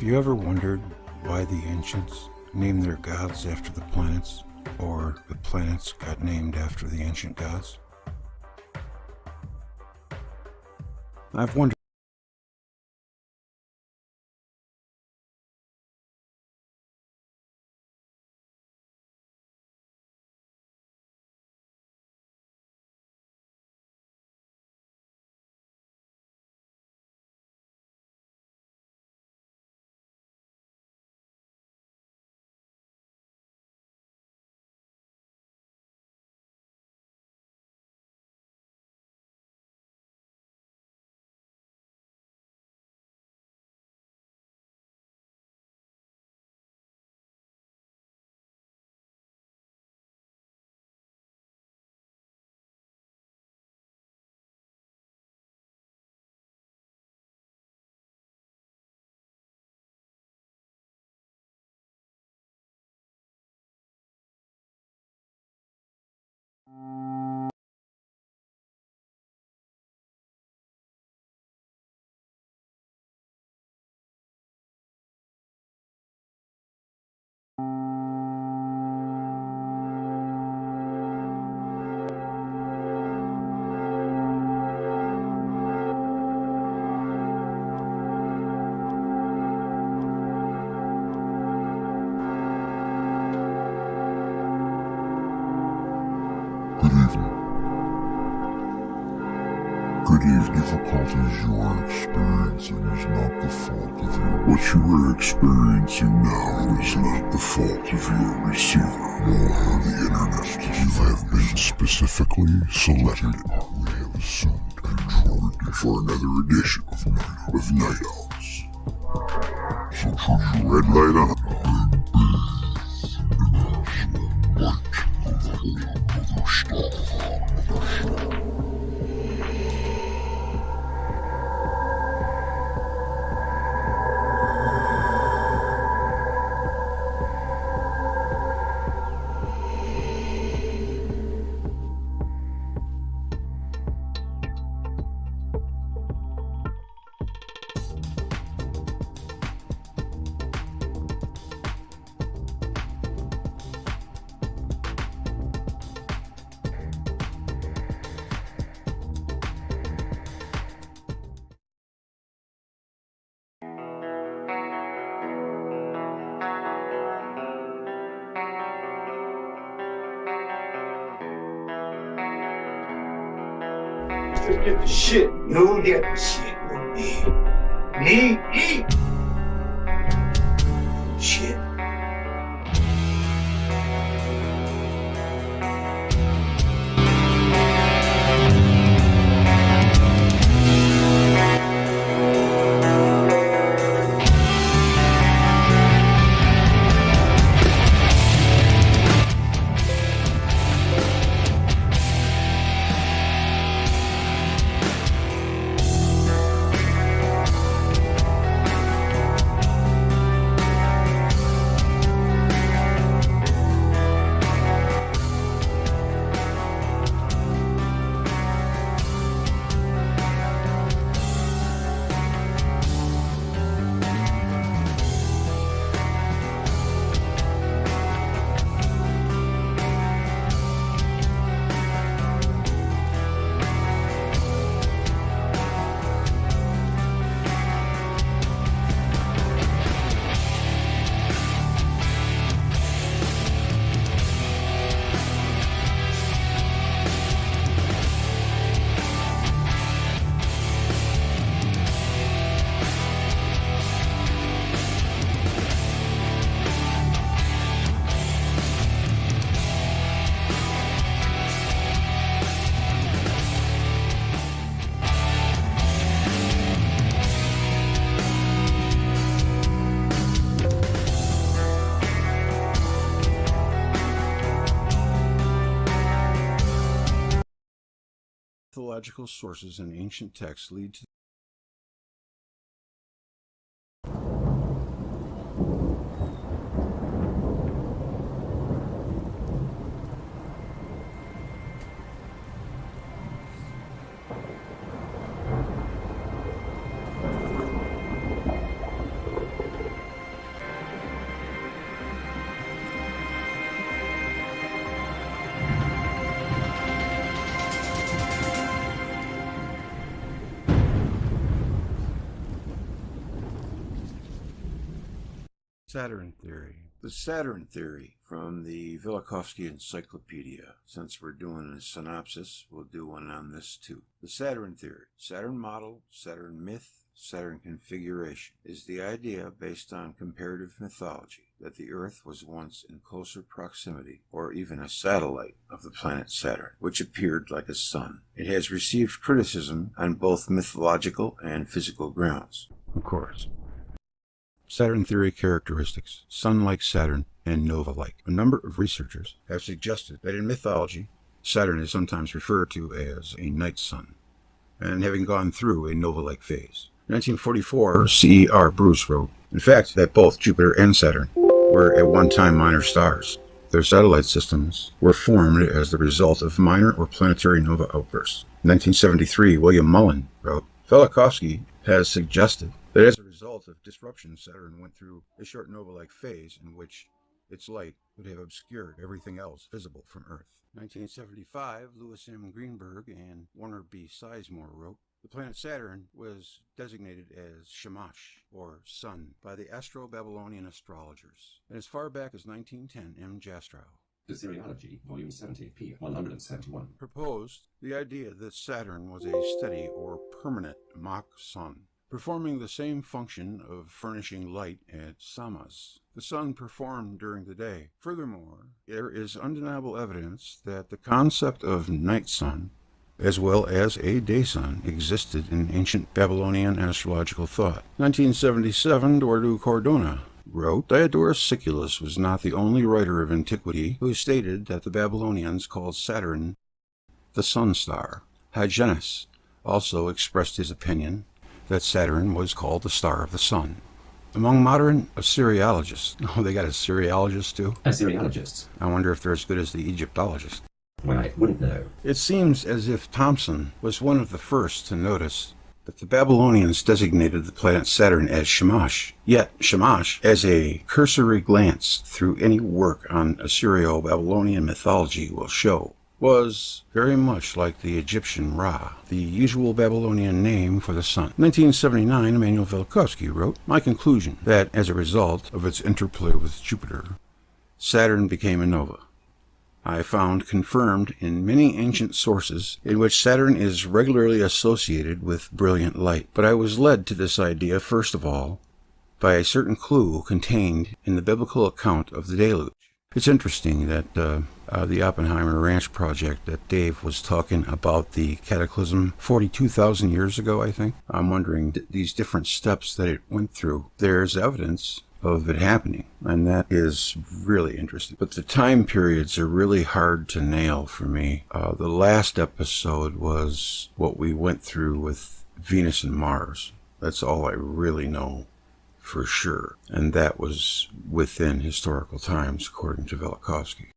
Have you ever wondered why the ancients named their gods after the planets, or the planets got named after the ancient gods? I've wondered. Difficulties you are experiencing is not the fault of your... What you are experiencing now is not the fault of your receiver, nor the internet. You have been specifically selected. We have assumed and charted for another edition of Night Owls. So turn your red light on and bathe in the light of the whole other stuff. Get the shit. You get the shit with me. Me? Shit. Mythological sources in ancient texts lead to Saturn theory. The Saturn theory from the Velikovsky Encyclopedia. Since we're doing a synopsis, we'll do one on this too. The Saturn theory. Saturn model, Saturn myth, Saturn configuration is the idea based on comparative mythology that the Earth was once in closer proximity, or even a satellite of the planet Saturn, which appeared like a sun. It has received criticism on both mythological and physical grounds. Of course. Saturn theory characteristics: Sun-like Saturn and nova-like. A number of researchers have suggested that in mythology, Saturn is sometimes referred to as a night sun, and having gone through a nova-like phase. In 1944, C.E.R. Bruce wrote, in fact, that both Jupiter and Saturn were at one time minor stars. Their satellite systems were formed as the result of minor or planetary nova outbursts. In 1973, William Mullen wrote, Velikovsky has suggested that as a result of disruption, Saturn went through a short nova-like phase in which its light would have obscured everything else visible from Earth. 1975, Louis M. Greenberg and Warner B. Sizemore wrote, the planet Saturn was designated as Shamash, or sun, by the Astro-Babylonian astrologers. And as far back as 1910, M. Jastrow, Assyriology, Volume 70, p. 171, proposed the idea that Saturn was a steady or permanent mock sun, performing the same function of furnishing light as Samos. The sun performed during the day. Furthermore, there is undeniable evidence that the concept of night sun, as well as a day sun, existed in ancient Babylonian astrological thought. 1977, Eduardo Cardona wrote, Diodorus Siculus was not the only writer of antiquity who stated that the Babylonians called Saturn the sun star. Hyginus also expressed his opinion that Saturn was called the star of the sun. Among modern Assyriologists, oh, they got Assyriologists too? Assyriologists. I wonder if they're as good as the Egyptologists. Well, I wouldn't know. It seems as if Thomson was one of the first to notice that the Babylonians designated the planet Saturn as Shamash. Yet Shamash, as a cursory glance through any work on Assyrio-Babylonian mythology will show, was very much like the Egyptian Ra, the usual Babylonian name for the sun. In 1979, Emanuel Velikovsky wrote, my conclusion that as a result of its interplay with Jupiter, Saturn became a nova. I found confirmed in many ancient sources in which Saturn is regularly associated with brilliant light. But I was led to this idea, first of all, by a certain clue contained in the biblical account of the deluge. It's interesting that the Oppenheimer Ranch project that Dave was talking about, the cataclysm 42,000 years ago, I think. I'm wondering, these different steps that it went through, there's evidence of it happening, and that is really interesting. But the time periods are really hard to nail for me. The last episode was what we went through with Venus and Mars. That's all I really know for sure, and that was within historical times, according to Velikovsky.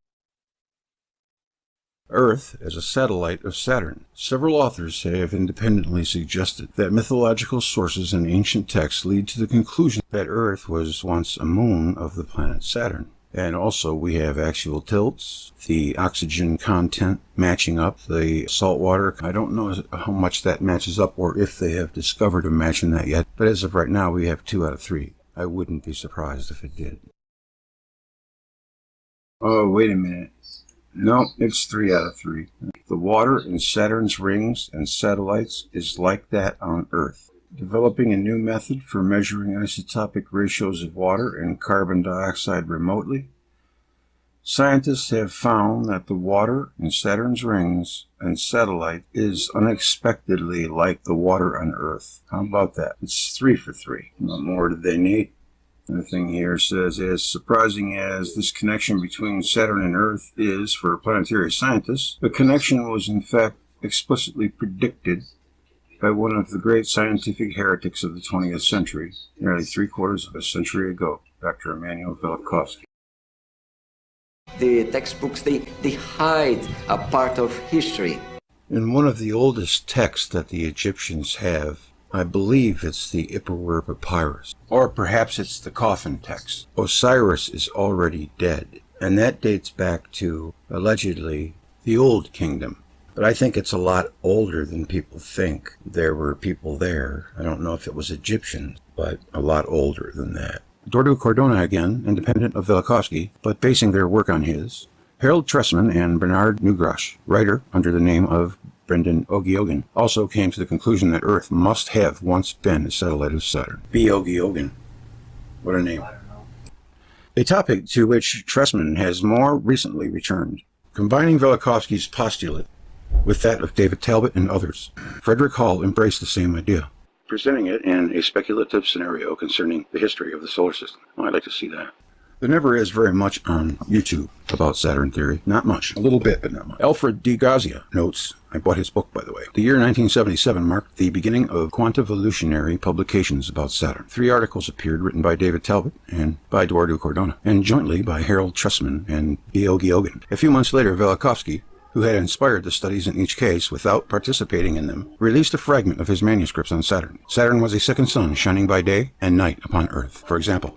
Earth as a satellite of Saturn. Several authors have independently suggested that mythological sources in ancient texts lead to the conclusion that Earth was once a moon of the planet Saturn. And also we have axial tilts, the oxygen content matching up, the salt water. I don't know how much that matches up or if they have discovered a match in that yet, but as of right now we have 2 out of 3. I wouldn't be surprised if it did. Oh, wait a minute. No, it's 3 out of 3. The water in Saturn's rings and satellites is like that on Earth. Developing a new method for measuring isotopic ratios of water and carbon dioxide remotely, scientists have found that the water in Saturn's rings and satellite is unexpectedly like the water on Earth. How about that? It's 3 for 3. What more did they need? The thing here says, as surprising as this connection between Saturn and Earth is for planetary scientists, the connection was in fact explicitly predicted by one of the great scientific heretics of the 20th century, nearly 3/4 of a century ago, Dr. Emanuel Velikovsky. The textbooks, they hide a part of history. In one of the oldest texts that the Egyptians have, I believe it's the Ipuwer Papyrus, or perhaps it's the Coffin text. Osiris is already dead, and that dates back to, allegedly, the Old Kingdom. But I think it's a lot older than people think. There were people there, I don't know if it was Egyptians, but a lot older than that. Dordu Cordona again, independent of Velikovsky, but basing their work on his. Harold Tressman and Bernard Neugrosch, writer under the name of Brendan Ogiogan, also came to the conclusion that Earth must have once been a satellite of Saturn. B. Ogiogan. What a name. A topic to which Tressman has more recently returned, combining Velikovsky's postulate with that of David Talbot and others. Frederick Hall embraced the same idea, presenting it in a speculative scenario concerning the history of the solar system. I'd like to see that. There never is very much on YouTube about Saturn theory. Not much. A little bit, but not much. Alfred D. Gazia notes, I bought his book, by the way. The year 1977 marked the beginning of quantivolutionary publications about Saturn. 3 articles appeared, written by David Talbot and by Dordu Cordona, and jointly by Harold Tressman and B. Ogiogan. A few months later, Velikovsky, who had inspired the studies in each case without participating in them, released a fragment of his manuscripts on Saturn. Saturn was a second sun shining by day and night upon Earth. For example,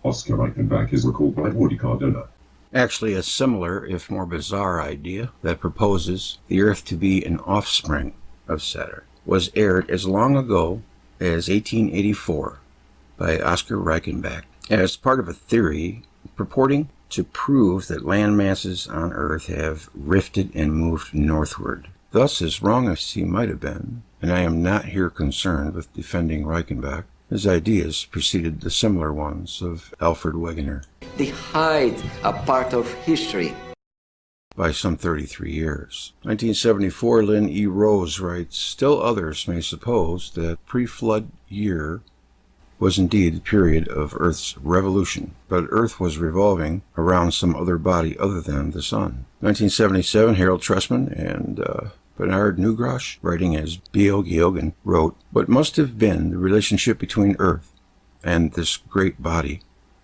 Oscar Reichenbach is recalled by Dordu Cordona. Actually, a similar, if more bizarre idea that proposes the Earth to be an offspring of Saturn was aired as long ago as 1884 by Oscar Reichenbach as part of a theory purporting to prove that land masses on Earth have rifted and moved northward. Thus, as wrong as he might have been, and I am not here concerned with defending Reichenbach, his ideas preceded the similar ones of Alfred Wegener. They hide a part of history. By some 33 years. 1974, Lynn E. Rose writes, still others may suppose that pre-flood year was indeed the period of Earth's revolution, but Earth was revolving around some other body other than the Sun. 1977, Harold Tressman and Bernard Neugrosch, writing as B. Ogiogan, wrote, what must have been the relationship between Earth and this great body,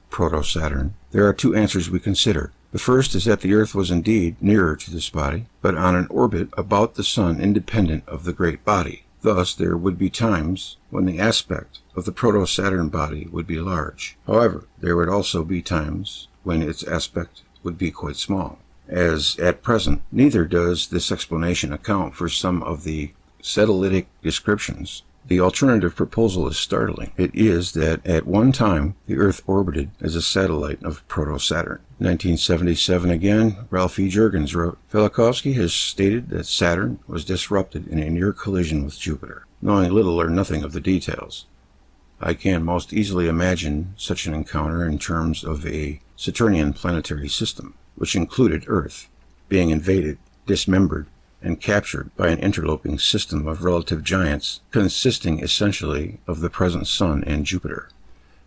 Proto-Saturn? There are 2 answers we consider. The first is that the Earth was indeed nearer to this body, but on an orbit about the Sun independent of the great body. Thus, there would be times when the aspect of the Proto-Saturn body would be large. However, there would also be times when its aspect would be quite small. As at present, neither does this explanation account for some of the satellitic descriptions. The alternative proposal is startling. It is that at one time, the Earth orbited as a satellite of Proto-Saturn. 1977 again, Ralph E. Jurgens wrote, Velikovsky has stated that Saturn was disrupted in a near collision with Jupiter. Knowing little or nothing of the details, I can most easily imagine such an encounter in terms of a Saturnian planetary system, which included Earth, being invaded, dismembered, and captured by an interloping system of relative giants consisting essentially of the present Sun and Jupiter.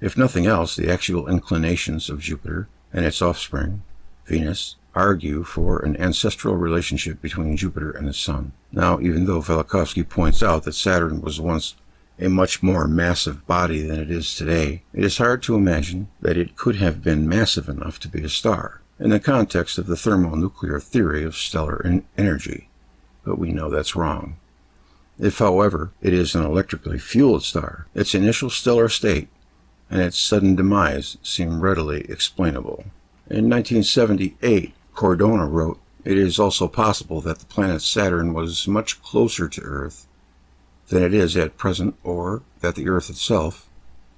If nothing else, the actual inclinations of Jupiter and its offspring, Venus, argue for an ancestral relationship between Jupiter and the Sun. Now, even though Velikovsky points out that Saturn was once a much more massive body than it is today, it is hard to imagine that it could have been massive enough to be a star, in the context of the thermonuclear theory of stellar energy. But we know that's wrong. If, however, it is an electrically fueled star, its initial stellar state and its sudden demise seem readily explainable. In 1978, Cordona wrote, it is also possible that the planet Saturn was much closer to Earth than it is at present, or that the Earth itself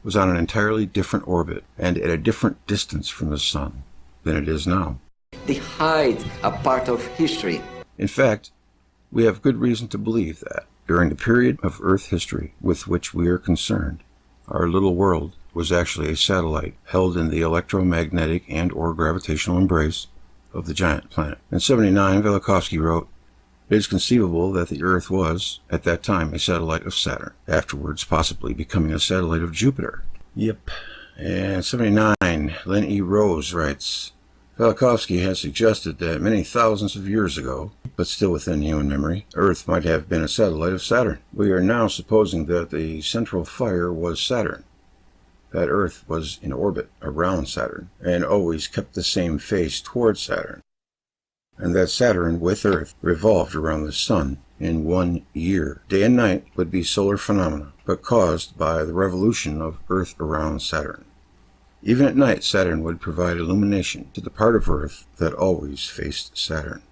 was on an entirely different orbit and at a different distance from the Sun than it is now. They hide a part of history. In fact, we have good reason to believe that, during the period of Earth history with which we are concerned, our little world was actually a satellite held in the electromagnetic and or gravitational embrace of the giant planet. In 1979, Velikovsky wrote, it is conceivable that the Earth was, at that time, a satellite of Saturn, afterwards possibly becoming a satellite of Jupiter. Yep. And 1979, Lynn E. Rose writes, Velikovsky has suggested that many thousands of years ago, but still within human memory, Earth might have been a satellite of Saturn. We are now supposing that the central fire was Saturn, that Earth was in orbit around Saturn, and always kept the same face toward Saturn, and that Saturn, with Earth, revolved around the Sun in 1 year. Day and night would be solar phenomena, but caused by the revolution of Earth around Saturn. Even at night, Saturn would provide illumination to the part of Earth that always faced Saturn.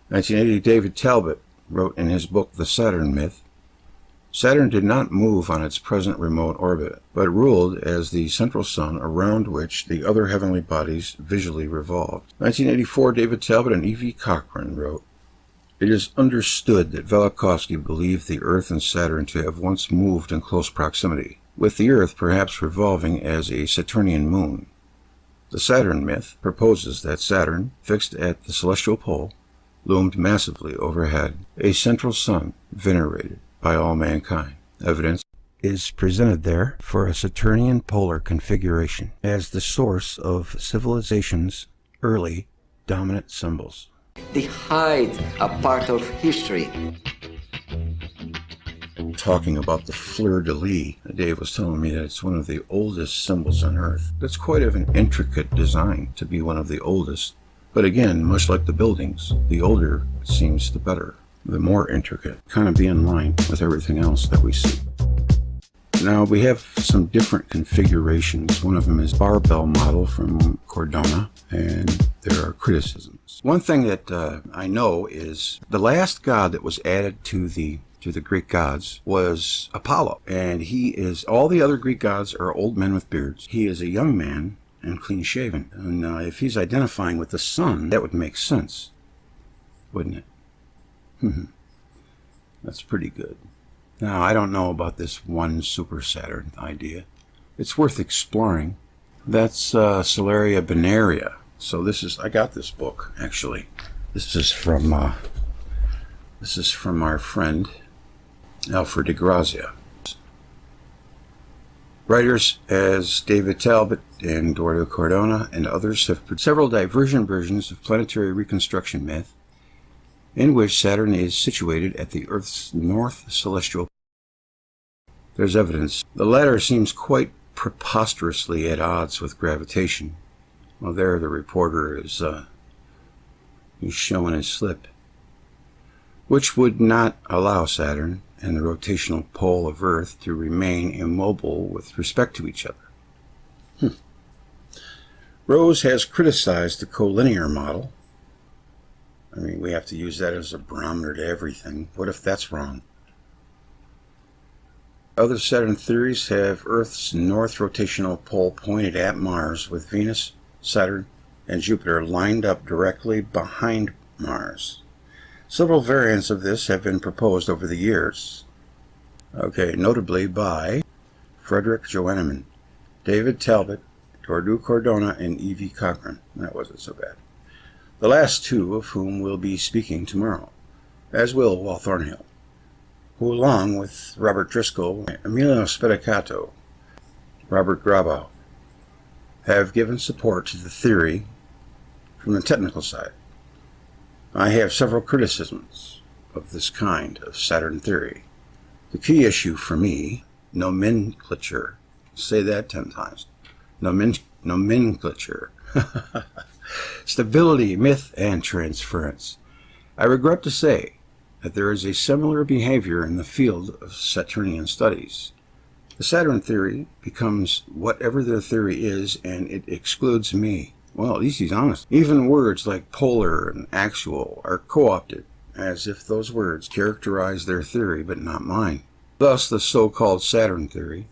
1980, David Talbot wrote in his book, The Saturn Myth, Saturn did not move on its present remote orbit, but ruled as the central sun around which the other heavenly bodies visually revolved. 1984, David Talbot and E.V. Cochran wrote, "It is understood that Velikovsky believed the Earth and Saturn to have once moved in close proximity, with the Earth perhaps revolving as a Saturnian moon. The Saturn myth proposes that Saturn, fixed at the celestial pole, loomed massively overhead, a central sun venerated by all mankind. Evidence is presented there for a Saturnian polar configuration as the source of civilization's early dominant symbols." They hide a part of history. Talking about the fleur-de-lis, Dave was telling me that it's one of the oldest symbols on Earth. That's quite of an intricate design to be one of the oldest. But again, much like the buildings, the older it seems the better. The more intricate, kind of be in line with everything else that we see. Now, we have some different configurations. One of them is barbell model from Cordona, and there are criticisms. One thing that I know is the last god that was added to the Greek gods was Apollo, and he is, all the other Greek gods are old men with beards. He is a young man and clean-shaven, and if he's identifying with the sun, that would make sense, wouldn't it? That's pretty good. Now, I don't know about this one super Saturn idea. It's worth exploring. That's Solaria Binaria. So this is, I got this book, actually. This is from our friend, Alfred de Grazia. Writers as David Talbot and Eduardo Cordona and others have put several divergent versions of planetary reconstruction myth in which Saturn is situated at the Earth's north celestial. There's evidence. The latter seems quite preposterously at odds with gravitation. Well, there the reporter is he's showing his slip, which would not allow Saturn and the rotational pole of Earth to remain immobile with respect to each other. Rose has criticized the collinear model. I mean, we have to use that as a barometer to everything. What if that's wrong? Other Saturn theories have Earth's north rotational pole pointed at Mars, with Venus, Saturn, and Jupiter lined up directly behind Mars. Several variants of this have been proposed over the years. Okay, notably by Frederick Johannemann, David Talbot, Eduardo Cordona, and E.V. Cochran. That wasn't so bad. The last two of whom will be speaking tomorrow, as will Wal Thornhill, who along with Robert Driscoll, Emilio Spedicato, Robert Grabau, have given support to the theory from the technical side. I have several criticisms of this kind of Saturn theory. The key issue for me, nomenclature. Say that 10 times. Nomenclature. Stability, myth, and transference. I regret to say that there is a similar behavior in the field of Saturnian studies. The Saturn theory becomes whatever their theory is, and it excludes me. Well, at least he's honest. Even words like polar and actual are co-opted, as if those words characterize their theory, but not mine. Thus, the so-called Saturn theory,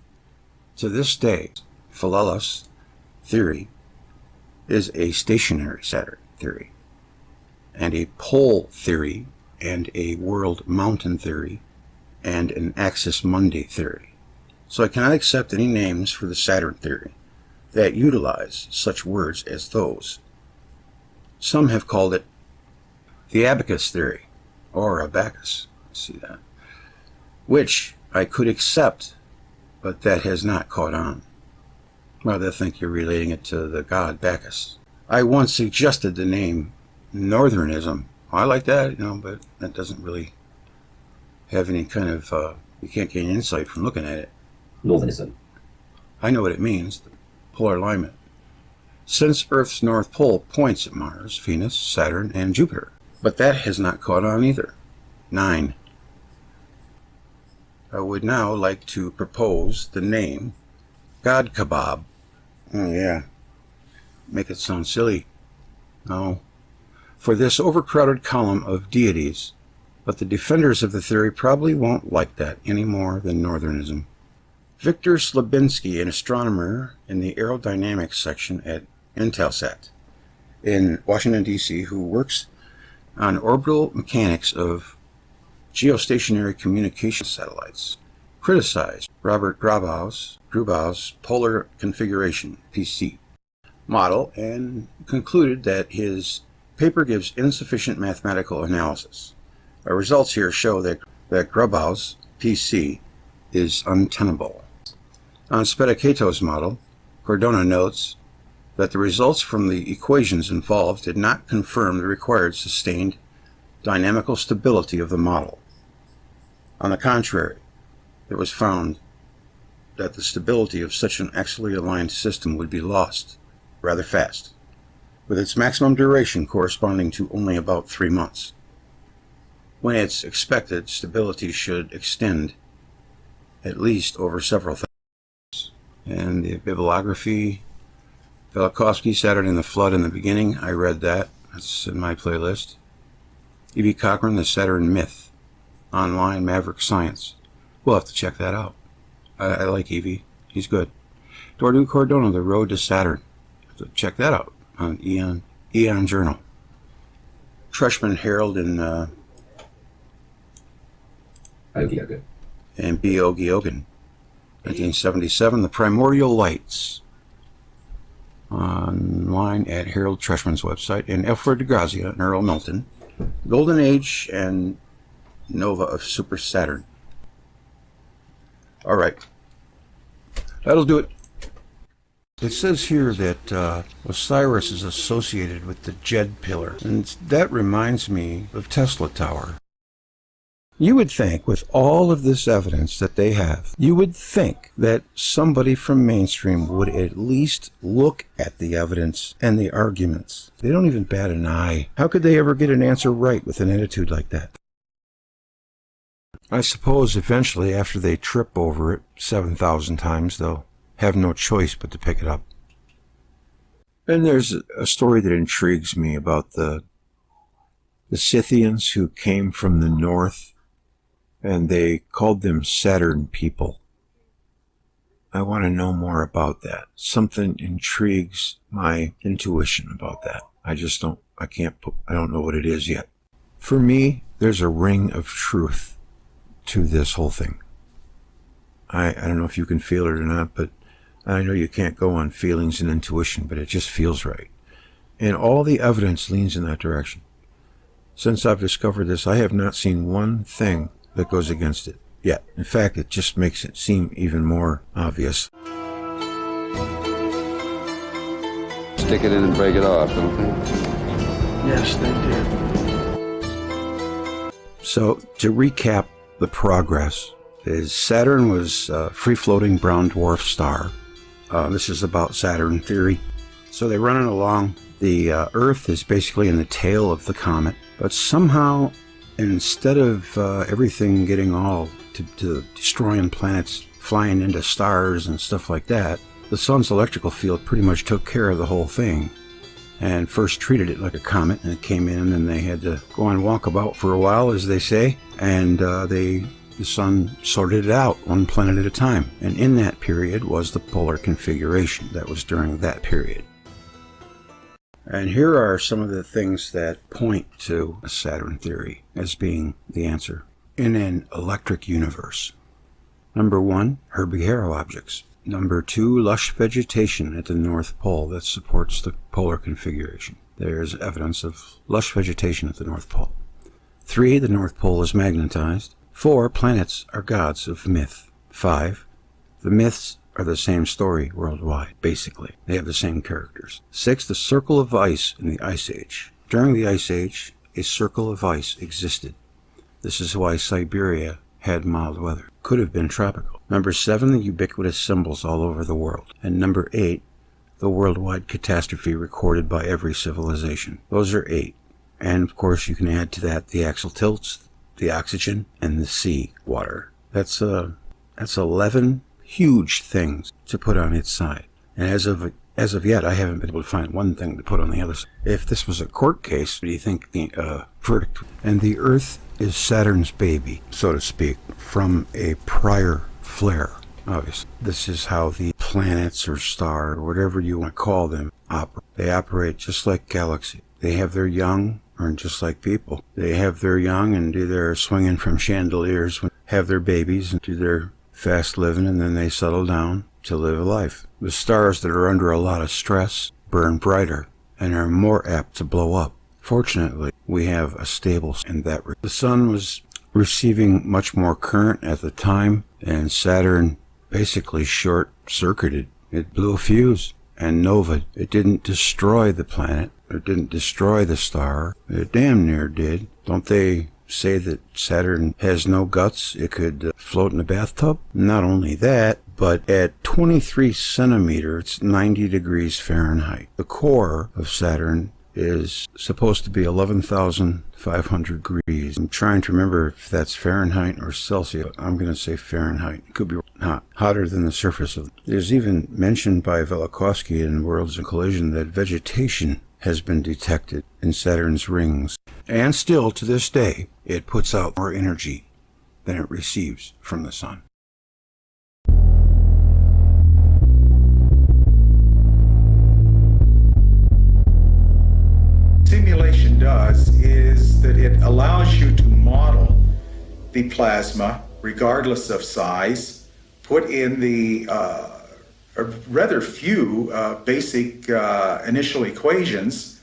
to this day, Philelos theory, is a stationary Saturn theory, and a pole theory, and a world mountain theory, and an axis mundi theory. So I cannot accept any names for the Saturn theory that utilize such words as those. Some have called it the abacus theory, or abacus, see that, which I could accept, but that has not caught on. Well, they think you're relating it to the god Bacchus. I once suggested the name Northernism. I like that, but that doesn't really have any kind of, you can't gain insight from looking at it. Northernism. I know what it means, the polar alignment. Since Earth's North Pole points at Mars, Venus, Saturn, and Jupiter. But that has not caught on either. 9. I would now like to propose the name God Kebab. Oh, yeah. Make it sound silly. No. For this overcrowded column of deities But the defenders of the theory probably won't like that any more than Northernism. Victor Slabinski, an astronomer in the aerodynamics section at Intelsat in Washington, D.C., who works on orbital mechanics of geostationary communication satellites, criticized Robert Grabau's polar configuration, PC, model and concluded that his paper gives insufficient mathematical analysis. Our results here show that Grabau's PC is untenable. On Spedicato's model, Cordona notes that the results from the equations involved did not confirm the required sustained dynamical stability of the model. On the contrary, it was found that the stability of such an axially aligned system would be lost rather fast, with its maximum duration corresponding to only about 3 months, when it's expected stability should extend at least over several thousands. And the bibliography, Velikovsky, Saturn and the Flood in the Beginning, I read that. That's in my playlist. E.V. Cochran, The Saturn Myth, online, Maverick Science. We'll have to check that out. I like E.V. He's good. Dordu Cordona, The Road to Saturn. So check that out on Eon Journal. Treshman Harold and B. Ogie Ogan. 1977, The Primordial Lights. Online at Harold Treshman's website. And Alfred de Grazia and Earl Milton. Golden Age and Nova of Super Saturn. All right. That'll do it. It says here that Osiris is associated with the Jed Pillar, and that reminds me of Tesla Tower. You would think, with all of this evidence that they have, you would think that somebody from mainstream would at least look at the evidence and the arguments. They don't even bat an eye. How could they ever get an answer right with an attitude like that? I suppose eventually, after they trip over it 7,000 times, they'll have no choice but to pick it up. And there's a story that intrigues me about the Scythians who came from the north, and they called them Saturn people. I want to know more about that. Something intrigues my intuition about that. I don't know what it is yet. For me, there's a ring of truth to this whole thing. I don't know if you can feel it or not, but I know you can't go on feelings and intuition, but it just feels right. And all the evidence leans in that direction. Since I've discovered this, I have not seen one thing that goes against it yet. In fact, it just makes it seem even more obvious. Stick it in and break it off, don't they? Yes, they did. So, to recap the progress, is Saturn was a free-floating brown dwarf star. This is about Saturn theory. So they're running along. The Earth is basically in the tail of the comet, but somehow, instead of everything getting all to destroying planets, flying into stars and stuff like that, the sun's electrical field pretty much took care of the whole thing, and first treated it like a comet, and it came in, and they had to go on walkabout for a while, as they say, and the sun sorted it out one planet at a time. And in that period was the polar configuration. That was during that period. And here are some of the things that point to a Saturn theory as being the answer. In an electric universe. Number 1, herbigerous objects. Number 2, lush vegetation at the North Pole that supports the polar configuration. There's evidence of lush vegetation at the North Pole. 3, the North Pole is magnetized. 4, planets are gods of myth. 5, the myths are the same story worldwide, basically. They have the same characters. 6, the circle of ice in the Ice Age. During the Ice Age, a circle of ice existed. This is why Siberia had mild weather. Could have been tropical. Number 7, the ubiquitous symbols all over the world. And number 8, the worldwide catastrophe recorded by every civilization. Those are 8. And of course you can add to that the axial tilts, the oxygen, and the sea water. That's 11 huge things to put on its side. And as of yet, I haven't been able to find one thing to put on the other side. If this was a court case, what do you think the verdict? And the Earth is Saturn's baby, so to speak, from a prior flare. Obviously, this is how the planets or stars, or whatever you want to call them, operate. They operate just like galaxies. They have their young, or just like people. They have their young and do their swinging from chandeliers, have their babies and do their fast living, and then they settle down to live a life. The stars that are under a lot of stress burn brighter and are more apt to blow up. Fortunately, we have a stable in that. The sun was receiving much more current at the time, and Saturn basically short-circuited. It blew a fuse and nova. It didn't destroy the planet. It didn't destroy the star. It damn near did. Don't they say that Saturn has no guts? It could float in a bathtub? Not only that, but at 23 centimeters, 90 degrees Fahrenheit. The core of Saturn is supposed to be 11,500 degrees. I'm trying to remember if that's Fahrenheit or Celsius. I'm going to say Fahrenheit. It could be hot, hotter than the surface of it. There's even mentioned by Velikovsky in Worlds in Collision that vegetation has been detected in Saturn's rings. And still, to this day, it puts out more energy than it receives from the sun. Simulation does is that it allows you to model the plasma regardless of size, put in the rather few basic initial equations,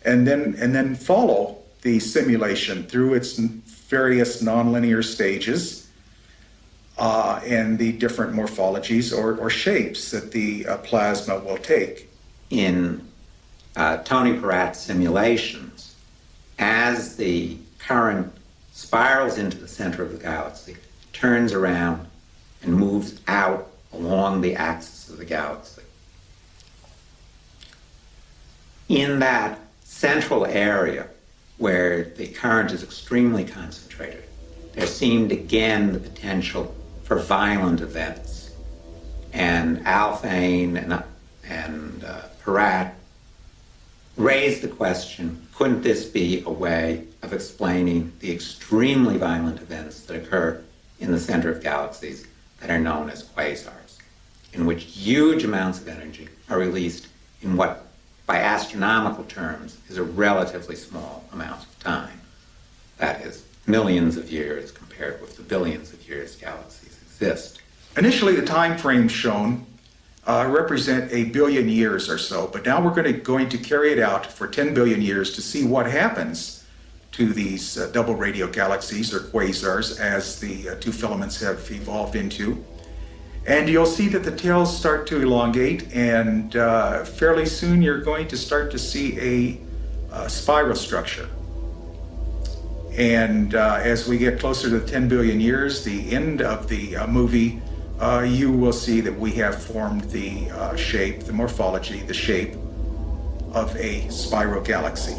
and then follow the simulation through its various nonlinear stages and the different morphologies or shapes that the plasma will take. In Tony Peratt simulations, as the current spirals into the center of the galaxy, turns around and moves out along the axis of the galaxy. In that central area where the current is extremely concentrated, there seemed again the potential for violent events. And Alfvén and Peratt raised the question, couldn't this be a way of explaining the extremely violent events that occur in the center of galaxies that are known as quasars, in which huge amounts of energy are released in what, by astronomical terms, is a relatively small amount of time. That is, millions of years compared with the billions of years galaxies exist. Initially, the time frames shown represent 1 billion years or so, but now we're going to carry it out for 10 billion years to see what happens to these double radio galaxies or quasars as the two filaments have evolved into. And you'll see that the tails start to elongate, and fairly soon you're going to start to see a spiral structure. And as we get closer to 10 billion years, the end of the movie, you will see that we have formed the shape, the morphology, the shape of a spiral galaxy.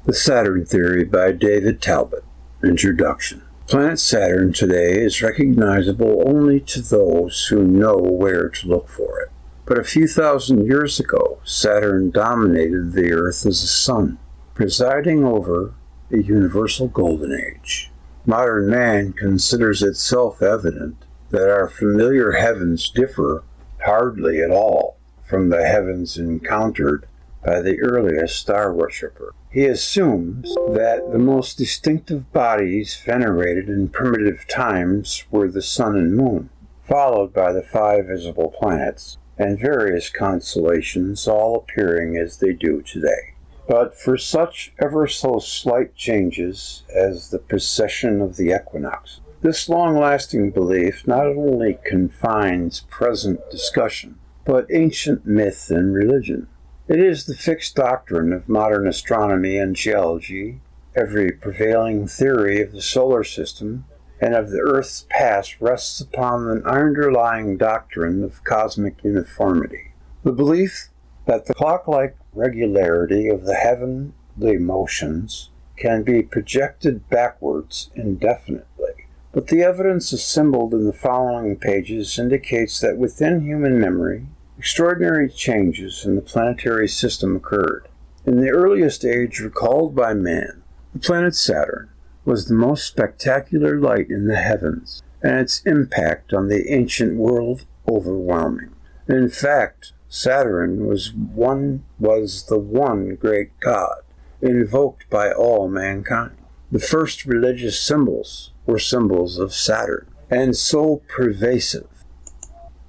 The Saturn Theory by David Talbot. Introduction. Planet Saturn today is recognizable only to those who know where to look for it. But a few thousand years ago, Saturn dominated the Earth as a sun, presiding over a universal golden age. Modern man considers it self-evident that our familiar heavens differ hardly at all from the heavens encountered by the earliest star worshipper. He assumes that the most distinctive bodies venerated in primitive times were the sun and moon, followed by the 5 visible planets, and various constellations all appearing as they do today. But for such ever so slight changes as the precession of the equinox, This long-lasting belief not only confines present discussion, but ancient myth and religion. It is the fixed doctrine of modern astronomy and geology, every prevailing theory of the solar system and of the Earth's past rests upon an underlying doctrine of cosmic uniformity. The belief that the clock-like regularity of the heavenly motions can be projected backwards indefinitely. But the evidence assembled in the following pages indicates that within human memory, extraordinary changes in the planetary system occurred. In the earliest age recalled by man, the planet Saturn was the most spectacular light in the heavens, and its impact on the ancient world overwhelming. In fact, Saturn was the one great god, invoked by all mankind. The first religious symbols were symbols of Saturn, and so pervasive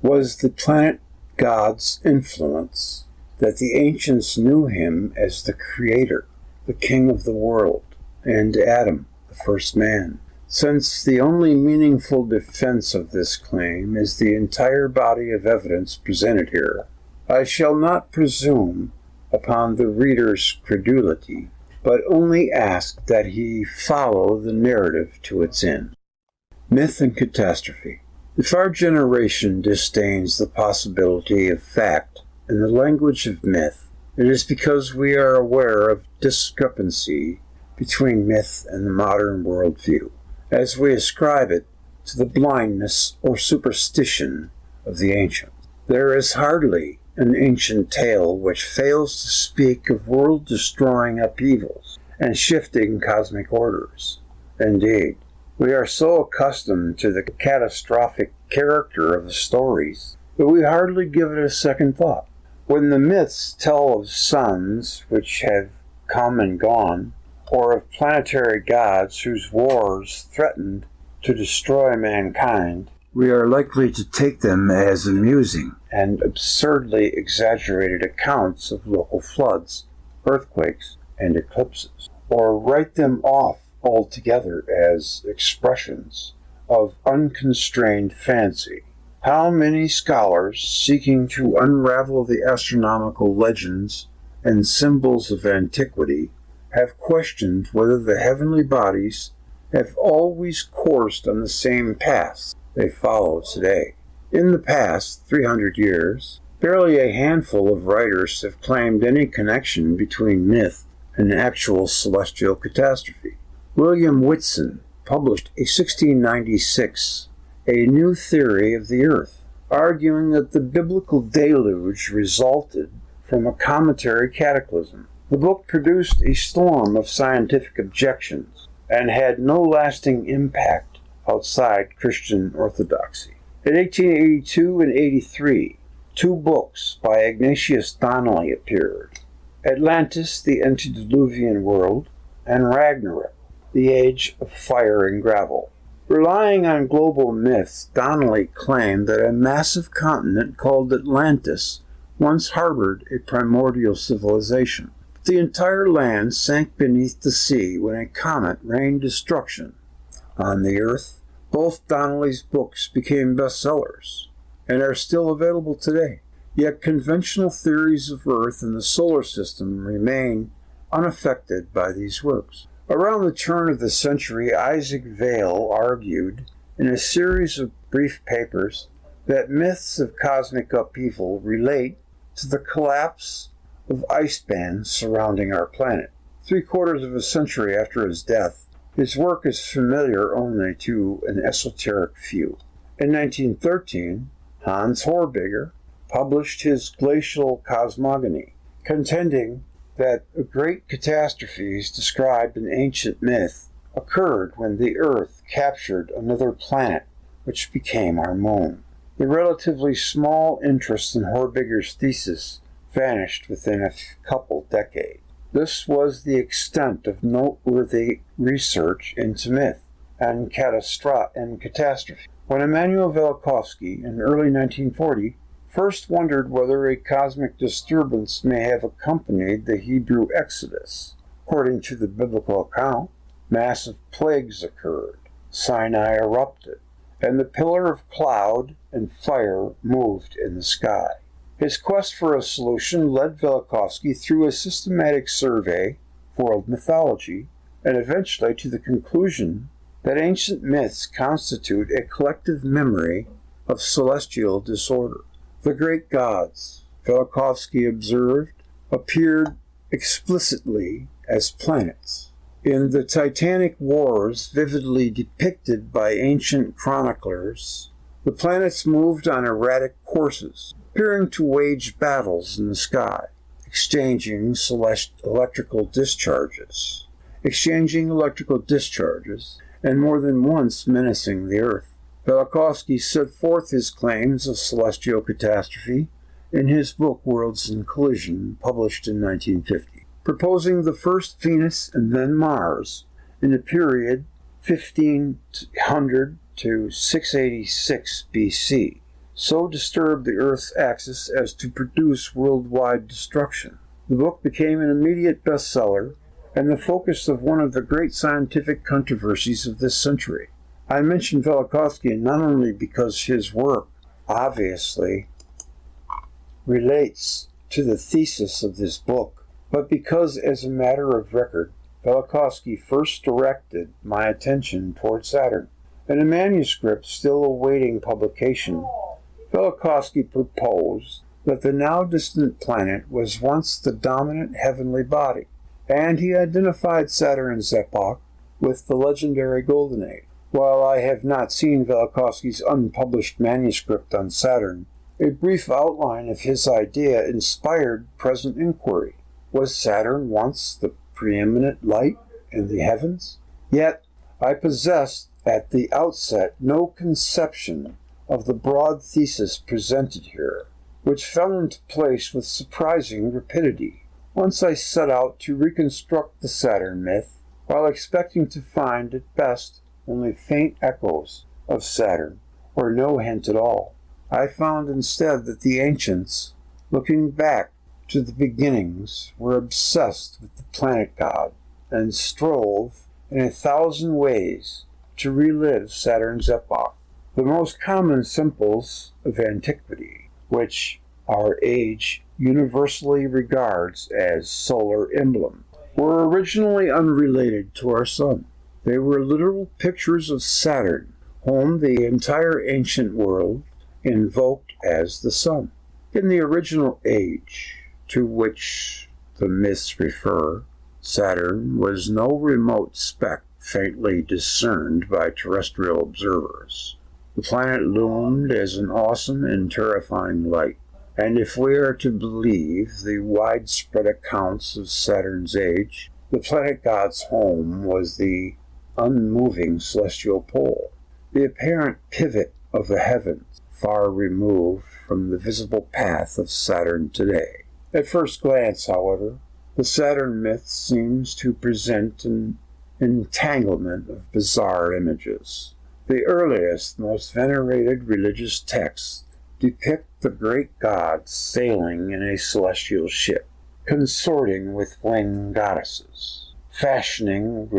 was the planet god's influence that the ancients knew him as the creator, the king of the world, and Adam, the first man. Since the only meaningful defense of this claim is the entire body of evidence presented here, I shall not presume upon the reader's credulity, but only ask that he follow the narrative to its end. Myth and catastrophe. If our generation disdains the possibility of fact in the language of myth, it is because we are aware of discrepancy between myth and the modern worldview, as we ascribe it to the blindness or superstition of the ancients. There is hardly an ancient tale which fails to speak of world-destroying upheavals and shifting cosmic orders. Indeed, we are so accustomed to the catastrophic character of the stories that we hardly give it a second thought. When the myths tell of suns which have come and gone, or of planetary gods whose wars threatened to destroy mankind, we are likely to take them as amusing and absurdly exaggerated accounts of local floods, earthquakes, and eclipses, or write them off altogether as expressions of unconstrained fancy. How many scholars, seeking to unravel the astronomical legends and symbols of antiquity, have questioned whether the heavenly bodies have always coursed on the same paths they follow today. In the past 300 years, barely a handful of writers have claimed any connection between myth and actual celestial catastrophe. William Whitson published in 1696 a new theory of the earth, arguing that the biblical deluge resulted from a cometary cataclysm. The book produced a storm of scientific objections and had no lasting impact outside Christian orthodoxy. In 1882 and 83, two books by Ignatius Donnelly appeared: Atlantis, the Antediluvian World, and Ragnarok, the Age of Fire and Gravel. Relying on global myths, Donnelly claimed that a massive continent called Atlantis once harbored a primordial civilization. The entire land sank beneath the sea when a comet rained destruction on the earth. Both Donnelly's books became bestsellers and are still available today. Yet conventional theories of Earth and the solar system remain unaffected by these works. Around the turn of the century, Isaac Vail argued in a series of brief papers that myths of cosmic upheaval relate to the collapse of ice bands surrounding our planet. 3/4 of a century after his death, his work is familiar only to an esoteric few. In 1913, Hans Horbiger published his Glacial Cosmogony, contending that great catastrophes described in ancient myth occurred when the Earth captured another planet, which became our moon. The relatively small interest in Horbiger's thesis vanished within a couple decades. This was the extent of noteworthy research into myth and catastrophe. When Immanuel Velikovsky, in early 1940, first wondered whether a cosmic disturbance may have accompanied the Hebrew Exodus. According to the biblical account, massive plagues occurred, Sinai erupted, and the pillar of cloud and fire moved in the sky. His quest for a solution led Velikovsky through a systematic survey of world mythology, and eventually to the conclusion that ancient myths constitute a collective memory of celestial disorder. The great gods, Velikovsky observed, appeared explicitly as planets. In the Titanic wars vividly depicted by ancient chroniclers, the planets moved on erratic courses, appearing to wage battles in the sky, exchanging electrical discharges, and more than once menacing the Earth. Velikovsky set forth his claims of celestial catastrophe in his book Worlds in Collision, published in 1950, proposing the first Venus and then Mars in the period 1500 to 686 BC, so disturbed the Earth's axis as to produce worldwide destruction. The book became an immediate bestseller and the focus of one of the great scientific controversies of this century. I mention Velikovsky not only because his work obviously relates to the thesis of this book, but because, as a matter of record, Velikovsky first directed my attention toward Saturn. In a manuscript still awaiting publication, Velikovsky proposed that the now distant planet was once the dominant heavenly body, and he identified Saturn's epoch with the legendary Golden Age. While I have not seen Velikovsky's unpublished manuscript on Saturn, a brief outline of his idea inspired present inquiry. Was Saturn once the preeminent light in the heavens? Yet I possessed at the outset no conception of the broad thesis presented here, which fell into place with surprising rapidity once I set out to reconstruct the Saturn myth, while expecting to find at best only faint echoes of Saturn, or no hint at all. I found instead that the ancients, looking back to the beginnings, were obsessed with the planet god and strove in 1,000 ways to relive Saturn's epoch. The most common symbols of antiquity, which our age universally regards as solar emblems, were originally unrelated to our sun. They were literal pictures of Saturn, whom the entire ancient world invoked as the sun. In the original age to which the myths refer, Saturn was no remote speck faintly discerned by terrestrial observers. The planet loomed as an awesome and terrifying light, and if we are to believe the widespread accounts of Saturn's age, the planet god's home was the unmoving celestial pole, the apparent pivot of the heavens, far removed from the visible path of Saturn today. At first glance, however, the Saturn myth seems to present an entanglement of bizarre images. The earliest, most venerated religious texts depict the great god sailing in a celestial ship, consorting with winged goddesses, fashioning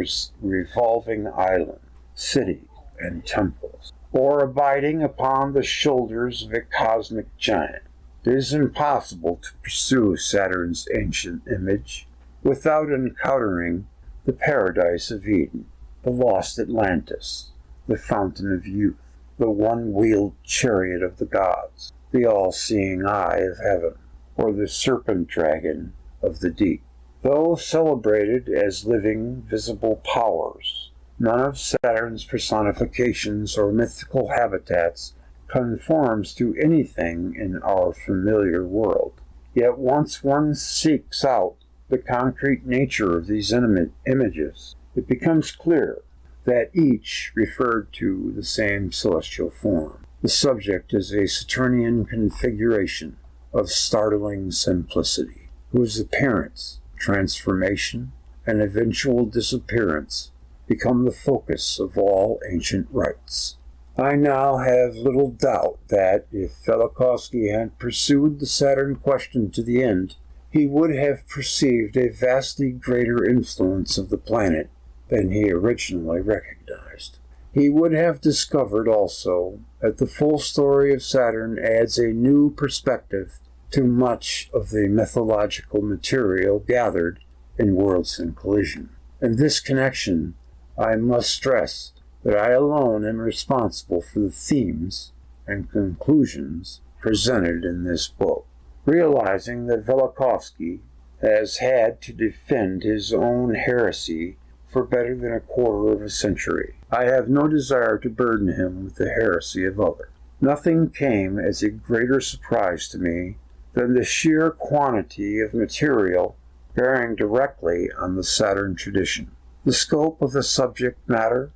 revolving islands, cities, and temples, or abiding upon the shoulders of a cosmic giant. It is impossible to pursue Saturn's ancient image without encountering the paradise of Eden, the lost Atlantis, the fountain of youth, the one-wheeled chariot of the gods, the all-seeing eye of heaven, or the serpent dragon of the deep. Though celebrated as living, visible powers, none of Saturn's personifications or mythical habitats conforms to anything in our familiar world. Yet once one seeks out the concrete nature of these images, it becomes clear that each referred to the same celestial form. The subject is a Saturnian configuration of startling simplicity, whose appearance, transformation, and eventual disappearance become the focus of all ancient rites. I now have little doubt that if Velikovsky had pursued the Saturn question to the end, he would have perceived a vastly greater influence of the planet than he originally recognized. He would have discovered also that the full story of Saturn adds a new perspective to much of the mythological material gathered in Worlds in Collision. In this connection, I must stress that I alone am responsible for the themes and conclusions presented in this book. Realizing that Velikovsky has had to defend his own heresy for better than a quarter of a century, I have no desire to burden him with the heresy of others. Nothing came as a greater surprise to me than the sheer quantity of material bearing directly on the Saturn tradition. The scope of the subject matter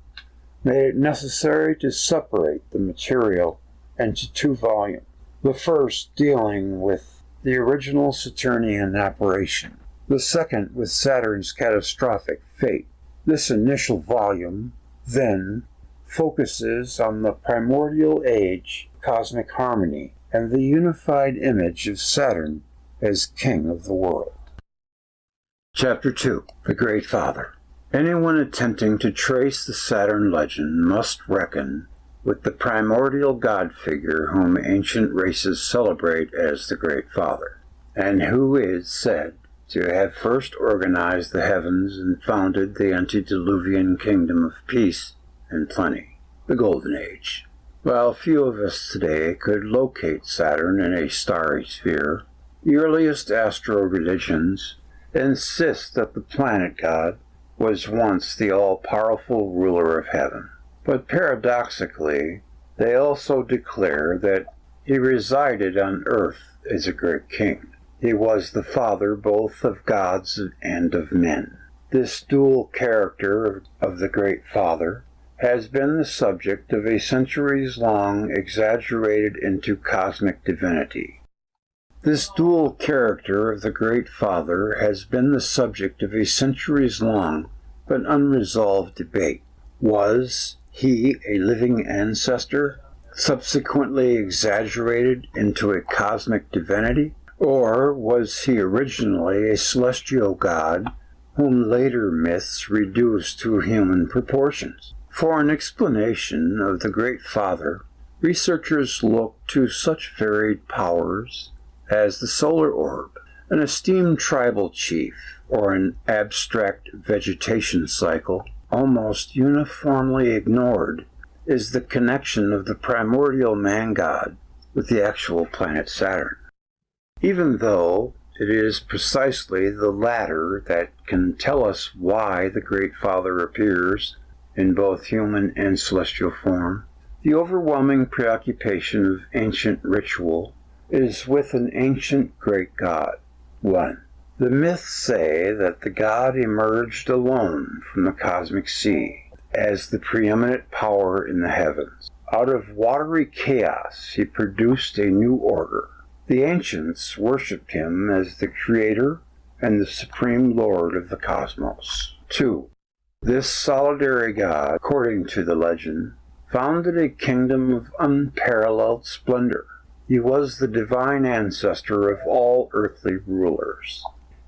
made it necessary to separate the material into 2 volumes, the first dealing with the original Saturnian operation, the second with Saturn's catastrophic fate. This initial volume, then, focuses on the primordial age of cosmic harmony and the unified image of Saturn as king of the world. Chapter 2. The Great Father. Anyone attempting to trace the Saturn legend must reckon with the primordial god figure whom ancient races celebrate as the Great Father, and who is said to have first organized the heavens and founded the antediluvian kingdom of peace and plenty, the Golden Age. While few of us today could locate Saturn in a starry sphere, the earliest astro-religions insist that the planet god was once the all-powerful ruler of heaven. But paradoxically, they also declare that he resided on earth as a great king. He was the father both of gods and of men. This dual character of the Great Father has been the subject of a centuries-long exaggerated into cosmic divinity. This dual character of the Great Father has been the subject of a centuries-long but unresolved debate. Was he a living ancestor, subsequently exaggerated into a cosmic divinity? Or was he originally a celestial god whom later myths reduced to human proportions? For an explanation of the Great Father, researchers look to such varied powers as the solar orb, an esteemed tribal chief, or an abstract vegetation cycle. Almost uniformly ignored is the connection of the primordial man-god with the actual planet Saturn, even though it is precisely the latter that can tell us why the Great Father appears in both human and celestial form. The overwhelming preoccupation of ancient ritual is with an ancient great god. 1. The myths say that the god emerged alone from the cosmic sea as the preeminent power in the heavens. Out of watery chaos he produced a new order. The ancients worshipped him as the creator and the supreme lord of the cosmos. 2. This solitary god, according to the legend, founded a kingdom of unparalleled splendor. He was the divine ancestor of all earthly rulers.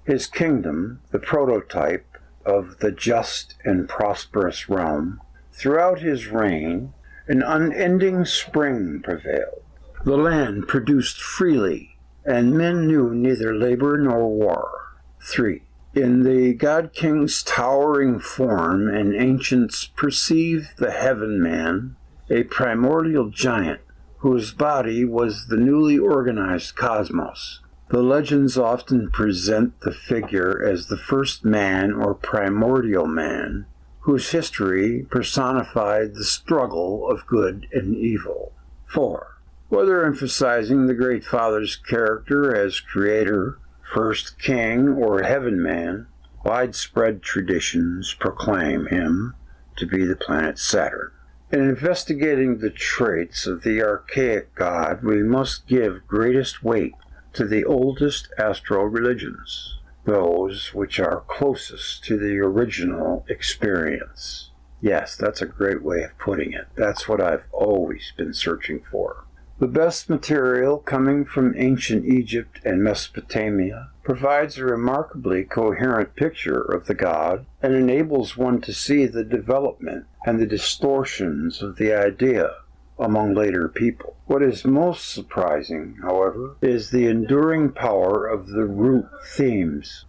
His kingdom, the prototype of the just and prosperous realm, throughout his reign, an unending spring prevailed. The land produced freely, and men knew neither labor nor war. 3. In the god-king's towering form, and ancients perceived the heaven man, a primordial giant, whose body was the newly organized cosmos. The legends often present the figure as the first man or primordial man, whose history personified the struggle of good and evil. 4. Whether emphasizing the Great Father's character as creator, first king, or heaven man, widespread traditions proclaim him to be the planet Saturn. In investigating the traits of the archaic god, we must give greatest weight to the oldest astral religions, those which are closest to the original experience. Yes, that's a great way of putting it. That's what I've always been searching for. The best material coming from ancient Egypt and Mesopotamia provides a remarkably coherent picture of the god and enables one to see the development and the distortions of the idea among later people. What is most surprising, however, is the enduring power of the root themes.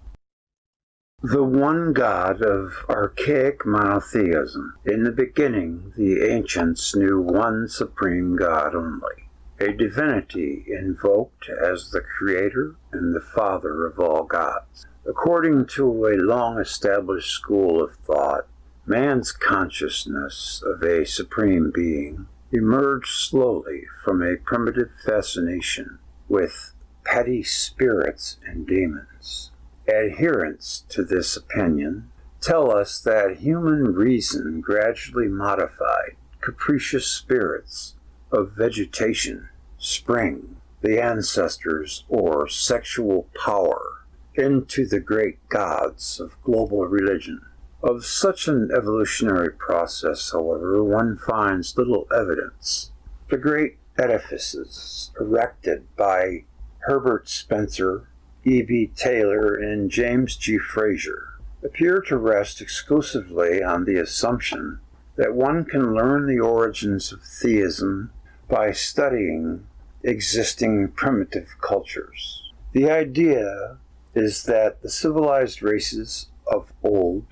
The one God of archaic monotheism. In the beginning, the ancients knew one supreme God only, a divinity invoked as the creator and the father of all gods. According to a long-established school of thought, man's consciousness of a supreme being emerged slowly from a primitive fascination with petty spirits and demons. Adherents to this opinion tell us that human reason gradually modified capricious spirits of vegetation, spring, the ancestors, or sexual power into the great gods of global religion. Of such an evolutionary process, however, one finds little evidence. The great edifices erected by Herbert Spencer, E.B. Taylor, and James G. Fraser appear to rest exclusively on the assumption that one can learn the origins of theism by studying existing primitive cultures. The idea is that the civilized races of old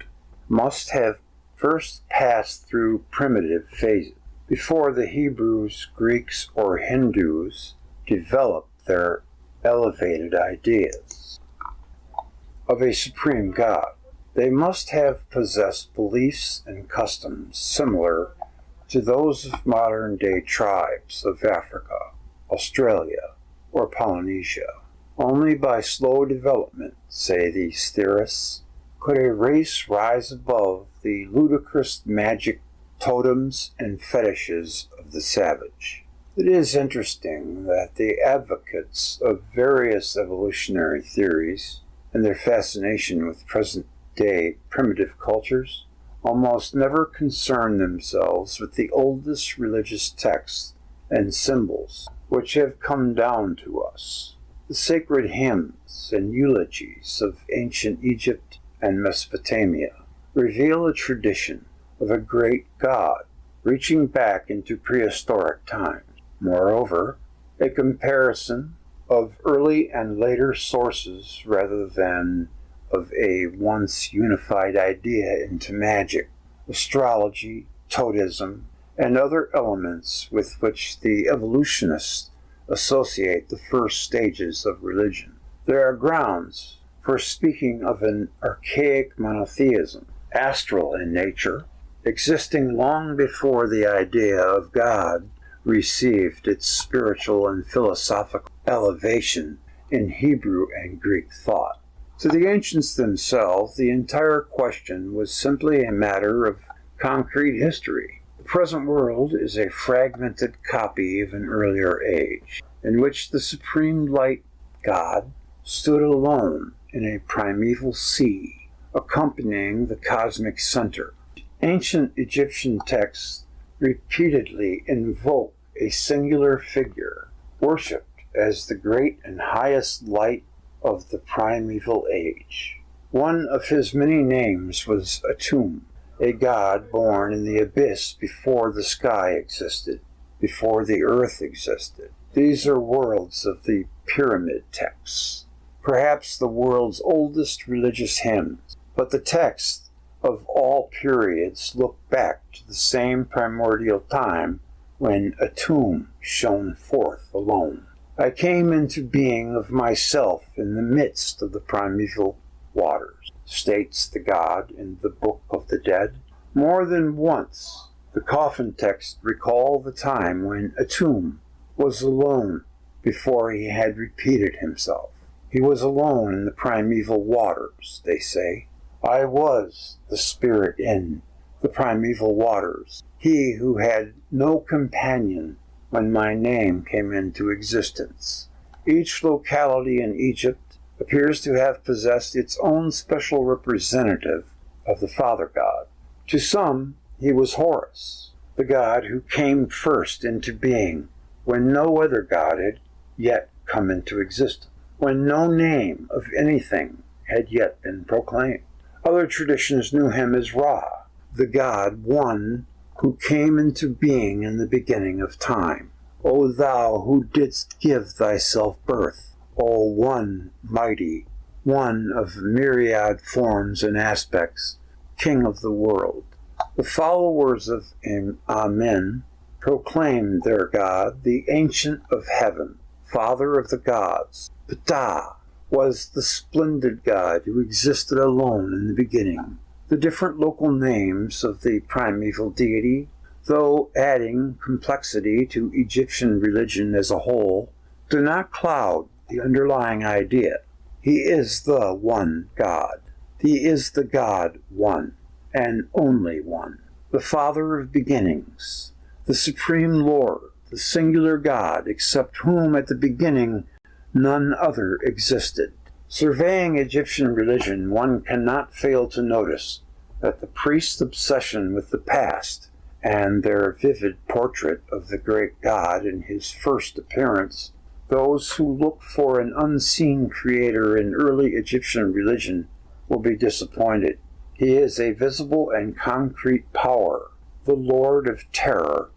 must have first passed through primitive phases before the Hebrews, Greeks, or Hindus developed their elevated ideas of a supreme God. They must have possessed beliefs and customs similar to those of modern-day tribes of Africa, Australia, or Polynesia. Only by slow development, say these theorists, could a race rise above the ludicrous magic totems and fetishes of the savage. It is interesting that the advocates of various evolutionary theories and their fascination with present-day primitive cultures almost never concern themselves with the oldest religious texts and symbols which have come down to us. The sacred hymns and eulogies of ancient Egypt and Mesopotamia reveal a tradition of a great god reaching back into prehistoric times. Moreover, a comparison of early and later sources rather than of a once unified idea into magic, astrology, totemism, and other elements with which the evolutionists associate the first stages of religion. There are grounds for speaking of an archaic monotheism, astral in nature, existing long before the idea of God received its spiritual and philosophical elevation in Hebrew and Greek thought. To the ancients themselves, the entire question was simply a matter of concrete history. The present world is a fragmented copy of an earlier age, in which the supreme light God stood alone in a primeval sea, accompanying the cosmic center. Ancient Egyptian texts repeatedly invoke a singular figure, worshipped as the great and highest light of the primeval age. One of his many names was Atum, a god born in the abyss before the sky existed, before the earth existed. These are worlds of the pyramid texts, perhaps the world's oldest religious hymns, but the texts of all periods look back to the same primordial time when Atum shone forth alone. I came into being of myself in the midst of the primeval waters, states the god in the Book of the Dead. More than once, the coffin texts recall the time when Atum was alone before he had repeated himself. He was alone in the primeval waters, they say. I was the spirit in the primeval waters, he who had no companion when my name came into existence. Each locality in Egypt appears to have possessed its own special representative of the Father God. To some, he was Horus, the god who came first into being when no other god had yet come into existence, when no name of anything had yet been proclaimed. Other traditions knew him as Ra, the god one who came into being in the beginning of time. O thou who didst give thyself birth, O one mighty, one of myriad forms and aspects, King of the world. The followers of Amen proclaimed their God, the Ancient of Heaven, Father of the gods. Ptah was the splendid God who existed alone in the beginning. The different local names of the primeval deity, though adding complexity to Egyptian religion as a whole, do not cloud the underlying idea. He is the one God. He is the God one, and only one, the Father of beginnings, the Supreme Lord, the singular God, except whom at the beginning none other existed. Surveying Egyptian religion, one cannot fail to notice that the priests' obsession with the past and their vivid portrait of the great God in his first appearance, those who look for an unseen creator in early Egyptian religion will be disappointed. He is a visible and concrete power, the Lord of Terror,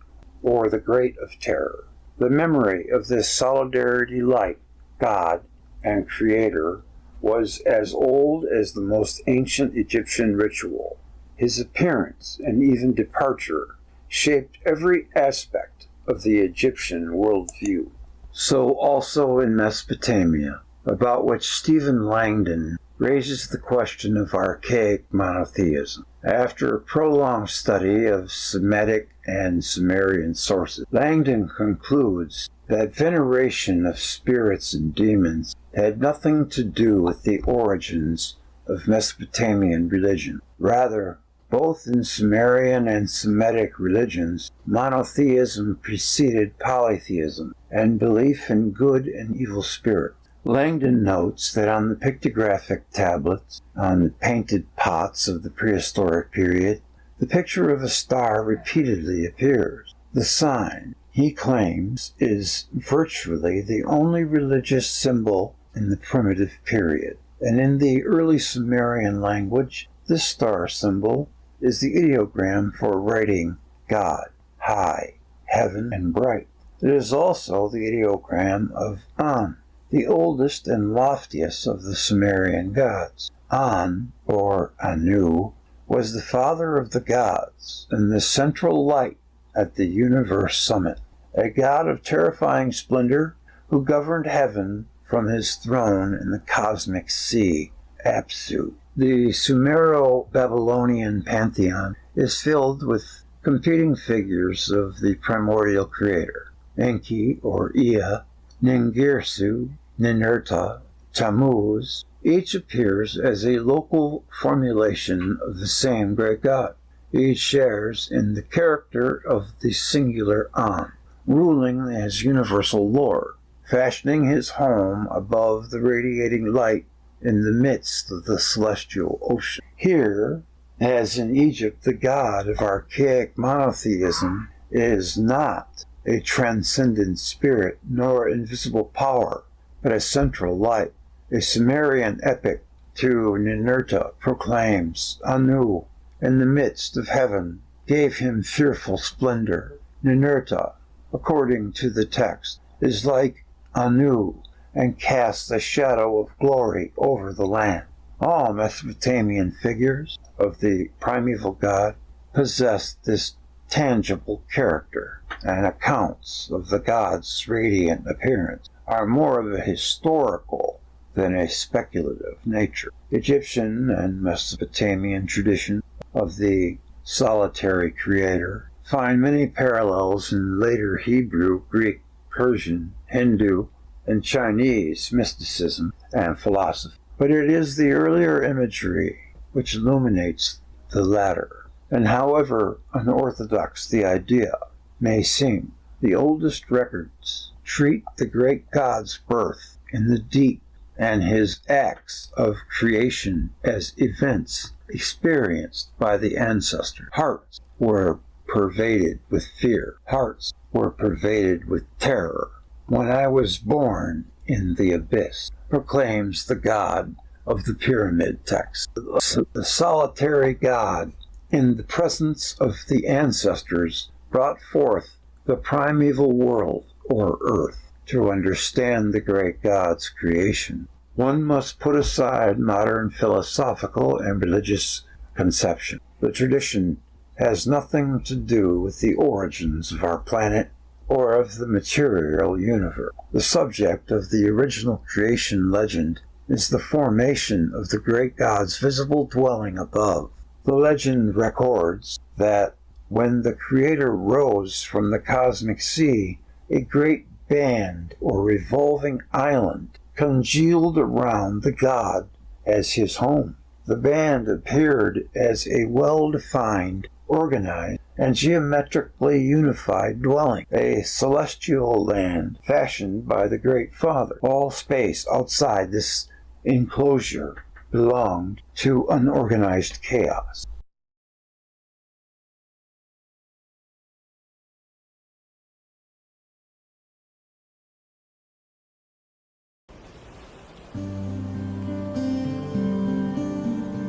or the Great of Terror. The memory of this solidarity light, God and Creator, was as old as the most ancient Egyptian ritual. His appearance and even departure shaped every aspect of the Egyptian worldview. So also in Mesopotamia, about which Stephen Langdon raises the question of archaic monotheism. After a prolonged study of Semitic and Sumerian sources, Langdon concludes that veneration of spirits and demons had nothing to do with the origins of Mesopotamian religion. Rather, both in Sumerian and Semitic religions, monotheism preceded polytheism and belief in good and evil spirits. Langdon notes that on the pictographic tablets, on the painted pots of the prehistoric period, the picture of a star repeatedly appears. The sign, he claims, is virtually the only religious symbol in the primitive period. And in the early Sumerian language, this star symbol is the ideogram for writing God, high, heaven, and bright. It is also the ideogram of An, the oldest and loftiest of the Sumerian gods. An, or Anu, was the father of the gods and the central light at the universe summit, a god of terrifying splendor who governed heaven from his throne in the cosmic sea, Apsu. The Sumero-Babylonian pantheon is filled with competing figures of the primordial creator, Enki or Ea, Ningirsu, Ninurta, Tammuz. Each appears as a local formulation of the same great god. Each shares in the character of the singular An, ruling as universal Lord, fashioning his home above the radiating light in the midst of the celestial ocean. Here, as in Egypt, the god of archaic monotheism is not a transcendent spirit nor invisible power, but a central light. A Sumerian epic to Ninurta proclaims Anu in the midst of heaven gave him fearful splendor. Ninurta, according to the text, is like Anu and casts a shadow of glory over the land. All Mesopotamian figures of the primeval god possessed this tangible character, and accounts of the god's radiant appearance are more of a historical than a speculative nature. Egyptian and Mesopotamian tradition of the solitary creator find many parallels in later Hebrew, Greek, Persian, Hindu, and Chinese mysticism and philosophy. But it is the earlier imagery which illuminates the latter. And however unorthodox the idea may seem, the oldest records treat the great god's birth in the deep and his acts of creation as events experienced by the ancestor. Hearts were pervaded with fear. Hearts were pervaded with terror. When I was born in the abyss, proclaims the god of the pyramid text. The solitary god, in the presence of the ancestors, brought forth the primeval world, or earth. To understand the great God's creation, one must put aside modern philosophical and religious conception. The tradition has nothing to do with the origins of our planet or of the material universe. The subject of the original creation legend is the formation of the great God's visible dwelling above. The legend records that when the Creator rose from the cosmic sea, a great band or revolving island congealed around the god as his home. The band appeared as a well-defined, organized, and geometrically unified dwelling, a celestial land fashioned by the Great Father. All space outside this enclosure belonged to unorganized chaos.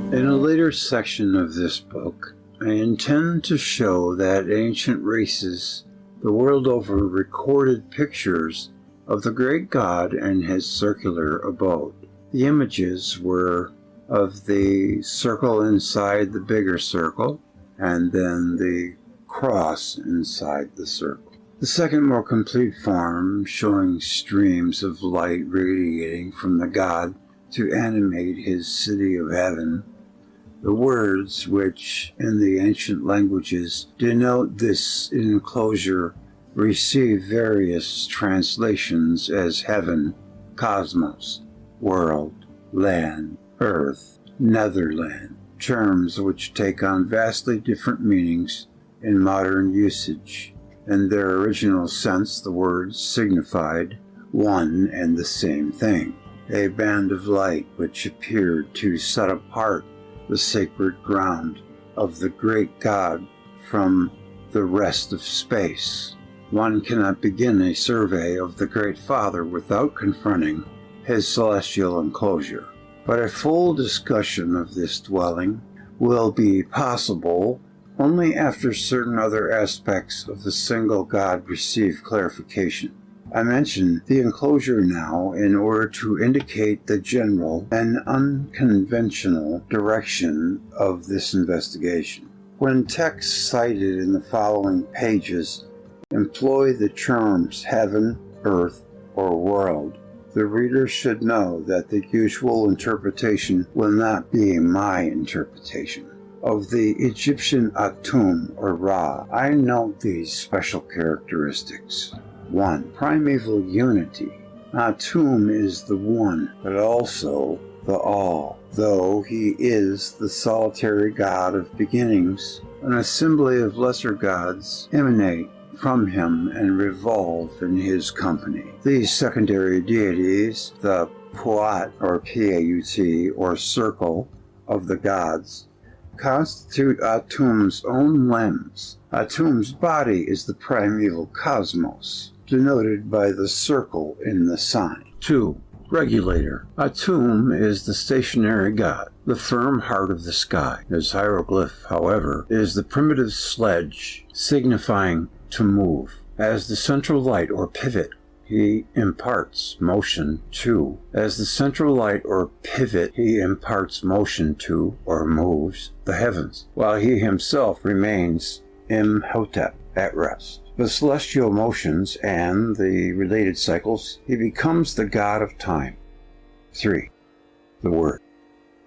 In a later section of this book, I intend to show that ancient races the world over recorded pictures of the great god and his circular abode. The images were of the circle inside the bigger circle, and then the cross inside the circle. The second more complete form, showing streams of light radiating from the god to animate his city of heaven. The words which, in the ancient languages, denote this enclosure receive various translations as heaven, cosmos, world, land, earth, netherland, terms which take on vastly different meanings in modern usage. In their original sense, the words signified one and the same thing, a band of light which appeared to set apart the sacred ground of the great God from the rest of space. One cannot begin a survey of the Great Father without confronting his celestial enclosure. But a full discussion of this dwelling will be possible only after certain other aspects of the single God receive clarification. I mention the enclosure now in order to indicate the general and unconventional direction of this investigation. When texts cited in the following pages employ the terms heaven, earth, or world, the reader should know that the usual interpretation will not be my interpretation. Of the Egyptian Atum or Ra, I note these special characteristics. 1. Primeval unity. Atum is the one, but also the all. Though he is the solitary god of beginnings, an assembly of lesser gods emanate from him and revolve in his company. These secondary deities, the Puat or P-A-U-T or circle of the gods, constitute Atum's own limbs. Atum's body is the primeval cosmos, denoted by the circle in the sign. 2. Regulator. Atum is the stationary god, the firm heart of the sky. His hieroglyph, however, is the primitive sledge, signifying to move. As the central light or pivot, he imparts motion to. As the central light or pivot, he imparts motion to, or moves, the heavens, while he himself remains Imhotep, at rest. The celestial motions and the related cycles, he becomes the god of time. 3. The Word.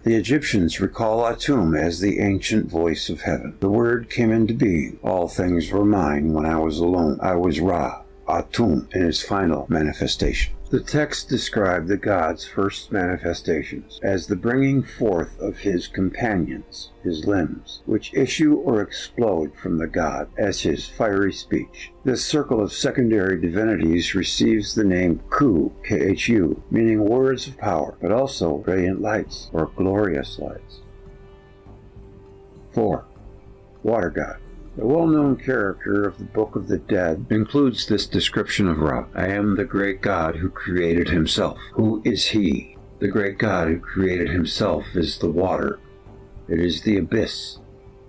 The Egyptians recall Atum as the ancient voice of heaven. The Word came into being. All things were mine when I was alone. I was Ra, Atum, in his final manifestation. The text described the god's first manifestations as the bringing forth of his companions, his limbs, which issue or explode from the god as his fiery speech. This circle of secondary divinities receives the name Ku, K-H-U, meaning words of power, but also brilliant lights or glorious lights. 4. Water god. The well-known character of the Book of the Dead includes this description of Ra. I am the great God who created himself. Who is he? The great God who created himself is the water. It is the abyss,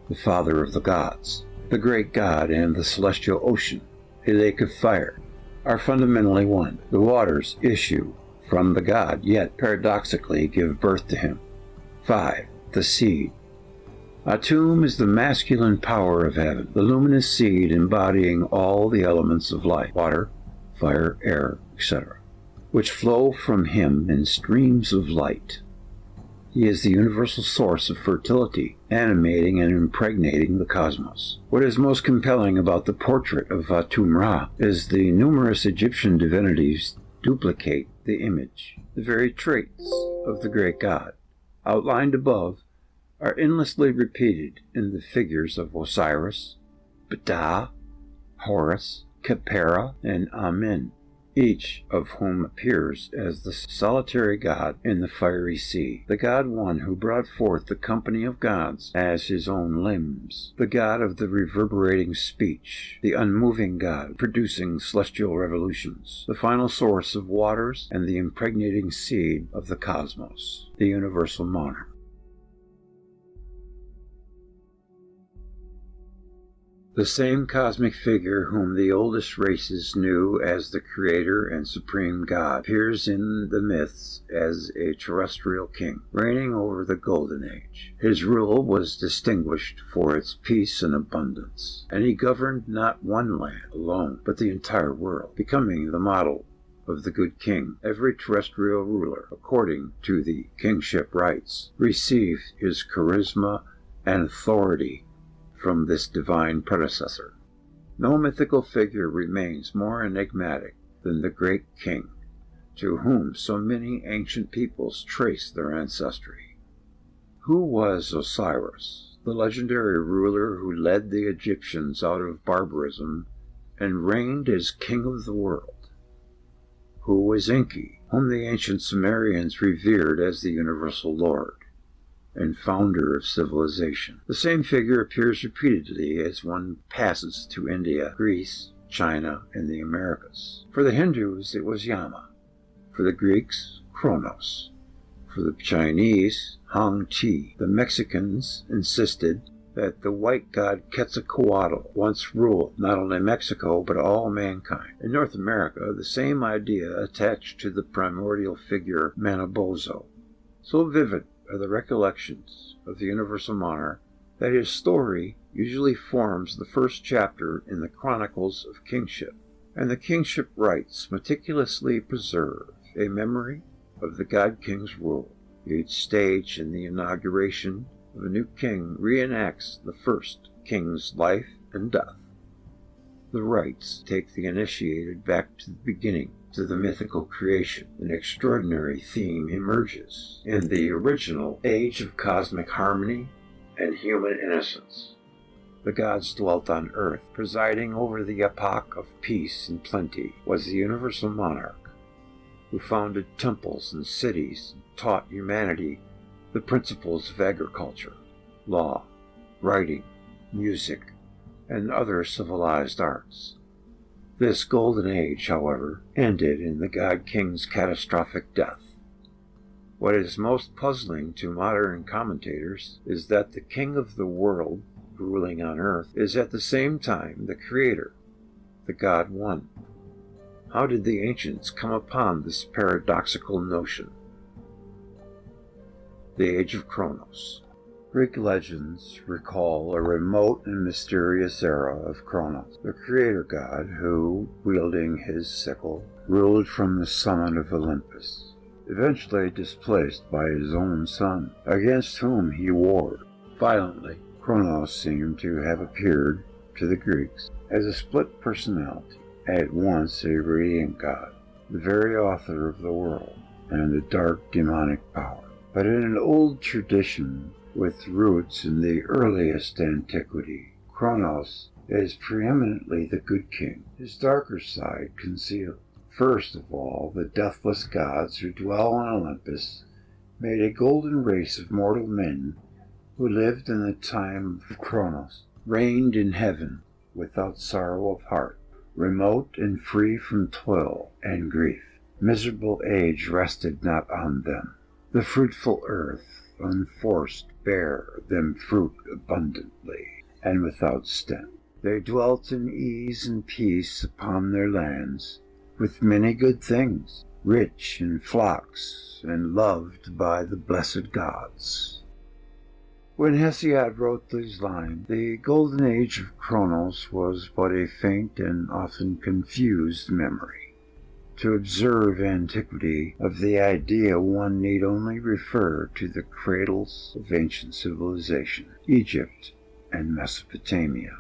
the father of the gods. The great God and the celestial ocean, a lake of fire, are fundamentally one. The waters issue from the God, yet paradoxically give birth to him. 5. The seed. Atum is the masculine power of heaven, the luminous seed embodying all the elements of life, water, fire, air, etc., which flow from him in streams of light. He is the universal source of fertility, animating and impregnating the cosmos. What is most compelling about the portrait of Atum-Ra is the numerous Egyptian divinities duplicate the image. The very traits of the great god, outlined above, are endlessly repeated in the figures of Osiris, Ptah, Horus, Khepera, and Amen, each of whom appears as the solitary god in the fiery sea, the God One who brought forth the company of gods as his own limbs, the God of the reverberating speech, the unmoving God producing celestial revolutions, the final source of waters and the impregnating seed of the cosmos, the universal monarch. The same cosmic figure whom the oldest races knew as the creator and supreme God appears in the myths as a terrestrial king, reigning over the Golden Age. His rule was distinguished for its peace and abundance, and he governed not one land alone, but the entire world, becoming the model of the good king. Every terrestrial ruler, according to the kingship rights, received his charisma and authority from this divine predecessor. No mythical figure remains more enigmatic than the great king, to whom so many ancient peoples trace their ancestry. Who was Osiris, the legendary ruler who led the Egyptians out of barbarism and reigned as king of the world? Who was Enki, whom the ancient Sumerians revered as the universal lord and founder of civilization? The same figure appears repeatedly as one passes to India, Greece, China, and the Americas. For the Hindus, it was Yama. For the Greeks, Kronos. For the Chinese, Hong-Ti. The Mexicans insisted that the white god Quetzalcoatl once ruled not only Mexico, but all mankind. In North America, the same idea attached to the primordial figure Manabozho. So vivid are the recollections of the universal monarch that his story usually forms the first chapter in the chronicles of kingship, and the kingship rites meticulously preserve a memory of the god king's rule. Each stage in the inauguration of a new king reenacts the first king's life and death. The rites take the initiated back to the beginning, to the mythical creation. An extraordinary theme emerges in the original age of cosmic harmony and human innocence. The gods dwelt on earth. Presiding over the epoch of peace and plenty was the universal monarch, who founded temples and cities and taught humanity the principles of agriculture, law, writing, music, and other civilized arts. This golden age, however, ended in the god king's catastrophic death. What is most puzzling to modern commentators is that the king of the world, ruling on earth, is at the same time the creator, the God One. How did the ancients come upon this paradoxical notion? The Age of Kronos. Greek legends recall a remote and mysterious era of Kronos, the creator god who, wielding his sickle, ruled from the summit of Olympus, eventually displaced by his own son, against whom he warred violently. Kronos seemed to have appeared to the Greeks as a split personality, at once a radiant god, the very author of the world, and a dark demonic power. But in an old tradition with roots in the earliest antiquity, Kronos is preeminently the good king, his darker side concealed. First of all, the deathless gods who dwell on Olympus made a golden race of mortal men who lived in the time of Kronos. reigned in heaven without sorrow of heart, remote and free from toil and grief. Miserable age rested not on them. The fruitful earth, unforced, bare them fruit abundantly, and without stint. They dwelt in ease and peace upon their lands, with many good things, rich in flocks, and loved by the blessed gods. When Hesiod wrote these lines, the golden age of Kronos was but a faint and often confused memory. To observe antiquity of the idea, one need only refer to the cradles of ancient civilization, Egypt and Mesopotamia.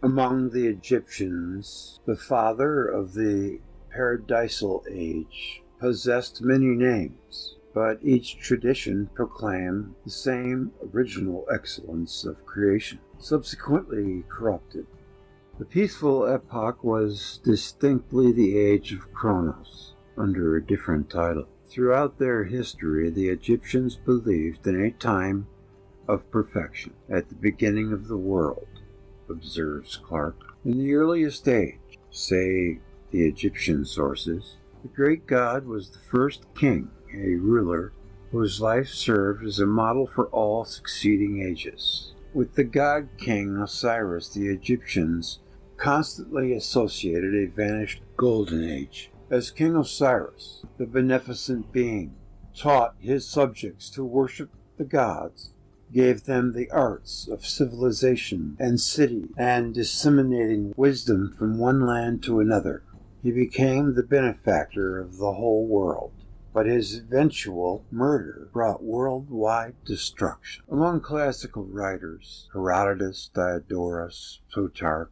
Among the Egyptians, the father of the paradisal age possessed many names, but each tradition proclaimed the same original excellence of creation, subsequently corrupted. The peaceful epoch was distinctly the age of Kronos, under a different title. Throughout their history, the Egyptians believed in a time of perfection at the beginning of the world, observes Clark. In the earliest age, say the Egyptian sources, the great god was the first king, a ruler whose life served as a model for all succeeding ages. With the god-king Osiris, the Egyptians constantly associated a vanished golden age. As King Osiris, the beneficent being, taught his subjects to worship the gods, gave them the arts of civilization and city, and disseminating wisdom from one land to another, he became the benefactor of the whole world. But his eventual murder brought worldwide destruction. Among classical writers, Herodotus, Diodorus, Plutarch,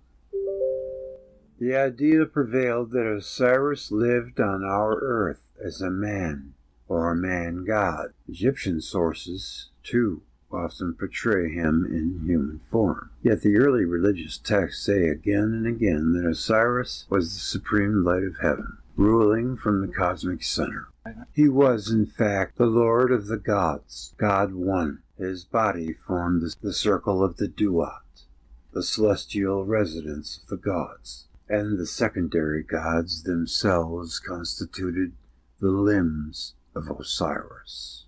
the idea prevailed that Osiris lived on our earth as a man, or a man-god. Egyptian sources, too, often portray him in human form. Yet the early religious texts say again and again that Osiris was the supreme light of heaven, ruling from the cosmic center. He was, in fact, the Lord of the gods, God One. His body formed the circle of the Duat, the celestial residence of the gods, and the secondary gods themselves constituted the limbs of Osiris.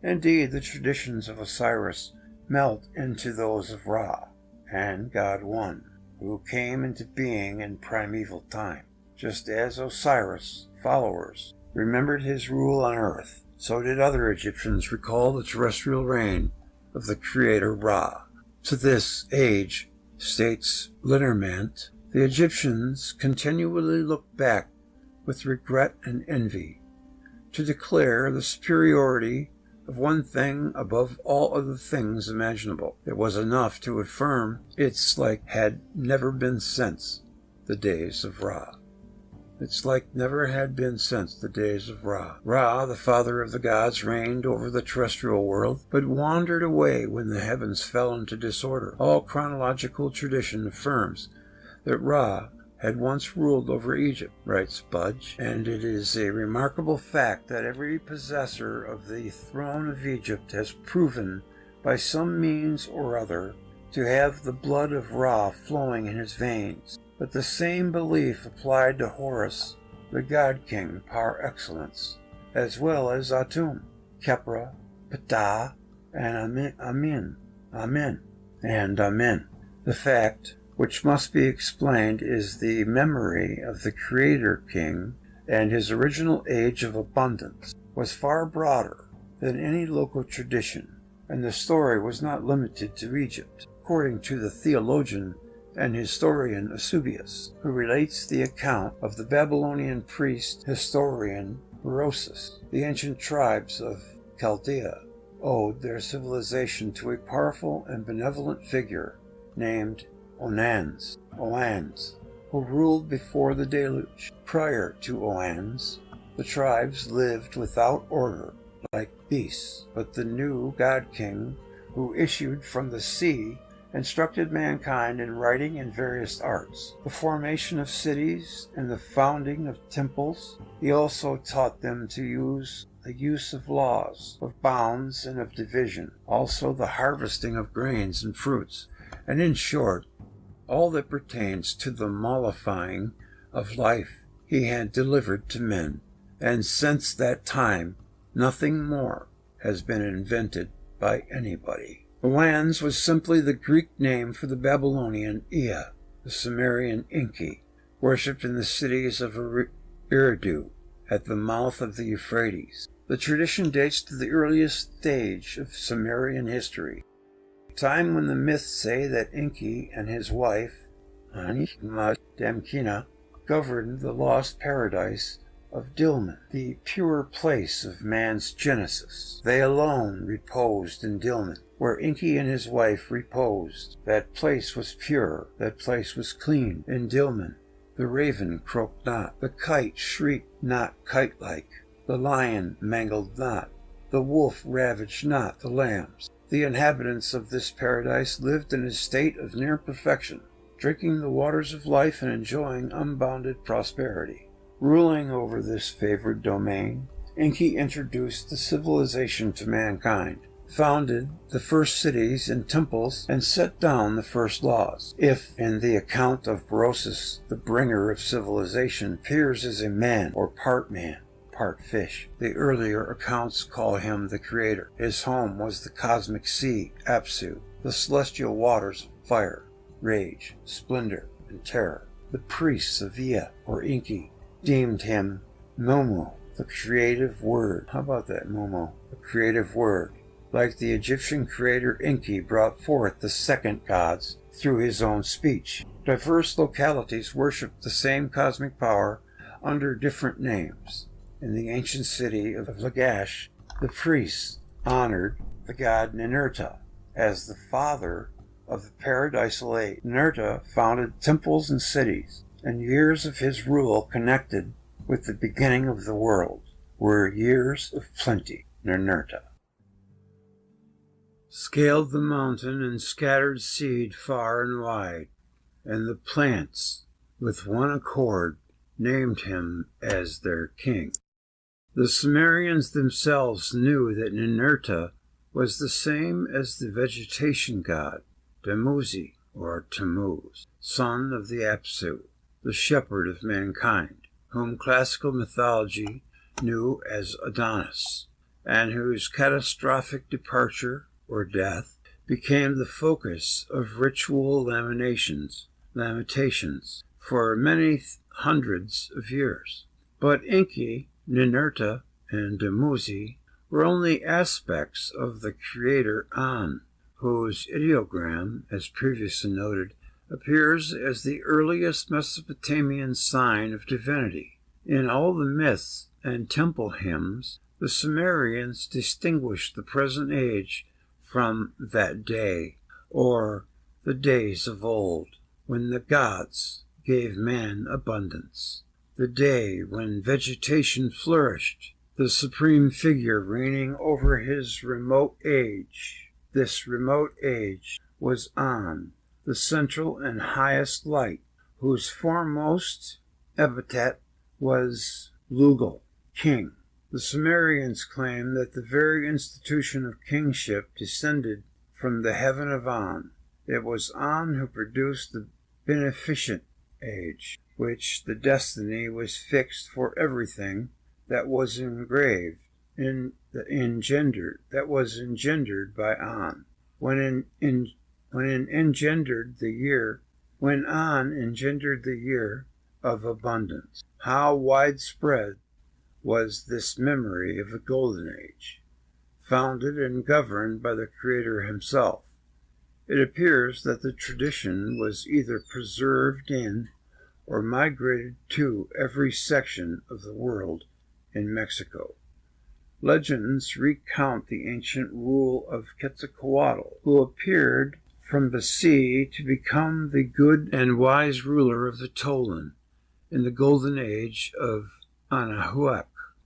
Indeed, the traditions of Osiris melt into those of Ra and God One, who came into being in primeval time. Just as Osiris' followers remembered his rule on earth, so did other Egyptians recall the terrestrial reign of the creator Ra. To this age, states Lerner, the Egyptians continually look back with regret and envy, to declare the superiority of one thing above all other things imaginable. It was enough to affirm its like had never been since the days of Ra. Its like never had been since the days of Ra. Ra, the father of the gods, reigned over the terrestrial world, but wandered away when the heavens fell into disorder. All chronological tradition affirms that Ra had once ruled over Egypt, writes Budge, and it is a remarkable fact that every possessor of the throne of Egypt has proven, by some means or other, to have the blood of Ra flowing in his veins. But the same belief applied to Horus, the god-king par excellence, as well as Atum, Khepra, Ptah, and Amen. The fact which must be explained is the memory of the creator king and his original age of abundance was far broader than any local tradition, and the story was not limited to Egypt, according to the theologian and historian Eusebius, who relates the account of the Babylonian priest-historian Berosus. The ancient tribes of Chaldea owed their civilization to a powerful and benevolent figure named Onans, who ruled before the deluge. Prior to Onans, the tribes lived without order, like beasts, but the new god-king who issued from the sea instructed mankind in writing and various arts, the formation of cities and the founding of temples. He also taught them to use the use of laws, of bounds and of division, also the harvesting of grains and fruits, and in short, all that pertains to the mollifying of life he had delivered to men, and since that time nothing more has been invented by anybody. The lands was simply the Greek name for the Babylonian Ea, the Sumerian Enki, worshipped in the cities of Eridu at the mouth of the Euphrates. The tradition dates to the earliest stage of Sumerian history, a time when the myths say that Enki and his wife, Damkina, governed the lost paradise of Dilmun, the pure place of man's genesis. They alone reposed in Dilmun, where Enki and his wife reposed. That place was pure, that place was clean. In Dilmun, the raven croaked not, the kite shrieked not kite-like, the lion mangled not, the wolf ravaged not the lambs. The inhabitants of this paradise lived in a state of near perfection, drinking the waters of life and enjoying unbounded prosperity. Ruling over this favored domain, Enki introduced the civilization to mankind, founded the first cities and temples, and set down the first laws. If, in the account of Berosus, the bringer of civilization appears as a man, or part fish, the earlier accounts call him the creator. His home was the cosmic sea, Apsu, the celestial waters of fire, rage, splendor, and terror. The priests of Ea, or Enki, deemed him Mumu, the creative word. How about that, Mumu? The creative word. Like the Egyptian creator, Enki brought forth the second gods through his own speech. Diverse localities worshipped the same cosmic power under different names. In the ancient city of Lagash, the priests honored the god Ninurta as the father of the paradisal age. Ninurta founded temples and cities, and years of his rule connected with the beginning of the world were years of plenty. Ninurta scaled the mountain and scattered seed far and wide, and the plants, with one accord, named him as their king. The Sumerians themselves knew that Ninurta was the same as the vegetation god, Dumuzi, or Tammuz, son of the Apsu, the shepherd of mankind, whom classical mythology knew as Adonis, and whose catastrophic departure, or death, became the focus of ritual lamentations for many hundreds of years. But Enki, Ninurta, and Dumuzi were only aspects of the creator An, whose ideogram, as previously noted, appears as the earliest Mesopotamian sign of divinity. In all the myths and temple hymns, the Sumerians distinguished the present age from that day, or the days of old, when the gods gave man abundance, the day when vegetation flourished, the supreme figure reigning over his remote age. This remote age was An, the central and highest light, whose foremost epithet was Lugal, king. The Sumerians claim that the very institution of kingship descended from the heaven of An. It was An who produced the beneficent age, which the destiny was fixed for everything that was engendered by An. When An engendered the year of abundance. How widespread was this memory of a golden age, founded and governed by the Creator himself. It appears that the tradition was either preserved in or migrated to every section of the world in Mexico. Legends recount the ancient rule of Quetzalcoatl, who appeared from the sea to become the good and wise ruler of the Tolan in the golden age of Anahuac.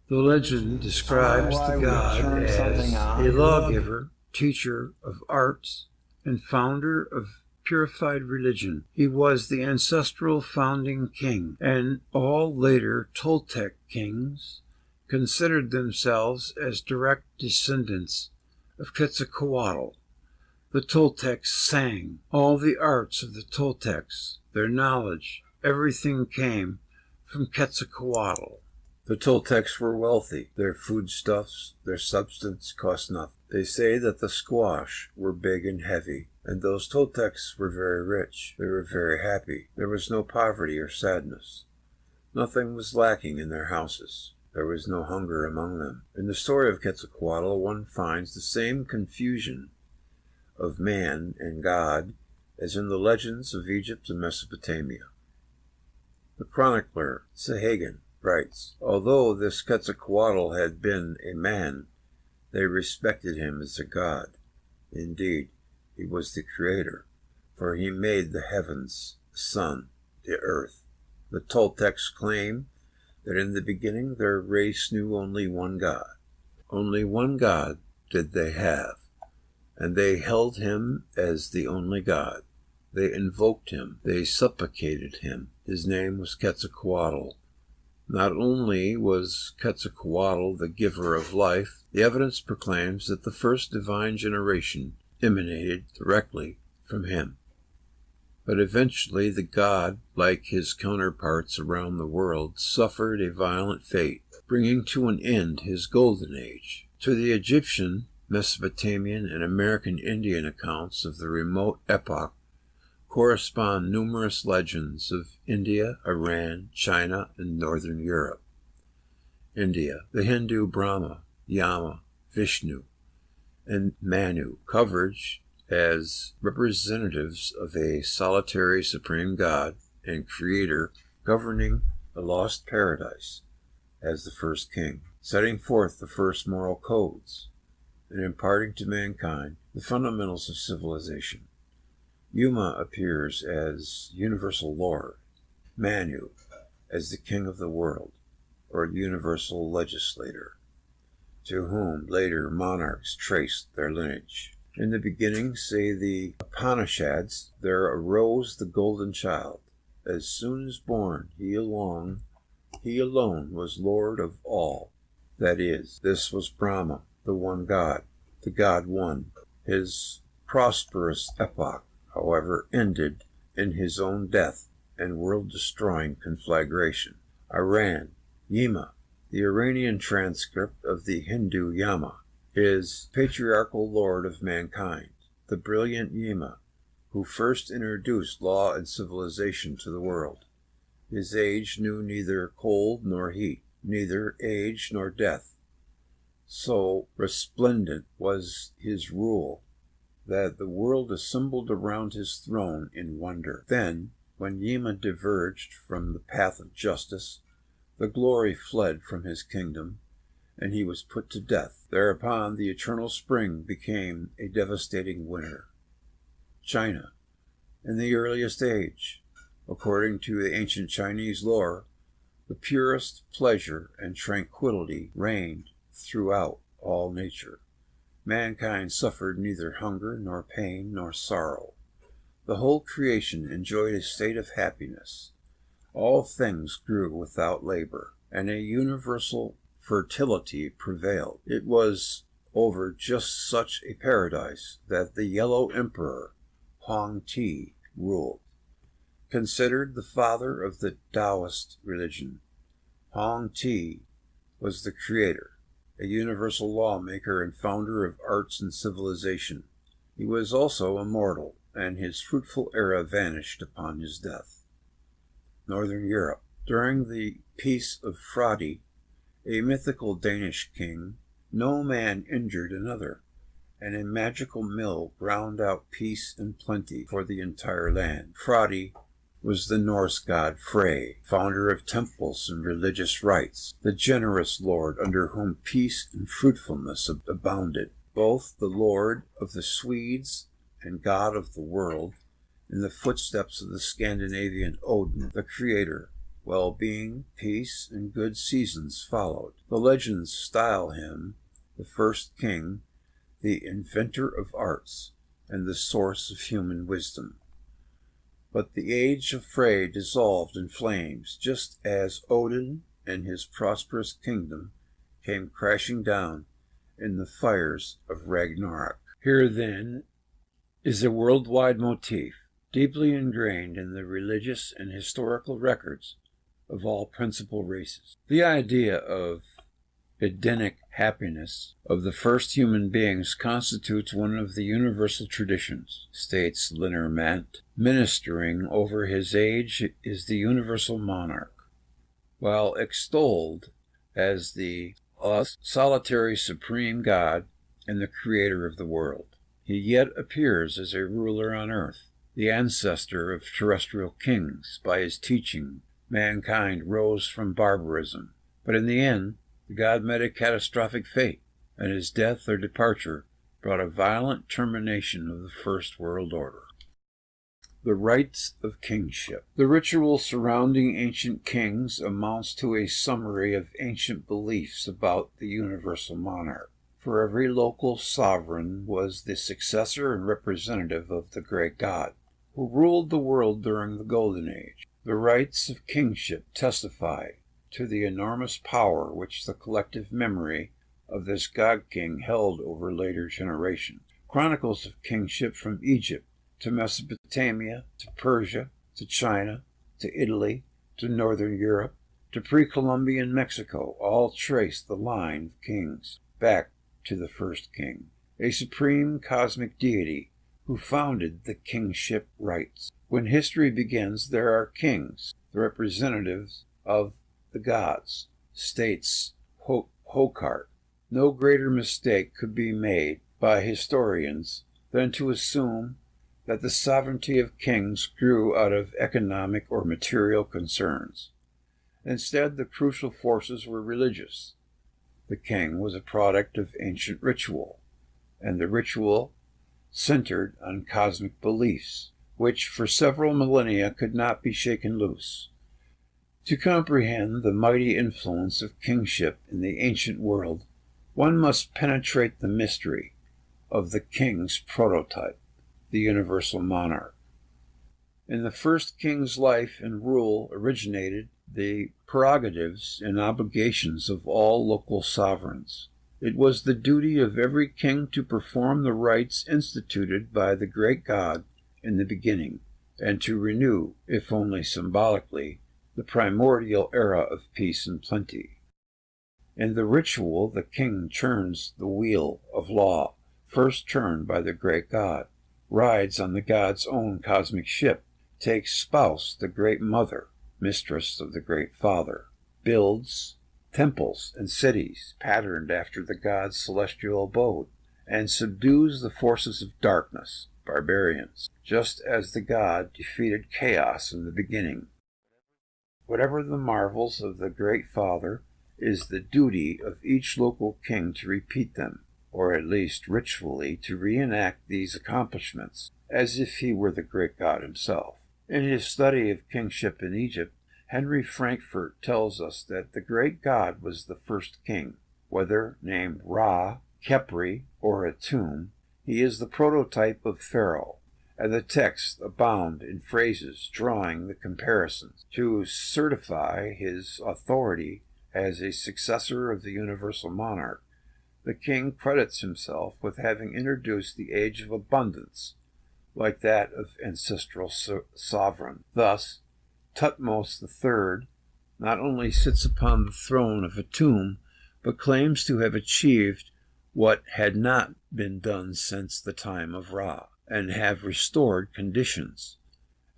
The legend describes the god as a lawgiver, teacher of arts, and founder of purified religion. He was the ancestral founding king, and all later Toltec kings considered themselves as direct descendants of Quetzalcoatl. The Toltecs sang. All the arts of the Toltecs, their knowledge, everything came from Quetzalcoatl. The Toltecs were wealthy. Their foodstuffs, their substance cost nothing. They say that the squash were big and heavy, and those Toltecs were very rich. They were very happy. There was no poverty or sadness. Nothing was lacking in their houses. There was no hunger among them. In the story of Quetzalcoatl, one finds the same confusion of man and God as in the legends of Egypt and Mesopotamia. The chronicler Sahagan writes, although this Quetzalcoatl had been a man, they respected him as a god. Indeed, he was the creator, for he made the heavens, the sun, the earth. The Toltecs claim that in the beginning their race knew only one God. Only one God did they have, and they held him as the only God. They invoked him. They supplicated him. His name was Quetzalcoatl. Not only was Quetzalcoatl the giver of life, the evidence proclaims that the first divine generation emanated directly from him. But eventually the god, like his counterparts around the world, suffered a violent fate, bringing to an end his golden age. To the Egyptian, Mesopotamian, and American Indian accounts of the remote epoch correspond numerous legends of India, Iran, China, and northern Europe. India, the Hindu Brahma, Yama, Vishnu, and Manu converge as representatives of a solitary supreme god and creator governing a lost paradise as the first king, setting forth the first moral codes and imparting to mankind the fundamentals of civilization. Yuma appears as universal lord, Manu as the king of the world, or universal legislator, to whom later monarchs traced their lineage. In the beginning, say the Upanishads, there arose the golden child. As soon as born, he alone was lord of all. That is, this was Brahma, the one God, the God one. His prosperous epoch, however, ended in his own death and world-destroying conflagration. Iran, Yima, the Iranian transcript of the Hindu Yama, is patriarchal lord of mankind, the brilliant Yima, who first introduced law and civilization to the world. His age knew neither cold nor heat, neither age nor death. So resplendent was his rule that the world assembled around his throne in wonder. Then, when Yima diverged from the path of justice, the glory fled from his kingdom, and he was put to death. Thereupon the eternal spring became a devastating winter. China, in the earliest age, according to the ancient Chinese lore, the purest pleasure and tranquility reigned throughout all nature. Mankind suffered neither hunger, nor pain, nor sorrow. The whole creation enjoyed a state of happiness. All things grew without labor, and a universal fertility prevailed. It was over just such a paradise that the Yellow Emperor, Huang Ti, ruled. Considered the father of the Taoist religion, Huang Ti was the creator, a universal lawmaker and founder of arts and civilization. He was also immortal, and his fruitful era vanished upon his death. Northern Europe. During the Peace of Frodi, a mythical Danish king, no man injured another, and a magical mill ground out peace and plenty for the entire land. Frodi was the Norse god Frey, founder of temples and religious rites, the generous lord under whom peace and fruitfulness abounded, both the lord of the Swedes and god of the world, in the footsteps of the Scandinavian Odin, the creator. Well-being, peace, and good seasons followed. The legends style him the first king, the inventor of arts, and the source of human wisdom. But the age of Frey dissolved in flames, just as Odin and his prosperous kingdom came crashing down in the fires of Ragnarok. Here then is a worldwide motif, deeply ingrained in the religious and historical records of all principal races. The idea of Edenic happiness of the first human beings constitutes one of the universal traditions, states Lerner. Ministering over his age is the universal monarch, while extolled as the solitary supreme God and the creator of the world. He yet appears as a ruler on earth, the ancestor of terrestrial kings. By his teaching, mankind rose from barbarism, but in the end, the god met a catastrophic fate, and his death or departure brought a violent termination of the First World Order. The rites of kingship. The ritual surrounding ancient kings amounts to a summary of ancient beliefs about the universal monarch. For every local sovereign was the successor and representative of the great god, who ruled the world during the Golden Age. The rites of kingship testify to the enormous power which the collective memory of this god-king held over later generations. Chronicles of kingship from Egypt to Mesopotamia, to Persia, to China, to Italy, to Northern Europe, to pre-Columbian Mexico, all trace the line of kings back to the first king, a supreme cosmic deity who founded the kingship rites. When history begins, there are kings, the representatives of the gods, states Hokart. No greater mistake could be made by historians than to assume that the sovereignty of kings grew out of economic or material concerns. Instead, the crucial forces were religious. The king was a product of ancient ritual, and the ritual centered on cosmic beliefs, which for several millennia could not be shaken loose. To comprehend the mighty influence of kingship in the ancient world, one must penetrate the mystery of the king's prototype, the universal monarch. In the first king's life and rule originated the prerogatives and obligations of all local sovereigns. It was the duty of every king to perform the rites instituted by the great god in the beginning, and to renew, if only symbolically, the primordial era of peace and plenty. In the ritual, the king turns the wheel of law, first turned by the great god, rides on the god's own cosmic ship, takes spouse the great mother, mistress of the great father, builds temples and cities patterned after the god's celestial abode, and subdues the forces of darkness, barbarians, just as the god defeated chaos in the beginning. Whatever the marvels of the Great Father, is the duty of each local king to repeat them, or at least ritually to reenact these accomplishments, as if he were the great god himself. In his study of kingship in Egypt, Henry Frankfurt tells us that the great god was the first king. Whether named Ra, Khepri, or Atum, he is the prototype of Pharaoh, and the texts abound in phrases drawing the comparisons. To certify his authority as a successor of the universal monarch, the king credits himself with having introduced the age of abundance, like that of ancestral sovereign. Thus, Thutmose III not only sits upon the throne of Atum, but claims to have achieved what had not been done since the time of Ra, and have restored conditions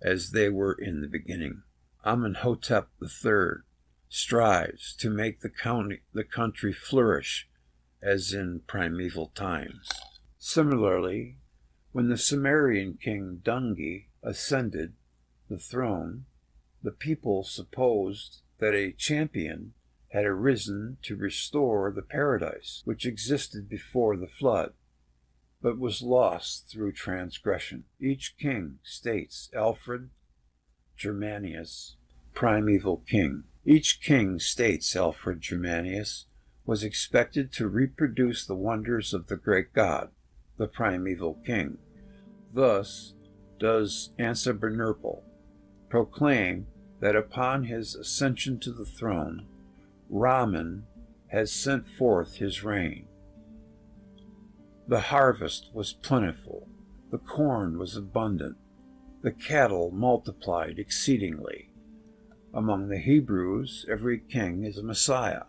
as they were in the beginning. Amenhotep III strives to make the country flourish as in primeval times. Similarly, when the Sumerian king Dungi ascended the throne, the people supposed that a champion had arisen to restore the paradise which existed before the flood, but was lost through transgression. Each king, states Alfred Germanius, primeval king. Each king, states Alfred Germanius, was expected to reproduce the wonders of the great god, the primeval king. Thus does Ansabernerpal proclaim that upon his ascension to the throne, Raman has sent forth his rain. The harvest was plentiful, The corn was abundant. The cattle multiplied exceedingly. Among the Hebrews, every king is a Messiah,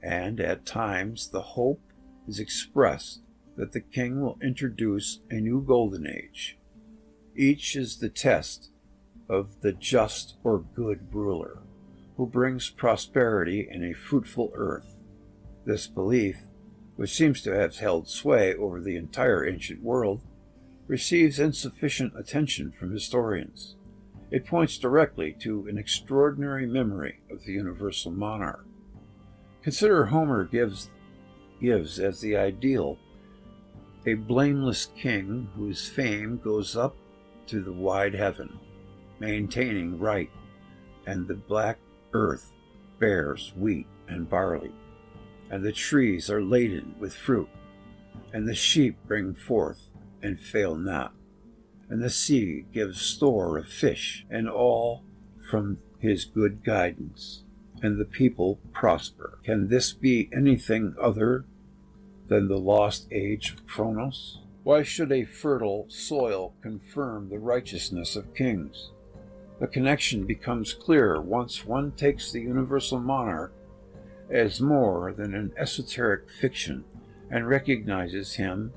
and at times the hope is expressed that the king will introduce a new golden age. Each is the test of the just or good ruler, who brings prosperity and a fruitful earth. This belief, which seems to have held sway over the entire ancient world, receives insufficient attention from historians. It points directly to an extraordinary memory of the universal monarch. Consider Homer gives as the ideal a blameless king whose fame goes up to the wide heaven, maintaining right, and the black earth bears wheat and barley, and the trees are laden with fruit, and the sheep bring forth and fail not, and the sea gives store of fish, and all from his good guidance, and the people prosper. Can this be anything other than the lost age of Kronos? Why should a fertile soil confirm the righteousness of kings? The connection becomes clear once one takes the universal monarch as more than an esoteric fiction and recognizes him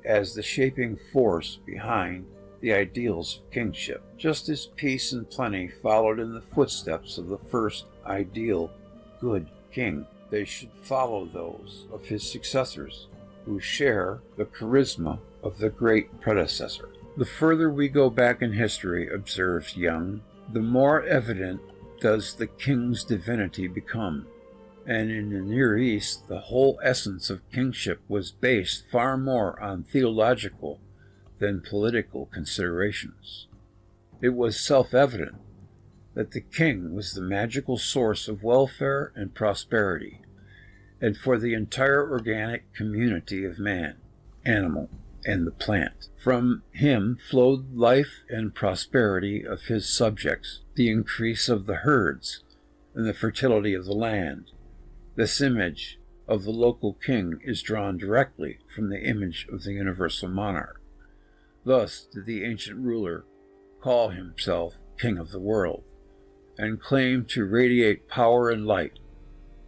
as the shaping force behind the ideals of kingship. Just as peace and plenty followed in the footsteps of the first ideal good king, they should follow those of his successors who share the charisma of the great predecessor. The further we go back in history, observes Young, the more evident does the king's divinity become. And in the Near East, the whole essence of kingship was based far more on theological than political considerations. It was self-evident that the king was the magical source of welfare and prosperity, and for the entire organic community of man, animal, and the plant. From him flowed life and prosperity of his subjects, the increase of the herds, and the fertility of the land. This image of the local king is drawn directly from the image of the universal monarch. Thus did the ancient ruler call himself king of the world, and claim to radiate power and light.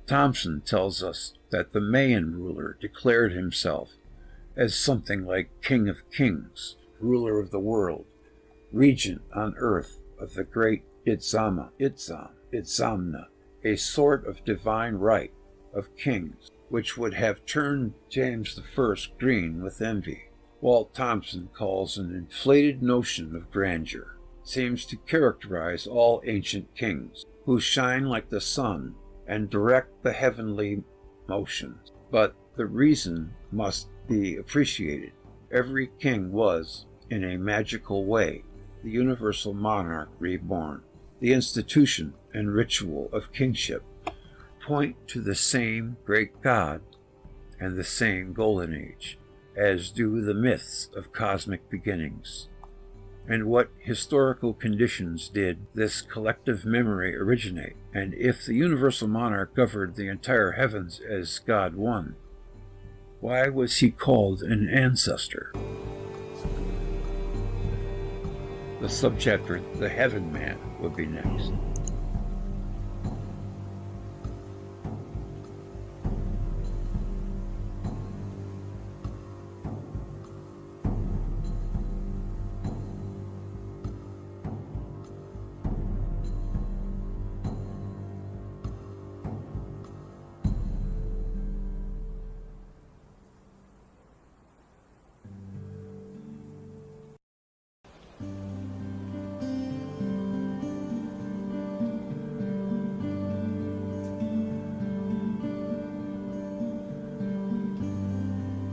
Thompson tells us that the Mayan ruler declared himself as something like king of kings, ruler of the world, regent on earth of the great Itzamna, a sort of divine right of kings, which would have turned James I green with envy. Walt Thompson calls an inflated notion of grandeur, seems to characterize all ancient kings, who shine like the sun and direct the heavenly motions. But the reason must be appreciated. Every king was, in a magical way, the universal monarch reborn. The institution and ritual of kingship point to the same great God and the same golden age, as do the myths of cosmic beginnings. And what historical conditions did this collective memory originate? And if the universal monarch governed the entire heavens as God one, why was he called an ancestor? The subchapter, The Heaven Man, will be next.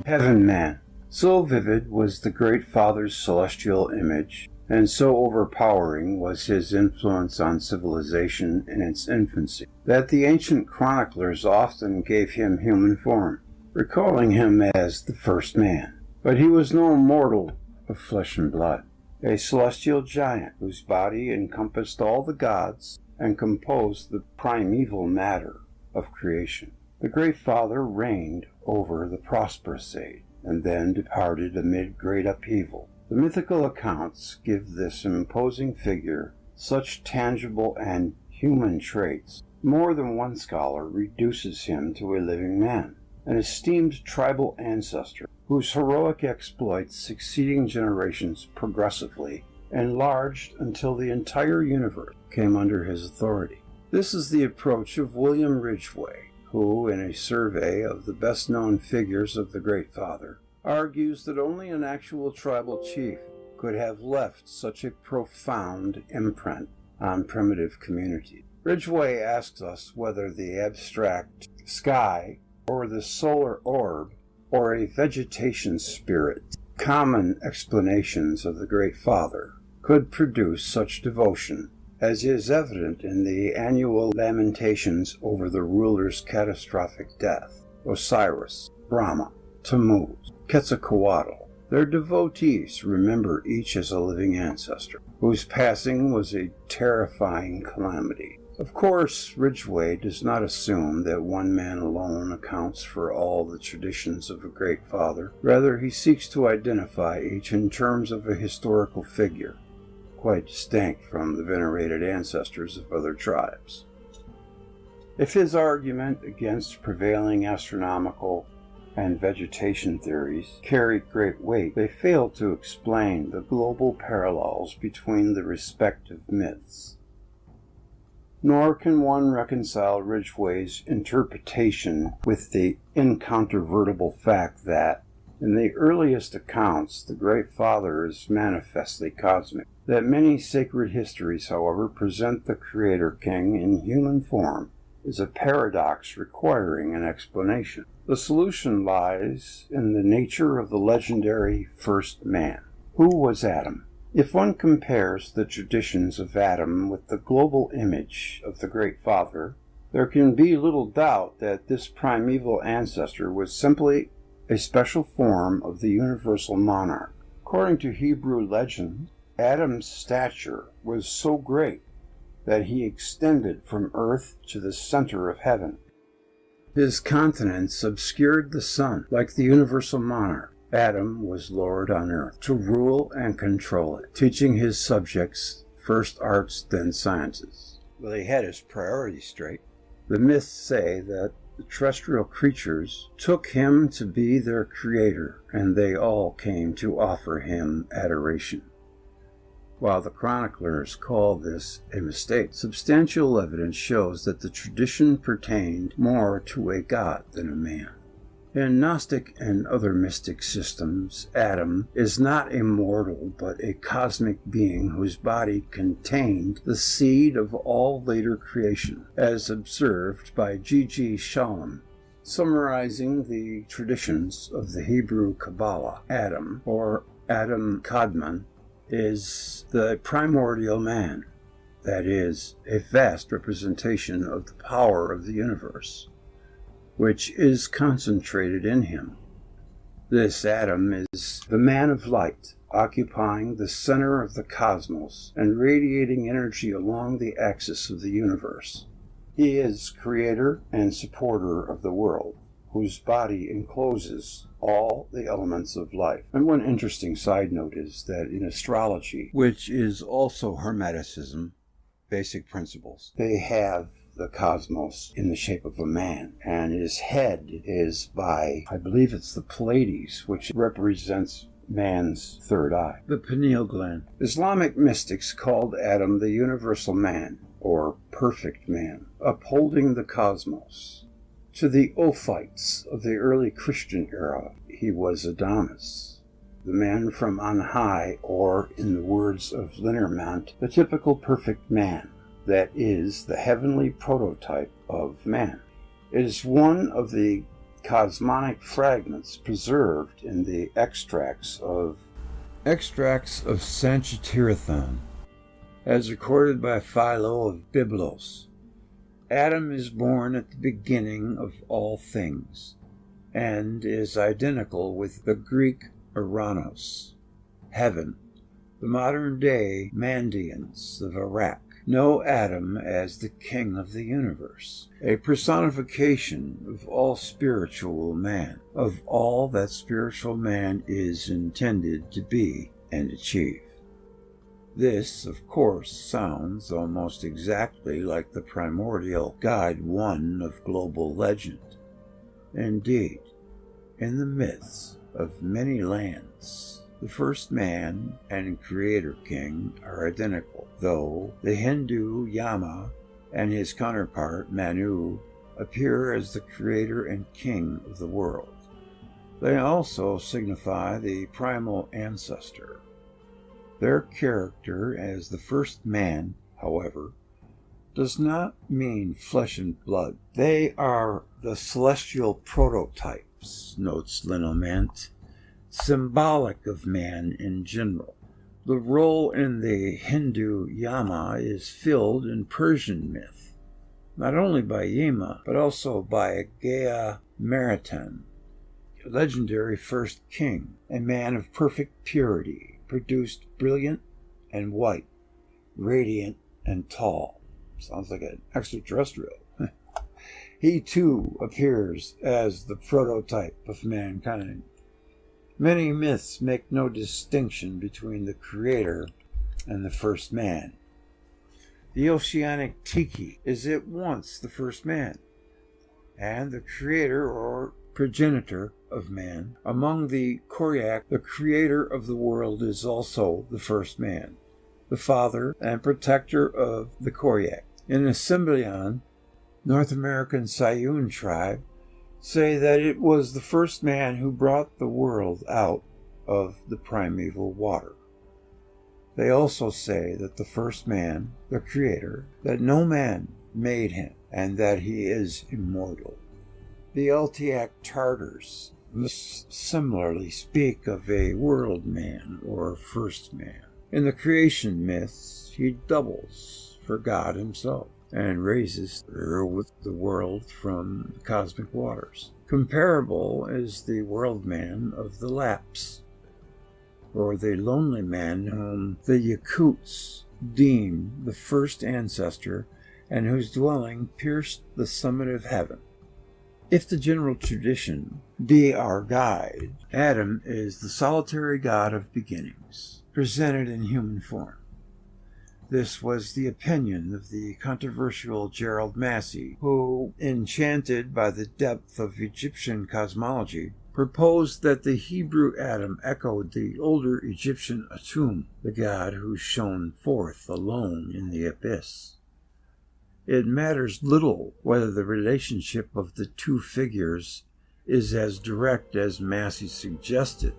Heaven Man. So vivid was the Great Father's celestial image, and so overpowering was his influence on civilization in its infancy, that the ancient chroniclers often gave him human form, recalling him as the first man. But he was no mortal of flesh and blood, a celestial giant whose body encompassed all the gods and composed the primeval matter of creation. The Great Father reigned over the prosperous age, and then departed amid great upheaval. The mythical accounts give this imposing figure such tangible and human traits. More than one scholar reduces him to a living man, an esteemed tribal ancestor whose heroic exploits succeeding generations progressively enlarged until the entire universe came under his authority. This is the approach of William Ridgway, who, in a survey of the best-known figures of the Great Father, argues that only an actual tribal chief could have left such a profound imprint on primitive communities. Ridgway asks us whether the abstract sky or the solar orb or a vegetation spirit, common explanations of the Great Father, could produce such devotion as is evident in the annual lamentations over the ruler's catastrophic death. Osiris, Brahma, Tammuz, Quetzalcoatl. Their devotees remember each as a living ancestor, whose passing was a terrifying calamity. Of course, Ridgway does not assume that one man alone accounts for all the traditions of a great father. Rather, he seeks to identify each in terms of a historical figure, quite distinct from the venerated ancestors of other tribes. If his argument against prevailing astronomical and vegetation theories carried great weight, they fail to explain the global parallels between the respective myths. Nor can one reconcile Ridgway's interpretation with the incontrovertible fact that, in the earliest accounts, the Great Father is manifestly cosmic. That many sacred histories, however, present the Creator King in human form is a paradox requiring an explanation. The solution lies in the nature of the legendary first man. Who was Adam? If one compares the traditions of Adam with the global image of the Great Father, there can be little doubt that this primeval ancestor was simply a special form of the universal monarch. According to Hebrew legend, Adam's stature was so great that he extended from earth to the center of heaven. His countenance obscured the sun. Like the universal monarch, Adam was Lord on earth, to rule and control it, teaching his subjects first arts, then sciences. Well, he had his priorities straight. The myths say that the terrestrial creatures took him to be their creator, and they all came to offer him adoration. While the chroniclers call this a mistake, substantial evidence shows that the tradition pertained more to a god than a man. In Gnostic and other mystic systems, Adam is not a mortal but a cosmic being whose body contained the seed of all later creation, as observed by G.G. Shalom. Summarizing the traditions of the Hebrew Kabbalah, Adam, or Adam Kadmon, is the primordial man, that is, a vast representation of the power of the universe, which is concentrated in him. This Adam is the man of light, occupying the center of the cosmos and radiating energy along the axis of the universe. He is creator and supporter of the world, whose body encloses all the elements of life. And one interesting side note is that in astrology, which is also Hermeticism, basic principles, they have the cosmos in the shape of a man, and his head is by, I believe it's the Pleiades, which represents man's third eye, the pineal gland. Islamic mystics called Adam the universal man, or perfect man, upholding the cosmos. To the Ophites of the early Christian era, he was Adonis, the man from on high, or, in the words of Lerner, the typical perfect man, that is, the heavenly prototype of man. It is one of the cosmonic fragments preserved in the extracts of Sanchitirathon, as recorded by Philo of Byblos. Adam is born at the beginning of all things, and is identical with the Greek Uranos, heaven, the modern-day Mandeans of Iraq, know Adam as the king of the universe, a personification of all spiritual man, of all that spiritual man is intended to be and achieve. This, of course, sounds almost exactly like the primordial God One of global legend. Indeed, in the myths of many lands, the first man and creator king are identical, though the Hindu Yama and his counterpart Manu appear as the creator and king of the world. They also signify the primal ancestor. Their character as the first man, however, does not mean flesh and blood. They are the celestial prototypes, notes Lenormand, symbolic of man in general. The role in the Hindu Yama is filled in Persian myth, not only by Yama, but also by Gea Maritan, a legendary first king, a man of perfect purity, produced brilliant and white, radiant and tall. Sounds like an extraterrestrial. He too appears as the prototype of mankind. Many myths make no distinction between the creator and the first man. The oceanic Tiki is at once the first man and the creator or progenitor of man. Among the Koryak, the creator of the world is also the first man, the father and protector of the Koryak. In Assembleon, North American Sayun tribe say that it was the first man who brought the world out of the primeval water. They also say that the first man, the creator, that no man made him, and that he is immortal. The Archaic Tartars similarly speak of a world man or first man. In the creation myths, he doubles for God himself and raises with the world from the cosmic waters. Comparable is the world man of the Lapps, or the lonely man whom the Yakuts deem the first ancestor and whose dwelling pierced the summit of heaven. If the general tradition be our guide, Adam is the solitary god of beginnings, presented in human form. This was the opinion of the controversial Gerald Massey, who, enchanted by the depth of Egyptian cosmology, proposed that the Hebrew Adam echoed the older Egyptian Atum, the god who shone forth alone in the abyss. It matters little whether the relationship of the two figures is as direct as Massey suggested.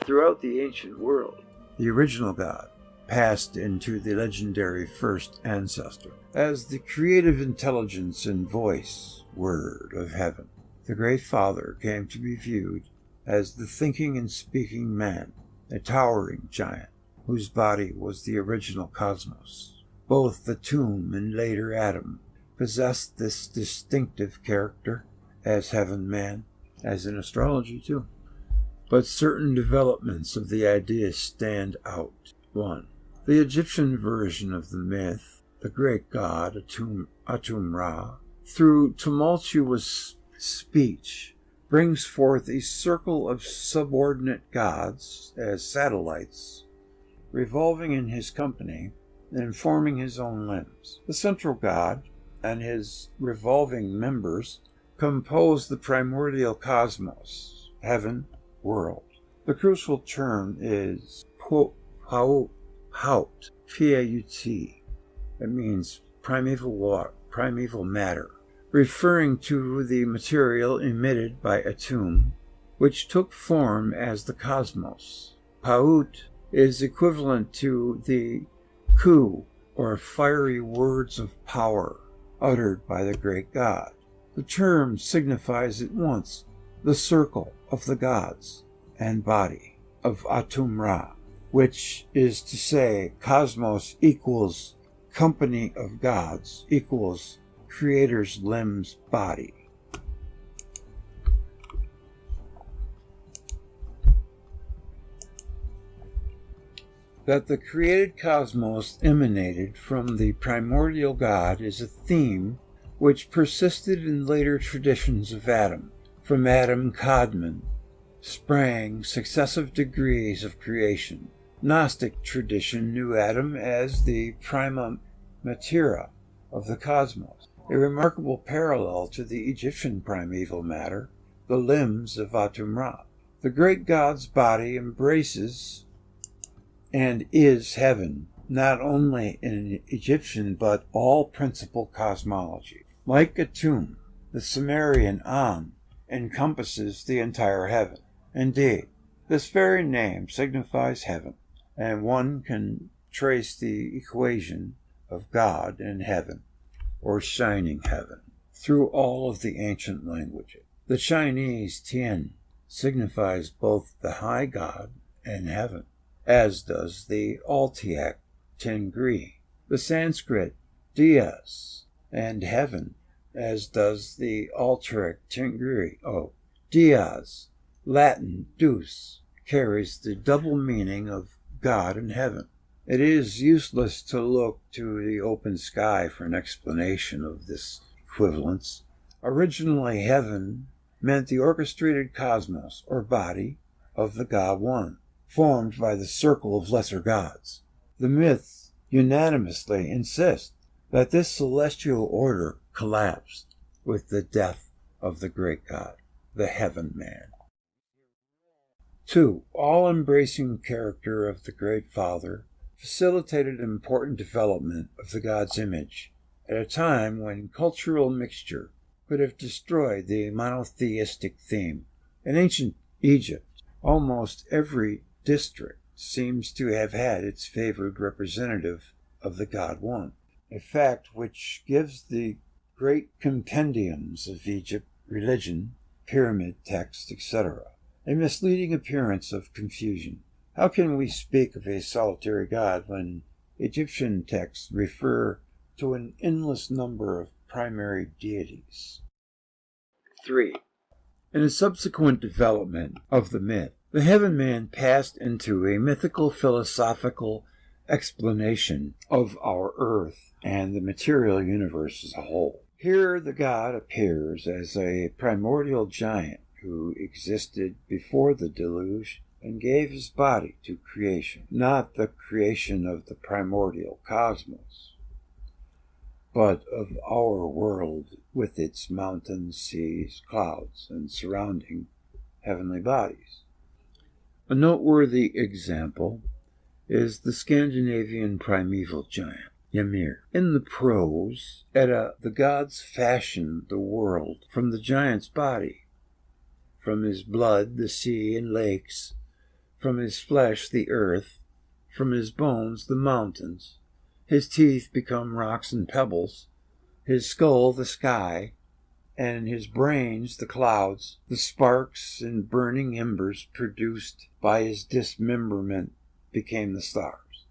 Throughout the ancient world, the original god passed into the legendary first ancestor as the creative intelligence and voice, word of heaven. The Great Father came to be viewed as the thinking and speaking man, a towering giant whose body was the original cosmos. Both the tomb and later Adam possessed this distinctive character as heaven man, as in astrology too. But certain developments of the idea stand out. 1. The Egyptian version of the myth, the great god Atum-Ra, through tumultuous speech, brings forth a circle of subordinate gods as satellites, revolving in his company and forming his own limbs. The central god and his revolving members compose the primordial cosmos, heaven, world. The crucial term is Paut, P-A-U-T. It means primeval water, primeval matter, referring to the material emitted by Atum, which took form as the cosmos. Paut is equivalent to the Ku, or fiery words of power, uttered by the great god. The term signifies at once the circle of the gods and body of Atum-Ra, which is to say cosmos equals company of gods equals creator's limbs body. That the created cosmos emanated from the primordial God is a theme which persisted in later traditions of Adam. From Adam Kadmon sprang successive degrees of creation. Gnostic tradition knew Adam as the prima materia of the cosmos, a remarkable parallel to the Egyptian primeval matter, the limbs of Atum-Ra. The great god's body embraces and is heaven, not only in Egyptian but all principal cosmology. Like Atum, the Sumerian An encompasses the entire heaven. Indeed, this very name signifies heaven, and one can trace the equation of God in heaven, or shining heaven, through all of the ancient languages. The Chinese Tian signifies both the high God and heaven, as does the Archaic Tengri, the Sanskrit Dias and heaven, as does the Archaic Tengri. Dias, Latin Deus, carries the double meaning of God and heaven. It is useless to look to the open sky for an explanation of this equivalence. Originally, heaven meant the orchestrated cosmos, or body, of the God One, formed by the circle of lesser gods. The myths unanimously insist that this celestial order collapsed with the death of the great God, the Heaven Man. 2. All-embracing character of the Great Father facilitated an important development of the God's image at a time when cultural mixture could have destroyed the monotheistic theme. In ancient Egypt, almost every district seems to have had its favored representative of the God One, a fact which gives the great compendiums of Egypt, religion, pyramid texts, etc., a misleading appearance of confusion. How can we speak of a solitary God when Egyptian texts refer to an endless number of primary deities? 3. In a subsequent development of the myth, the Heaven Man passed into a mythical philosophical explanation of our earth and the material universe as a whole. Here the god appears as a primordial giant who existed before the deluge and gave his body to creation, not the creation of the primordial cosmos, but of our world with its mountains, seas, clouds, and surrounding heavenly bodies. A noteworthy example is the Scandinavian primeval giant, Ymir. In the prose, Edda, the gods fashioned the world from the giant's body. From his blood, the sea and lakes. From his flesh, the earth. From his bones, the mountains. His teeth become rocks and pebbles. His skull, the sky. And his brains, the clouds. The sparks and burning embers produced by his dismemberment became the stars.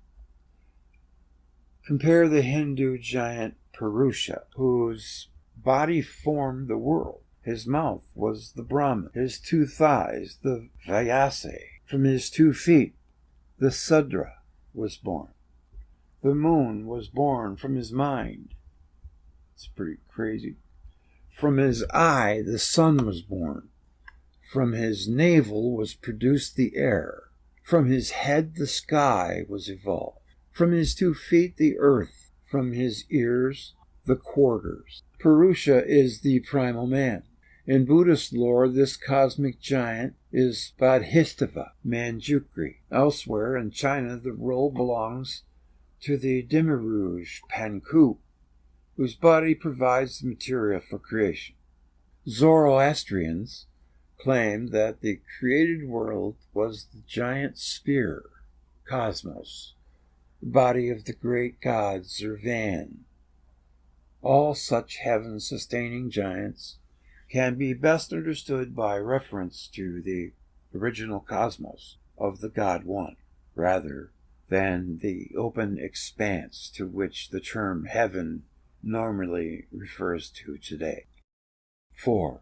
Compare the Hindu giant Purusha, whose body formed the world. His mouth was the Brahman, his 2 thighs the Vyase. From his 2 feet the Sudra was born. The moon was born from his mind. It's pretty crazy. From his eye the sun was born. From his navel was produced the air. From his head the sky was evolved. From his 2 feet the earth. From his ears the quarters. Purusha is the primal man. In Buddhist lore, this cosmic giant is Bodhisattva Manjukri. Elsewhere in China, the role belongs to the demiurge Panku, whose body provides the material for creation. Zoroastrians claim that the created world was the giant sphere, cosmos, the body of the great god Zervan. All such heaven-sustaining giants can be best understood by reference to the original cosmos of the God One, rather than the open expanse to which the term heaven normally refers to today. 4.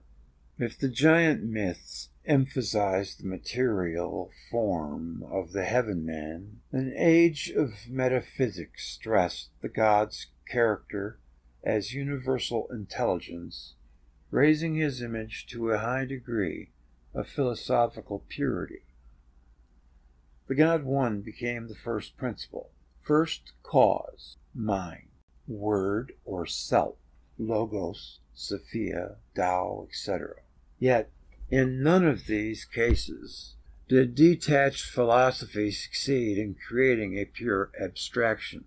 If the giant myths emphasized the material form of the heaven man, an age of metaphysics stressed the god's character as universal intelligence, raising his image to a high degree of philosophical purity. The God One became the first principle, first cause, mind, word or self, logos, Sophia, Tao, etc. Yet, in none of these cases did detached philosophy succeed in creating a pure abstraction.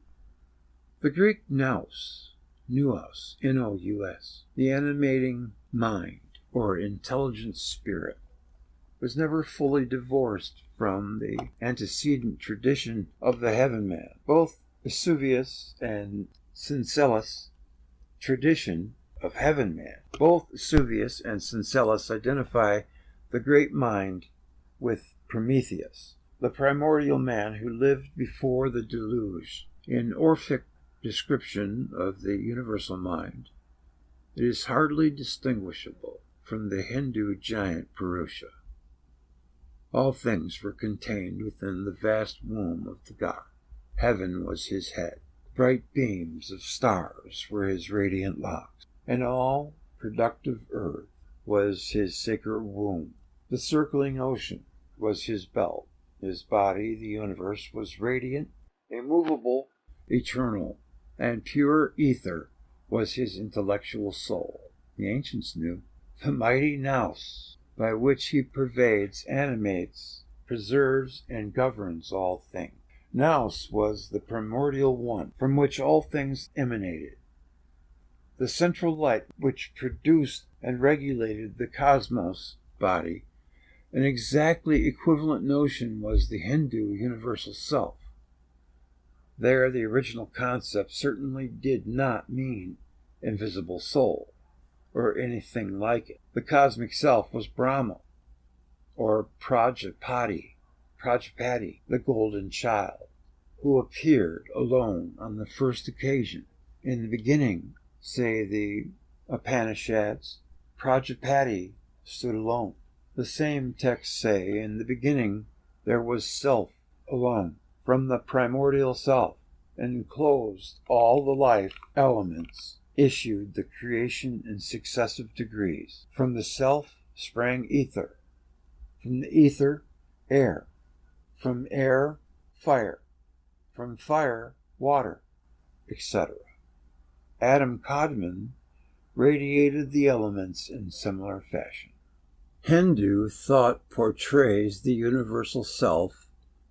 The Greek nous, N-O-U-S, the animating mind or intelligent spirit, was never fully divorced from the antecedent tradition of the heaven man. Both Vesuvius and Syncellus tradition of heaven man. Both Vesuvius and Syncellus identify the great mind with Prometheus, the primordial man who lived before the deluge. In Orphic description of the universal mind, it is hardly distinguishable from the Hindu giant Purusha. All things were contained within the vast womb of the god. Heaven was his head. Bright beams of stars were his radiant locks, and all productive earth was his sacred womb. The circling ocean was his belt. His body, the universe, was radiant, immovable, eternal, and pure ether was his intellectual soul. The ancients knew the mighty nous, by which he pervades, animates, preserves, and governs all things. Nous was the primordial one, from which all things emanated. The central light which produced and regulated the cosmos body. An exactly equivalent notion was the Hindu universal self. There, the original concept certainly did not mean invisible soul, or anything like it. The cosmic self was Brahma, or Prajapati, the golden child, who appeared alone on the first occasion. In the beginning, say the Upanishads, Prajapati stood alone. The same texts say, in the beginning there was self alone. From the primordial self, enclosed all the life elements, issued the creation in successive degrees. From the self sprang ether. From the ether, air. From air, fire. From fire, water, etc. Adam Kadmon radiated the elements in similar fashion. Hindu thought portrays the universal self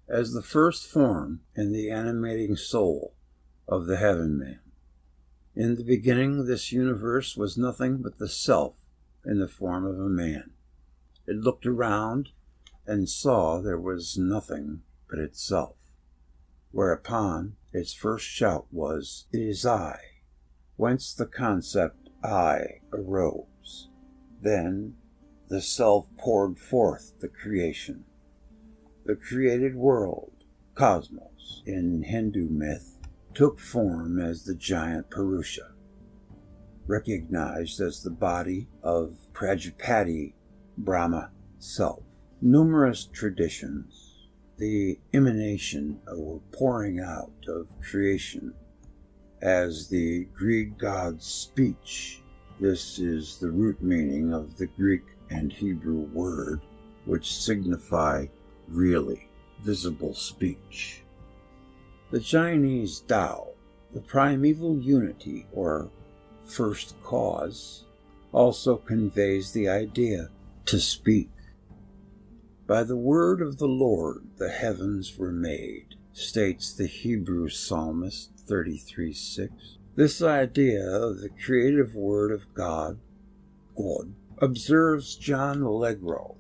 as the first form in the animating soul of the heaven man. In the beginning, this universe was nothing but the self in the form of a man. It looked around and saw there was nothing but itself, whereupon its first shout was, "It is I," whence the concept I arose. Then the self poured forth the creation. The created world, cosmos, in Hindu myth, took form as the giant Purusha, recognized as the body of Prajapati, Brahma self. Numerous traditions, the emanation or pouring out of creation, as the Greek god's speech. This is the root meaning of the Greek and Hebrew word, which signify really visible speech. The Chinese Tao, the primeval unity or first cause, also conveys the idea to speak. By the word of the Lord the heavens were made, states the Hebrew psalmist 33:6. This idea of the creative word of God, observes John Allegro,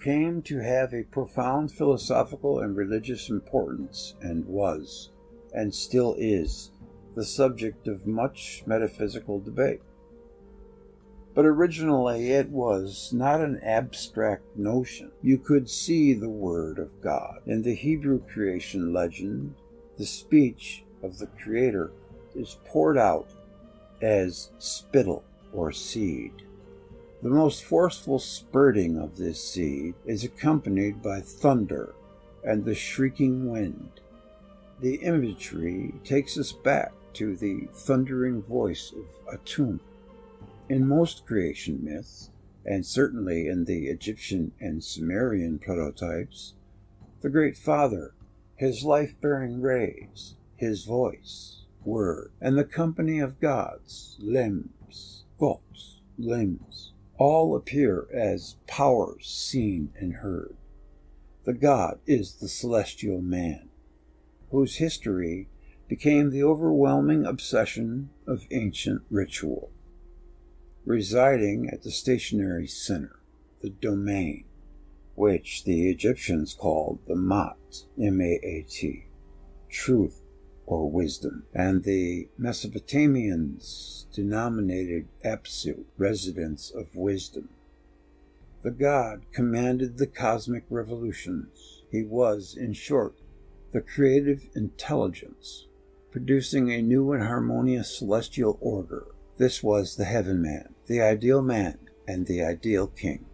came to have a profound philosophical and religious importance and was, and still is, the subject of much metaphysical debate. But originally it was not an abstract notion. You could see the Word of God. In the Hebrew creation legend, the speech of the Creator is poured out as spittle or seed. The most forceful spurting of this seed is accompanied by thunder and the shrieking wind. The imagery takes us back to the thundering voice of Atum. In most creation myths, and certainly in the Egyptian and Sumerian prototypes, the Great Father, his life-bearing rays, his voice, word, and the company of gods, limbs, gods, limbs, all appear as powers seen and heard. The god is the celestial man, whose history became the overwhelming obsession of ancient ritual, residing at the stationary center, the domain, which the Egyptians called the Mat, M-A-A-T, truth or wisdom, and the Mesopotamians denominated Apsu, residence of wisdom. The god commanded the cosmic revolutions. He was, in short, the creative intelligence, producing a new and harmonious celestial order. This was the heaven man, the ideal man, and the ideal king.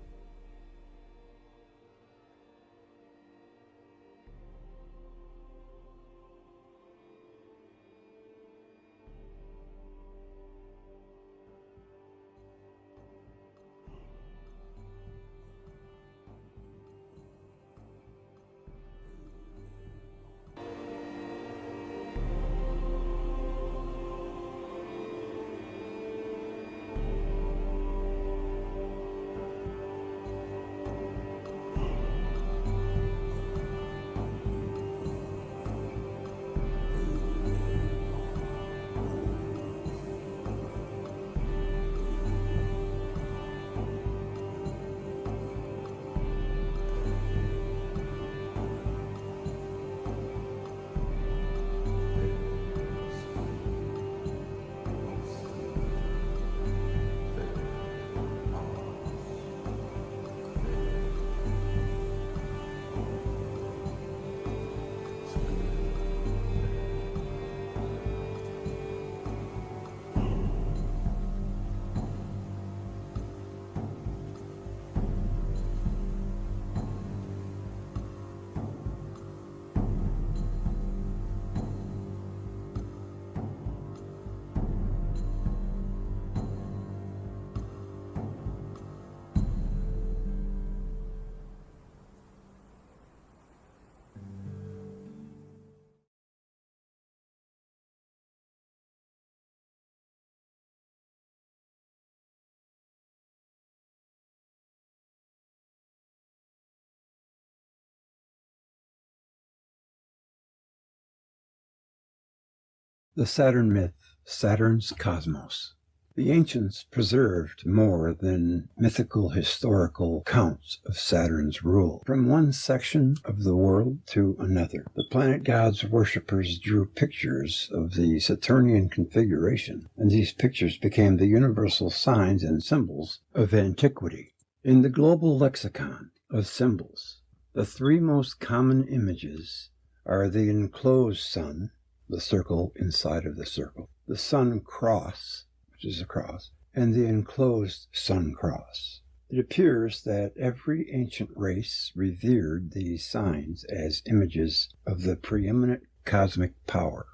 The Saturn myth, Saturn's cosmos. The ancients preserved more than mythical historical accounts of Saturn's rule. From one section of the world to another, the planet god's worshippers drew pictures of the Saturnian configuration, and these pictures became the universal signs and symbols of antiquity. In the global lexicon of symbols, the three most common images are the enclosed sun, the circle inside of the circle, the sun cross, which is a cross, and the enclosed sun cross. It appears that every ancient race revered these signs as images of the preeminent cosmic power.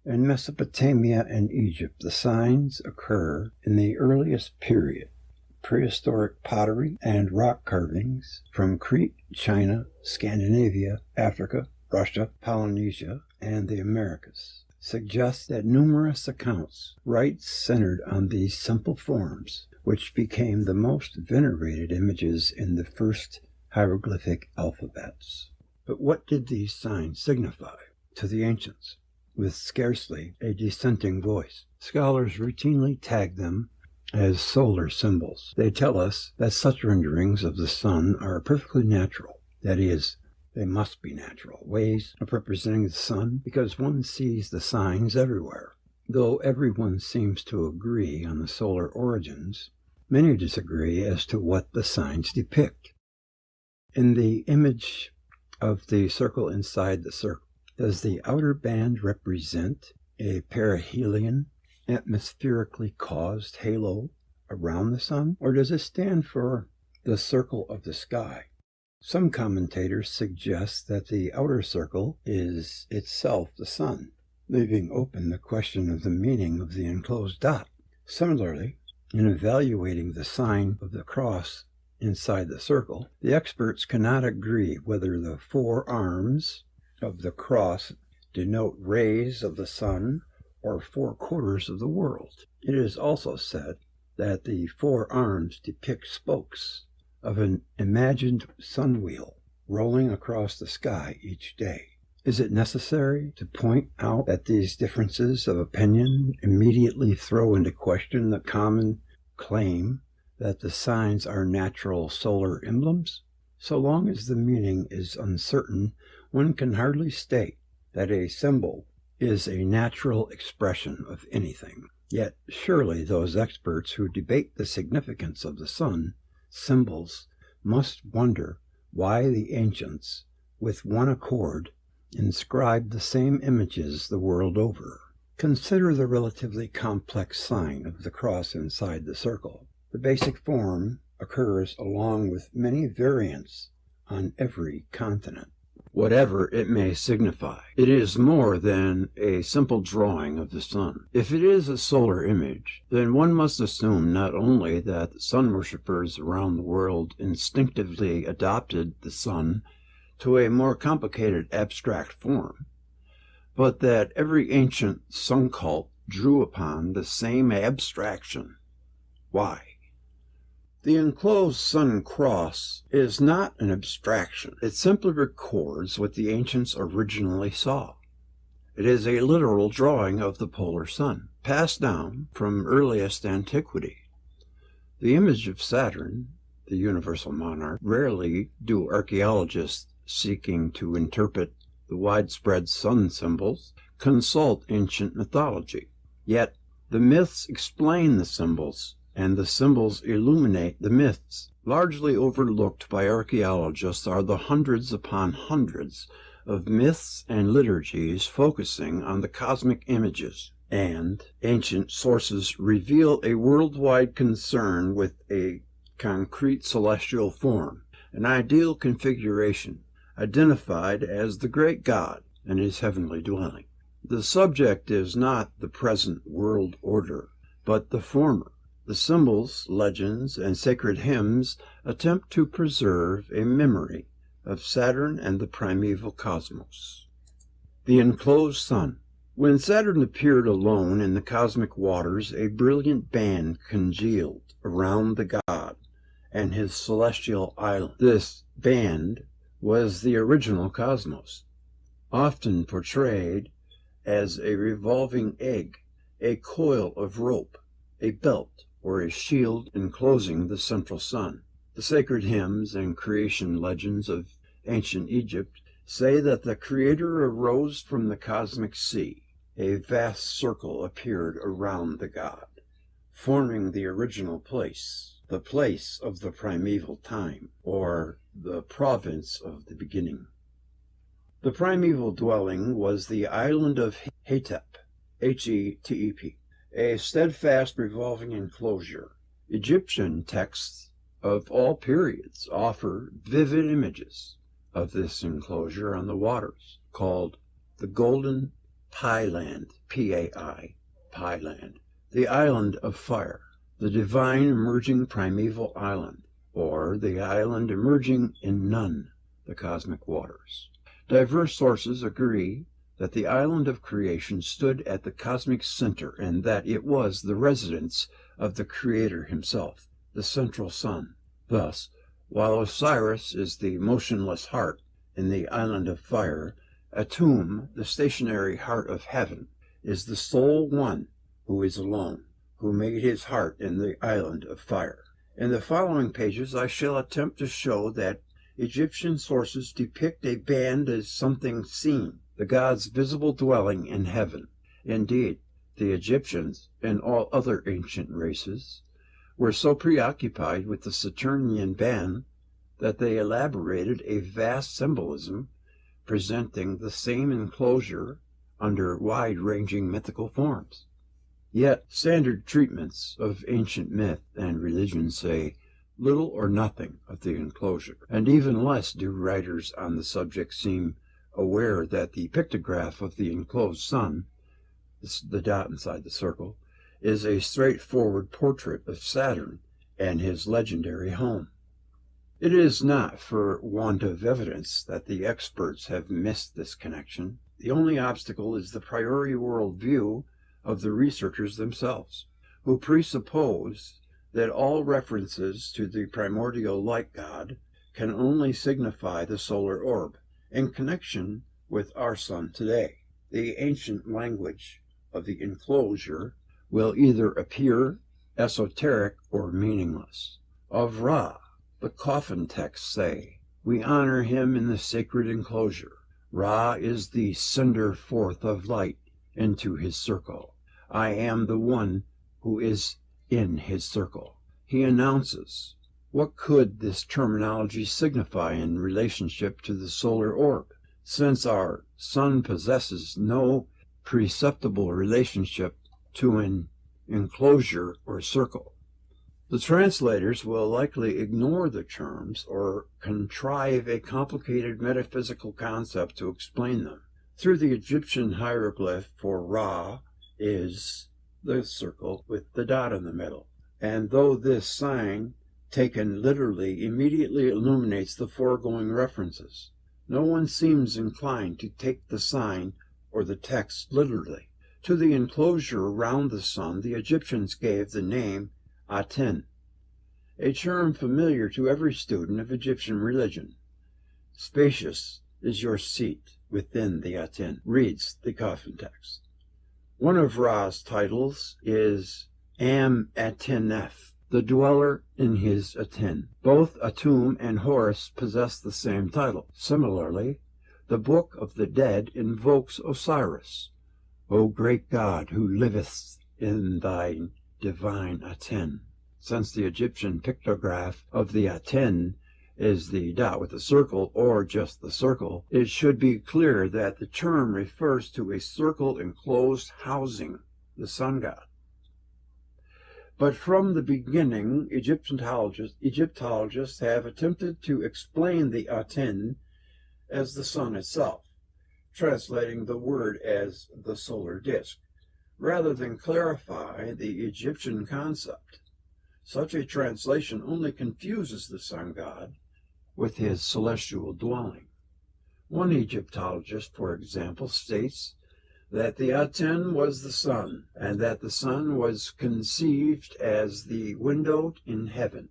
In Mesopotamia and Egypt, the signs occur in the earliest period. Prehistoric pottery and rock carvings from Crete, China, Scandinavia, Africa, Russia, Polynesia, and the Americas suggest that numerous accounts, rites centered on these simple forms, which became the most venerated images in the first hieroglyphic alphabets. But what did these signs signify to the ancients? With scarcely a dissenting voice, scholars routinely tag them as solar symbols. They tell us that such renderings of the sun are perfectly natural, that is, they must be natural ways of representing the sun, because one sees the signs everywhere. Though everyone seems to agree on the solar origins, many disagree as to what the signs depict. In the image of the circle inside the circle, does the outer band represent a perihelion, atmospherically caused halo, around the sun, or does it stand for the circle of the sky? Some commentators suggest that the outer circle is itself the sun, leaving open the question of the meaning of the enclosed dot. Similarly, in evaluating the sign of the cross inside the circle, the experts cannot agree whether the 4 arms of the cross denote rays of the sun or 4 quarters of the world. It is also said that the 4 arms depict spokes of an imagined sun wheel rolling across the sky each day. Is it necessary to point out that these differences of opinion immediately throw into question the common claim that the signs are natural solar emblems? So long as the meaning is uncertain, one can hardly state that a symbol is a natural expression of anything. Yet surely those experts who debate the significance of the sun symbols must wonder why the ancients, with one accord, inscribed the same images the world over. Consider the relatively complex sign of the cross inside the circle. The basic form occurs along with many variants on every continent. Whatever it may signify, it is more than a simple drawing of the sun. If it is a solar image, then one must assume not only that sun worshippers around the world instinctively adopted the sun to a more complicated abstract form, but that every ancient sun cult drew upon the same abstraction. Why? The enclosed sun cross is not an abstraction. It simply records what the ancients originally saw. It is a literal drawing of the polar sun, passed down from earliest antiquity. The image of Saturn, the universal monarch, rarely do archaeologists seeking to interpret the widespread sun symbols consult ancient mythology. Yet the myths explain the symbols, and the symbols illuminate the myths. Largely overlooked by archaeologists are the hundreds upon hundreds of myths and liturgies focusing on the cosmic images, and ancient sources reveal a worldwide concern with a concrete celestial form, an ideal configuration, identified as the great God and his heavenly dwelling. The subject is not the present world order, but the former. The symbols, legends, and sacred hymns attempt to preserve a memory of Saturn and the primeval cosmos. The enclosed sun. When Saturn appeared alone in the cosmic waters, a brilliant band congealed around the god and his celestial island. This band was the original cosmos, often portrayed as a revolving egg, a coil of rope, a belt, or a shield enclosing the central sun. The sacred hymns and creation legends of ancient Egypt say that the Creator arose from the cosmic sea. A vast circle appeared around the god, forming the original place, the place of the primeval time, or the province of the beginning. The primeval dwelling was the island of Hetep, H-E-T-E-P, a steadfast revolving enclosure. Egyptian texts of all periods offer vivid images of this enclosure on the waters, called the Golden Pie-land, P-A-I, Pie-land, the island of fire, the divine emerging primeval island, or the island emerging in Nun, the cosmic waters. Diverse sources agree that the island of creation stood at the cosmic center and that it was the residence of the Creator himself, the central sun. Thus, while Osiris is the motionless heart in the island of fire, Atum, the stationary heart of heaven, is the sole one who is alone, who made his heart in the island of fire. In the following pages I shall attempt to show that Egyptian sources depict a band as something seen, the god's visible dwelling in heaven. Indeed, the Egyptians, and all other ancient races, were so preoccupied with the Saturnian band that they elaborated a vast symbolism presenting the same enclosure under wide-ranging mythical forms. Yet standard treatments of ancient myth and religion say little or nothing of the enclosure, and even less do writers on the subject seem aware that the pictograph of the enclosed sun, the dot inside the circle, is a straightforward portrait of Saturn and his legendary home. It is not for want of evidence that the experts have missed this connection. The only obstacle is the priori worldview of the researchers themselves, who presuppose that all references to the primordial light god can only signify the solar orb in connection with our sun today. The ancient language of the enclosure will either appear esoteric or meaningless. Of Ra, the coffin texts say, "We honor him in the sacred enclosure. Ra is the sender forth of light into his circle. I am the one who is in his circle." He announces. What could this terminology signify in relationship to the solar orb, since our sun possesses no perceptible relationship to an enclosure or circle? The translators will likely ignore the terms or contrive a complicated metaphysical concept to explain them. Through the Egyptian hieroglyph for Ra is the circle with the dot in the middle. And though this sign, taken literally, immediately illuminates the foregoing references, no one seems inclined to take the sign or the text literally. To the enclosure around the sun, the Egyptians gave the name Aten, a term familiar to every student of Egyptian religion. "Spacious is your seat within the Aten," reads the coffin text. One of Ra's titles is Am-Atenef, the dweller in his Aten. Both Atum and Horus possess the same title. Similarly, the Book of the Dead invokes Osiris, "O great God who livest in thine divine Aten." Since the Egyptian pictograph of the Aten is the dot with the circle or just the circle, it should be clear that the term refers to a circle enclosed housing the sun god. But from the beginning, Egyptologists have attempted to explain the Aten as the sun itself, translating the word as the solar disk, rather than clarify the Egyptian concept. Such a translation only confuses the sun god with his celestial dwelling. One Egyptologist, for example, states that the Aten was the sun, and that the sun was conceived as the window in heaven,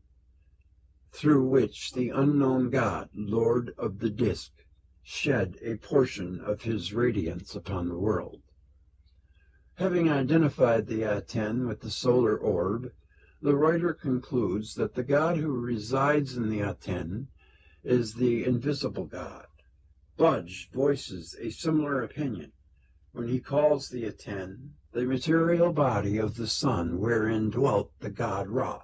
through which the unknown God, Lord of the Disk, shed a portion of his radiance upon the world. Having identified the Aten with the solar orb, the writer concludes that the God who resides in the Aten is the invisible God. Budge voices a similar opinion when he calls the Aten the material body of the sun wherein dwelt the god Ra,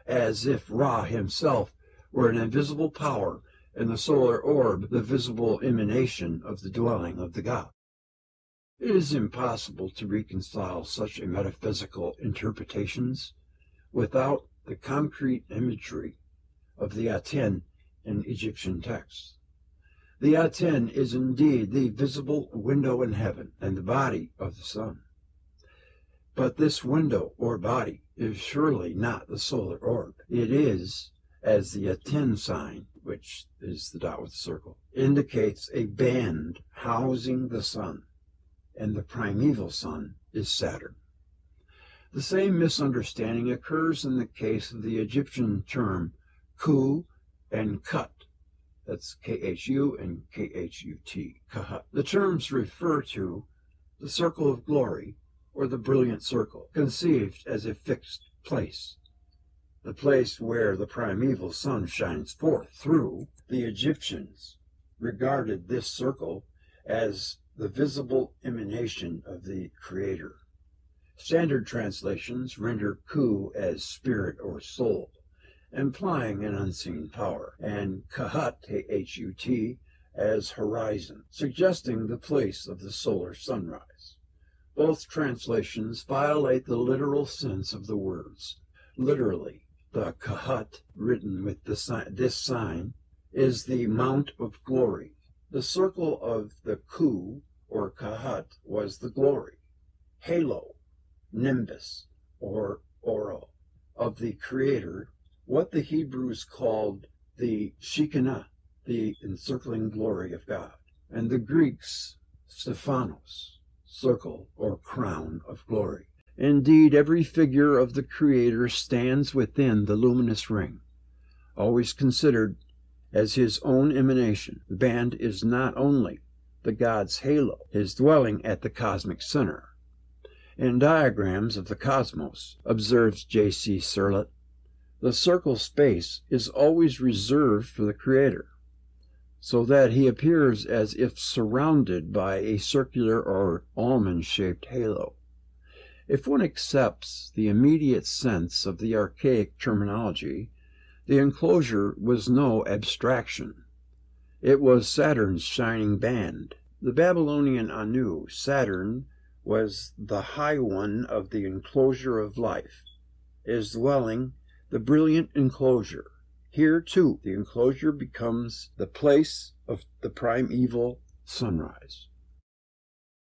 as if Ra himself were an invisible power and the solar orb the visible emanation of the dwelling of the god. It is impossible to reconcile such a metaphysical interpretations without the concrete imagery of the Aten in Egyptian texts. The Aten is indeed the visible window in heaven and the body of the sun. But this window or body is surely not the solar orb. It is, as the Aten sign, which is the dot with the circle, indicates, a band housing the sun, and the primeval sun is Saturn. The same misunderstanding occurs in the case of the Egyptian term Ku and Kut. That's K-H-U and K-H-U-T, Kahut. The terms refer to the circle of glory, or the brilliant circle, conceived as a fixed place, the place where the primeval sun shines forth through. The Egyptians regarded this circle as the visible emanation of the Creator. Standard translations render Ku as spirit or soul, implying an unseen power, and Kahut, K-H-U-T, as horizon, suggesting the place of the solar sunrise. Both translations violate the literal sense of the words. Literally, the Kahat, written with this sign, is the Mount of Glory. The circle of the Ku, or Kahat, was the glory, halo, nimbus, or oro, of the Creator, what the Hebrews called the Shekinah, the encircling glory of God, and the Greeks, Stephanos, circle or crown of glory. Indeed, every figure of the Creator stands within the luminous ring, always considered as his own emanation. The band is not only the god's halo, his dwelling at the cosmic center. In diagrams of the cosmos, observes J.C. Surlett, the circle space is always reserved for the Creator, so that he appears as if surrounded by a circular or almond-shaped halo. If one accepts the immediate sense of the archaic terminology, the enclosure was no abstraction. It was Saturn's shining band. The Babylonian Anu, Saturn, was the high one of the enclosure of life, his dwelling the brilliant enclosure. Here, too, the enclosure becomes the place of the primeval sunrise.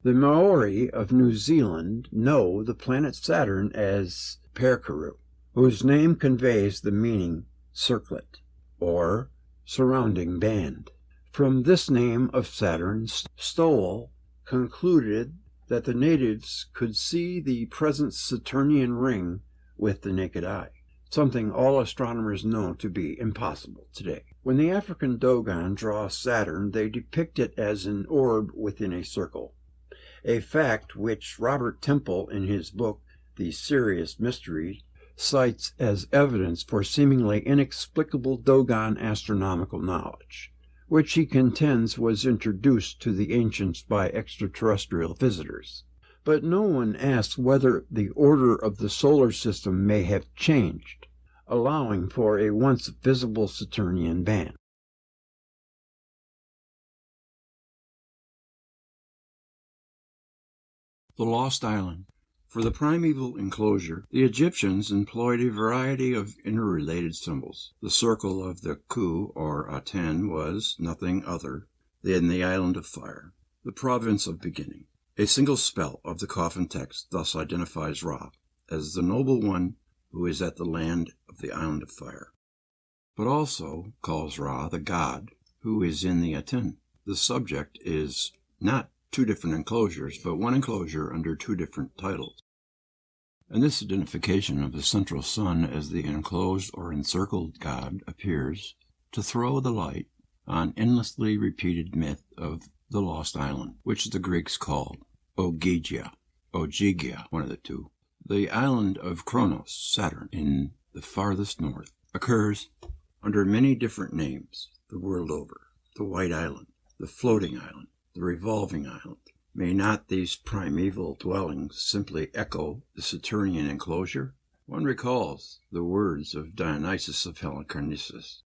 The Maori of New Zealand know the planet Saturn as Perkaru, whose name conveys the meaning circlet, or surrounding band. From this name of Saturn, Stowell concluded that the natives could see the present Saturnian ring with the naked eye, something all astronomers know to be impossible today. When the African Dogon draw Saturn, they depict it as an orb within a circle, a fact which Robert Temple, in his book The Serious Mystery, cites as evidence for seemingly inexplicable Dogon astronomical knowledge, which he contends was introduced to the ancients by extraterrestrial visitors. But no one asks whether the order of the solar system may have changed, allowing for a once visible Saturnian band. The Lost Island. For the primeval enclosure, the Egyptians employed a variety of interrelated symbols. The circle of the Ku, or Aten, was nothing other than the island of fire, the province of beginning. A single spell of the coffin text thus identifies Ra as the noble one who is at the land of the island of fire, but also calls Ra the god who is in the Aten. The subject is not two different enclosures, but one enclosure under two different titles. And this identification of the central sun as the enclosed or encircled god appears to throw the light on endlessly repeated myth of the Lost Island, which the Greeks called Ogygia, one of the two. The island of Kronos, Saturn, in the farthest north, occurs under many different names the world over: the White Island, the Floating Island, the Revolving Island. May not these primeval dwellings simply echo the Saturnian enclosure? One recalls the words of Dionysius of Halicarnassus: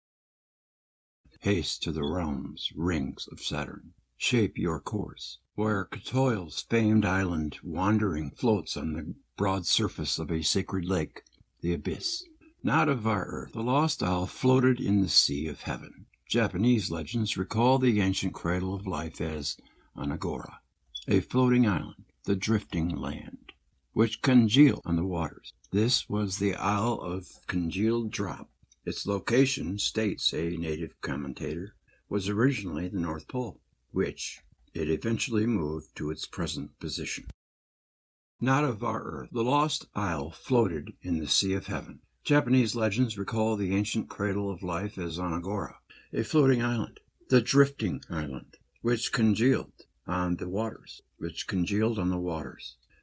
"Haste to the realms, rings of Saturn, shape your course, where Catoil's famed island wandering floats on the broad surface of a sacred lake, the abyss. Not of our earth, the lost isle floated in the sea of heaven." Japanese legends recall the ancient cradle of life as Anagora, a floating island, the drifting land, which congealed on the waters. This was the Isle of Congealed Drop. Its location, states a native commentator, was originally the North Pole, which it eventually moved to its present position. Not of our earth, the lost isle floated in the sea of heaven. Japanese legends recall the ancient cradle of life as Anagora, a floating island, the drifting island, which congealed on the waters.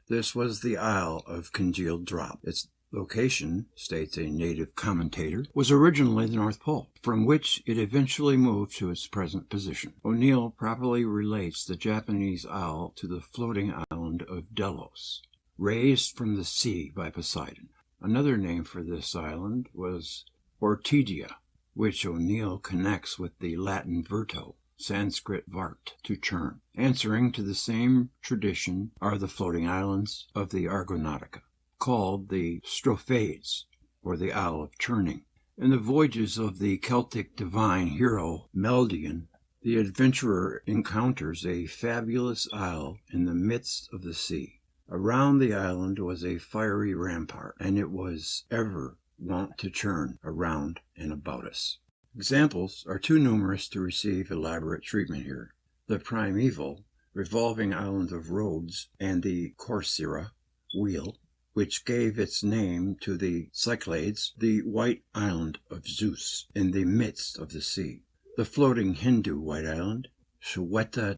This was the Isle of Congealed Drop. Its location, states a native commentator, was originally the North Pole, from which it eventually moved to its present position. O'Neill properly relates the Japanese isle to the floating island of Delos, raised from the sea by Poseidon. Another name for this island was Ortigia, which O'Neill connects with the Latin virto, Sanskrit vart, to churn. Answering to the same tradition are the floating islands of the Argonautica, called the Strophades, or the Isle of Churning. In the voyages of the Celtic divine hero Meldian, the adventurer encounters a fabulous isle in the midst of the sea. Around the island was a fiery rampart, and it was ever wont to churn around and about us. Examples are too numerous to receive elaborate treatment here. The primeval revolving island of Rhodes and the Corcyra wheel, which gave its name to the Cyclades, the white island of Zeus in the midst of the sea. The floating Hindu white island, Shweta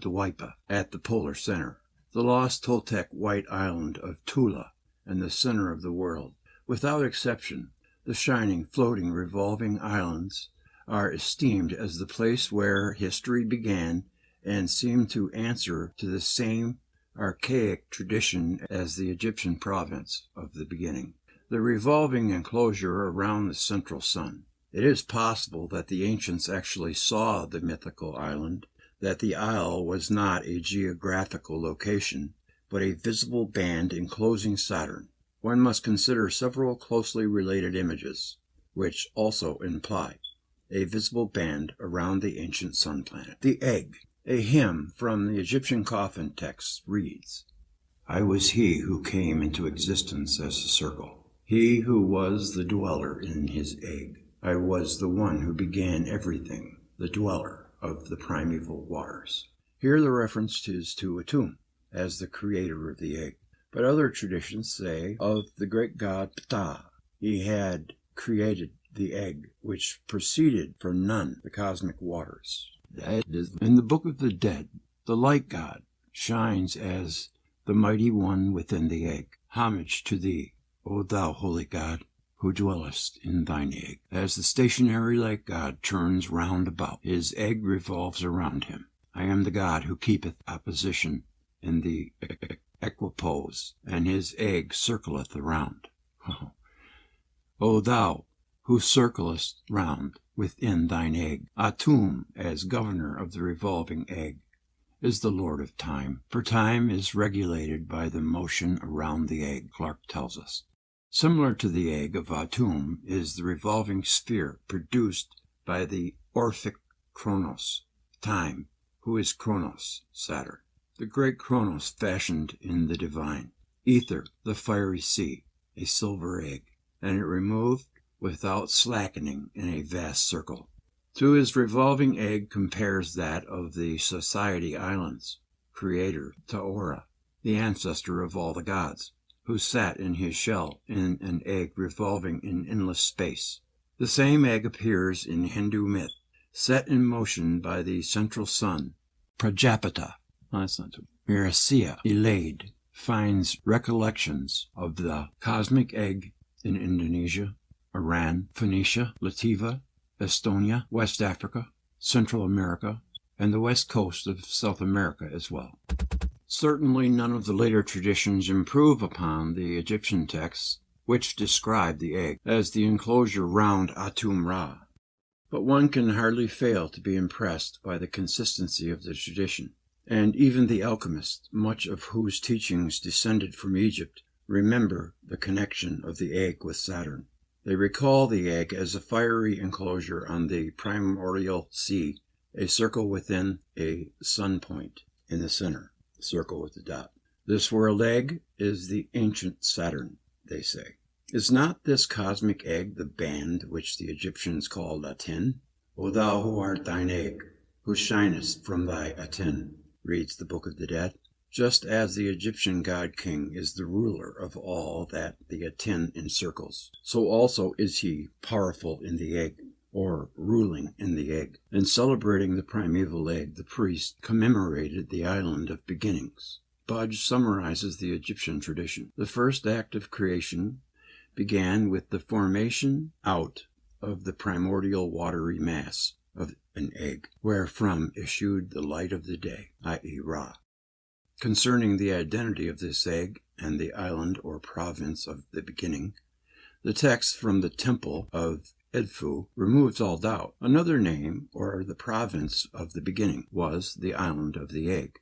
Dwipa, at the polar center. The lost Toltec white island of Tula in the center of the world. Without exception, the shining, floating, revolving islands are esteemed as the place where history began and seem to answer to the same archaic tradition as the Egyptian province of the beginning. The revolving enclosure around the central sun. It is possible that the ancients actually saw the mythical island, that the isle was not a geographical location, but a visible band enclosing Saturn. One must consider several closely related images, which also imply a visible band around the ancient sun planet. The egg. A hymn from the Egyptian coffin text reads, "I was he who came into existence as a circle, he who was the dweller in his egg. I was the one who began everything, the dweller of the primeval waters." Here the reference is to Atum as the creator of the egg. But other traditions say of the great god Ptah, he had created the egg which proceeded from Nun, the cosmic waters. That is, in the Book of the Dead, the light god shines as the mighty one within the egg. Homage to thee, O thou holy God, who dwellest in thine egg. As the stationary light god turns round about, his egg revolves around him. I am the god who keepeth opposition in the equipoise, and his egg circleth around. O thou who circlest round within thine egg, Atum, as governor of the revolving egg, is the lord of time, for time is regulated by the motion around the egg, Clark tells us. Similar to the egg of Atum is the revolving sphere produced by the Orphic Chronos, time, who is Chronos, Saturn. The great Chronos fashioned in the divine. Ether, the fiery sea, a silver egg, and it removed without slackening in a vast circle. To his revolving egg compares that of the Society Islands, creator Taora, the ancestor of all the gods, who sat in his shell in an egg revolving in endless space. The same egg appears in Hindu myth, set in motion by the central sun. Prajapata, Mircea Eliade finds recollections of the cosmic egg in Indonesia, Iran, Phoenicia, Lativa, Estonia, West Africa, Central America, and the west coast of South America as well. Certainly none of the later traditions improve upon the Egyptian texts which describe the egg as the enclosure round Atum-Ra, but one can hardly fail to be impressed by the consistency of the tradition, and even the alchemists, much of whose teachings descended from Egypt, remember the connection of the egg with Saturn. They recall the egg as a fiery enclosure on the primordial sea, a circle within a sun point in the center, circle with the dot. This world egg is the ancient Saturn, they say. Is not this cosmic egg the band which the Egyptians called Aten? O thou who art thine egg, who shinest from thy Aten, reads the Book of the Dead. Just as the Egyptian god-king is the ruler of all that the Aten encircles, so also is he powerful in the egg, or ruling in the egg. In celebrating the primeval egg, the priest commemorated the island of beginnings. Budge summarizes the Egyptian tradition. The first act of creation began with the formation out of the primordial watery mass of an egg, wherefrom issued the light of the day, i.e. Ra. Concerning the identity of this egg and the island or province of the beginning, the text from the temple of Edfu, removes all doubt. Another name, or the province of the beginning, was the island of the egg.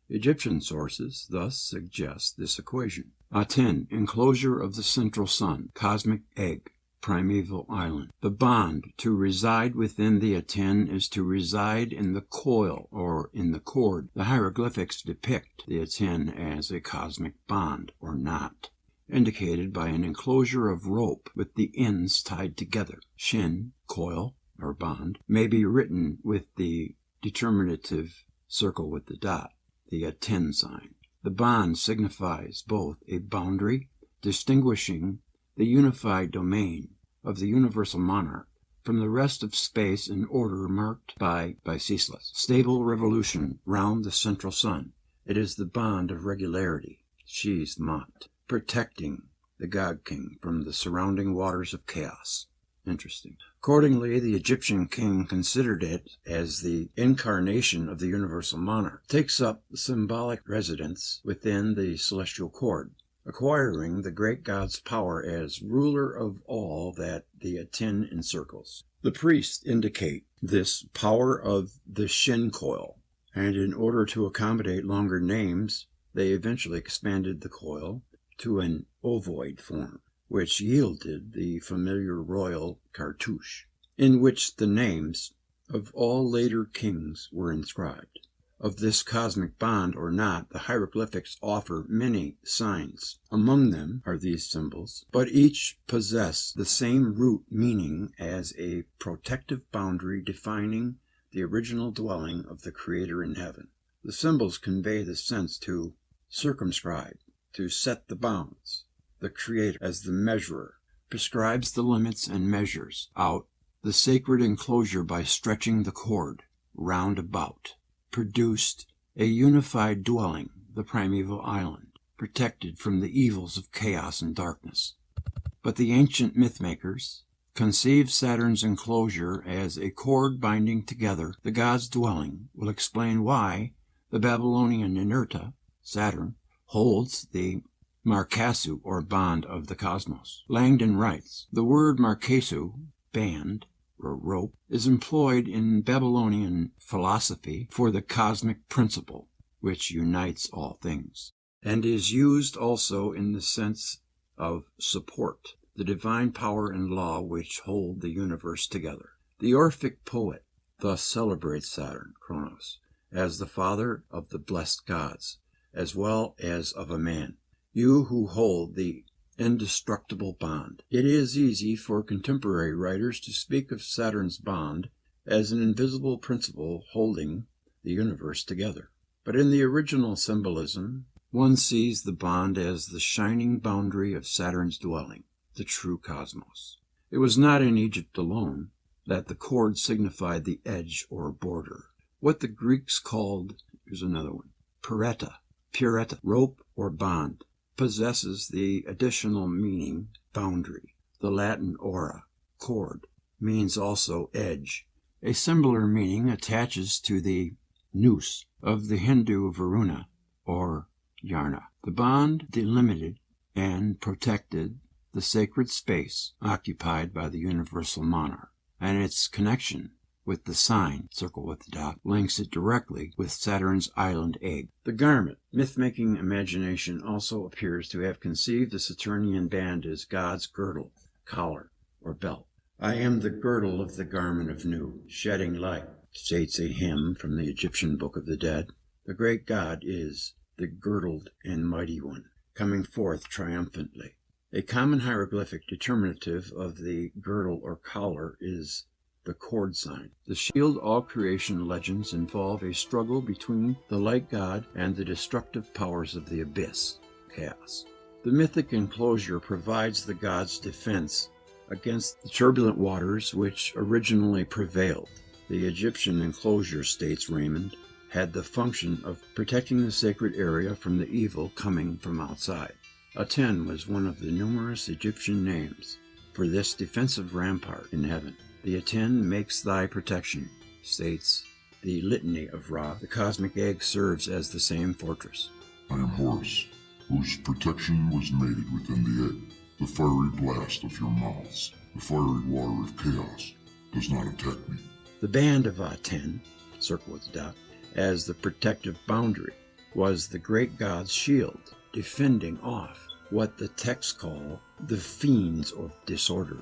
Egyptian sources thus suggest this equation. Aten, enclosure of the central sun, cosmic egg, primeval island. The bond to reside within the Aten is to reside in the coil or in the cord. The hieroglyphics depict the Aten as a cosmic bond or knot, indicated by an enclosure of rope with the ends tied together. Shin, coil or bond, may be written with the determinative circle with the dot, the Aten sign. The bond signifies both a boundary distinguishing the unified domain of the universal monarch from the rest of space in order marked by ceaseless, stable revolution round the central sun. It is the bond of regularity, Shi's Mat, protecting the God King from the surrounding waters of chaos. Interesting. Accordingly, the Egyptian king considered it as the incarnation of the universal monarch, takes up symbolic residence within the celestial cord, acquiring the great god's power as ruler of all that the Aten encircles. The priests indicate this power of the Shin coil, and in order to accommodate longer names, they eventually expanded the coil to an ovoid form, which yielded the familiar royal cartouche, in which the names of all later kings were inscribed. Of this cosmic bond or knot, the hieroglyphics offer many signs. Among them are these symbols, but each possess the same root meaning as a protective boundary defining the original dwelling of the Creator in heaven. The symbols convey the sense to circumscribe, to set the bounds. The Creator, as the measurer, prescribes the limits and measures out the sacred enclosure by stretching the cord round about, produced a unified dwelling, the primeval island, protected from the evils of chaos and darkness. But the ancient mythmakers conceived Saturn's enclosure as a cord binding together the gods' dwelling. Will explain why the Babylonian Inerta, Saturn, holds the Markasu, or bond of the cosmos. Langdon writes, the word Markasu, band, or rope, is employed in Babylonian philosophy for the cosmic principle which unites all things, and is used also in the sense of support, the divine power and law which hold the universe together. The Orphic poet thus celebrates Saturn, Kronos, as the father of the blessed gods, as well as of a man. You who hold the indestructible bond. It is easy for contemporary writers to speak of Saturn's bond as an invisible principle holding the universe together. But in the original symbolism, one sees the bond as the shining boundary of Saturn's dwelling, the true cosmos. It was not in Egypt alone that the cord signified the edge or border. What the Greeks called, here's another one, Peratt, rope or bond, possesses the additional meaning boundary. The Latin ora, cord, means also edge. A similar meaning attaches to the noose of the Hindu Varuna or Yarna. The bond delimited and protected the sacred space occupied by the universal monarch, and its connection with the sign, circle with the dot, links it directly with Saturn's island egg. The garment, myth-making imagination also appears to have conceived the Saturnian band as God's girdle, collar, or belt. I am the girdle of the garment of new, shedding light, states a hymn from the Egyptian Book of the Dead. The great God is the girdled and mighty one, coming forth triumphantly. A common hieroglyphic determinative of the girdle or collar is the cord sign. The shield all creation legends involve a struggle between the light god and the destructive powers of the abyss, chaos. The mythic enclosure provides the god's defense against the turbulent waters which originally prevailed. The Egyptian enclosure, states Raymond, had the function of protecting the sacred area from the evil coming from outside. Aten was one of the numerous Egyptian names for this defensive rampart in heaven. The Aten makes thy protection, states the Litany of Ra. The cosmic egg serves as the same fortress. I am Horus, whose protection was made within the egg, the fiery blast of your mouths. The fiery water of chaos does not attack me. The band of Aten, circle with a dot, as the protective boundary, was the great god's shield, defending off what the texts call the fiends of disorder.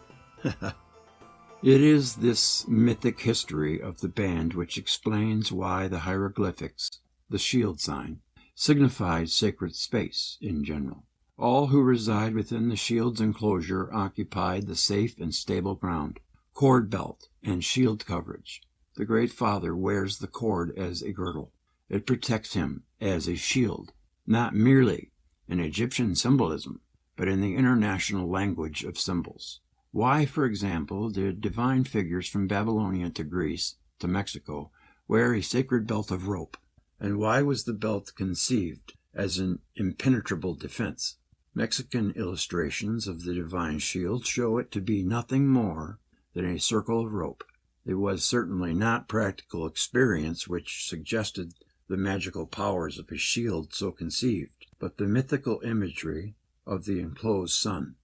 It is this mythic history of the band which explains why the hieroglyphics, the shield sign, signified sacred space in general. All who reside within the shield's enclosure occupied the safe and stable ground, cord belt, and shield coverage. The Great Father wears the cord as a girdle. It protects him as a shield, not merely in Egyptian symbolism, but in the international language of symbols. Why, for example, did divine figures from Babylonia to Greece to Mexico wear a sacred belt of rope? And why was the belt conceived as an impenetrable defense? Mexican illustrations of the divine shield show it to be nothing more than a circle of rope. It was certainly not practical experience which suggested the magical powers of a shield so conceived, but the mythical imagery of the enclosed sun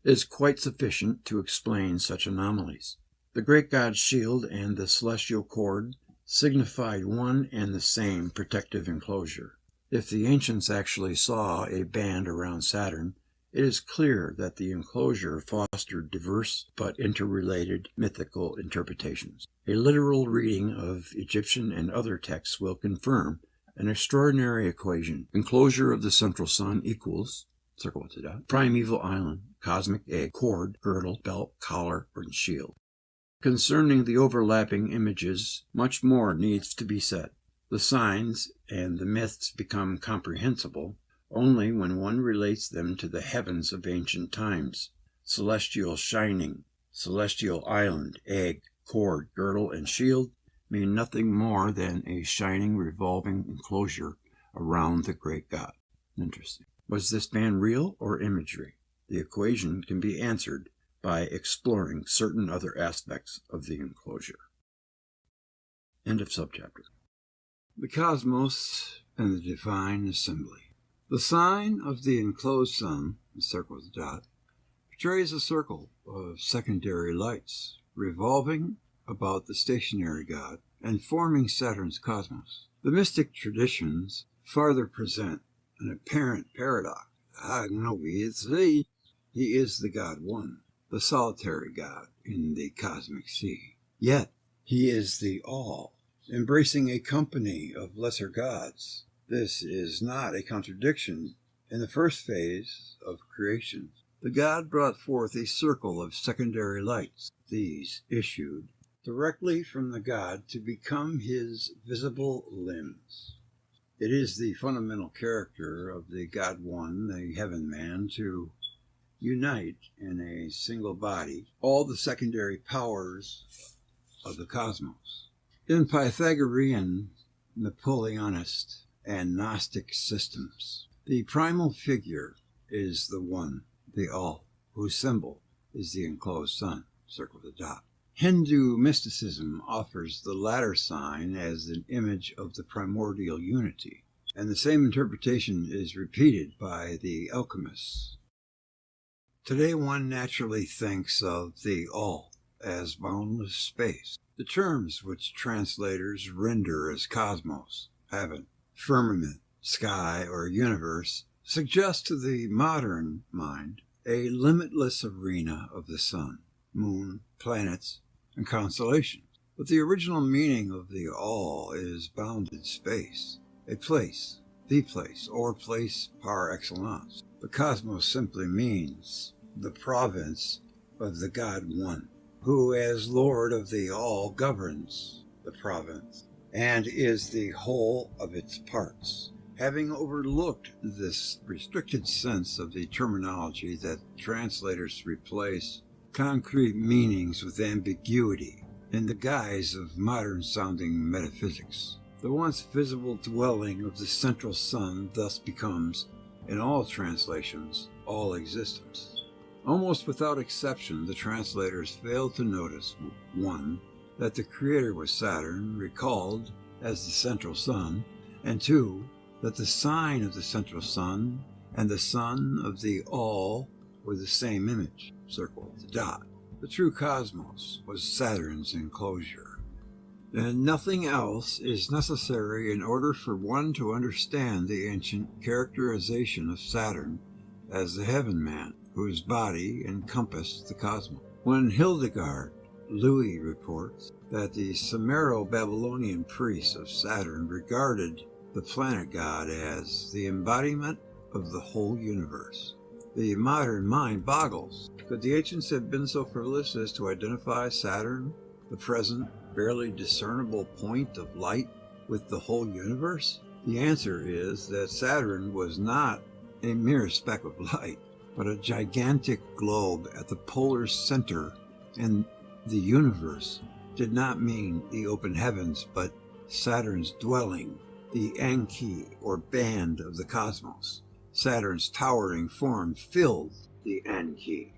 is quite sufficient to explain such anomalies. The great god's shield and the celestial cord signified one and the same protective enclosure. If the ancients actually saw a band around Saturn, it is clear that the enclosure fostered diverse but interrelated mythical interpretations. A literal reading of Egyptian and other texts will confirm an extraordinary equation. Enclosure of the central sun equals, circle with the dot, primeval island, cosmic egg, cord, girdle, belt, collar, and shield. Concerning the overlapping images, much more needs to be said. The signs and the myths become comprehensible only when one relates them to the heavens of ancient times. Celestial shining, celestial island, egg, cord, girdle, and shield mean nothing more than a shining, revolving enclosure around the great god. Interesting. Was this band real or imagery? The equation can be answered by exploring certain other aspects of the enclosure. End of subchapter. The cosmos and the divine assembly. The sign of the enclosed sun, the circle with a dot, portrays a circle of secondary lights revolving about the stationary god and forming Saturn's cosmos. The mystic traditions farther present an apparent paradox. Obviously, he is the God One, the solitary God in the cosmic sea. Yet, he is the All, embracing a company of lesser gods. This is not a contradiction. In the first phase of creation, the god brought forth a circle of secondary lights. These issued directly from the god to become his visible limbs. It is the fundamental character of the God One, the Heaven Man, to unite in a single body all the secondary powers of the cosmos. In Pythagorean, Napoleonist, and Gnostic systems, the primal figure is the One, the All, whose symbol is the enclosed sun, circle the dot. Hindu mysticism offers the latter sign as an image of the primordial unity, and the same interpretation is repeated by the alchemists. Today one naturally thinks of the All as boundless space. The terms which translators render as cosmos, heaven, firmament, sky, or universe suggest to the modern mind a limitless arena of the sun, moon, planets, and constellations. But the original meaning of the All is bounded space, a place, the place, or place par excellence. The cosmos simply means the province of the God One, who as Lord of the All governs the province and is the whole of its parts. Having overlooked this restricted sense of the terminology that translators replace concrete meanings with ambiguity in the guise of modern-sounding metaphysics, the once visible dwelling of the central sun thus becomes, in all translations, all existence. Almost without exception, the translators fail to notice, 1, that the creator was Saturn, recalled as the central sun, and 2, that the sign of the central sun and the sun of the All were the same image. circle with the dot. The true cosmos was Saturn's enclosure. And nothing else is necessary in order for one to understand the ancient characterization of Saturn as the heaven man, whose body encompassed the cosmos. When Hildegard Louis reports that the Sumero-Babylonian priests of Saturn regarded the planet god as the embodiment of the whole universe, the modern mind boggles. Could the ancients have been so frivolous as to identify Saturn, the present barely discernible point of light, with the whole universe? The answer is that Saturn was not a mere speck of light, but a gigantic globe at the polar center, and the universe did not mean the open heavens, but Saturn's dwelling, the Anki, or band of the cosmos. Saturn's towering form filled the Anki.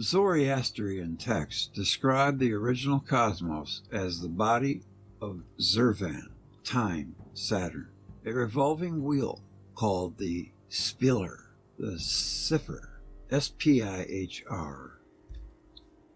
Zoroastrian texts describe the original cosmos as the body of Zervan, time, Saturn, a revolving wheel called the Spiller, the Spihr, S-P-I-H-R,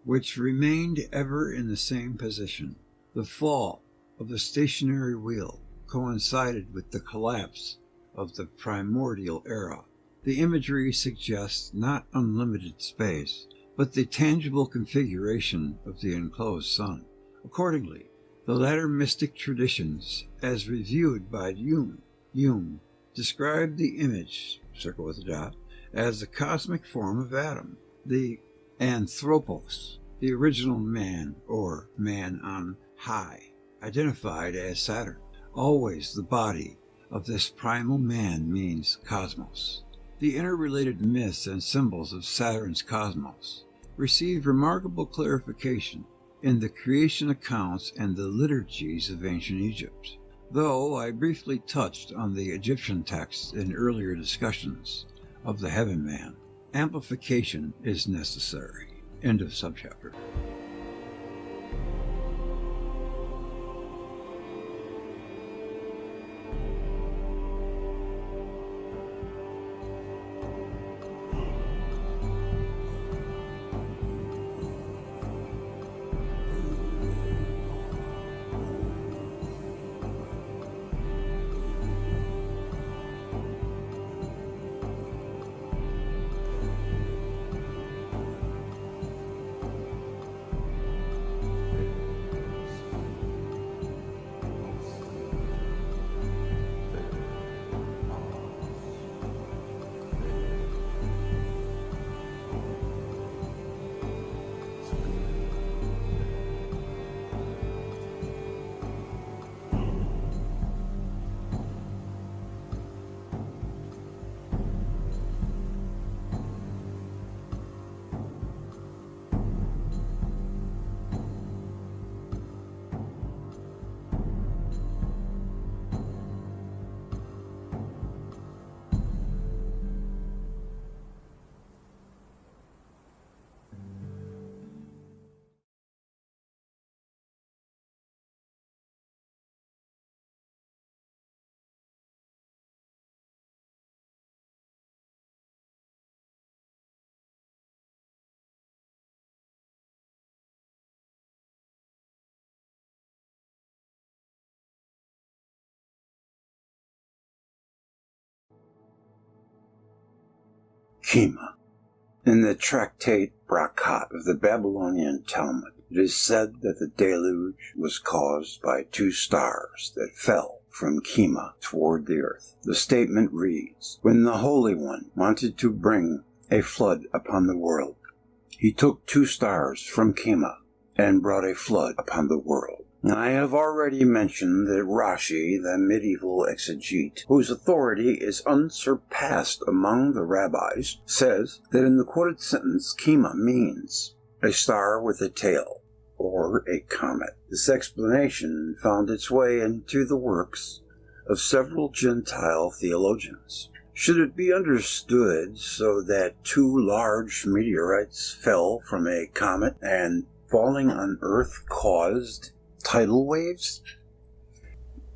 which remained ever in the same position. The fall of the stationary wheel coincided with the collapse of the primordial era. The imagery suggests not unlimited space, but the tangible configuration of the enclosed sun. Accordingly, the latter mystic traditions, as reviewed by Jung, describe the image, circle with a dot, as the cosmic form of Adam, the anthropos, the original man, or man on high, identified as Saturn. Always the body of this primal man means cosmos. The interrelated myths and symbols of Saturn's cosmos receive remarkable clarification in the creation accounts and the liturgies of ancient Egypt. Though I briefly touched on the Egyptian texts in earlier discussions of the heaven man, amplification is necessary. End of subchapter. Kima. In the tractate Brakat of the Babylonian Talmud, it is said that the deluge was caused by two stars that fell from Kima toward the earth. The statement reads, "When the Holy One wanted to bring a flood upon the world, he took two stars from Kima and brought a flood upon the world." I have already mentioned that Rashi, the medieval exegete, whose authority is unsurpassed among the rabbis, says that in the quoted sentence, Kima means a star with a tail, or a comet. This explanation found its way into the works of several Gentile theologians. Should it be understood so that two large meteorites fell from a comet and falling on Earth caused tidal waves?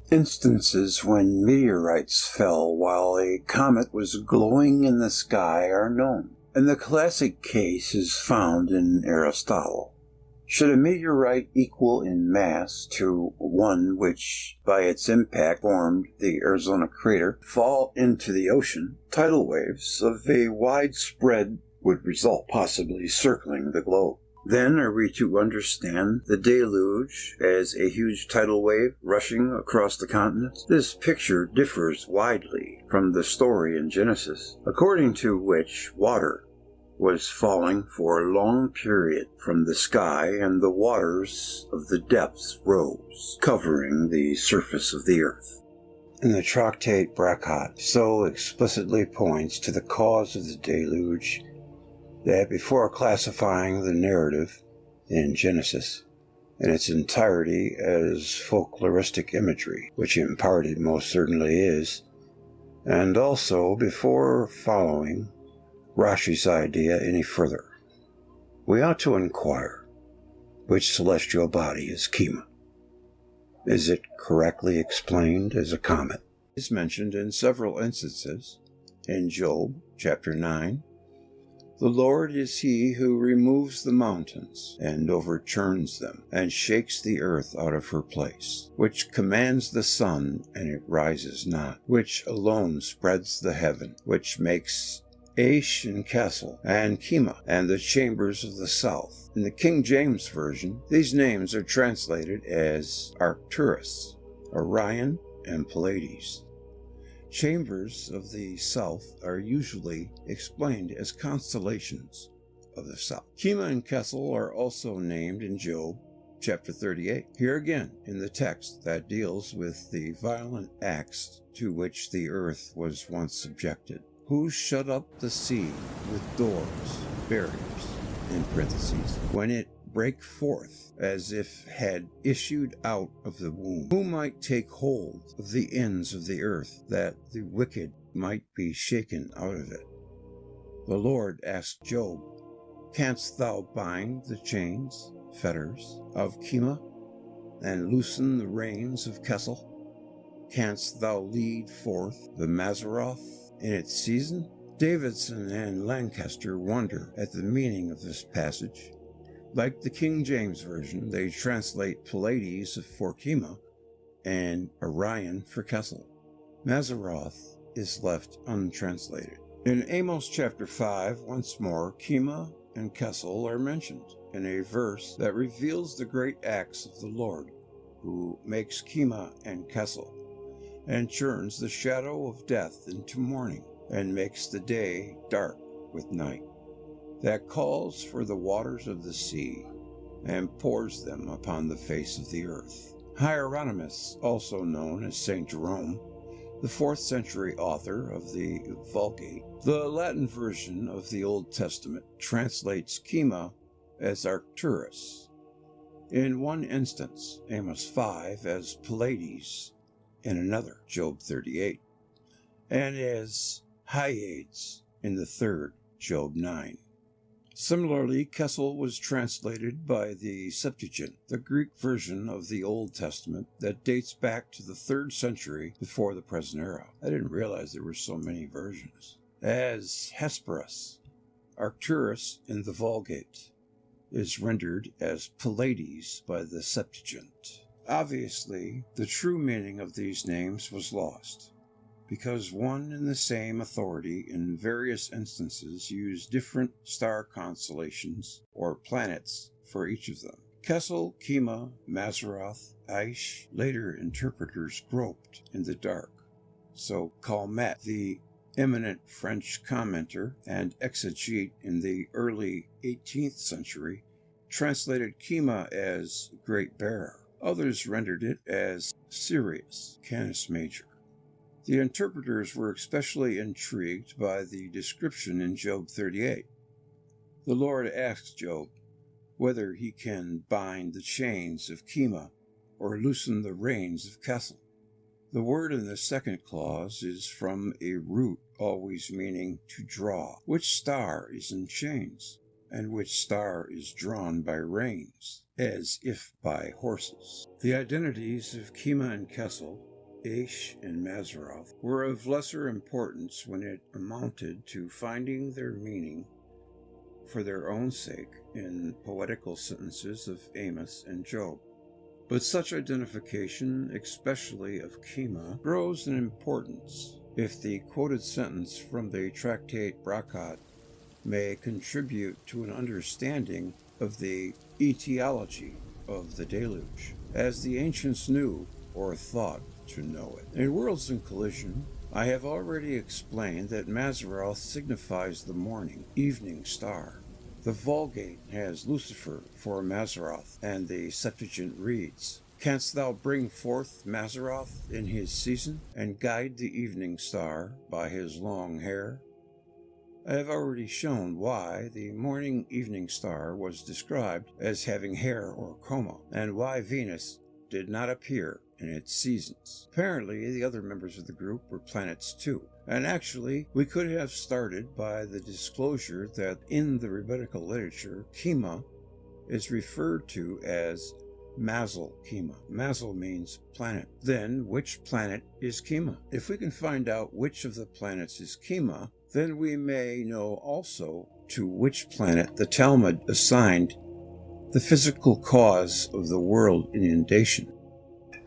Instances when meteorites fell while a comet was glowing in the sky are known, And the classic case is found in Aristotle. Should a meteorite equal in mass to one which, by its impact, formed the Arizona crater, fall into the ocean, tidal waves of a wide spread would result, possibly circling the globe. Then are we to understand the deluge as a huge tidal wave rushing across the continents? This picture differs widely from the story in Genesis, according to which water was falling for a long period from the sky, and the waters of the depths rose, covering the surface of the earth. And the tractate Peratt so explicitly points to the cause of the deluge that before classifying the narrative in Genesis in its entirety as folkloristic imagery, which in part it most certainly is, and also before following Rashi's idea any further, we ought to inquire which celestial body is Kima. Is it correctly explained as a comet? It is mentioned in several instances. In Job chapter 9, the Lord is he who removes the mountains and overturns them, and shakes the earth out of her place, which commands the sun, and it rises not, which alone spreads the heaven, which makes Aish and Kessel, and Kima, and the chambers of the south. In the King James Version, these names are translated as Arcturus, Orion, and Pleiades. Chambers of the south are usually explained as constellations of the south. Kima and Kessel are also named in Job chapter 38. Here again, in the text that deals with the violent acts to which the earth was once subjected. Who shut up the sea with doors, barriers, in parentheses, when it brake forth as if had issued out of the womb? Who might take hold of the ends of the earth, that the wicked might be shaken out of it? The Lord asked Job, Canst thou bind the chains, fetters, of Kima, and loosen the reins of Kessel? Canst thou lead forth the Mazzaroth in its season? Davidson and Lancaster wonder at the meaning of this passage. Like the King James Version, they translate Pleiades for Kima and Orion for Kessel. Mazzaroth is left untranslated. In Amos chapter 5, once more, Kima and Kessel are mentioned in a verse that reveals the great acts of the Lord, who makes Kima and Kessel, and turns the shadow of death into morning, and makes the day dark with night, that calls for the waters of the sea, and pours them upon the face of the earth. Hieronymus, also known as Saint Jerome, the 4th century author of the Vulgate, the Latin version of the Old Testament, translates Kima as Arcturus. In one instance, Amos 5, as Pleiades, in another, Job 38, and as Hyades in the third, Job 9. Similarly, Kessel was translated by the Septuagint, the Greek version of the Old Testament that dates back to the 3rd century before the present era. I didn't realize there were so many versions. As Hesperus. Arcturus in the Vulgate is rendered as Pleiades by the Septuagint. Obviously, the true meaning of these names was lost, because one and the same authority in various instances used different star constellations or planets for each of them. Kessel, Kima, Mazzaroth, Aish, later interpreters groped in the dark. So Calmet, the eminent French commenter and exegete in the early 18th century, translated Kima as Great Bearer. Others rendered it as Sirius, Canis Major. The interpreters were especially intrigued by the description in Job 38. The Lord asks Job whether he can bind the chains of Kima or loosen the reins of Kessel. The word in the second clause is from a root always meaning to draw. Which star is in chains, and which star is drawn by reins, as if by horses? The identities of Kima and Kessel, Aish and Mazzaroth, were of lesser importance when it amounted to finding their meaning for their own sake in poetical sentences of Amos and Job. But such identification, especially of Kima, grows in importance if the quoted sentence from the tractate Peratt may contribute to an understanding of the etiology of the deluge, as the ancients knew or thought to know it. In Worlds in Collision, I have already explained that Mazzaroth signifies the morning, evening star. The Vulgate has Lucifer for Mazzaroth, and the Septuagint reads, "Canst thou bring forth Mazzaroth in his season, and guide the evening star by his long hair?" I have already shown why the morning-evening star was described as having hair or coma, and why Venus did not appear in its seasons. Apparently, the other members of the group were planets too, and actually, we could have started by the disclosure that in the rabbinical literature, Kima is referred to as Mazel Kima. Mazel means planet. Then, which planet is Kima? If we can find out which of the planets is Kima, then we may know also to which planet the Talmud assigned the physical cause of the world inundation.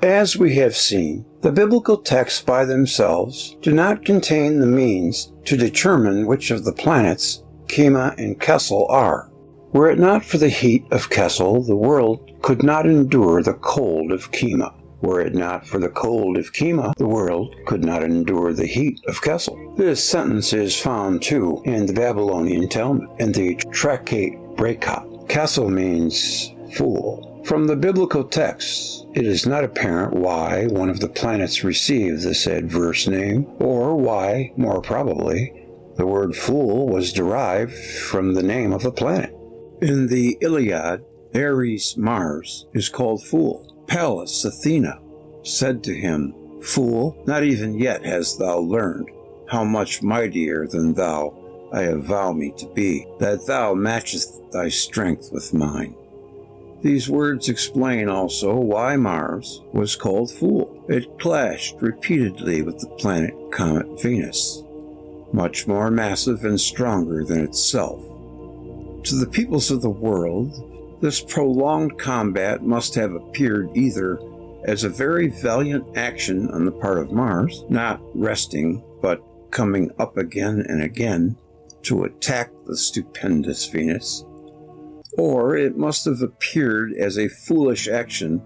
As we have seen, the biblical texts by themselves do not contain the means to determine which of the planets Kima and Kessel are. Were it not for the heat of Kessel, the world could not endure the cold of Kima. Were it not for the cold of Kima, the world could not endure the heat of Kessel. This sentence is found, too, in the Babylonian Talmud, in the tractate Peratt. Kessel means fool. From the biblical texts, it is not apparent why one of the planets received this adverse name, or why, more probably, the word fool was derived from the name of the planet. In the Iliad, Ares Mars is called fool. Pallas Athena said to him, "Fool, not even yet hast thou learned how much mightier than thou I avow me to be, that thou matchest thy strength with mine." These words explain also why Mars was called fool. It clashed repeatedly with the planet comet Venus, much more massive and stronger than itself. To the peoples of the world, this prolonged combat must have appeared either as a very valiant action on the part of Mars, not resting, but coming up again and again to attack the stupendous Venus, or it must have appeared as a foolish action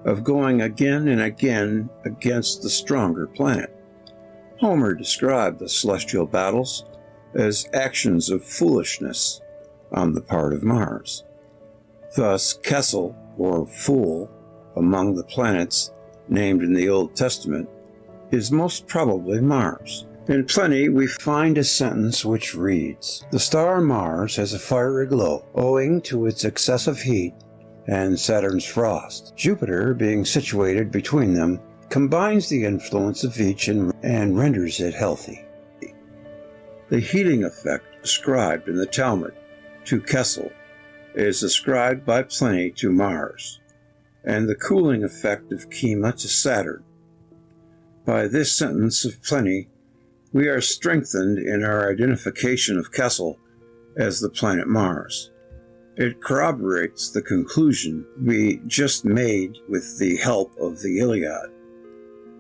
of going again and again against the stronger planet. Homer described the celestial battles as actions of foolishness on the part of Mars. Thus, Kessel, or fool, among the planets named in the Old Testament, is most probably Mars. In Pliny, we find a sentence which reads, "The star Mars has a fiery glow, owing to its excessive heat and Saturn's frost. Jupiter, being situated between them, combines the influence of each and renders it healthy." The heating effect ascribed in the Talmud to Kessel is ascribed by Pliny to Mars, and the cooling effect of Kima to Saturn. By this sentence of Pliny, we are strengthened in our identification of Kessel as the planet Mars. It corroborates the conclusion we just made with the help of the Iliad.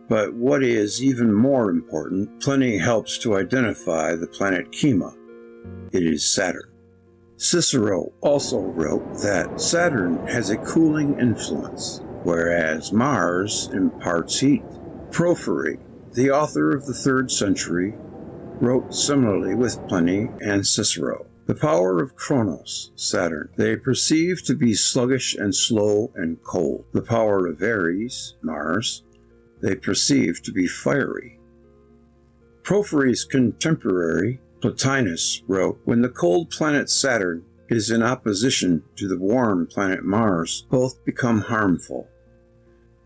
But what is even more important, Pliny helps to identify the planet Kima. It is Saturn. Cicero also wrote that Saturn has a cooling influence, whereas Mars imparts heat. Porphyry, the author of the 3rd century, wrote similarly with Pliny and Cicero. The power of Kronos, Saturn, they perceive to be sluggish and slow and cold. The power of Ares, Mars, they perceive to be fiery. Porphyry's contemporary, Plotinus, wrote, "When the cold planet Saturn is in opposition to the warm planet Mars, both become harmful."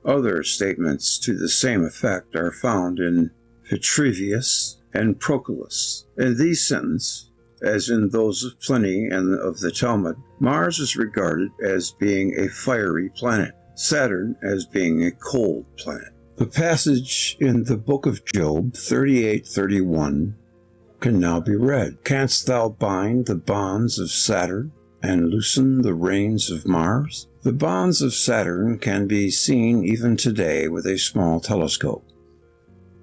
Other statements to the same effect are found in Vitruvius and Proclus. In these sentences, as in those of Pliny and of the Talmud, Mars is regarded as being a fiery planet, Saturn as being a cold planet. The passage in the book of Job 38:31 can now be read. Canst thou bind the bonds of Saturn and loosen the reins of Mars? The bonds of Saturn can be seen even today with a small telescope.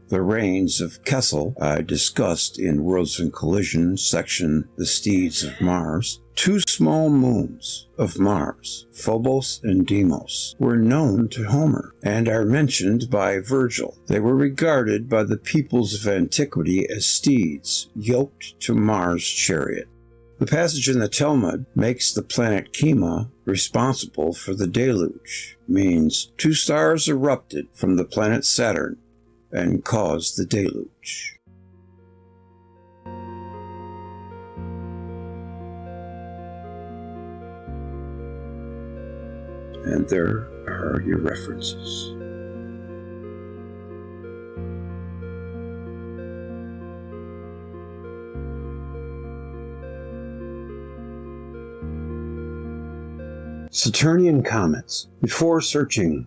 The reins of Kessel I discussed in Worlds in Collision section The Steeds of Mars. Two small moons of Mars, Phobos and Deimos, were known to Homer and are mentioned by Virgil. They were regarded by the peoples of antiquity as steeds yoked to Mars' chariot. The passage in the Talmud makes the planet Kima responsible for the deluge, means two stars erupted from the planet Saturn and caused the deluge. And there are your references. Saturnian comets. Before searching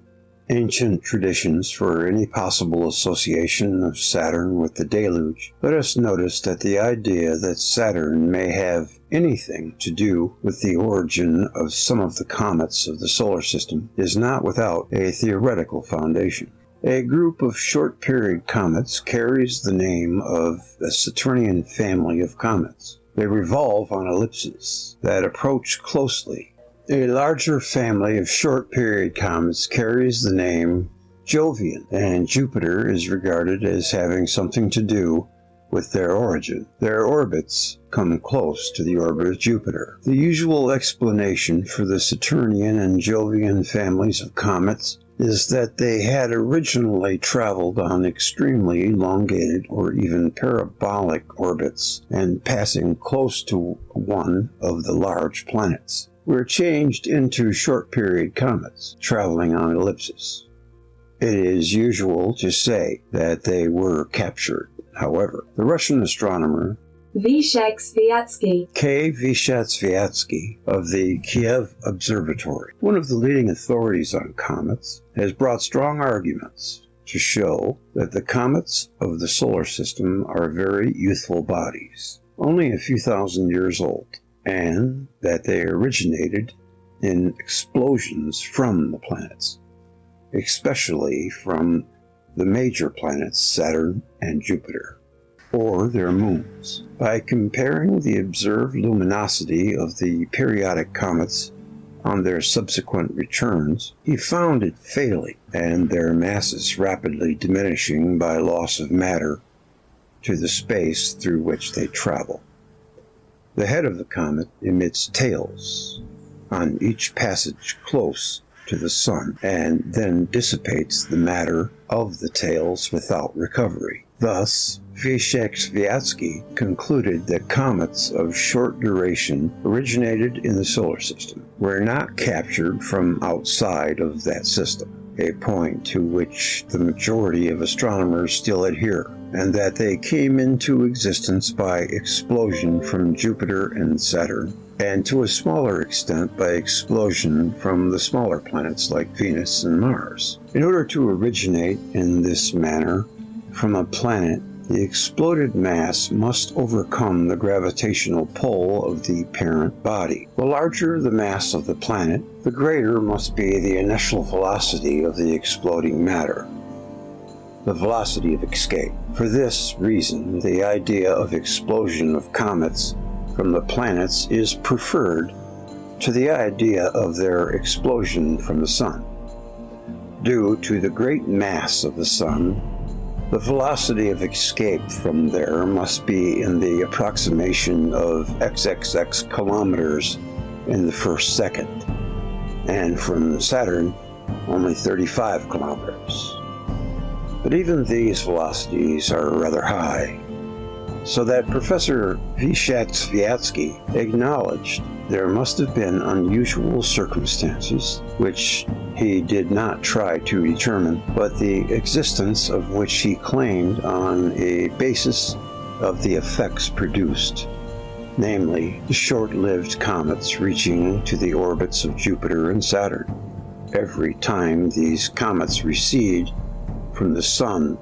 ancient traditions for any possible association of Saturn with the deluge, let us notice that the idea that Saturn may have anything to do with the origin of some of the comets of the solar system is not without a theoretical foundation. A group of short-period comets carries the name of the Saturnian family of comets. They revolve on ellipses that approach closely. A larger family of short-period comets carries the name Jovian, and Jupiter is regarded as having something to do with their origin. Their orbits come close to the orbit of Jupiter. The usual explanation for the Saturnian and Jovian families of comets is that they had originally traveled on extremely elongated or even parabolic orbits and passing close to one of the large planets, were changed into short-period comets, traveling on ellipses. It is usual to say that they were captured. However, the Russian astronomer K. Vishatsviatsky of the Kiev Observatory, one of the leading authorities on comets, has brought strong arguments to show that the comets of the solar system are very youthful bodies, only a few thousand years old, and that they originated in explosions from the planets, especially from the major planets Saturn and Jupiter, or their moons. By comparing the observed luminosity of the periodic comets on their subsequent returns, he found it failing, and their masses rapidly diminishing by loss of matter to the space through which they travel. The head of the comet emits tails on each passage close to the sun, and then dissipates the matter of the tails without recovery. Thus, Vishatsviatsky concluded that comets of short duration originated in the solar system, were not captured from outside of that system, a point to which the majority of astronomers still adhere, and that they came into existence by explosion from Jupiter and Saturn, and to a smaller extent by explosion from the smaller planets like Venus and Mars. In order to originate in this manner from a planet, the exploded mass must overcome the gravitational pull of the parent body. The larger the mass of the planet, the greater must be the initial velocity of the exploding matter, the velocity of escape. For this reason, the idea of explosion of comets from the planets is preferred to the idea of their explosion from the sun. Due to the great mass of the sun, the velocity of escape from there must be in the approximation of xxx kilometers in the first second, and from Saturn, only 35 kilometers. But even these velocities are rather high, so that Professor Vishatsviatsky acknowledged there must have been unusual circumstances, which he did not try to determine, but the existence of which he claimed on a basis of the effects produced, namely the short-lived comets reaching to the orbits of Jupiter and Saturn. Every time these comets recede from the Sun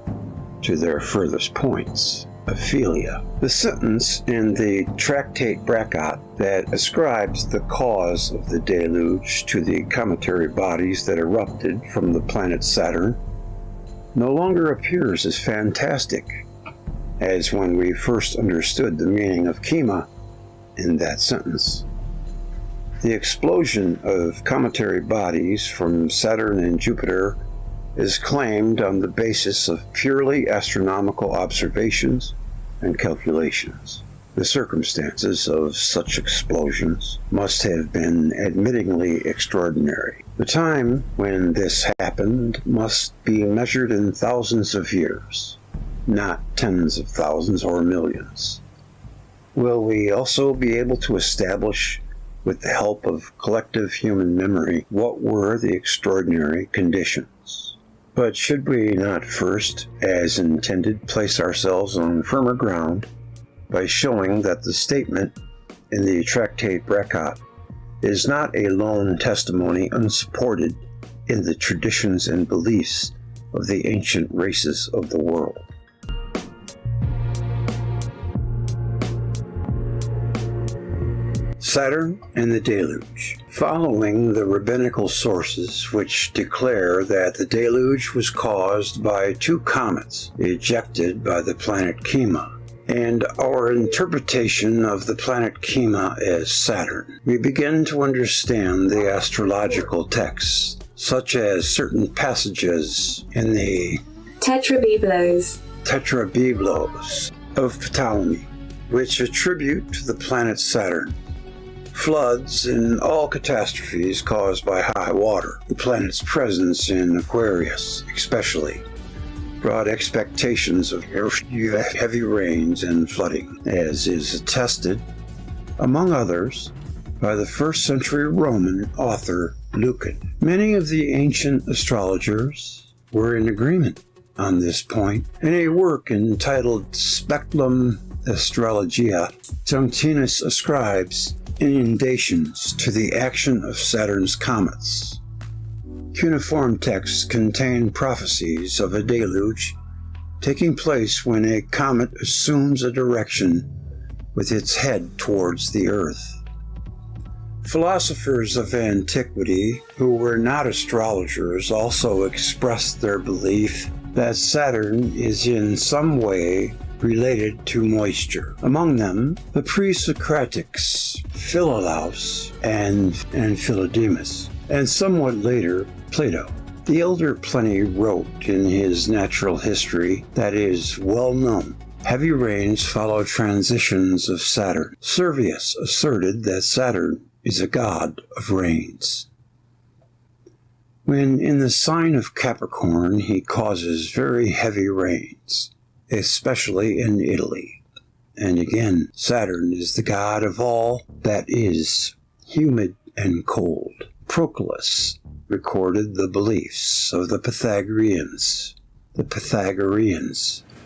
to their furthest points, Ophelia. The sentence in the Tractate Peratt that ascribes the cause of the deluge to the cometary bodies that erupted from the planet Saturn no longer appears as fantastic as when we first understood the meaning of Kima in that sentence. The explosion of cometary bodies from Saturn and Jupiter is claimed on the basis of purely astronomical observations and calculations. The circumstances of such explosions must have been admittingly extraordinary. The time when this happened must be measured in thousands of years, not tens of thousands or millions. Will we also be able to establish, with the help of collective human memory, what were the extraordinary conditions? But should we not first, as intended, place ourselves on firmer ground by showing that the statement in the Tractate Peratt is not a lone testimony unsupported in the traditions and beliefs of the ancient races of the world? Saturn and the deluge. Following the rabbinical sources which declare that the deluge was caused by two comets ejected by the planet Kima, and our interpretation of the planet Kima as Saturn, we begin to understand the astrological texts, such as certain passages in the Tetrabiblos of Ptolemy, which attribute to the planet Saturn floods and all catastrophes caused by high water. The planet's presence in Aquarius, especially, brought expectations of heavy rains and flooding, as is attested, among others, by the 1st century Roman author Lucan. Many of the ancient astrologers were in agreement on this point. In a work entitled Spectrum Astrologia, Tontinus ascribes inundations to the action of Saturn's comets. Cuneiform texts contain prophecies of a deluge taking place when a comet assumes a direction with its head towards the Earth. Philosophers of antiquity who were not astrologers also expressed their belief that Saturn is in some way related to moisture. Among them, the pre-Socratics Philolaus and Philodemus, and somewhat later, Plato. The elder Pliny wrote in his natural history that is well known. Heavy rains follow transitions of Saturn. Servius asserted that Saturn is a god of rains. When in the sign of Capricorn, he causes very heavy rains, especially in Italy. And again, Saturn is the god of all that is humid and cold. Proclus recorded the beliefs of the Pythagoreans.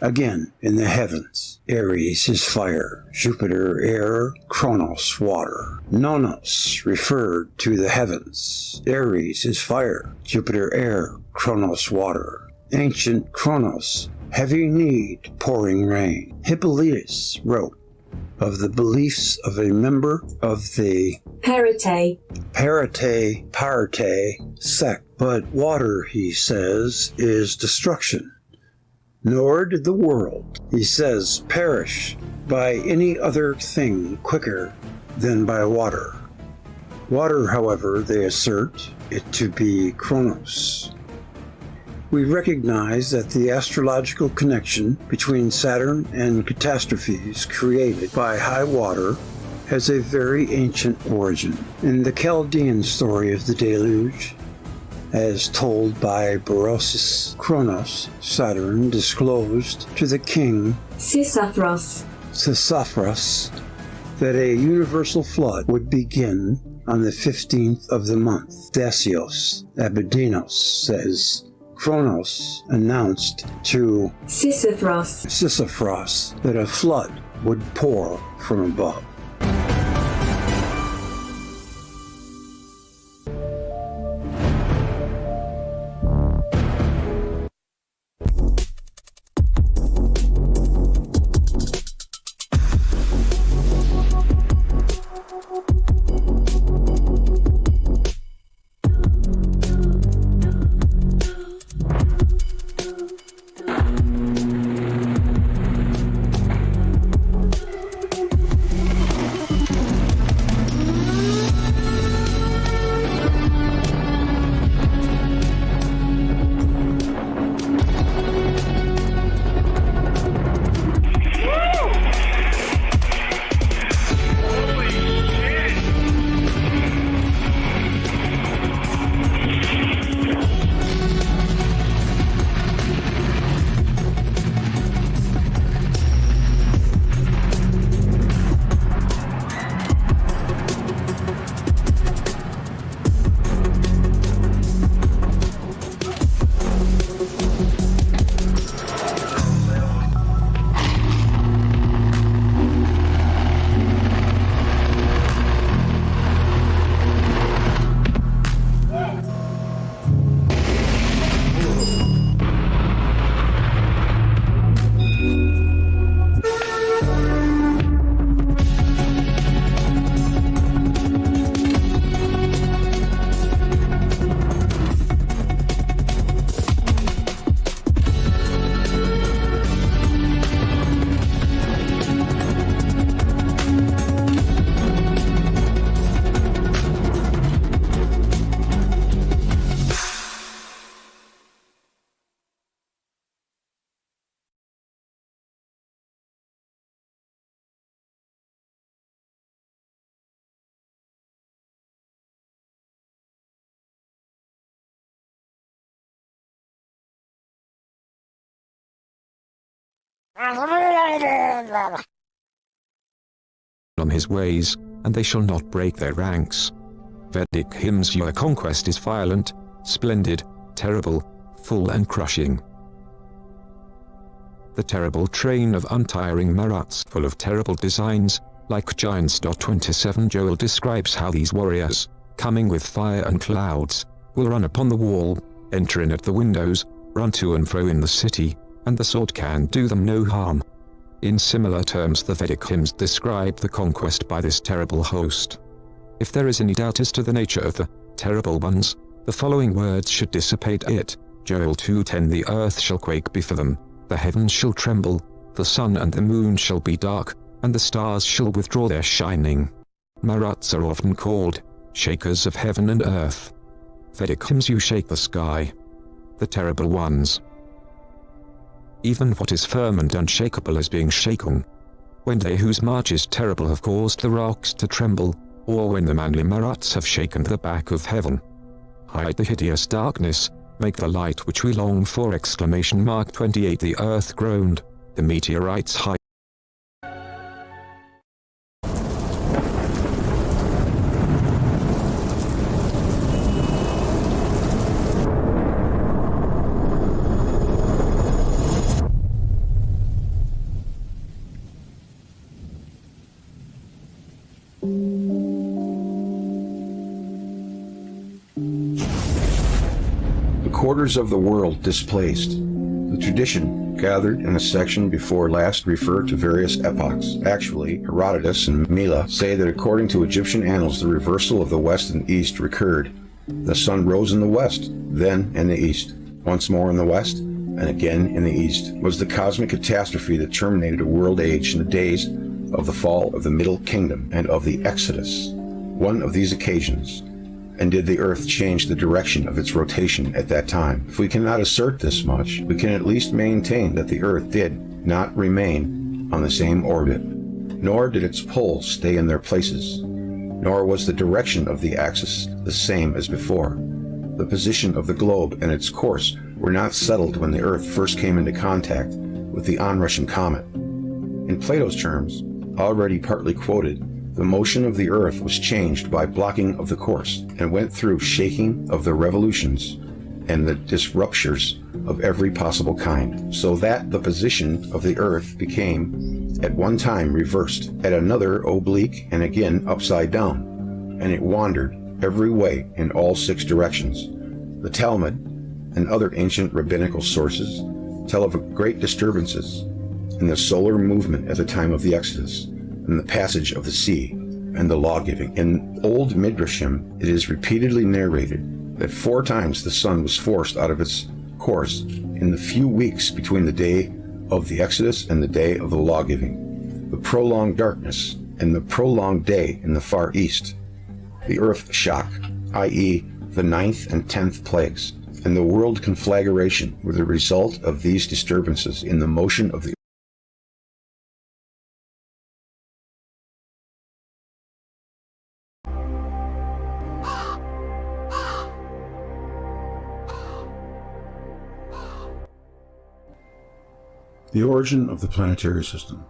Again, in the heavens, Aries is fire, Jupiter air, Kronos water. Nonos referred to the heavens. Aries is fire, Jupiter air, Kronos water. Ancient Kronos, heavy need, pouring rain. Hippolytus wrote of the beliefs of a member of the Peratt sect. But water, he says, is destruction. Nor did the world, he says, perish by any other thing quicker than by water. Water, however, they assert it to be Kronos. We recognize that the astrological connection between Saturn and catastrophes created by high water has a very ancient origin. In the Chaldean story of the deluge, as told by Berosus, Kronos, Saturn disclosed to the king Xisuthros that a universal flood would begin on the 15th of the month. Dacios Abydos says Kronos announced to Xisuthros that a flood would pour from above. on his ways, and they shall not break their ranks. Vedic hymns. Your conquest is violent, splendid, terrible, full and crushing. The terrible train of untiring Marats, full of terrible designs, like giants. 27 Joel describes how these warriors, coming with fire and clouds, will run upon the wall, enter in at the windows, run to and fro in the city, and the sword can do them no harm. In similar terms the Vedic hymns describe the conquest by this terrible host. If there is any doubt as to the nature of the terrible ones, the following words should dissipate it. Joel 2:10 The earth shall quake before them, the heavens shall tremble, the sun and the moon shall be dark, and the stars shall withdraw their shining. Marats are often called shakers of heaven and earth. Vedic hymns. You shake the sky. The terrible ones. Even what is firm and unshakable is being shaken. When they whose march is terrible have caused the rocks to tremble, or when the manly Marats have shaken the back of heaven. Hide the hideous darkness, make the light which we long for! 28 The earth groaned, the meteorites high. Quarters of the world displaced. The tradition gathered in a section before last referred to various epochs. Actually, Herodotus and Mela say that according to Egyptian annals, the reversal of the west and east recurred. The sun rose in the west, then in the east, once more in the west, and again in the east. It was the cosmic catastrophe that terminated a world age in the days of the fall of the Middle Kingdom and of the Exodus. One of these occasions. And did the Earth change the direction of its rotation at that time? If we cannot assert this much, we can at least maintain that the Earth did not remain on the same orbit, nor did its poles stay in their places, nor was the direction of the axis the same as before. The position of the globe and its course were not settled when the Earth first came into contact with the onrushing comet. In Plato's terms, already partly quoted, the motion of the Earth was changed by blocking of the course, and went through shaking of the revolutions and the disruptures of every possible kind, so that the position of the Earth became at one time reversed, at another oblique, and again upside down, and it wandered every way in all 6 directions. The Talmud and other ancient rabbinical sources tell of great disturbances in the solar movement at the time of the Exodus, and the passage of the sea, and the law-giving. In old Midrashim, it is repeatedly narrated that 4 times the sun was forced out of its course in the few weeks between the day of the Exodus and the day of the law-giving. The prolonged darkness and the prolonged day in the Far East, the earth shock, i.e. the 9th and 10th plagues, and the world conflagration were the result of these disturbances in the motion of the The origin of the planetary system.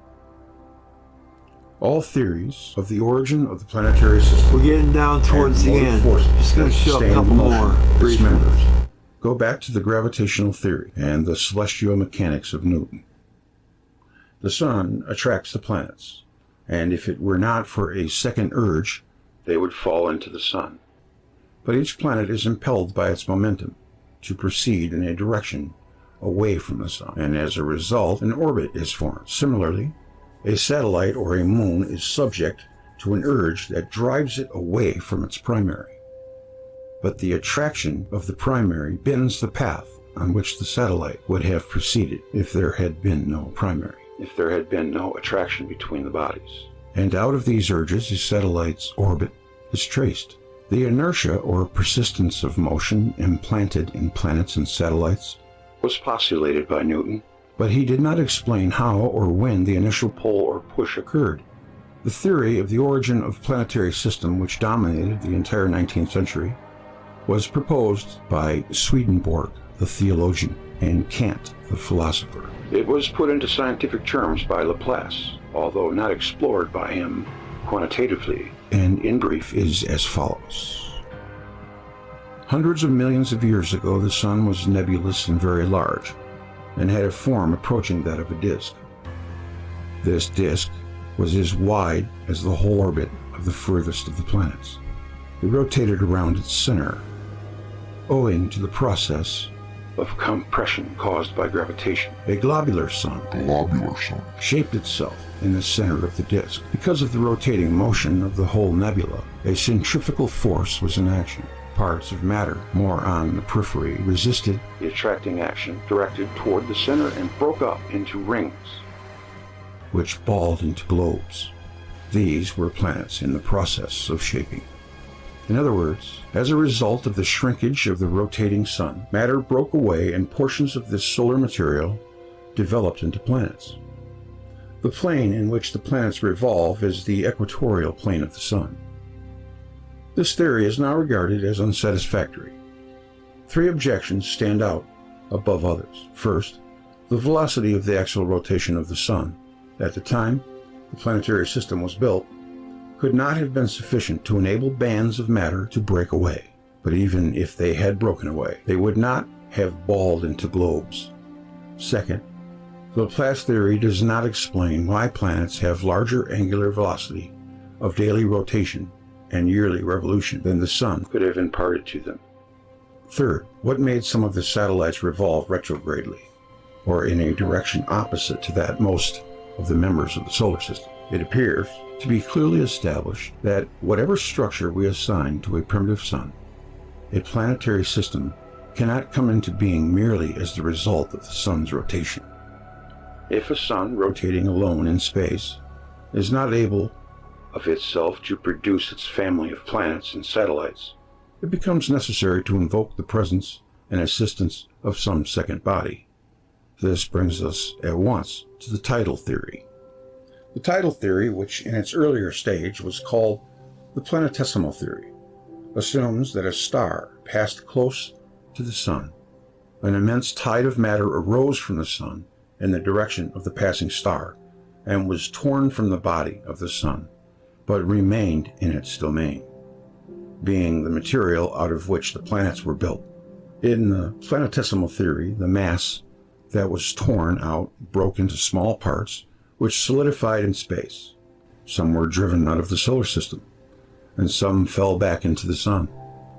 All theories of the origin of the planetary system. We're getting down towards the end. Just going to show a couple more members. Go back to the gravitational theory and the celestial mechanics of Newton. The sun attracts the planets, and if it were not for a second urge, they would fall into the sun. But each planet is impelled by its momentum to proceed in a direction away from the sun, and as a result, an orbit is formed. Similarly, a satellite or a moon is subject to an urge that drives it away from its primary. But the attraction of the primary bends the path on which the satellite would have proceeded if there had been no primary, if there had been no attraction between the bodies. And out of these urges, the satellite's orbit is traced. The inertia or persistence of motion implanted in planets and satellites was postulated by Newton, but he did not explain how or when the initial pull or push occurred. The theory of the origin of the planetary system, which dominated the entire 19th century, was proposed by Swedenborg, the theologian, and Kant, the philosopher. It was put into scientific terms by Laplace, although not explored by him quantitatively, and in brief is as follows. Hundreds of millions of years ago, the Sun was nebulous and very large, and had a form approaching that of a disk. This disk was as wide as the whole orbit of the furthest of the planets. It rotated around its center, owing to the process of compression caused by gravitation. A globular sun shaped itself in the center of the disk. Because of the rotating motion of the whole nebula, a centrifugal force was in action. Parts of matter, more on the periphery, resisted the attracting action directed toward the center and broke up into rings, which balled into globes. These were planets in the process of shaping. In other words, as a result of the shrinkage of the rotating sun, matter broke away and portions of this solar material developed into planets. The plane in which the planets revolve is the equatorial plane of the sun. This theory is now regarded as unsatisfactory. Three objections stand out above others. First, the velocity of the axial rotation of the sun at the time the planetary system was built could not have been sufficient to enable bands of matter to break away. But even if they had broken away, they would not have balled into globes. Second, the Laplace theory does not explain why planets have larger angular velocity of daily rotation and yearly revolution than the sun could have imparted to them. Third, what made some of the satellites revolve retrogradely, or in a direction opposite to that most of the members of the solar system? It appears to be clearly established that whatever structure we assign to a primitive sun, a planetary system cannot come into being merely as the result of the sun's rotation. If a sun rotating alone in space is not able of itself to produce its family of planets and satellites, it becomes necessary to invoke the presence and assistance of some second body. This brings us at once to the tidal theory. The tidal theory, which in its earlier stage was called the planetesimal theory, assumes that a star passed close to the sun. An immense tide of matter arose from the sun in the direction of the passing star and was torn from the body of the sun, but remained in its domain, being the material out of which the planets were built. In the planetesimal theory, the mass that was torn out broke into small parts which solidified in space. Some were driven out of the solar system, and some fell back into the sun,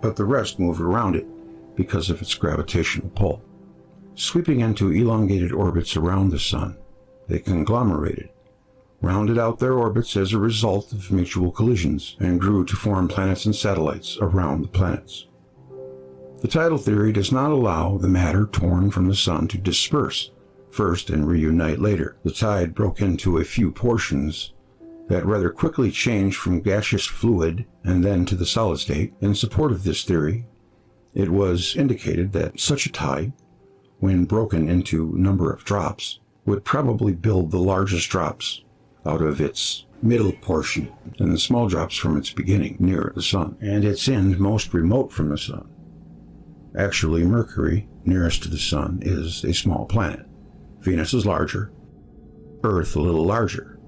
but the rest moved around it because of its gravitational pull. Sweeping into elongated orbits around the sun, they conglomerated, rounded out their orbits as a result of mutual collisions, and grew to form planets and satellites around the planets. The tidal theory does not allow the matter torn from the sun to disperse first and reunite later. The tide broke into a few portions that rather quickly changed from gaseous fluid and then to the solid state. In support of this theory, it was indicated that such a tide, when broken into a number of drops, would probably build the largest drops out of its middle portion and the small drops from its beginning near the sun and its end most remote from the sun. Actually, Mercury, nearest to the sun, is a small planet. Venus is larger, Earth a little larger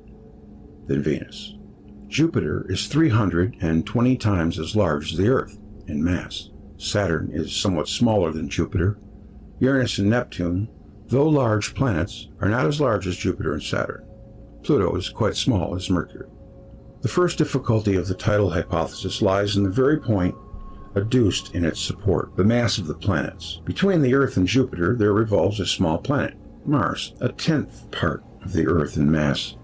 than Venus. Jupiter is 320 times as large as the Earth in mass. Saturn is somewhat smaller than Jupiter. Uranus and Neptune, though large planets, are not as large as Jupiter and Saturn. Pluto is quite small as Mercury. The first difficulty of the tidal hypothesis lies in the very point adduced in its support, the mass of the planets. Between the Earth and Jupiter there revolves a small planet, Mars, a 10th part of the Earth in mass,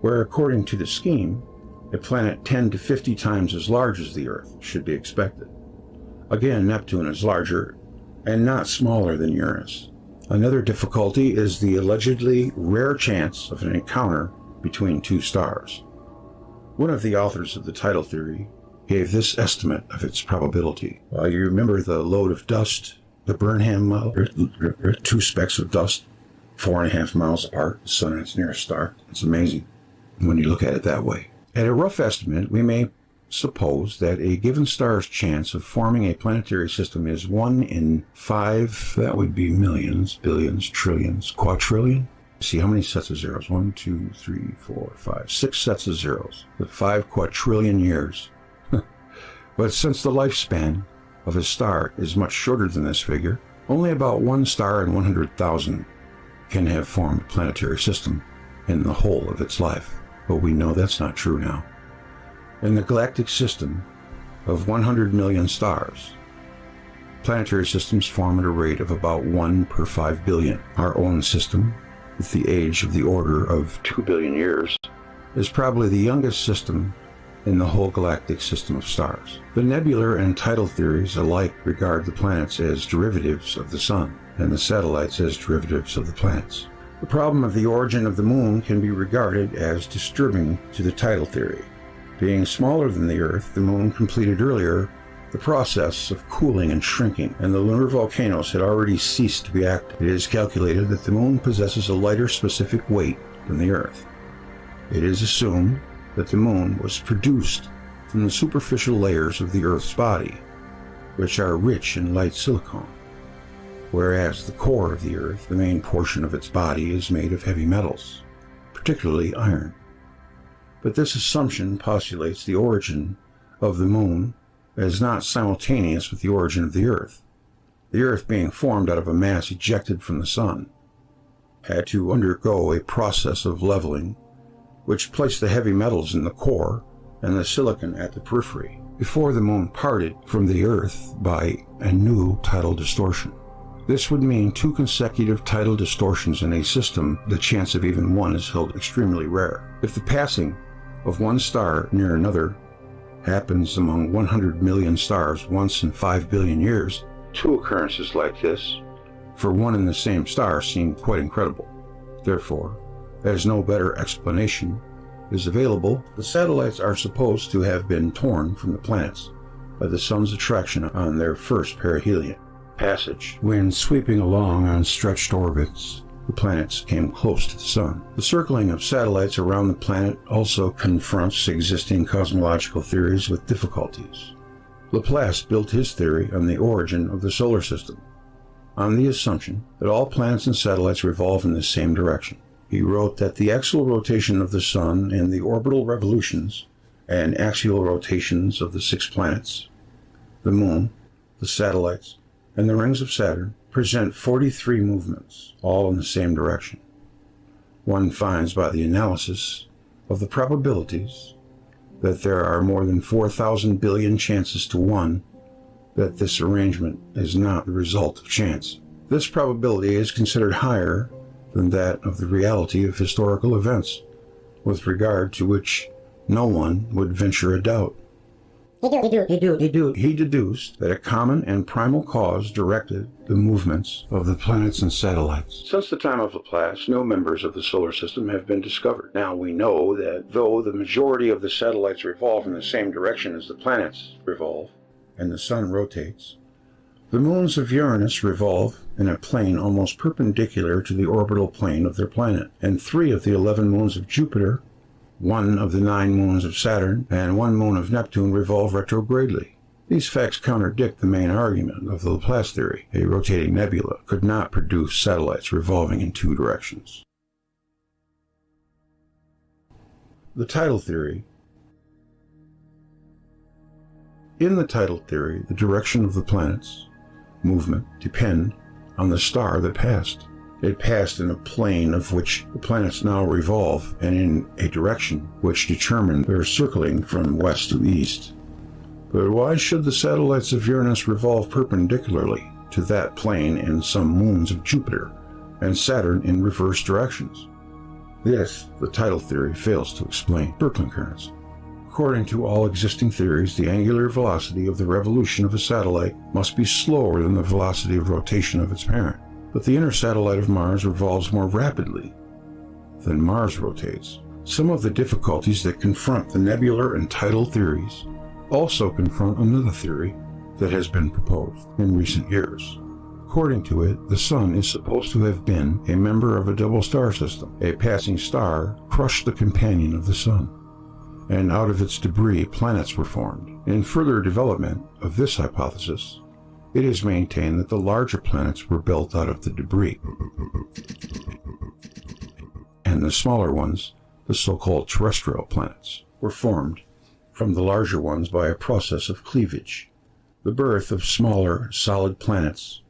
where according to the scheme, a planet 10 to 50 times as large as the Earth should be expected. Again, Neptune is larger and not smaller than Uranus. Another difficulty is the allegedly rare chance of an encounter between two stars. One of the authors of the tidal theory gave this estimate of its probability. You remember the load of dust, the Burnham model? Two specks of dust, 4.5 miles apart, the sun and its nearest star. It's amazing when you look at it that way. At a rough estimate, we may suppose that a given star's chance of forming a planetary system is 1 in 5, that would be millions, billions, trillions, quadrillion. See how many sets of zeros? 1, 2, 3, 4, 5, 6 sets of zeros with 5 quadrillion years. But since the lifespan of a star is much shorter than this figure, only about 1 star in 100,000 can have formed a planetary system in the whole of its life. But we know that's not true now. In the galactic system of 100 million stars, planetary systems form at a rate of about 1 per 5 billion. Our own system, with the age of the order of 2 billion years, is probably the youngest system in the whole galactic system of stars. The nebular and tidal theories alike regard the planets as derivatives of the sun, and the satellites as derivatives of the planets. The problem of the origin of the moon can be regarded as disturbing to the tidal theory. Being smaller than the Earth, the moon completed earlier the process of cooling and shrinking, and the lunar volcanoes had already ceased to be active. It is calculated that the moon possesses a lighter specific weight than the Earth. It is assumed that the moon was produced from the superficial layers of the Earth's body, which are rich in light silicon, whereas the core of the Earth, the main portion of its body, is made of heavy metals, particularly iron. But this assumption postulates the origin of the moon as not simultaneous with the origin of the Earth. The Earth, being formed out of a mass ejected from the sun, had to undergo a process of leveling, which placed the heavy metals in the core and the silicon at the periphery, before the moon parted from the Earth by a new tidal distortion. This would mean 2 consecutive tidal distortions in a system. The chance of even one is held extremely rare. If the passing of one star near another happens among 100 million stars once in 5 billion years, 2 occurrences like this for one and the same star seem quite incredible. Therefore, as no better explanation is available, the satellites are supposed to have been torn from the planets by the sun's attraction on their first perihelion passage. When sweeping along on stretched orbits, the planets came close to the sun. The circling of satellites around the planet also confronts existing cosmological theories with difficulties. Laplace built his theory on the origin of the solar system, on the assumption that all planets and satellites revolve in the same direction. He wrote that the axial rotation of the sun and the orbital revolutions and axial rotations of the 6 planets, the moon, the satellites, and the rings of Saturn present 43 movements, all in the same direction. One finds by the analysis of the probabilities that there are more than 4,000 billion chances to 1 that this arrangement is not the result of chance. This probability is considered higher than that of the reality of historical events, with regard to which no one would venture a doubt. He deduced that a common and primal cause directed the movements of the planets and satellites. Since the time of Laplace, no members of the solar system have been discovered. Now we know that though the majority of the satellites revolve in the same direction as the planets revolve, and the sun rotates, the moons of Uranus revolve in a plane almost perpendicular to the orbital plane of their planet, and 3 of the 11 moons of Jupiter, 1 of the 9 moons of Saturn, and 1 moon of Neptune revolve retrogradely. These facts contradict the main argument of the Laplace theory. A rotating nebula could not produce satellites revolving in 2 directions. The tidal theory. In the tidal theory, the direction of the planets' movement depend on the star that passed. It passed in a plane of which the planets now revolve, and in a direction which determined their circling from west to east. But why should the satellites of Uranus revolve perpendicularly to that plane in some moons of Jupiter, and Saturn in reverse directions? This, the tidal theory fails to explain. Circling currents. According to all existing theories, the angular velocity of the revolution of a satellite must be slower than the velocity of rotation of its parent. But the inner satellite of Mars revolves more rapidly than Mars rotates. Some of the difficulties that confront the nebular and tidal theories also confront another theory that has been proposed in recent years. According to it, the Sun is supposed to have been a member of a double star system. A passing star crushed the companion of the Sun. and out of its debris planets were formed. In further development of this hypothesis, it is maintained that the larger planets were built out of the debris, and the smaller ones, the so-called terrestrial planets, were formed from the larger ones by a process of cleavage. The birth of smaller, solid planets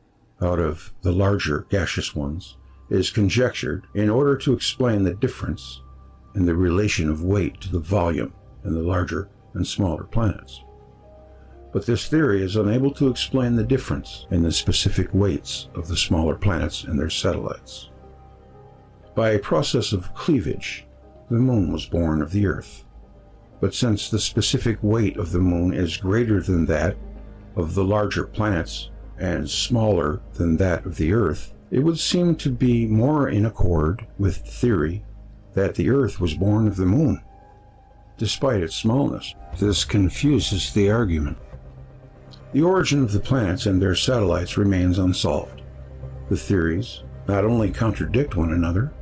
out of the larger gaseous ones is conjectured in order to explain the difference in the relation of weight to the volume in the larger and smaller planets. But this theory is unable to explain the difference in the specific weights of the smaller planets and their satellites. By a process of cleavage, the moon was born of the Earth. But since the specific weight of the moon is greater than that of the larger planets and smaller than that of the Earth, it would seem to be more in accord with the theory that the Earth was born of the moon, despite its smallness. This confuses the argument. The origin of the planets and their satellites remains unsolved. The theories not only contradict one another,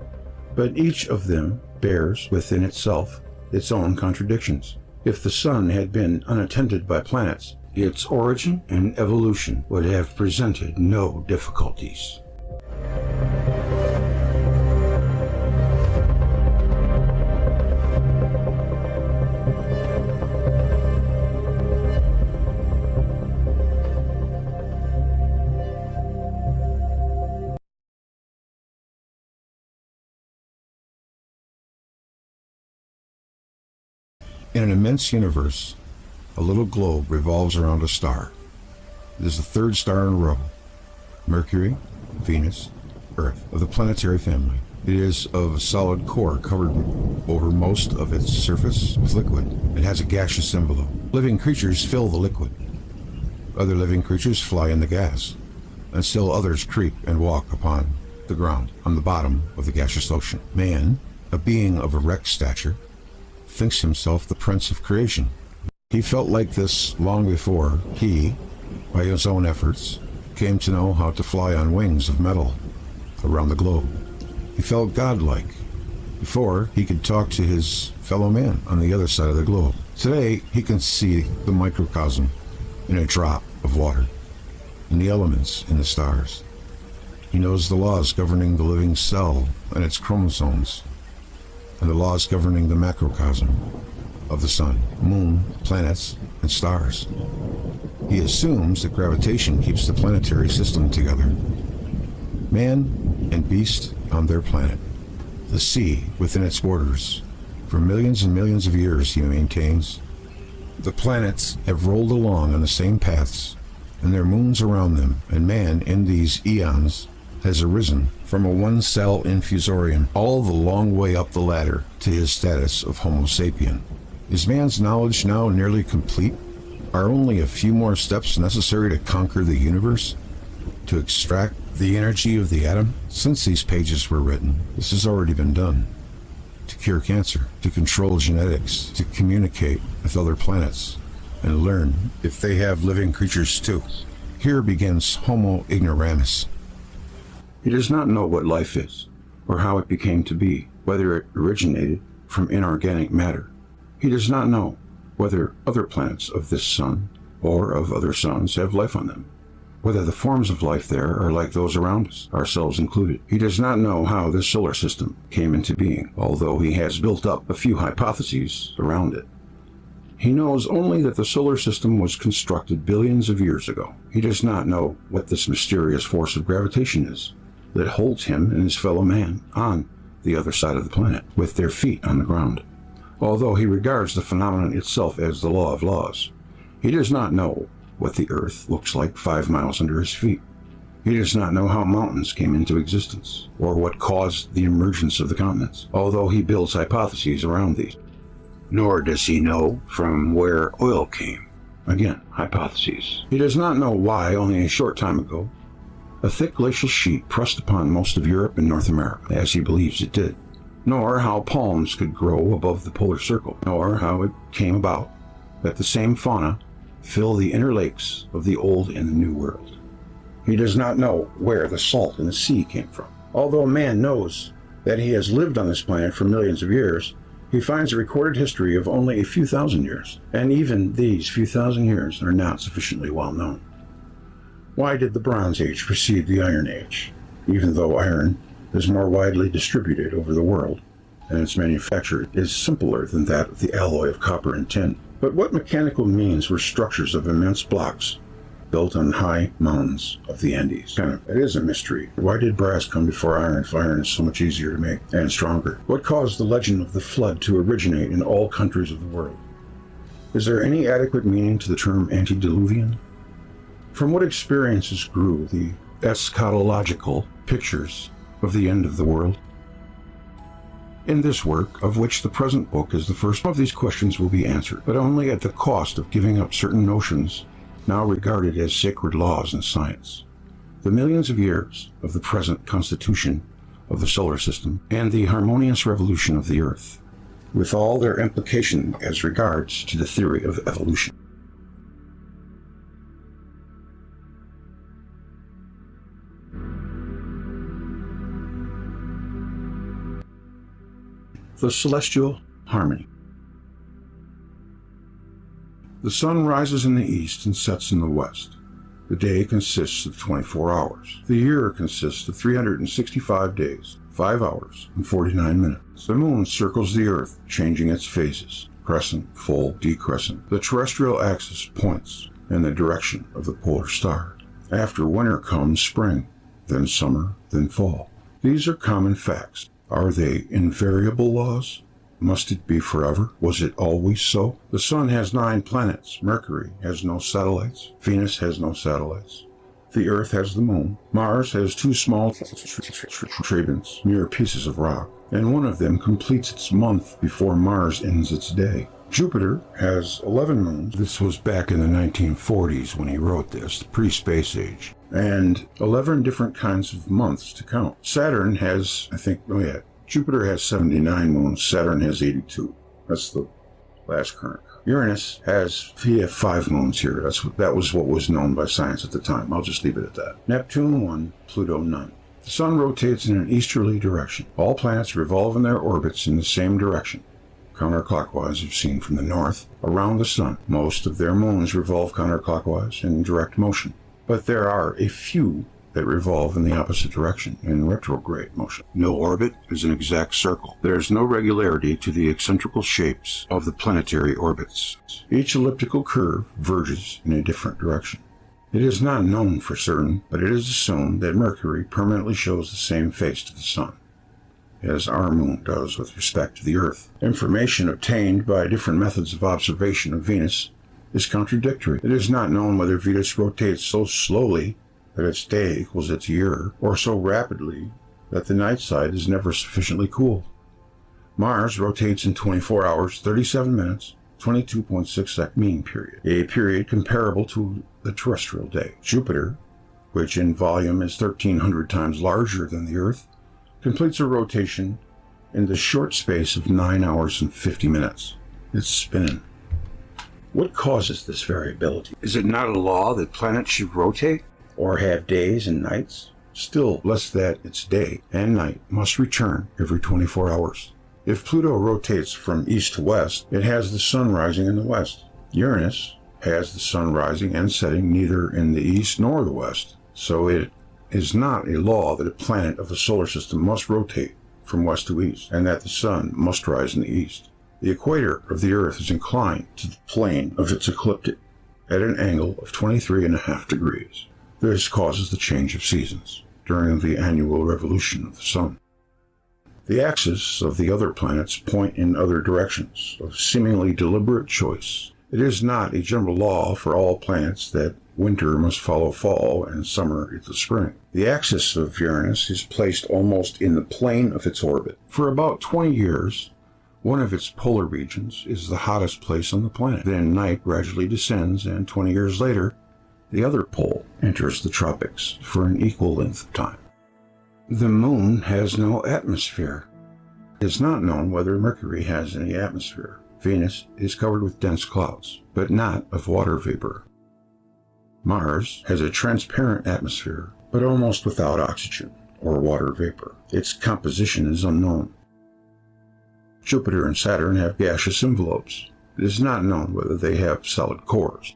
but each of them bears within itself its own contradictions. If the sun had been unattended by planets, its origin and evolution would have presented no difficulties. In an immense universe, a little globe revolves around a star. It is the third star in a row. Mercury, Venus, Earth, of the planetary family. It is of a solid core covered over most of its surface with liquid. It has a gaseous envelope. Living creatures fill the liquid. Other living creatures fly in the gas, and still others creep and walk upon the ground on the bottom of the gaseous ocean. Man, a being of erect stature, thinks himself the prince of creation. He felt like this long before he, by his own efforts, came to know how to fly on wings of metal around the globe. He felt godlike before he could talk to his fellow man on the other side of the globe. Today, he can see the microcosm in a drop of water, and the elements in the stars. He knows the laws governing the living cell and its chromosomes, and the laws governing the macrocosm of the sun, moon, planets, and stars. He assumes that gravitation keeps the planetary system together. Man and beast on their planet, the sea within its borders. For millions and millions of years, he maintains, the planets have rolled along on the same paths, and their moons around them, and man in these eons has arisen from a one-cell infusorium all the long way up the ladder to his status of Homo sapien. Is man's knowledge now nearly complete? Are only a few more steps necessary to conquer the universe? To extract the energy of the atom? Since these pages were written, this has already been done. To cure cancer, to control genetics, to communicate with other planets, and learn if they have living creatures too. Here begins Homo ignoramus. He does not know what life is, or how it became to be, whether it originated from inorganic matter. He does not know whether other planets of this sun or of other suns have life on them, whether the forms of life there are like those around us, ourselves included. He does not know how this solar system came into being, although he has built up a few hypotheses around it. He knows only that the solar system was constructed billions of years ago. He does not know what this mysterious force of gravitation is that holds him and his fellow man on the other side of the planet, with their feet on the ground. Although he regards the phenomenon itself as the law of laws, he does not know what the Earth looks like 5 miles under his feet. He does not know how mountains came into existence, or what caused the emergence of the continents, although he builds hypotheses around these. Nor does he know from where oil came. Again, hypotheses. He does not know why, only a short time ago, a thick glacial sheet pressed upon most of Europe and North America, as he believes it did. Nor how palms could grow above the polar circle, nor how it came about that the same fauna fill the inner lakes of the old and the new world. He does not know where the salt in the sea came from. Although man knows that he has lived on this planet for millions of years, he finds a recorded history of only a few thousand years, and even these few thousand years are not sufficiently well known. Why did the Bronze Age precede the Iron Age, even though iron is more widely distributed over the world, and its manufacture is simpler than that of the alloy of copper and tin? But what mechanical means were structures of immense blocks built on high mountains of the Andes? It is a mystery. Why did brass come before iron if iron is so much easier to make and stronger? What caused the legend of the flood to originate in all countries of the world? Is there any adequate meaning to the term antediluvian? From what experiences grew the eschatological pictures of the end of the world? In this work, of which the present book is the first, of these questions will be answered, but only at the cost of giving up certain notions now regarded as sacred laws in science. The millions of years of the present constitution of the solar system and the harmonious revolution of the Earth, with all their implication as regards to the theory of evolution. The celestial harmony. The sun rises in the east and sets in the west. The day consists of 24 hours. The year consists of 365 days, 5 hours, and 49 minutes. The moon circles the earth, changing its phases: crescent, full, decrescent. The terrestrial axis points in the direction of the polar star. After winter comes spring, then summer, then fall. These are common facts. Are they invariable laws? Must it be forever? Was it always so? The sun has 9 planets. Mercury has no satellites. Venus has no satellites. The Earth has the moon. Mars has 2 small trabants, mere pieces of rock, and one of them completes its month before Mars ends its day. Jupiter has 11 moons. This was back in the 1940s when he wrote this, the pre-space age, and 11 different kinds of months to count. Saturn has, Jupiter has 79 moons. Saturn has 82. That's the last current. Uranus has 5 moons here. That was what was known by science at the time. I'll just leave it at that. Neptune 1, Pluto none. The sun rotates in an easterly direction. All planets revolve in their orbits in the same direction, counterclockwise if seen from the north, around the sun. Most of their moons revolve counterclockwise in direct motion, but there are a few that revolve in the opposite direction, in retrograde motion. No orbit is an exact circle. There is no regularity to the eccentrical shapes of the planetary orbits. Each elliptical curve verges in a different direction. It is not known for certain, but it is assumed that Mercury permanently shows the same face to the sun, as our moon does with respect to the Earth. Information obtained by different methods of observation of Venus is contradictory. It is not known whether Venus rotates so slowly that its day equals its year, or so rapidly that the night side is never sufficiently cooled. Mars rotates in 24 hours, 37 minutes, 22.6 mean period, a period comparable to the terrestrial day. Jupiter, which in volume is 1,300 times larger than the Earth, completes a rotation in the short space of 9 hours and 50 minutes. It's spinning. What causes this variability? Is it not a law that planets should rotate, or have days and nights? Still less that its day and night must return every 24 hours. If Pluto rotates from east to west, it has the sun rising in the west. Uranus has the sun rising and setting neither in the east nor the west, so it is not a law that a planet of the solar system must rotate from west to east, and that the sun must rise in the east. The equator of the Earth is inclined to the plane of its ecliptic at an angle of 23.5 degrees. This causes the change of seasons during the annual revolution of the sun. The axes of the other planets point in other directions, of seemingly deliberate choice. It is not a general law for all planets that winter must follow fall and summer into spring. The axis of Uranus is placed almost in the plane of its orbit. For about 20 years, one of its polar regions is the hottest place on the planet. Then night gradually descends, and 20 years later, the other pole enters the tropics for an equal length of time. The moon has no atmosphere. It is not known whether Mercury has any atmosphere. Venus is covered with dense clouds, but not of water vapor. Mars has a transparent atmosphere, but almost without oxygen or water vapor. Its composition is unknown. Jupiter and Saturn have gaseous envelopes. It is not known whether they have solid cores.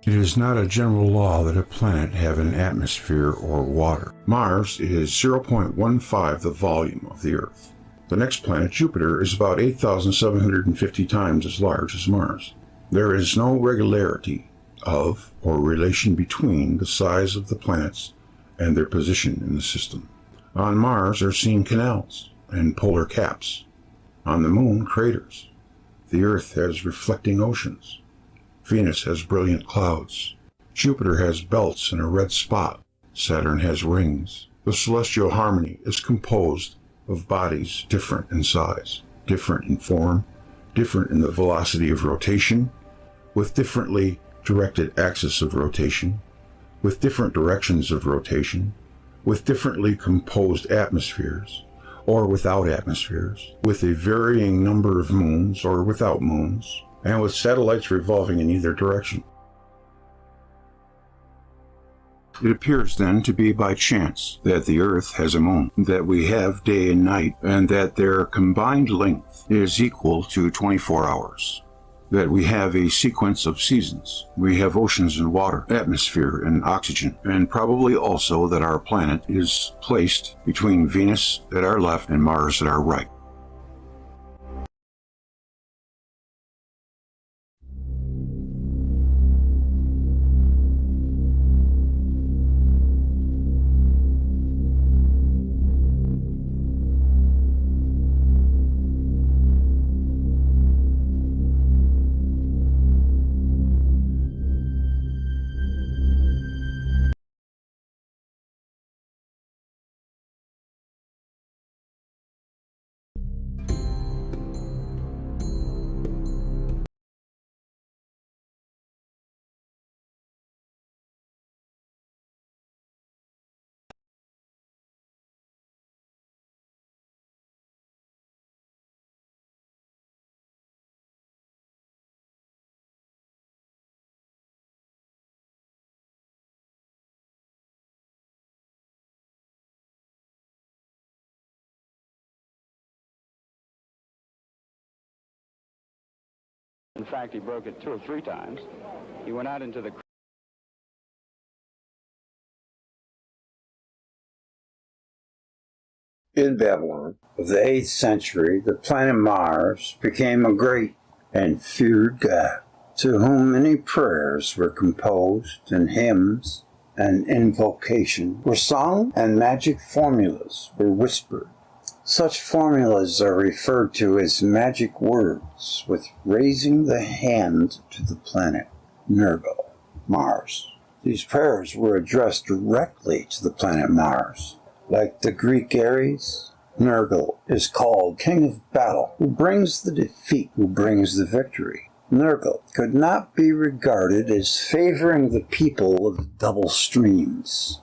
It is not a general law that a planet have an atmosphere or water. Mars is 0.15 the volume of the Earth. The next planet, Jupiter, is about 8,750 times as large as Mars. There is no regularity of or relation between the size of the planets and their position in the system. On Mars are seen canals and polar caps. On the Moon, craters. The Earth has reflecting oceans. Venus has brilliant clouds. Jupiter has belts and a red spot. Saturn has rings. The celestial harmony is composed of bodies different in size, different in form, different in the velocity of rotation, with differently directed axis of rotation, with different directions of rotation, with differently composed atmospheres, or without atmospheres, with a varying number of moons or without moons, and with satellites revolving in either direction. It appears then to be by chance that the Earth has a moon, that we have day and night, and that their combined length is equal to 24 hours. That we have a sequence of seasons. We have oceans and water, atmosphere and oxygen, and probably also that our planet is placed between Venus at our left and Mars at our right. In fact, he broke it 2 or 3 times. He went out into the... In Babylon of the 8th century, the planet Mars became a great and feared god, to whom many prayers were composed, and hymns and invocation were sung, and magic formulas were whispered. Such formulas are referred to as magic words, with raising the hand to the planet Nergal, Mars. These prayers were addressed directly to the planet Mars. Like the Greek Ares, Nergal is called King of Battle, who brings the defeat, who brings the victory. Nergal could not be regarded as favoring the people of double streams.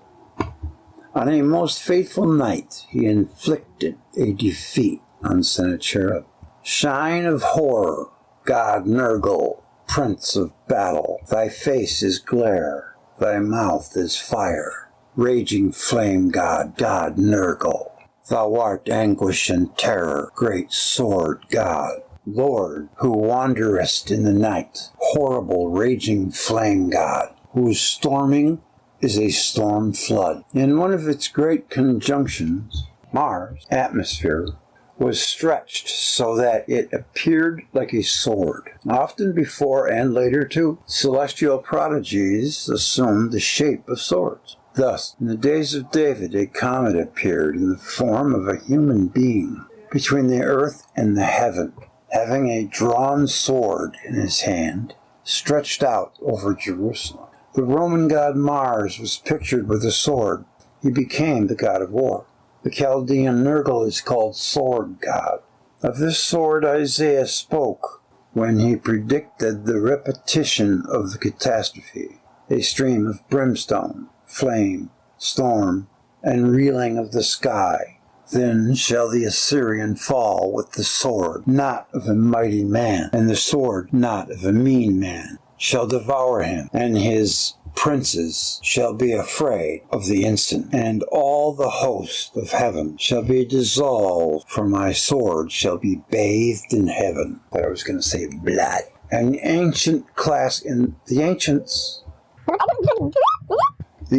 On a most fateful night, he inflicted a defeat on Sennacherib. Shine of horror, God Nergal, Prince of Battle, thy face is glare, thy mouth is fire. Raging flame god, God Nergal, thou art anguish and terror, great sword god. Lord, who wanderest in the night, horrible raging flame god, whose storming is a storm flood. In one of its great conjunctions, Mars' atmosphere was stretched so that it appeared like a sword. Often before and later too, celestial prodigies assumed the shape of swords. Thus, in the days of David, a comet appeared in the form of a human being between the earth and the heaven, having a drawn sword in his hand, stretched out over Jerusalem. The Roman god Mars was pictured with a sword. He became the god of war. The Chaldean Nergal is called sword god. Of this sword Isaiah spoke when he predicted the repetition of the catastrophe, a stream of brimstone, flame, storm, and reeling of the sky. Then shall the Assyrian fall with the sword, not of a mighty man, and the sword not of a mean man, shall devour him, and his princes shall be afraid of the instant, and all the host of heaven shall be dissolved, for my sword shall be bathed in heaven. But I was going to say blood. And the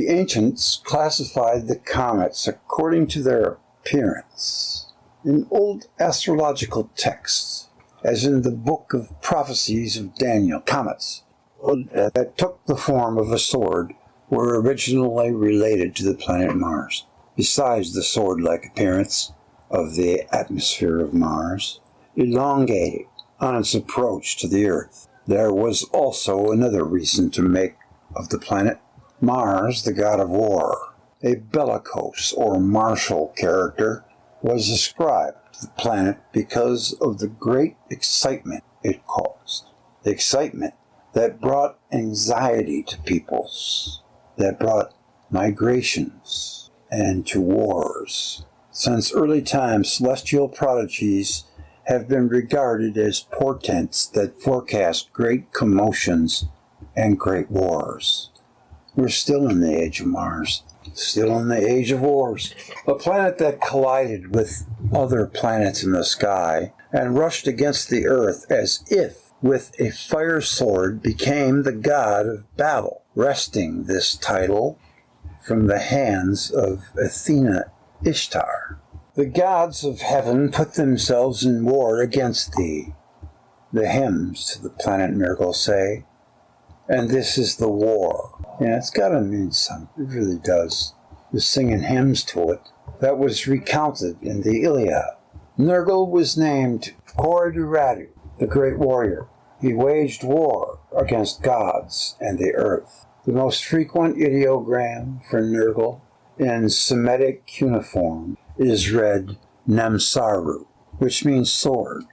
ancients classified the comets according to their appearance. In old astrological texts, as in the book of prophecies of Daniel, comets that took the form of a sword were originally related to the planet Mars. Besides the sword-like appearance of the atmosphere of Mars, elongated on its approach to the Earth, there was also another reason to make of the planet Mars the god of war. A bellicose or martial character was ascribed to the planet because of the great excitement it caused. The excitement that brought anxiety to peoples, that brought migrations and to wars. Since early times, celestial prodigies have been regarded as portents that forecast great commotions and great wars. We're still in the age of Mars, still in the age of wars. A planet that collided with other planets in the sky and rushed against the Earth as if with a fire sword became the god of battle, wresting this title from the hands of Athena Ishtar. The gods of heaven put themselves in war against thee, the hymns to the planet miracle say, and this is the war. Yeah, it's got to mean something. It really does. We're singing hymns to it. That was recounted in the Iliad. Nergal was named Koriduradu, the great warrior. He waged war against gods and the earth. The most frequent ideogram for Nergal in Semitic cuneiform is read Namsaru, which means sword.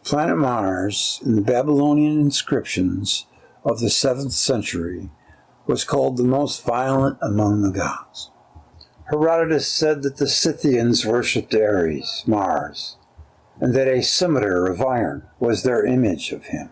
Planet Mars, in the Babylonian inscriptions of the 7th century, was called the most violent among the gods. Herodotus said that the Scythians worshipped Ares, Mars, and that a scimitar of iron was their image of him.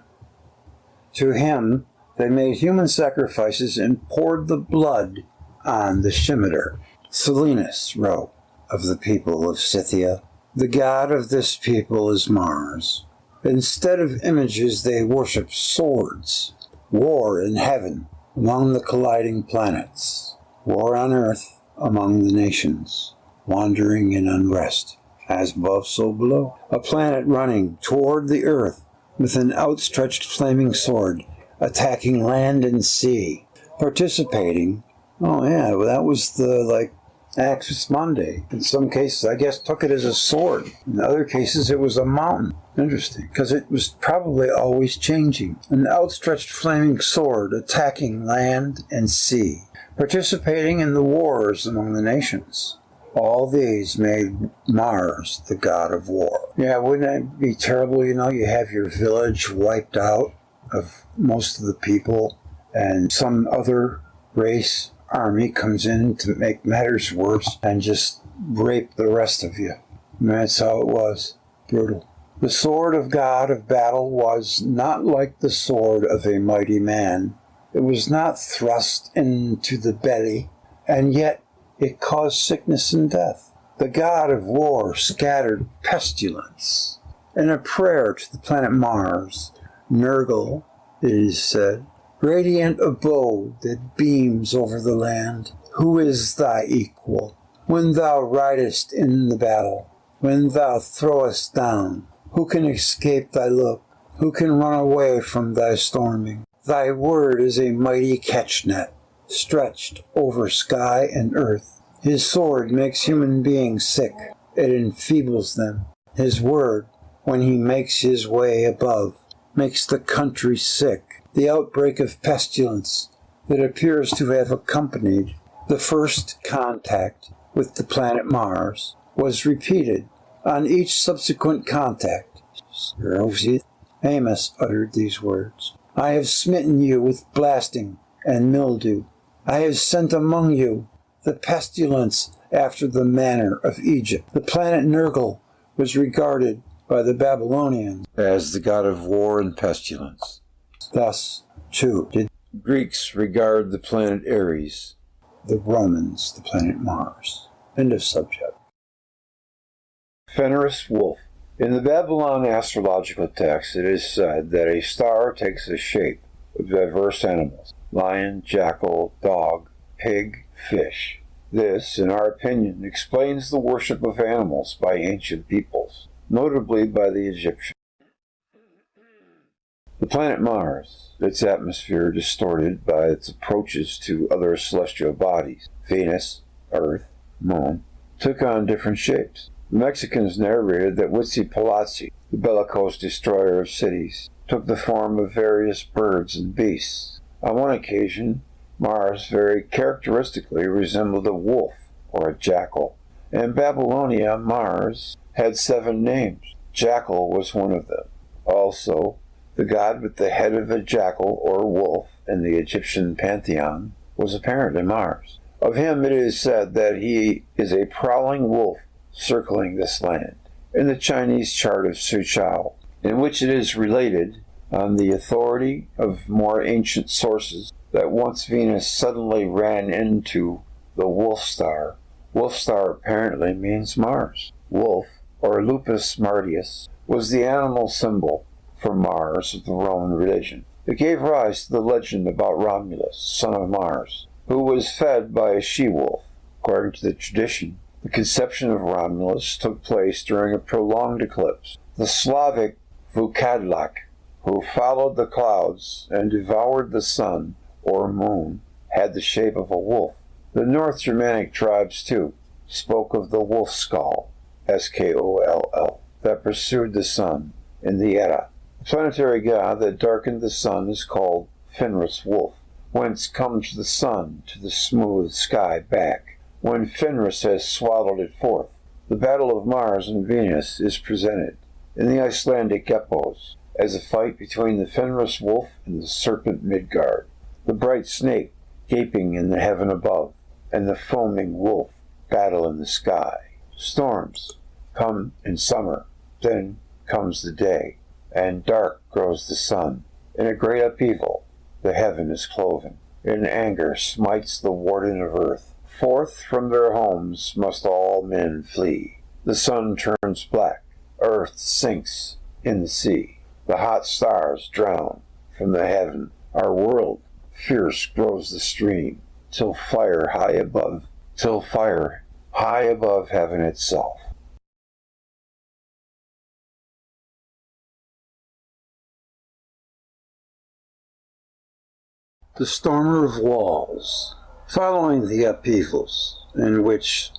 To him, they made human sacrifices and poured the blood on the scimitar. Silenus wrote of the people of Scythia, the god of this people is Mars. Instead of images, they worship swords. War in heaven among the colliding planets. War on earth among the nations. Wandering in unrest. As above, so below. A planet running toward the earth with an outstretched flaming sword, attacking land and sea. Participating. Oh yeah, well, that was the, Axis Monday. In some cases, I guess, took it as a sword. In other cases, it was a mountain. Interesting, because it was probably always changing. An outstretched flaming sword attacking land and sea. Participating in the wars among the nations. All these made Mars the god of war. Yeah, wouldn't it be terrible, you have your village wiped out of most of the people, and some other race army comes in to make matters worse and just rape the rest of you. And that's how it was. Brutal. The sword of God of battle was not like the sword of a mighty man. It was not thrust into the belly, and yet it caused sickness and death. The god of war scattered pestilence. In a prayer to the planet Mars, Nergal, it is said, radiant abode that beams over the land, who is thy equal? When thou ridest in the battle, when thou throwest down, who can escape thy look? Who can run away from thy storming? Thy word is a mighty catch-net, stretched over sky and earth. His sword makes human beings sick. It enfeebles them. His word, when he makes his way above, makes the country sick. The outbreak of pestilence that appears to have accompanied the first contact with the planet Mars was repeated on each subsequent contact. Amos uttered these words. I have smitten you with blasting and mildew. I have sent among you the pestilence after the manner of Egypt. The planet Nergal was regarded by the Babylonians as the god of war and pestilence. Thus, too, did Greeks regard the planet Ares, the Romans the planet Mars. End of subject. Fenris Wolf. In the Babylon astrological text, it is said that a star takes the shape of diverse animals: lion, jackal, dog, pig, fish. This, in our opinion, explains the worship of animals by ancient peoples, notably by the Egyptians. The planet Mars, its atmosphere distorted by its approaches to other celestial bodies, Venus, Earth, Moon, took on different shapes. The Mexicans narrated that Huitzilopochtli, the bellicose destroyer of cities, took the form of various birds and beasts. On one occasion, Mars very characteristically resembled a wolf or a jackal. In Babylonia, Mars had 7 names. Jackal was one of them. Also, the god with the head of a jackal or wolf in the Egyptian pantheon was apparent in Mars. Of him it is said that he is a prowling wolf circling this land. In the Chinese chart of Suchao, in which it is related, on the authority of more ancient sources, that once Venus suddenly ran into the wolf star. Wolf star apparently means Mars. Wolf, or Lupus Martius, was the animal symbol for Mars of the Roman religion. It gave rise to the legend about Romulus, son of Mars, who was fed by a she-wolf. According to the tradition, the conception of Romulus took place during a prolonged eclipse. The Slavic Vukadlak, who followed the clouds and devoured the sun or moon, had the shape of a wolf. The North Germanic tribes, too, spoke of the wolf skull, Skoll, that pursued the sun in the Edda. The planetary god that darkened the sun is called Fenris Wolf, whence comes the sun to the smooth sky back, when Fenris has swallowed it forth. The battle of Mars and Venus is presented in the Icelandic epos as a fight between the Fenris wolf and the serpent Midgard, the bright snake gaping in the heaven above, and the foaming wolf battle in the sky. Storms come in summer, then comes the day, and dark grows the sun. In a great upheaval, the heaven is cloven. In anger smites the warden of earth. Forth from their homes must all men flee. The sun turns black, earth sinks in the sea. The hot stars drown from the heaven. Our world fierce grows the stream, till fire high above heaven itself. The Stormer of Walls. Following the upheavals, in which,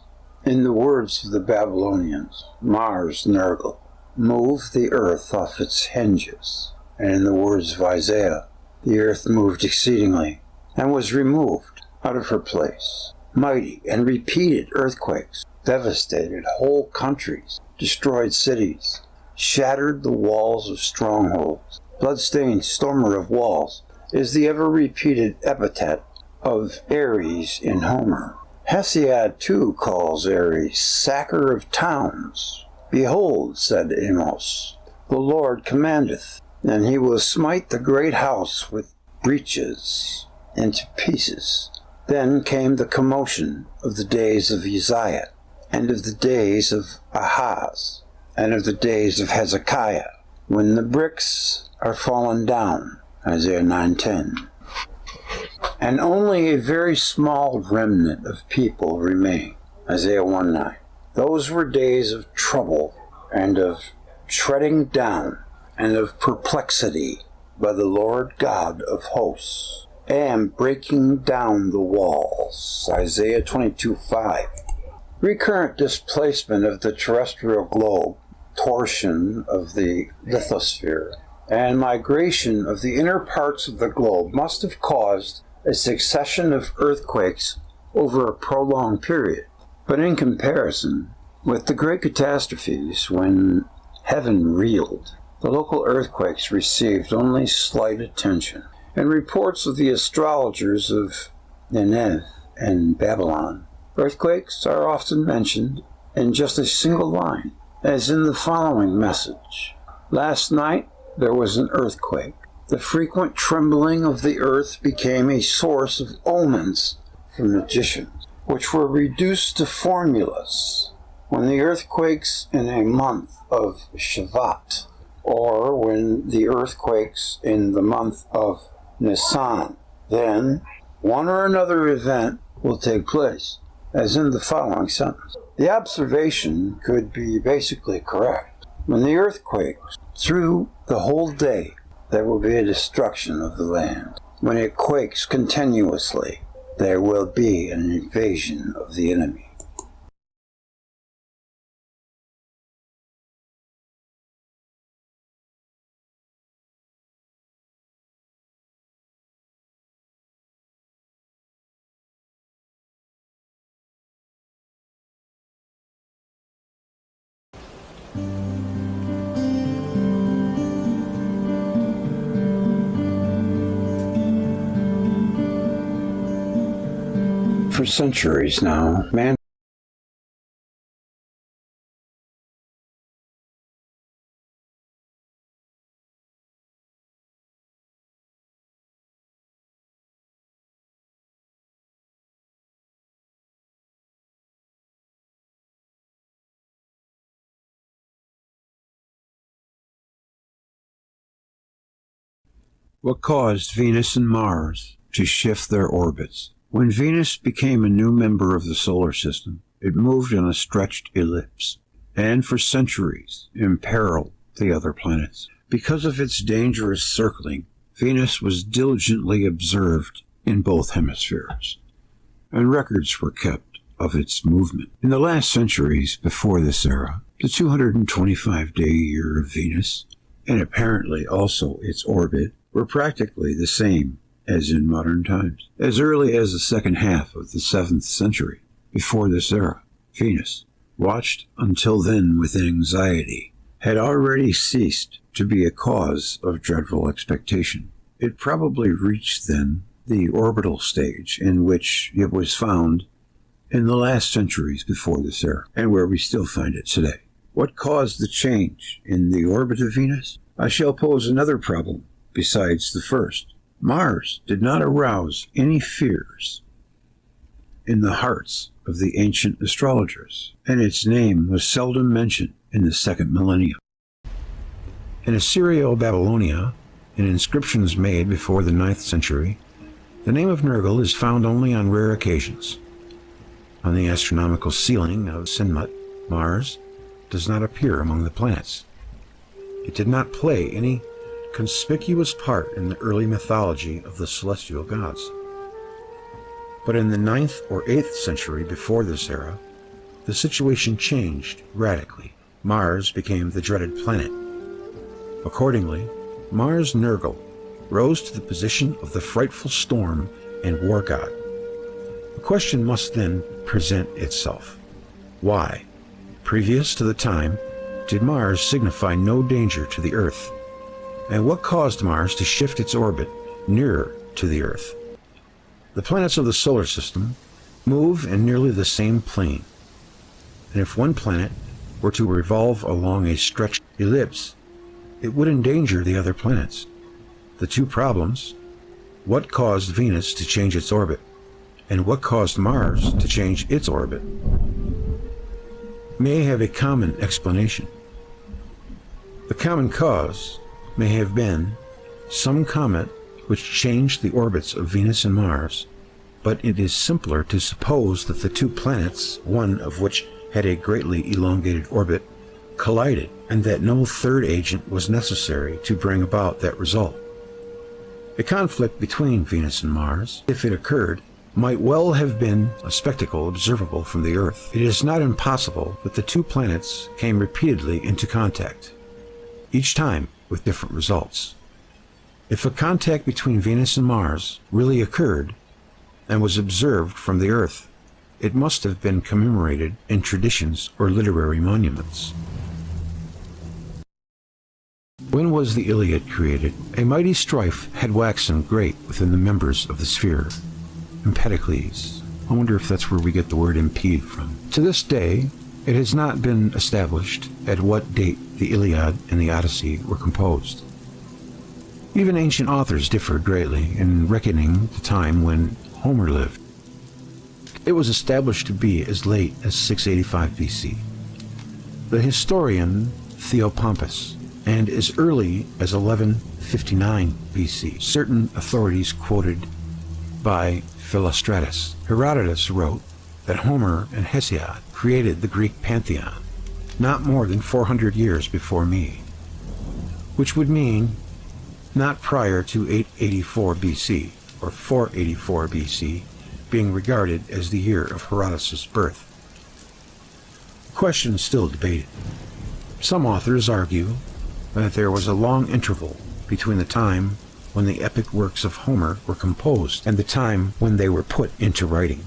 in the words of the Babylonians, Mars Nergal moved the earth off its hinges, and in the words of Isaiah, the earth moved exceedingly, and was removed out of her place. Mighty and repeated earthquakes devastated whole countries, destroyed cities, shattered the walls of strongholds. Blood-stained Stormer of Walls is the ever-repeated epithet of Ares in Homer. Hesiod too calls Ares sacker of towns. Behold, said Amos, the Lord commandeth, and he will smite the great house with breaches into pieces. Then came the commotion of the days of Uzziah, and of the days of Ahaz, and of the days of Hezekiah, when the bricks are fallen down, Isaiah 9:10. And only a very small remnant of people remain, Isaiah 1:9. Those were days of trouble, and of treading down, and of perplexity by the Lord God of hosts, and breaking down the walls, Isaiah 22:5. Recurrent displacement of the terrestrial globe, torsion of the lithosphere, and migration of the inner parts of the globe must have caused a succession of earthquakes over a prolonged period. But in comparison with the great catastrophes when heaven reeled, the local earthquakes received only slight attention. In reports of the astrologers of Nineveh and Babylon, earthquakes are often mentioned in just a single line, as in the following message. Last night there was an earthquake. The frequent trembling of the earth became a source of omens for magicians, which were reduced to formulas. When the earth quakes in a month of Shavat, or when the earth quakes in the month of Nisan, then one or another event will take place, as in the following sentence. The observation could be basically correct. When the earth quakes, through the whole day, there will be a destruction of the land. When it quakes continuously, there will be an invasion of the enemy. For centuries now, man what caused Venus and Mars to shift their orbits. When Venus became a new member of the solar system, it moved in a stretched ellipse, and for centuries imperiled the other planets. Because of its dangerous circling, Venus was diligently observed in both hemispheres, and records were kept of its movement. In the last centuries before this era, the 225-day year of Venus, and apparently also its orbit, were practically the same as in modern times. As early as the second half of the 7th century before this era, Venus, watched until then with anxiety, had already ceased to be a cause of dreadful expectation. It probably reached then the orbital stage in which it was found in the last centuries before this era, and where we still find it today. What caused the change in the orbit of Venus? I shall pose another problem besides the first. Mars did not arouse any fears in the hearts of the ancient astrologers, and its name was seldom mentioned in the second millennium. In Assyrio-Babylonia, in inscriptions made before the 9th century, the name of Nergal is found only on rare occasions. On the astronomical ceiling of Sinmut, Mars does not appear among the planets. It did not play any conspicuous part in the early mythology of the celestial gods. But in the 9th or 8th century before this era, the situation changed radically. Mars became the dreaded planet. Accordingly, Mars Nergal rose to the position of the frightful storm and war god. The question must then present itself. Why, previous to the time, did Mars signify no danger to the Earth? And what caused Mars to shift its orbit nearer to the Earth? The planets of the solar system move in nearly the same plane, and if one planet were to revolve along a stretched ellipse, it would endanger the other planets. The two problems, what caused Venus to change its orbit, and what caused Mars to change its orbit, may have a common explanation. The common cause may have been some comet which changed the orbits of Venus and Mars, but it is simpler to suppose that the two planets, one of which had a greatly elongated orbit, collided, and that no third agent was necessary to bring about that result. A conflict between Venus and Mars, if it occurred, might well have been a spectacle observable from the Earth. It is not impossible that the two planets came repeatedly into contact, each time with different results. If a contact between Venus and Mars really occurred and was observed from the Earth, it must have been commemorated in traditions or literary monuments. When was the Iliad created? A mighty strife had waxen great within the members of the sphere. Empedocles. I wonder if that's where we get the word impede from. To this day, it has not been established at what date the Iliad and the Odyssey were composed. Even ancient authors differed greatly in reckoning the time when Homer lived. It was established to be as late as 685 BC. The historian Theopompus, and as early as 1159 BC, certain authorities quoted by Philostratus. Herodotus wrote that Homer and Hesiod created the Greek pantheon not more than 400 years before me, which would mean not prior to 884 BC or 484 BC being regarded as the year of Herodotus' birth. The question is still debated. Some authors argue that there was a long interval between the time when the epic works of Homer were composed and the time when they were put into writing.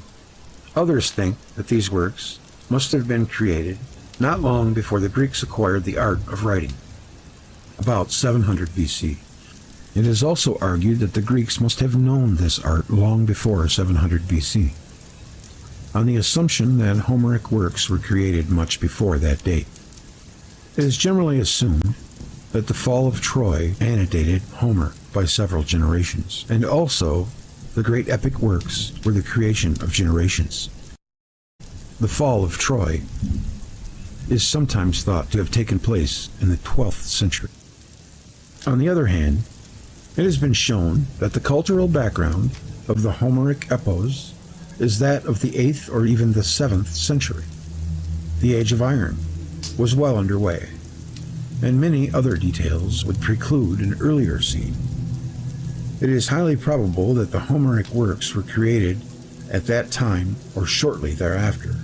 Others think that these works must have been created not long before the Greeks acquired the art of writing, about 700 BC. It is also argued that the Greeks must have known this art long before 700 BC, on the assumption that Homeric works were created much before that date. It is generally assumed that the fall of Troy antedated Homer by several generations, and also the great epic works were the creation of generations. The fall of Troy is sometimes thought to have taken place in the 12th century. On the other hand, it has been shown that the cultural background of the Homeric epos is that of the 8th or even the 7th century. The Age of Iron was well underway, and many other details would preclude an earlier scene. It is highly probable that the Homeric works were created at that time or shortly thereafter.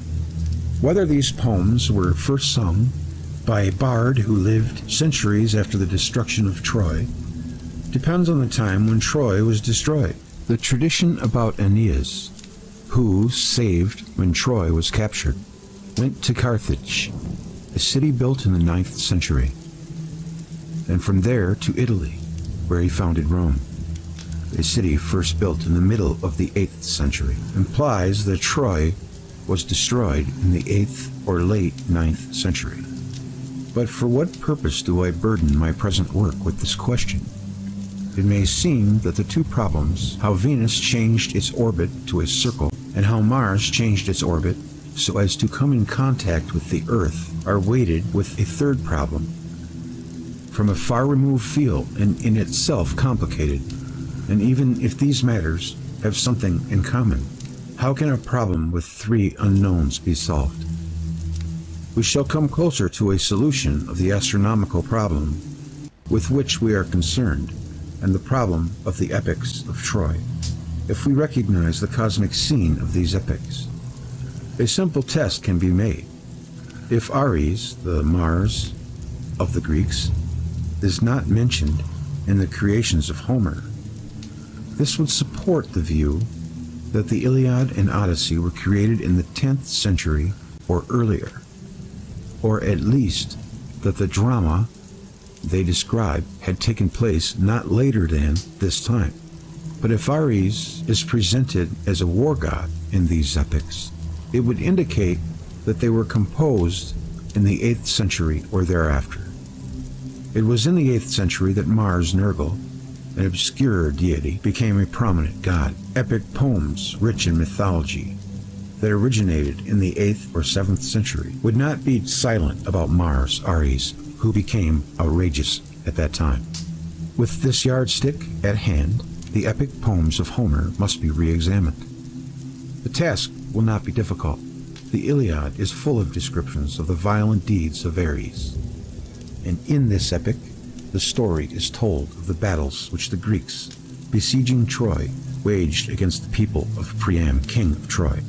Whether these poems were first sung by a bard who lived centuries after the destruction of Troy depends on the time when Troy was destroyed. The tradition about Aeneas, who, saved when Troy was captured, went to Carthage, a city built in the 9th century, and from there to Italy, where he founded Rome, a city first built in the middle of the 8th century, implies that Troy was destroyed in the 8th or late 9th century. But for what purpose do I burden my present work with this question? It may seem that the two problems, how Venus changed its orbit to a circle and how Mars changed its orbit so as to come in contact with the Earth, are weighted with a third problem, from a far-removed field and in itself complicated. And even if these matters have something in common, how can a problem with three unknowns be solved? We shall come closer to a solution of the astronomical problem with which we are concerned, and the problem of the epics of Troy, if we recognize the cosmic scene of these epics. A simple test can be made. If Ares, the Mars of the Greeks, is not mentioned in the creations of Homer, this would support the view that the Iliad and Odyssey were created in the 10th century or earlier, or at least that the drama they describe had taken place not later than this time. But if Ares is presented as a war god in these epics, it would indicate that they were composed in the 8th century or thereafter. It was in the 8th century that Mars Nergal, an obscure deity, became a prominent god. Epic poems rich in mythology that originated in the 8th or 7th century would not be silent about Mars, Ares, who became outrageous at that time. With this yardstick at hand, the epic poems of Homer must be re-examined. The task will not be difficult. The Iliad is full of descriptions of the violent deeds of Ares, and in this epic, the story is told of the battles which the Greeks, besieging Troy, waged against the people of Priam, king of Troy.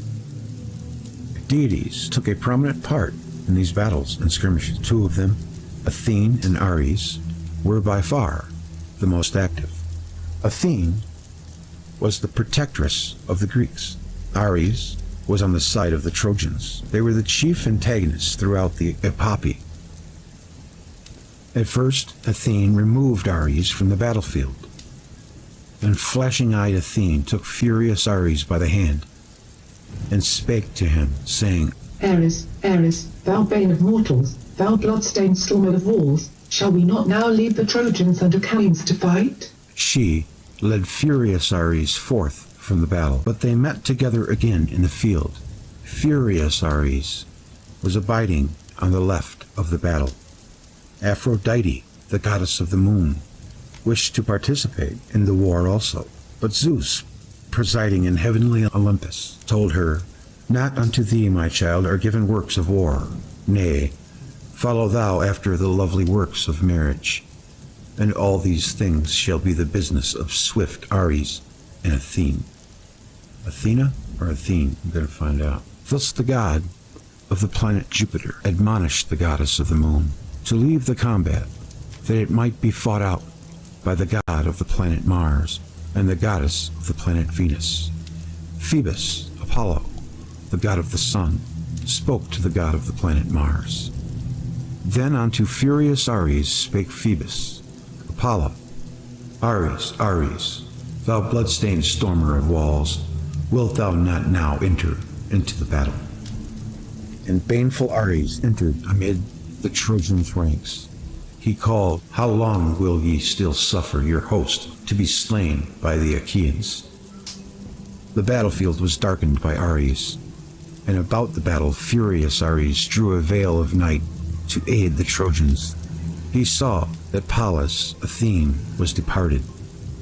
Deities took a prominent part in these battles and skirmishes. Two of them, Athene and Ares, were by far the most active. Athene was the protectress of the Greeks. Ares was on the side of the Trojans. They were the chief antagonists throughout the epopee. At first, Athene removed Ares from the battlefield, and flashing-eyed Athene took furious Ares by the hand and spake to him, saying, Ares, Ares, thou bane of mortals, thou blood-stained stormer of walls, shall we not now leave the Trojans and Achaeans to fight? She led furious Ares forth from the battle, but they met together again in the field. Furious Ares was abiding on the left of the battle. Aphrodite, the goddess of the moon, wished to participate in the war also, but Zeus, presiding in heavenly Olympus, told her, "Not unto thee, my child, are given works of war. Nay, follow thou after the lovely works of marriage. And all these things shall be the business of swift Ares and Athene." Athena or Athene? I'm going to find out. Thus the god of the planet Jupiter admonished the goddess of the moon to leave the combat, that it might be fought out by the god of the planet Mars and the goddess of the planet Venus. Phoebus, Apollo, the god of the sun, spoke to the god of the planet Mars. Then unto furious Ares spake Phoebus, Apollo, "Ares, Ares, thou blood-stained stormer of walls, wilt thou not now enter into the battle?" And baneful Ares entered amid the Trojans' ranks. He called, "How long will ye still suffer your host to be slain by the Achaeans?" The battlefield was darkened by Ares, and about the battle furious Ares drew a veil of night to aid the Trojans. He saw that Pallas, Athene, was departed,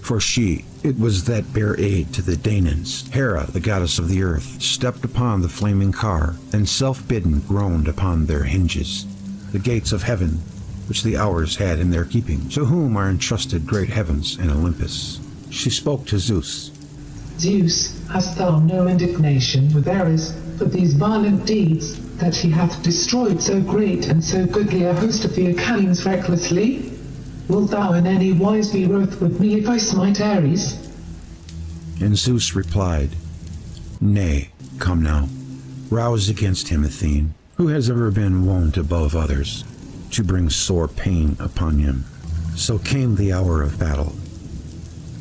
for she it was that bare aid to the Danaans. Hera, the goddess of the earth, stepped upon the flaming car, and self-bidden groaned upon their hinges. The gates of heaven, which the hours had in their keeping, to whom are entrusted great heavens and Olympus. She spoke to Zeus. "Zeus, hast thou no indignation with Ares for these violent deeds, that he hath destroyed so great and so goodly a host of the Achaeans recklessly? Wilt thou in any wise be wroth with me if I smite Ares?" And Zeus replied, "Nay, come now, rouse against him, Athene, who has ever been wont above others to bring sore pain upon him." So came the hour of battle.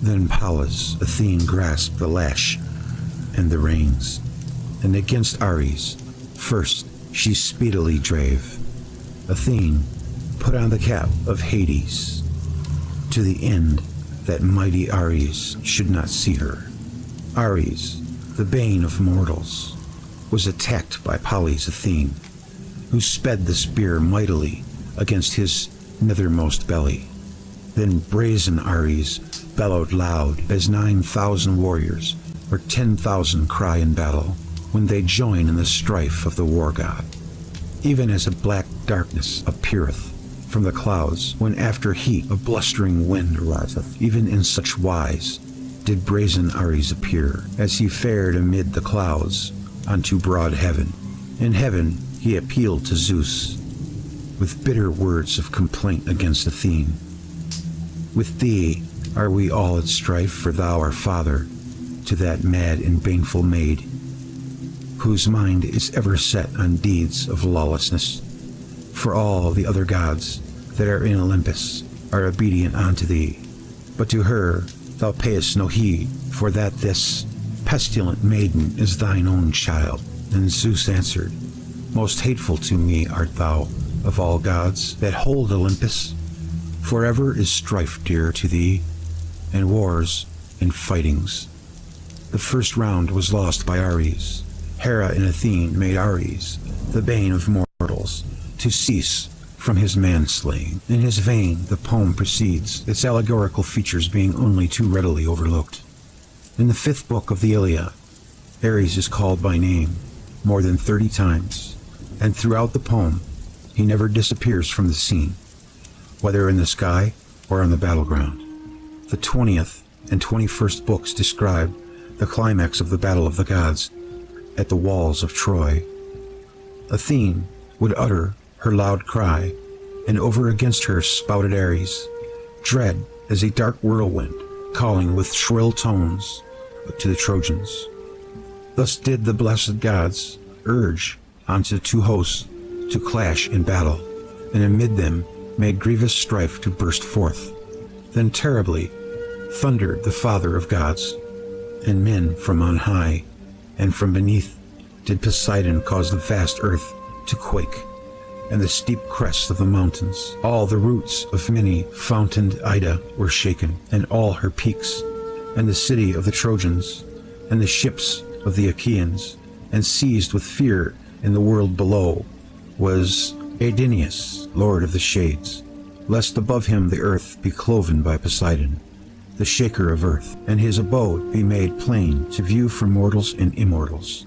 Then Pallas, Athene, grasped the lash and the reins, and against Ares first she speedily drave. Athene put on the cap of Hades, to the end that mighty Ares should not see her. Ares, the bane of mortals, was attacked by Pallas Athene, who sped the spear mightily against his nethermost belly. Then brazen Ares bellowed loud as 9,000 warriors or 10,000 cry in battle when they join in the strife of the war god. Even as a black darkness appeareth from the clouds when after heat a blustering wind ariseth, even in such wise did brazen Ares appear, as he fared amid the clouds unto broad heaven. In heaven he appealed to Zeus with bitter words of complaint against Athene. "With thee are we all at strife, for thou art father to that mad and baneful maid, whose mind is ever set on deeds of lawlessness. For all the other gods that are in Olympus are obedient unto thee, but to her thou payest no heed, for that this pestilent maiden is thine own child." And Zeus answered, "Most hateful to me art thou of all gods that hold Olympus. Forever is strife dear to thee, and wars and fightings." The first round was lost by Ares. Hera and Athene made Ares, the bane of mortals, to cease from his manslaying. In his vein the poem proceeds, its allegorical features being only too readily overlooked. In the 5th book of the Iliad, Ares is called by name more than 30 times, and throughout the poem he never disappears from the scene, whether in the sky or on the battleground. The 20th and 21st books describe the climax of the battle of the gods at the walls of Troy. Athene would utter her loud cry, and over against her spouted Ares, dread as a dark whirlwind, calling with shrill tones to the Trojans. Thus did the blessed gods urge onto the two hosts to clash in battle, and amid them made grievous strife to burst forth. Then terribly thundered the Father of gods, and men from on high, and from beneath did Poseidon cause the vast earth to quake. and the steep crests of the mountains. All the roots of many fountained Ida were shaken, and all her peaks, and the city of the Trojans, and the ships of the Achaeans, and seized with fear in the world below was Aeneas, lord of the shades, lest above him the earth be cloven by Poseidon, the shaker of earth, and his abode be made plain to view for mortals and immortals.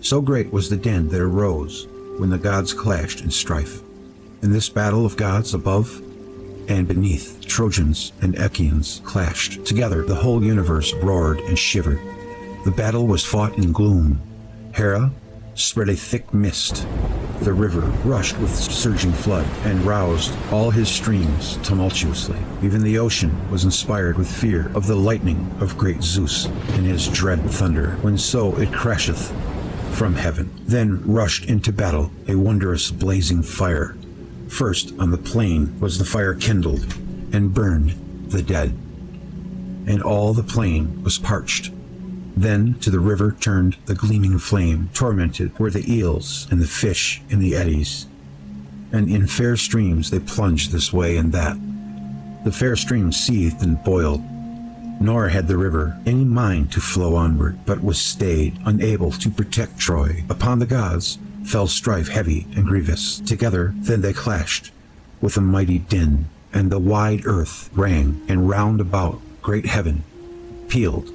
So great was the din that arose when the gods clashed in strife. In this battle of gods above and beneath, Trojans and Achaeans clashed. Together the whole universe roared and shivered. The battle was fought in gloom. Hera spread a thick mist. The river rushed with surging flood and roused all his streams tumultuously. Even the ocean was inspired with fear of the lightning of great Zeus and his dread thunder, when so it crasheth from heaven. Then rushed into battle a wondrous blazing fire. First on the plain was the fire kindled, and burned the dead, and all the plain was parched. Then to the river turned the gleaming flame. Tormented were the eels and the fish in the eddies, and in fair streams they plunged this way and that. The fair streams seethed and boiled, nor had the river any mind to flow onward, but was stayed, unable to protect Troy. Upon the gods fell strife heavy and grievous. Together then they clashed with a mighty din, and the wide earth rang, and round about great heaven pealed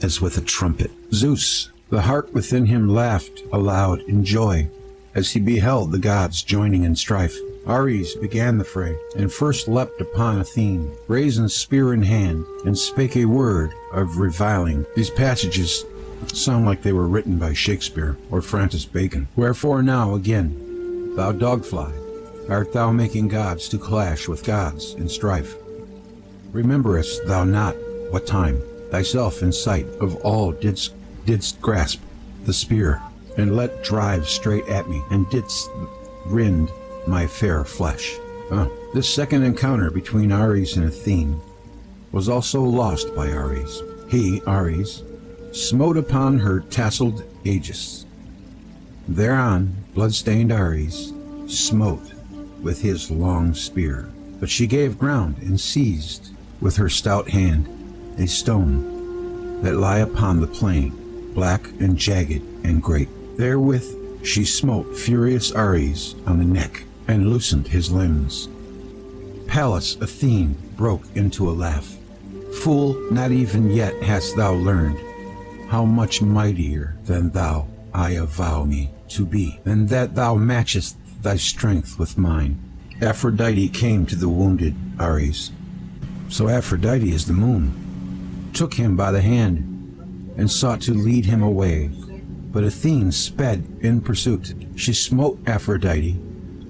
as with a trumpet. Zeus, the heart within him, laughed aloud in joy as he beheld the gods joining in strife. Ares began the fray, and first leapt upon Athene, brazen spear in hand, and spake a word of reviling. These passages sound like they were written by Shakespeare or Francis Bacon. Wherefore now again, thou dogfly, art thou making gods to clash with gods in strife? Rememberest thou not what time thyself in sight of all didst grasp the spear, and let drive straight at me, and didst rend my fair flesh? This second encounter between Ares and Athene was also lost by Ares. He, Ares, smote upon her tasseled aegis. Thereon blood-stained Ares smote with his long spear, but she gave ground and seized with her stout hand a stone that lie upon the plain, black and jagged and great. Therewith she smote furious Ares on the neck, and loosened his limbs. Pallas Athene broke into a laugh. Fool, not even yet hast thou learned how much mightier than thou I avow me to be, and that thou matchest thy strength with mine. Aphrodite came to the wounded Ares. So Aphrodite is the moon, took him by the hand, and sought to lead him away. But Athene sped in pursuit. She smote Aphrodite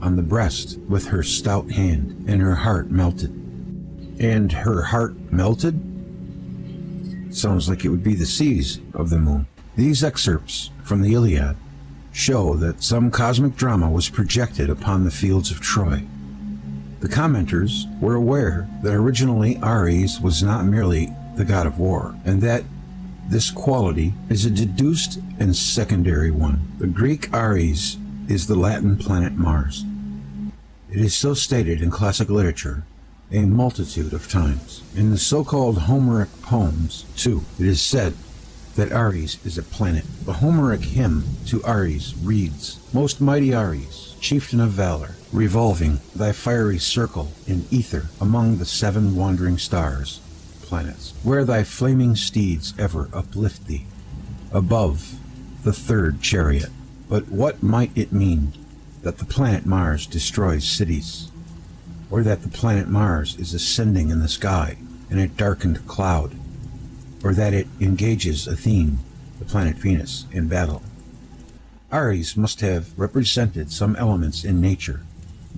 on the breast with her stout hand, and her heart melted. And her heart melted? Sounds like it would be the seas of the moon. These excerpts from the Iliad show that some cosmic drama was projected upon the fields of Troy. The commenters were aware that originally Ares was not merely the god of war, and that this quality is a deduced and secondary one. The Greek Ares is the Latin planet Mars. It is so stated in classic literature a multitude of times. In the so-called Homeric poems, too, it is said that Ares is a planet. The Homeric hymn to Ares reads, "Most mighty Ares, chieftain of valor, revolving thy fiery circle in ether among the 7 wandering stars, planets, where thy flaming steeds ever uplift thee above the 3rd chariot." But what might it mean that the planet Mars destroys cities, or that the planet Mars is ascending in the sky in a darkened cloud, or that it engages Athene, the planet Venus, in battle? Ares must have represented some elements in nature.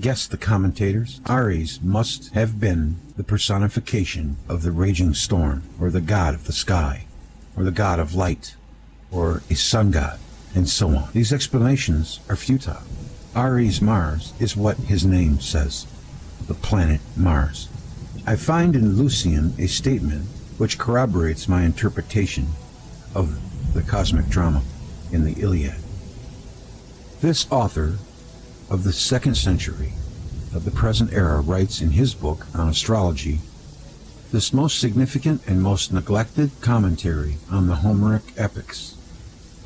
Guess the commentators. Ares must have been the personification of the raging storm, or the god of the sky, or the god of light, or a sun god, and so on. These explanations are futile. Ares Mars is what his name says, the planet Mars. I find in Lucian a statement which corroborates my interpretation of the cosmic drama in the Iliad. This author of the 2nd century of the present era writes in his book on astrology, this most significant and most neglected commentary on the Homeric epics.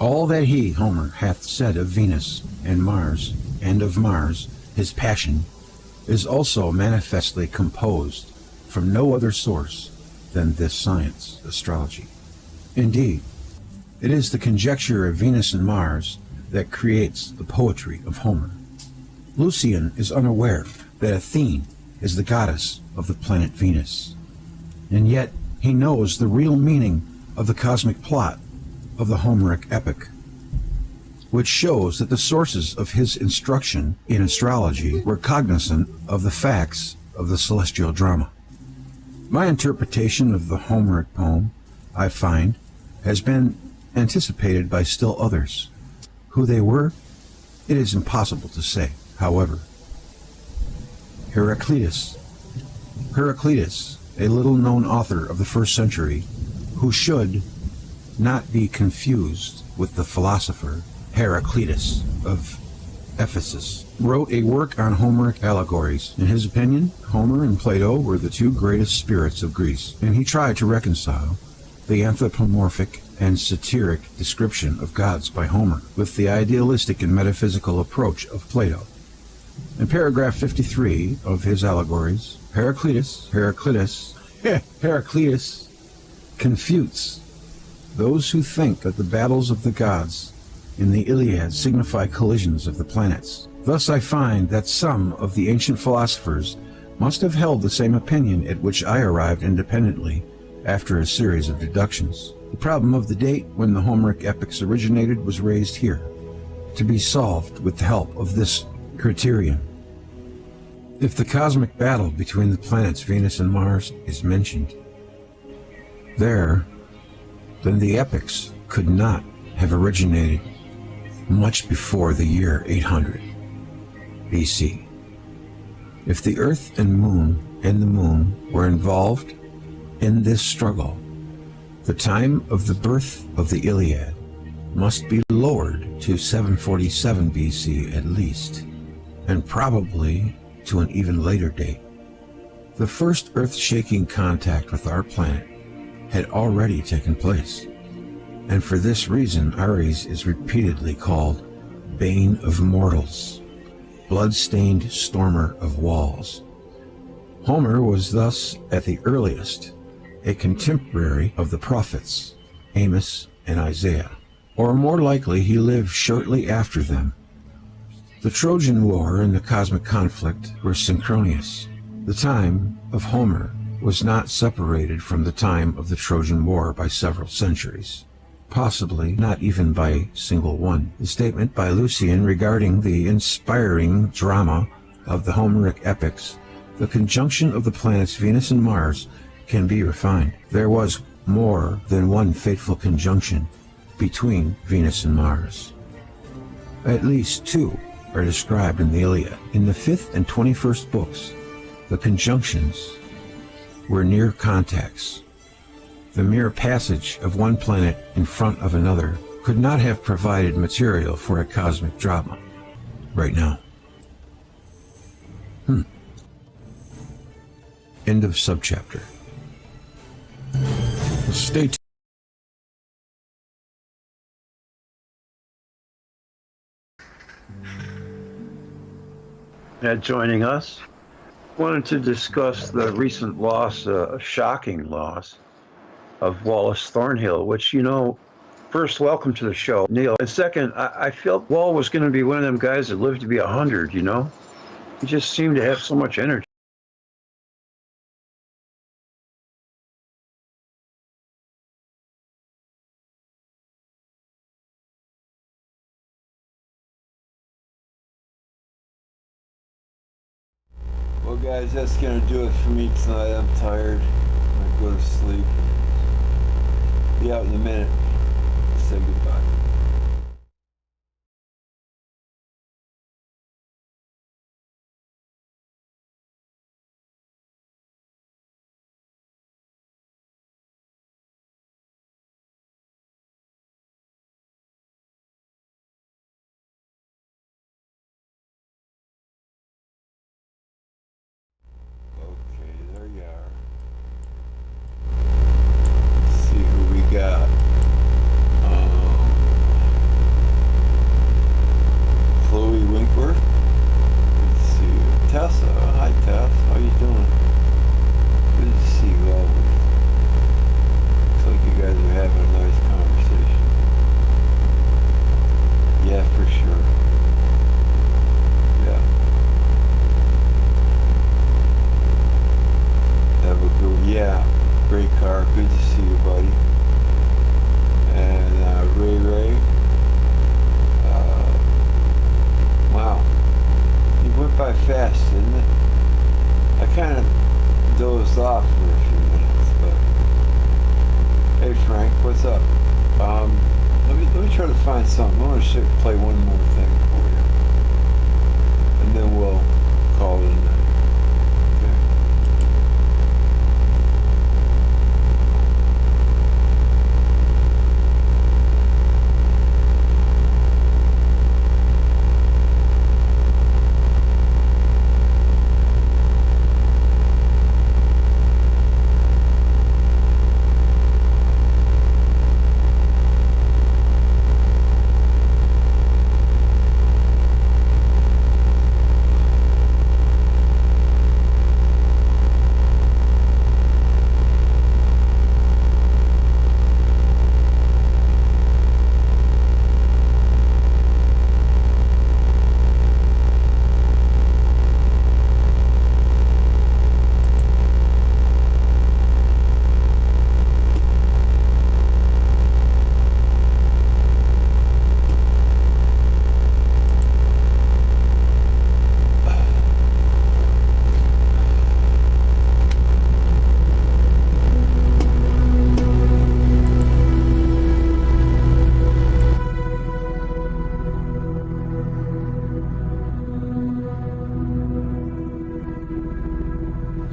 All that he, Homer, hath said of Venus and Mars, and of Mars, his passion, is also manifestly composed from no other source than this science, astrology. Indeed, it is the conjecture of Venus and Mars that creates the poetry of Homer. Lucian is unaware that Athene is the goddess of the planet Venus, and yet he knows the real meaning of the cosmic plot of the Homeric epic, which shows that the sources of his instruction in astrology were cognizant of the facts of the celestial drama. My interpretation of the Homeric poem, I find, has been anticipated by still others. Who they were, it is impossible to say. However, Heraclitus, a little-known author of the 1st century, who should not be confused with the philosopher Heraclitus of Ephesus, wrote a work on Homeric allegories. In his opinion, Homer and Plato were the 2 greatest spirits of Greece, and he tried to reconcile the anthropomorphic and satiric description of gods by Homer with the idealistic and metaphysical approach of Plato. In paragraph 53 of his allegories, Heraclitus confutes those who think that the battles of the gods in the Iliad signify collisions of the planets. Thus I find that some of the ancient philosophers must have held the same opinion at which I arrived independently after a series of deductions. The problem of the date when the Homeric epics originated was raised here, to be solved with the help of this criterion. If the cosmic battle between the planets Venus and Mars is mentioned there, then the epics could not have originated much before the year 800 BC. If the Earth and the Moon were involved in this struggle, the time of the birth of the Iliad must be lowered to 747 BC at least, and probably to an even later date. The first earth-shaking contact with our planet had already taken place, and for this reason Ares is repeatedly called Bane of Mortals, blood-stained stormer of walls. Homer was thus, at the earliest, a contemporary of the prophets, Amos and Isaiah, or more likely he lived shortly after them. The Trojan War and the cosmic conflict were synchronous. The time of Homer was not separated from the time of the Trojan War by several centuries, possibly not even by a single one. The statement by Lucian regarding the inspiring drama of the Homeric epics, the conjunction of the planets Venus and Mars, can be refined. There was more than one fateful conjunction between Venus and Mars. At least 2 are described in the Iliad. In the 5th and 21st books, the conjunctions were near contacts. The mere passage of one planet in front of another could not have provided material for a cosmic drama right now. End of subchapter. Stay tuned. Joining us, wanted to discuss the recent loss, shocking loss, of Wallace Thornhill, which, first, welcome to the show, Neil. And second, I felt Wall was going to be one of them guys that lived to be 100, He just seemed to have so much energy. Well, guys, that's going to do it for me tonight. I'm tired. I'm going to go to sleep. Be out in a minute. Say goodbye. Yeah, great car. Good to see you, buddy. And Ray. Wow. It went by fast, didn't it? I kind of dozed off for a few minutes, but... Hey, Frank, what's up? Let me try to find something. I want to play one more thing for you. And then we'll call it a night.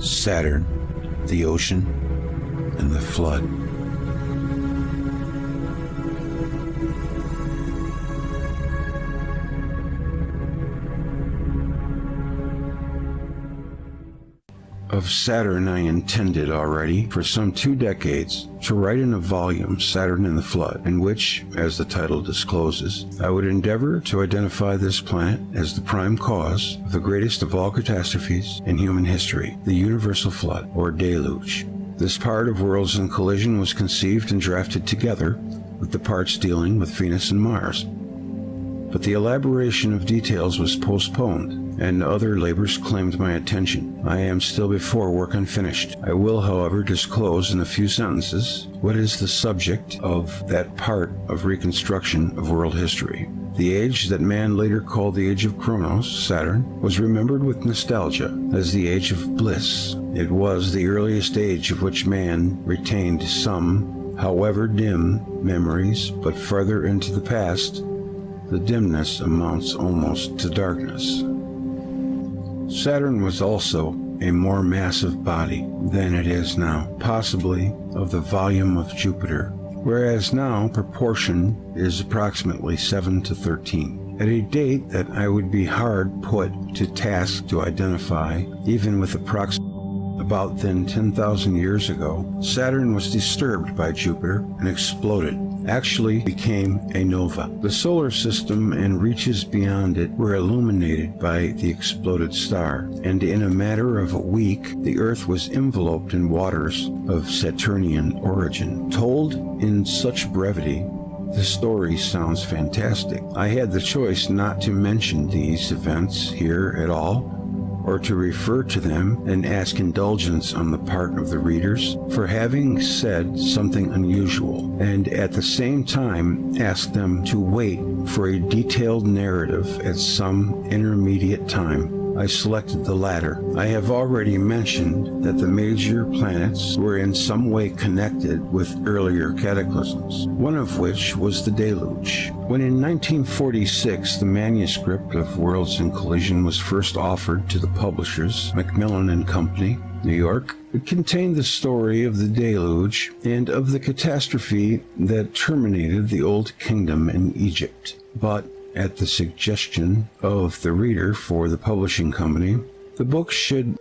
Saturn, the ocean, and the flood. Of Saturn I intended already, for some 2 decades, to write in a volume, Saturn and the Flood, in which, as the title discloses, I would endeavor to identify this planet as the prime cause of the greatest of all catastrophes in human history, the universal flood, or deluge. This part of Worlds in Collision was conceived and drafted together with the parts dealing with Venus and Mars. But the elaboration of details was postponed, and other labors claimed my attention. I am still before work unfinished. I will, however, disclose in a few sentences what is the subject of that part of reconstruction of world history. The age that man later called the Age of Kronos, Saturn, was remembered with nostalgia as the Age of Bliss. It was the earliest age of which man retained some, however dim, memories, but farther into the past, the dimness amounts almost to darkness. Saturn was also a more massive body than it is now, possibly of the volume of Jupiter, whereas now proportion is approximately 7 to 13. At a date that I would be hard put to task to identify, even with about then 10,000 years ago, Saturn was disturbed by Jupiter and exploded. Actually became a nova. The solar system and reaches beyond it were illuminated by the exploded star, and in a matter of a week, the Earth was enveloped in waters of Saturnian origin. Told in such brevity, the story sounds fantastic. I had the choice not to mention these events here at all, or to refer to them and ask indulgence on the part of the readers for having said something unusual, and at the same time ask them to wait for a detailed narrative at some intermediate time. I selected the latter. I have already mentioned that the major planets were in some way connected with earlier cataclysms, one of which was the deluge. When in 1946 the manuscript of Worlds in Collision was first offered to the publishers, Macmillan and Company, New York, it contained the story of the deluge and of the catastrophe that terminated the Old Kingdom in Egypt. But at the suggestion of the reader for the publishing company, the book should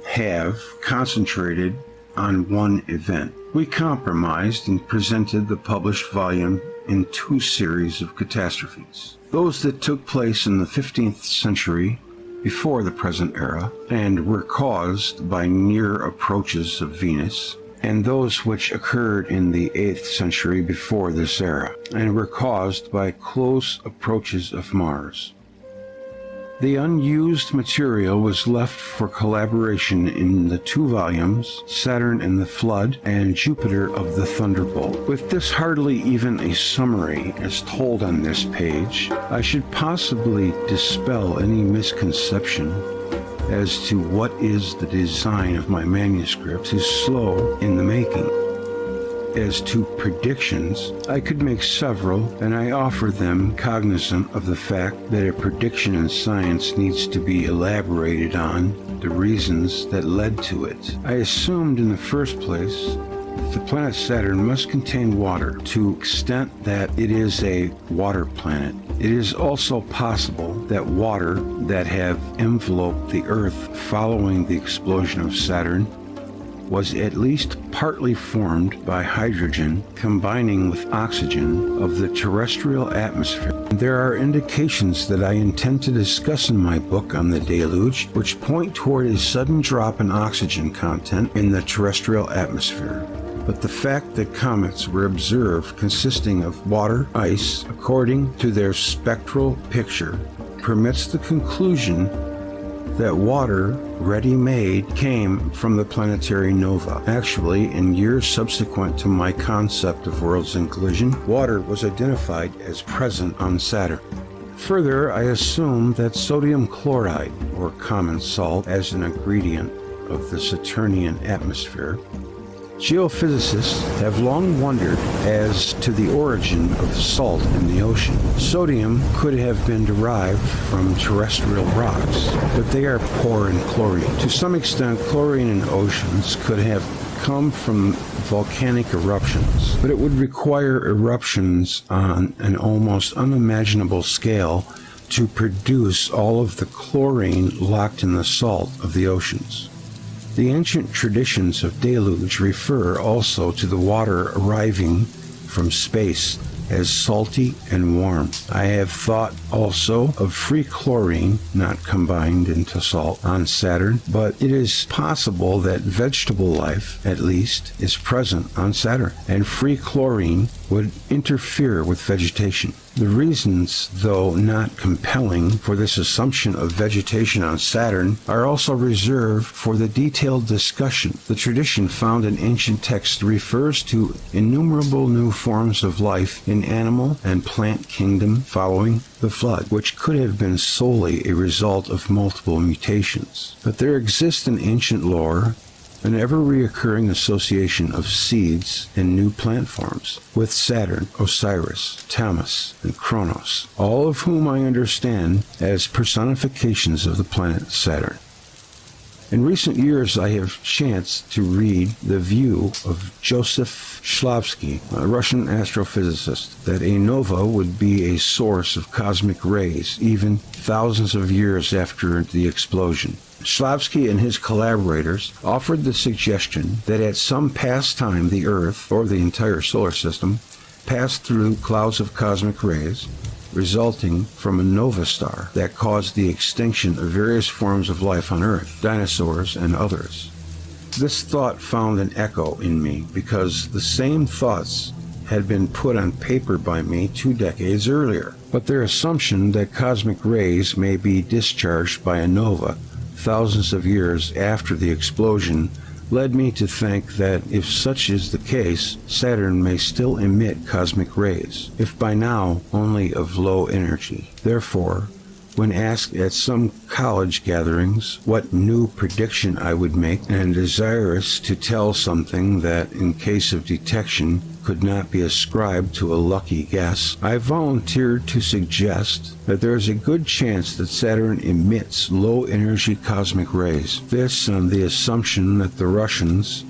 have concentrated on one event. We compromised and presented the published volume in 2 series of catastrophes. Those that took place in the 15th century before the present era and were caused by near approaches of Venus, and those which occurred in the 8th century before this era, and were caused by close approaches of Mars. The unused material was left for collaboration in the 2 volumes, Saturn and the Flood and Jupiter of the Thunderbolt. With this hardly even a summary as told on this page, I should possibly dispel any misconception as to what is the design of my manuscript is slow in the making. As to predictions, I could make several, and I offer them cognizant of the fact that a prediction in science needs to be elaborated on, the reasons that led to it. I assumed in the first place that the planet Saturn must contain water to the extent that it is a water planet. It is also possible that water that have enveloped the Earth following the explosion of Saturn was at least partly formed by hydrogen combining with oxygen of the terrestrial atmosphere. There are indications that I intend to discuss in my book on the deluge, which point toward a sudden drop in oxygen content in the terrestrial atmosphere. But the fact that comets were observed consisting of water, ice, according to their spectral picture, permits the conclusion that water, ready-made, came from the planetary nova. Actually, in years subsequent to my concept of worlds in collision, water was identified as present on Saturn. Further, I assume that sodium chloride, or common salt, as an ingredient of the Saturnian atmosphere. Geophysicists have long wondered as to the origin of salt in the ocean. Sodium could have been derived from terrestrial rocks, but they are poor in chlorine. To some extent, chlorine in oceans could have come from volcanic eruptions, but it would require eruptions on an almost unimaginable scale to produce all of the chlorine locked in the salt of the oceans. The ancient traditions of deluge refer also to the water arriving from space as salty and warm. I have thought also of free chlorine, not combined into salt, on Saturn, but it is possible that vegetable life, at least, is present on Saturn, and free chlorine would interfere with vegetation. The reasons, though not compelling, for this assumption of vegetation on Saturn are also reserved for the detailed discussion. The tradition found in ancient texts refers to innumerable new forms of life in animal and plant kingdom following the flood, which could have been solely a result of multiple mutations. But there exists in ancient lore an ever-reoccurring association of seeds and new plant forms with Saturn, Osiris, Tammuz, and Kronos, all of whom I understand as personifications of the planet Saturn. In recent years, I have chanced to read the view of Joseph Shklovsky, a Russian astrophysicist, that a nova would be a source of cosmic rays even thousands of years after the explosion. Shklovsky and his collaborators offered the suggestion that at some past time the Earth, or the entire solar system, passed through clouds of cosmic rays resulting from a nova star that caused the extinction of various forms of life on Earth, dinosaurs and others. This thought found an echo in me because the same thoughts had been put on paper by me 2 decades earlier, but their assumption that cosmic rays may be discharged by a nova thousands of years after the explosion led me to think that if such is the case, Saturn may still emit cosmic rays, if by now only of low energy. Therefore, when asked at some college gatherings what new prediction I would make, and desirous to tell something that, in case of detection, could not be ascribed to a lucky guess, I volunteered to suggest that there is a good chance that Saturn emits low-energy cosmic rays. This on the assumption that the Russians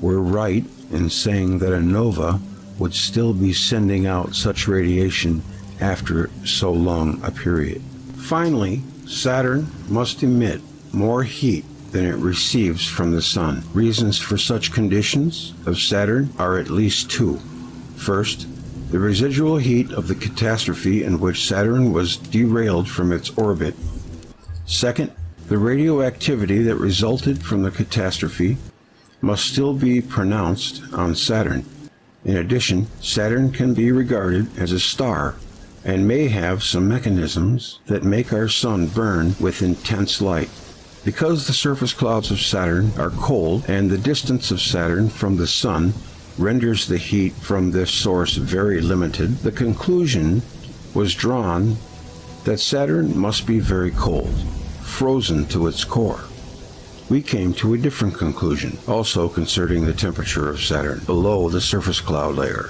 were right in saying that a nova would still be sending out such radiation after so long a period. Finally, Saturn must emit more heat than it receives from the Sun. Reasons for such conditions of Saturn are at least 2. First, the residual heat of the catastrophe in which Saturn was derailed from its orbit. Second, the radioactivity that resulted from the catastrophe must still be pronounced on Saturn. In addition, Saturn can be regarded as a star and may have some mechanisms that make our sun burn with intense light. Because the surface clouds of Saturn are cold and the distance of Saturn from the sun renders the heat from this source very limited, the conclusion was drawn that Saturn must be very cold, frozen to its core. We came to a different conclusion, also concerning the temperature of Saturn below the surface cloud layer.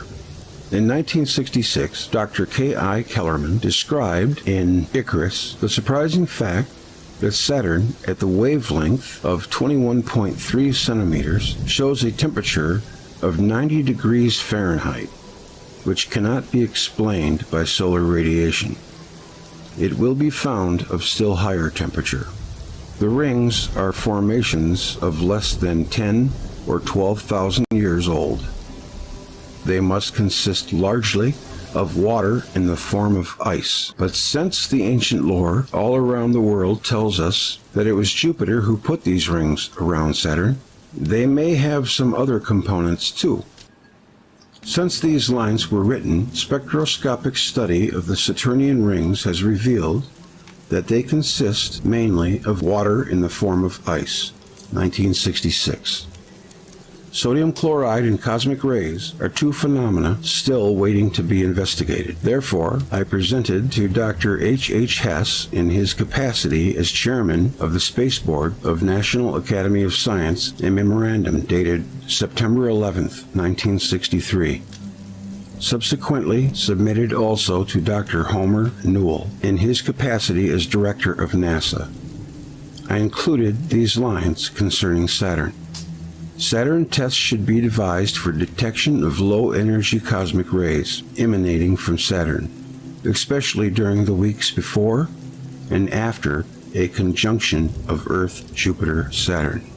In 1966, Dr. K.I. Kellerman described in Icarus the surprising fact that Saturn, at the wavelength of 21.3 centimeters, shows a temperature of 90 degrees Fahrenheit, which cannot be explained by solar radiation. It will be found of still higher temperature. The rings are formations of less than 10 or 12,000 years old. They must consist largely of water in the form of ice. But since the ancient lore all around the world tells us that it was Jupiter who put these rings around Saturn, they may have some other components too. Since these lines were written, spectroscopic study of the Saturnian rings has revealed that they consist mainly of water in the form of ice. 1966. Sodium chloride and cosmic rays are two phenomena still waiting to be investigated. Therefore, I presented to Dr. H. Hess, in his capacity as chairman of the Space Board of National Academy of Science, a memorandum dated September 11, 1963. Subsequently submitted also to Dr. Homer Newell, in his capacity as director of NASA. I included these lines concerning Saturn. Saturn tests should be devised for detection of low-energy cosmic rays emanating from Saturn, especially during the weeks before and after a conjunction of Earth-Jupiter-Saturn.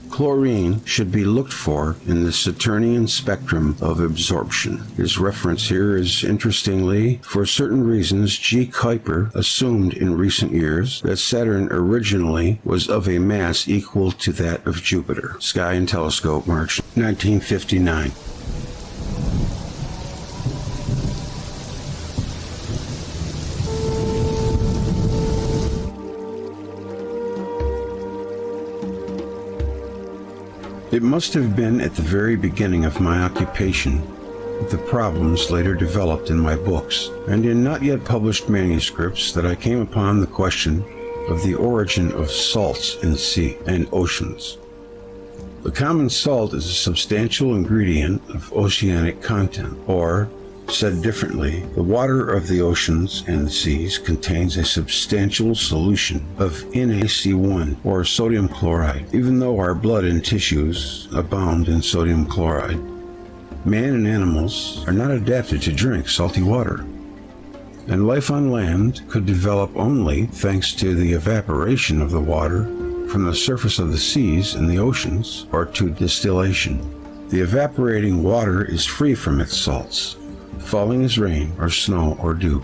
Chlorine should be looked for in the Saturnian spectrum of absorption. His reference here is, interestingly, for certain reasons, G. Kuiper assumed in recent years that Saturn originally was of a mass equal to that of Jupiter. Sky and Telescope, March 1959. It must have been at the very beginning of my occupation with the problems later developed in my books and in not yet published manuscripts that I came upon the question of the origin of salts in the sea and oceans. The common salt is a substantial ingredient of oceanic content, or, said differently, the water of the oceans and the seas contains a substantial solution of NaC1, or sodium chloride, even though our blood and tissues abound in sodium chloride. Man and animals are not adapted to drink salty water, and life on land could develop only thanks to the evaporation of the water from the surface of the seas and the oceans, or to distillation. The evaporating water is free from its salts, falling as rain or snow or dew.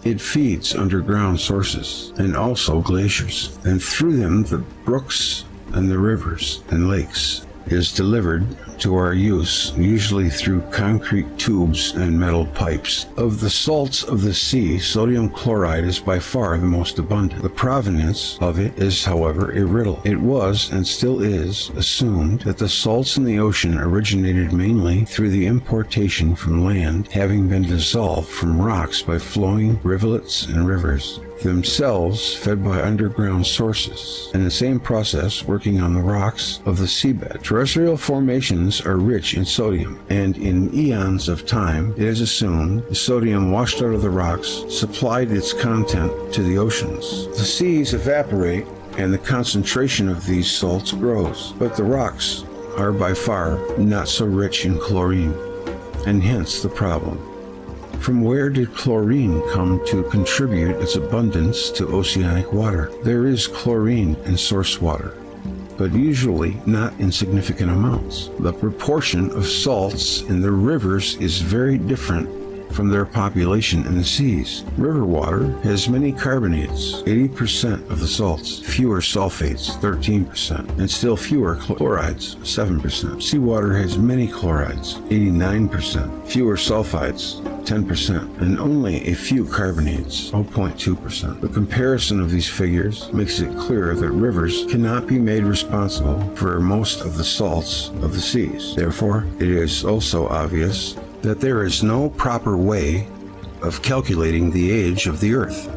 It feeds underground sources and also glaciers, and through them the brooks and the rivers and lakes is delivered to our use, usually through concrete tubes and metal pipes. Of the salts of the sea, sodium chloride is by far the most abundant. The provenance of it is, however, a riddle. It was, and still is, assumed that the salts in the ocean originated mainly through the importation from land, having been dissolved from rocks by flowing rivulets and rivers, themselves fed by underground sources, and the same process working on the rocks of the seabed. Terrestrial formations are rich in sodium, and in eons of time, it is assumed, the sodium washed out of the rocks supplied its content to the oceans. The seas evaporate, and the concentration of these salts grows, but the rocks are by far not so rich in chlorine, and hence the problem. From where did chlorine come to contribute its abundance to oceanic water? There is chlorine in source water, but usually not in significant amounts. The proportion of salts in the rivers is very different from their population in the seas. River water has many carbonates, 80% of the salts, fewer sulfates, 13%, and still fewer chlorides, 7%. Seawater has many chlorides, 89%, fewer sulfides, 10%, and only a few carbonates, 0.2%. The comparison of these figures makes it clear that rivers cannot be made responsible for most of the salts of the seas. Therefore, it is also obvious that there is no proper way of calculating the age of the Earth.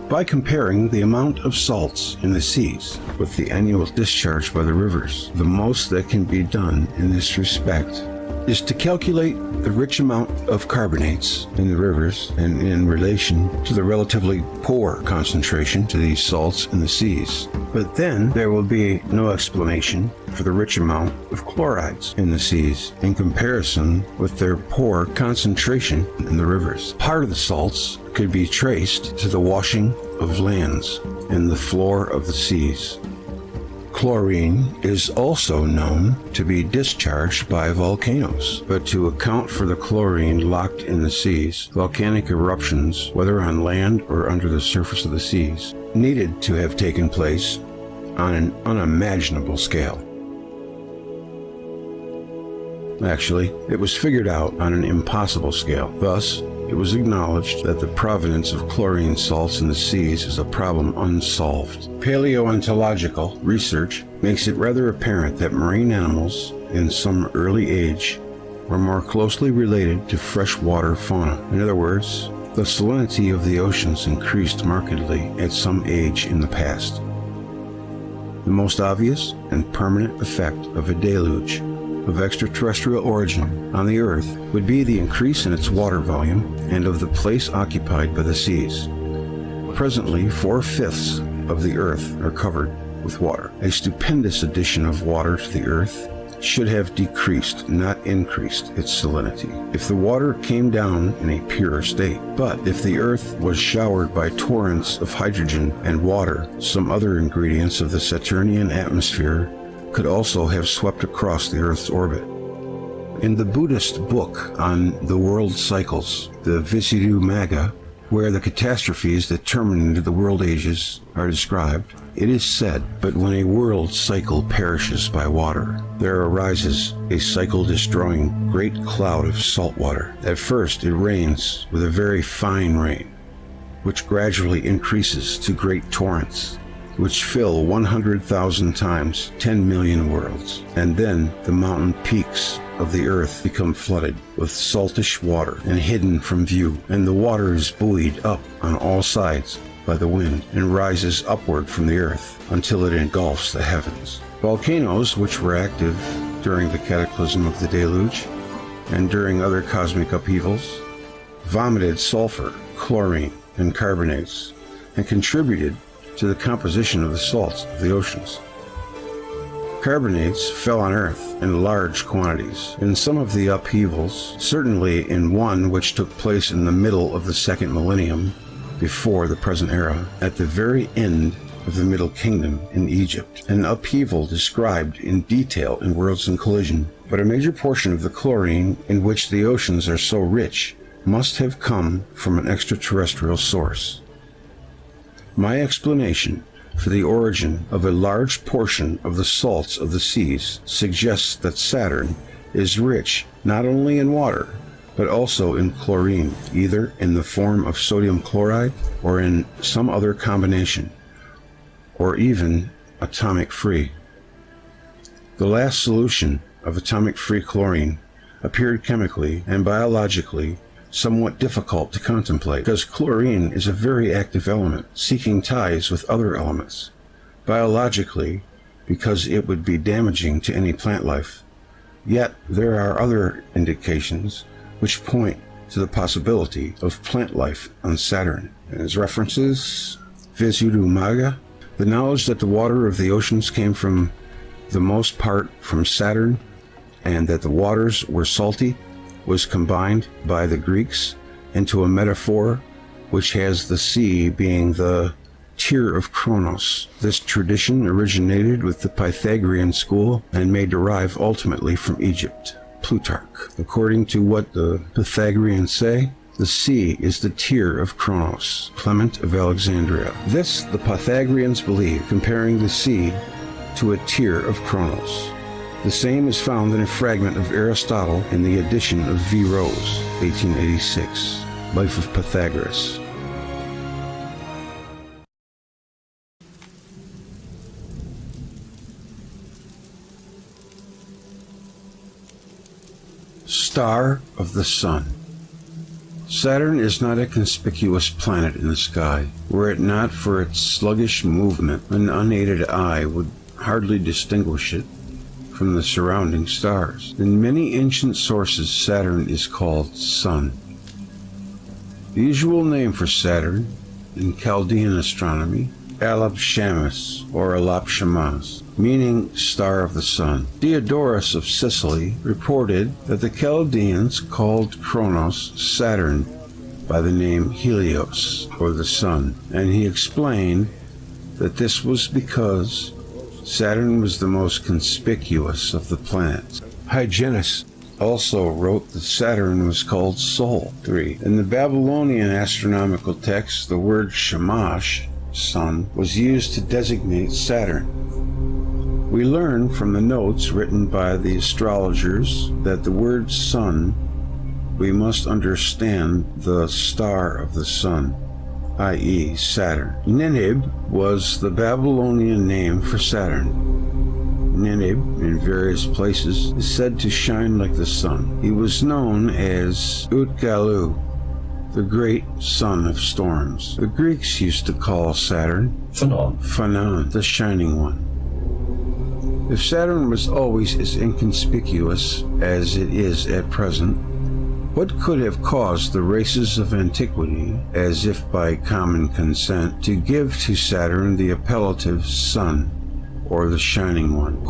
By comparing the amount of salts in the seas with the annual discharge by the rivers, the most that can be done in this respect is to calculate the rich amount of carbonates in the rivers and in relation to the relatively poor concentration to these salts in the seas. But then there will be no explanation for the rich amount of chlorides in the seas in comparison with their poor concentration in the rivers. Part of the salts could be traced to the washing of lands and the floor of the seas. Chlorine is also known to be discharged by volcanoes, but to account for the chlorine locked in the seas, volcanic eruptions, whether on land or under the surface of the seas, needed to have taken place on an unimaginable scale. Actually, it was figured out on an impossible scale. Thus, it was acknowledged that the provenance of chlorine salts in the seas is a problem unsolved. Paleontological research makes it rather apparent that marine animals, in some early age, were more closely related to freshwater fauna. In other words, the salinity of the oceans increased markedly at some age in the past. The most obvious and permanent effect of a deluge of extraterrestrial origin on the Earth would be the increase in its water volume and of the place occupied by the seas. Presently, 4/5 of the Earth are covered with water. A stupendous addition of water to the Earth should have decreased, not increased, its salinity, if the water came down in a pure state. But if the Earth was showered by torrents of hydrogen and water, some other ingredients of the Saturnian atmosphere could also have swept across the Earth's orbit. In the Buddhist book on the world cycles, the Visuddhimagga, where the catastrophes that terminated the world ages are described, it is said, "But when a world cycle perishes by water, there arises a cycle-destroying great cloud of salt water. At first it rains with a very fine rain, which gradually increases to great torrents, which fill 100,000 times 10 million worlds. And then the mountain peaks of the earth become flooded with saltish water and hidden from view, and the water is buoyed up on all sides by the wind and rises upward from the earth until it engulfs the heavens." Volcanoes, which were active during the cataclysm of the deluge and during other cosmic upheavals, vomited sulfur, chlorine, and carbonates, and contributed to the composition of the salts of the oceans. Carbonates fell on Earth in large quantities. In some of the upheavals, certainly in one which took place in the middle of the second millennium before the present era, at the very end of the Middle Kingdom in Egypt, an upheaval described in detail in Worlds in Collision. But a major portion of the chlorine in which the oceans are so rich must have come from an extraterrestrial source. My explanation for the origin of a large portion of the salts of the seas suggests that Saturn is rich not only in water, but also in chlorine, either in the form of sodium chloride or in some other combination, or even atomic-free. The last solution of atomic-free chlorine appeared chemically and biologically somewhat difficult to contemplate, because chlorine is a very active element, seeking ties with other elements. Biologically, because it would be damaging to any plant life. Yet there are other indications which point to the possibility of plant life on Saturn. As references, Visuddhimagga, the knowledge that the water of the oceans came from the most part from Saturn, and that the waters were salty, was combined by the Greeks into a metaphor which has the sea being the tear of Kronos. This tradition originated with the Pythagorean school and may derive ultimately from Egypt. Plutarch. According to what the Pythagoreans say, the sea is the tear of Kronos. Clement of Alexandria. This the Pythagoreans believe, comparing the sea to a tear of Kronos. The same is found in a fragment of Aristotle in the edition of V. Rose, 1886, Life of Pythagoras. Star of the Sun. Saturn is not a conspicuous planet in the sky. Were it not for its sluggish movement, an unaided eye would hardly distinguish it from the surrounding stars. In many ancient sources, Saturn is called Sun. The usual name for Saturn in Chaldean astronomy, Alab Shamus or Alap Shamas, meaning star of the sun. Diodorus of Sicily reported that the Chaldeans called Kronos Saturn by the name Helios, or the sun, and he explained that this was because Saturn was the most conspicuous of the planets. Hyginus also wrote that Saturn was called Sol. 3. In the Babylonian astronomical text, the word Shamash, sun, was used to designate Saturn. We learn from the notes written by the astrologers that the word sun, we must understand the star of the sun, i.e. Saturn. Ninib was the Babylonian name for Saturn. Ninib, in various places, is said to shine like the sun. He was known as Utgalu, the great son of storms. The Greeks used to call Saturn Phanon, the shining one. If Saturn was always as inconspicuous as it is at present, what could have caused the races of antiquity, as if by common consent, to give to Saturn the appellative Sun, or the Shining One?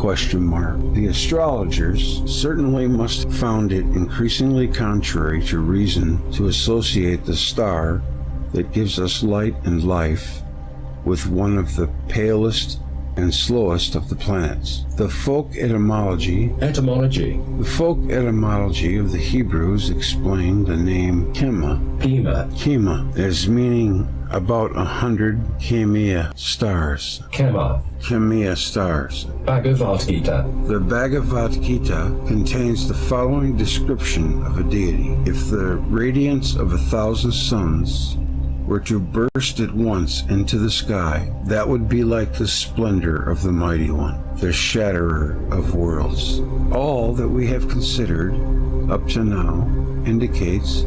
The astrologers certainly must have found it increasingly contrary to reason to associate the star that gives us light and life with one of the palest and slowest of the planets. The folk etymology of the Hebrews explained the name Kema as meaning about 100 Kemia stars. Kemia stars. Bhagavad Gita. The Bhagavad Gita contains the following description of a deity. If the radiance of 1,000 suns were to burst at once into the sky, that would be like the splendor of the Mighty One, the Shatterer of worlds. All that we have considered up to now indicates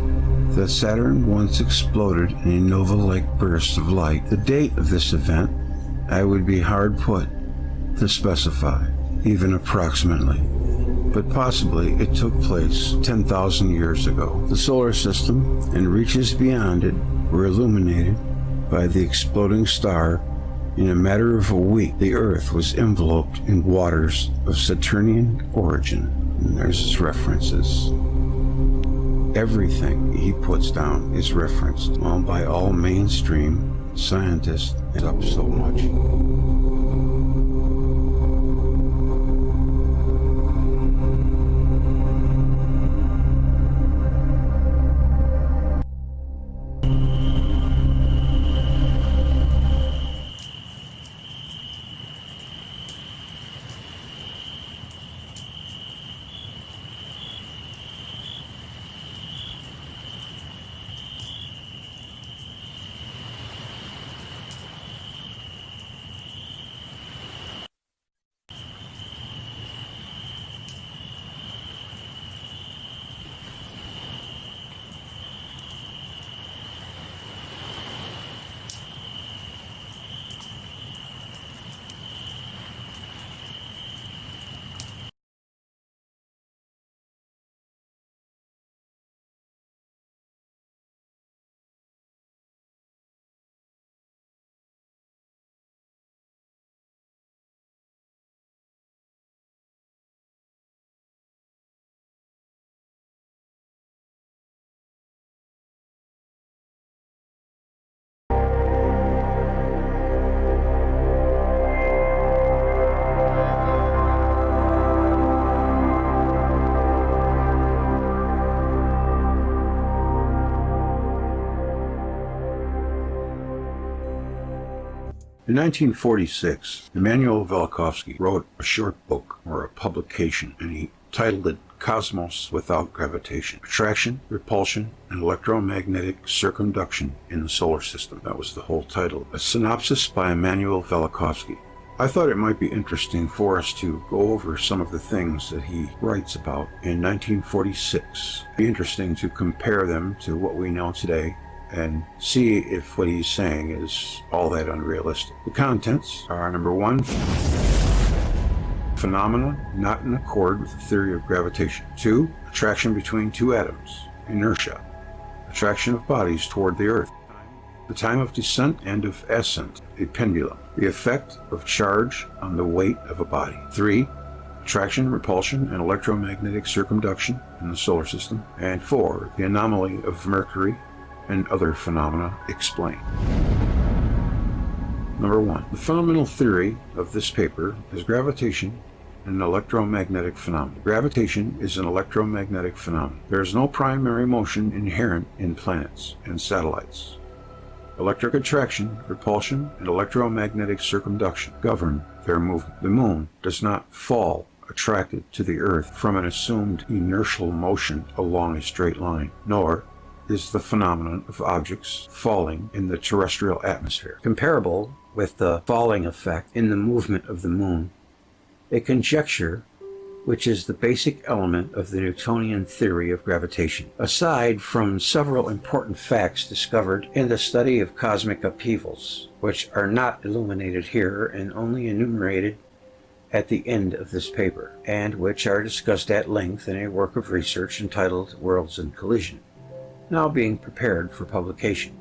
that Saturn once exploded in a nova-like burst of light. The date of this event I would be hard put to specify, even approximately, but possibly it took place 10,000 years ago. The solar system and reaches beyond it were illuminated by the exploding star. In a matter of a week, the Earth was enveloped in waters of Saturnian origin. And there's his references. Everything he puts down is referenced, well, by all mainstream scientists. It's up so much. In 1946, Immanuel Velikovsky wrote a short book, or a publication, and he titled it Cosmos Without Gravitation, Attraction, Repulsion, and Electromagnetic Circumduction in the Solar System. That was the whole title. A synopsis by Immanuel Velikovsky. I thought it might be interesting for us to go over some of the things that he writes about in 1946. It'd be interesting to compare them to what we know today and see if what he's saying is all that unrealistic. The contents are, number one, phenomena not in accord with the theory of gravitation. 2, attraction between two atoms, inertia, attraction of bodies toward the Earth, the time of descent and of ascent, a pendulum, the effect of charge on the weight of a body. 3, attraction, repulsion, and electromagnetic circumduction in the solar system. And 4, the anomaly of Mercury and other phenomena explained. Number 1. The fundamental theory of this paper is gravitation and electromagnetic phenomena. Gravitation is an electromagnetic phenomenon. There is no primary motion inherent in planets and satellites. Electric attraction, repulsion, and electromagnetic circumduction govern their movement. The moon does not fall attracted to the Earth from an assumed inertial motion along a straight line, nor is the phenomenon of objects falling in the terrestrial atmosphere. Comparable with the falling effect in the movement of the moon, a conjecture which is the basic element of the Newtonian theory of gravitation. Aside from several important facts discovered in the study of cosmic upheavals, which are not illuminated here and only enumerated at the end of this paper, and which are discussed at length in a work of research entitled Worlds in Collision, now being prepared for publication.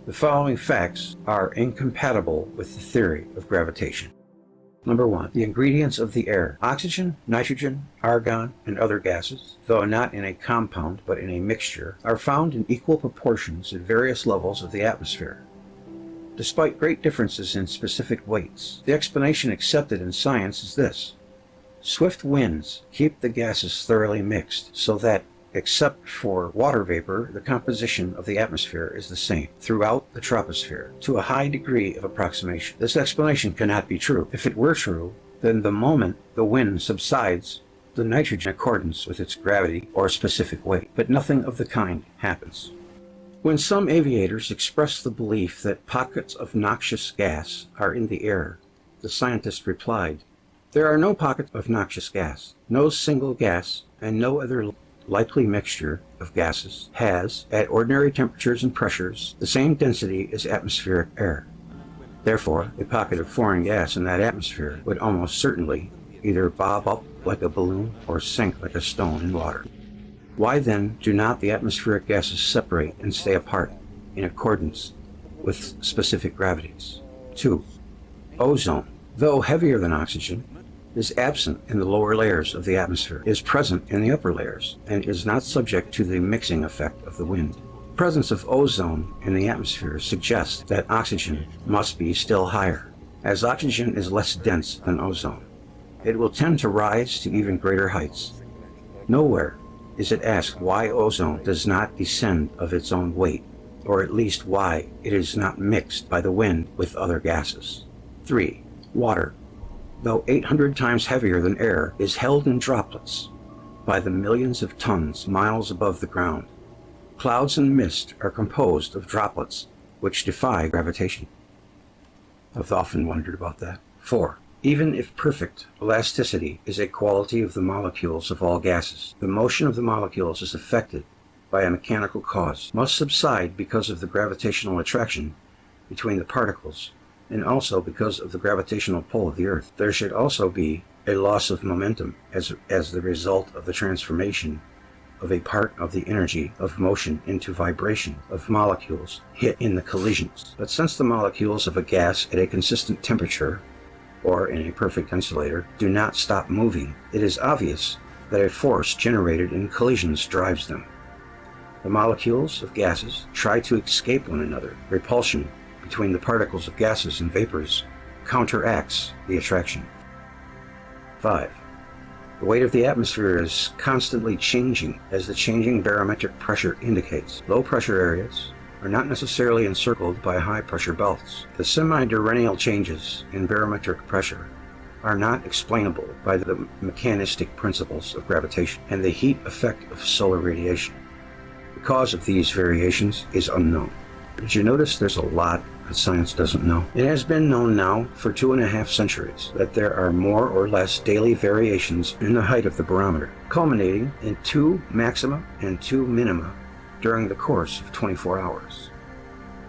The following facts are incompatible with the theory of gravitation. Number 1. The ingredients of the air. Oxygen, nitrogen, argon, and other gases, though not in a compound but in a mixture, are found in equal proportions at various levels of the atmosphere, despite great differences in specific weights. The explanation accepted in science is this: swift winds keep the gases thoroughly mixed so that, except for water vapor, the composition of the atmosphere is the same throughout the troposphere, to a high degree of approximation. This explanation cannot be true. If it were true, then the moment the wind subsides, the nitrogen in accordance with its gravity or specific weight. But nothing of the kind happens. When some aviators express the belief that pockets of noxious gas are in the air, the scientist replied, "There are no pockets of noxious gas. No single gas and no other likely mixture of gases has, at ordinary temperatures and pressures, the same density as atmospheric air. Therefore, a pocket of foreign gas in that atmosphere would almost certainly either bob up like a balloon or sink like a stone in water. Why then do not the atmospheric gases separate and stay apart in accordance with specific gravities?" 2. Ozone, though heavier than oxygen, is absent in the lower layers of the atmosphere, is present in the upper layers, and is not subject to the mixing effect of the wind. The presence of ozone in the atmosphere suggests that oxygen must be still higher. As oxygen is less dense than ozone, it will tend to rise to even greater heights. Nowhere is it asked why ozone does not descend of its own weight, or at least why it is not mixed by the wind with other gases. 3. Water, though 800 times heavier than air, is held in droplets by the millions of tons miles above the ground. Clouds and mist are composed of droplets which defy gravitation. I've often wondered about that. 4. Even if perfect, elasticity is a quality of the molecules of all gases. The motion of the molecules is affected by a mechanical cause, must subside because of the gravitational attraction between the particles, and also because of the gravitational pull of the Earth. There should also be a loss of momentum as the result of the transformation of a part of the energy of motion into vibration of molecules hit in the collisions. But since the molecules of a gas at a consistent temperature, or in a perfect insulator, do not stop moving, it is obvious that a force generated in collisions drives them. The molecules of gases try to escape one another. Repulsion between the particles of gases and vapors counteracts the attraction. 5. The weight of the atmosphere is constantly changing, as the changing barometric pressure indicates. Low pressure areas are not necessarily encircled by high-pressure belts. The semi-diurnal changes in barometric pressure are not explainable by the mechanistic principles of gravitation and the heat effect of solar radiation. The cause of these variations is unknown. Did you notice there's a lot that science doesn't know? It has been known now for 2.5 centuries that there are more or less daily variations in the height of the barometer, culminating in 2 maxima and 2 minima during the course of 24 hours.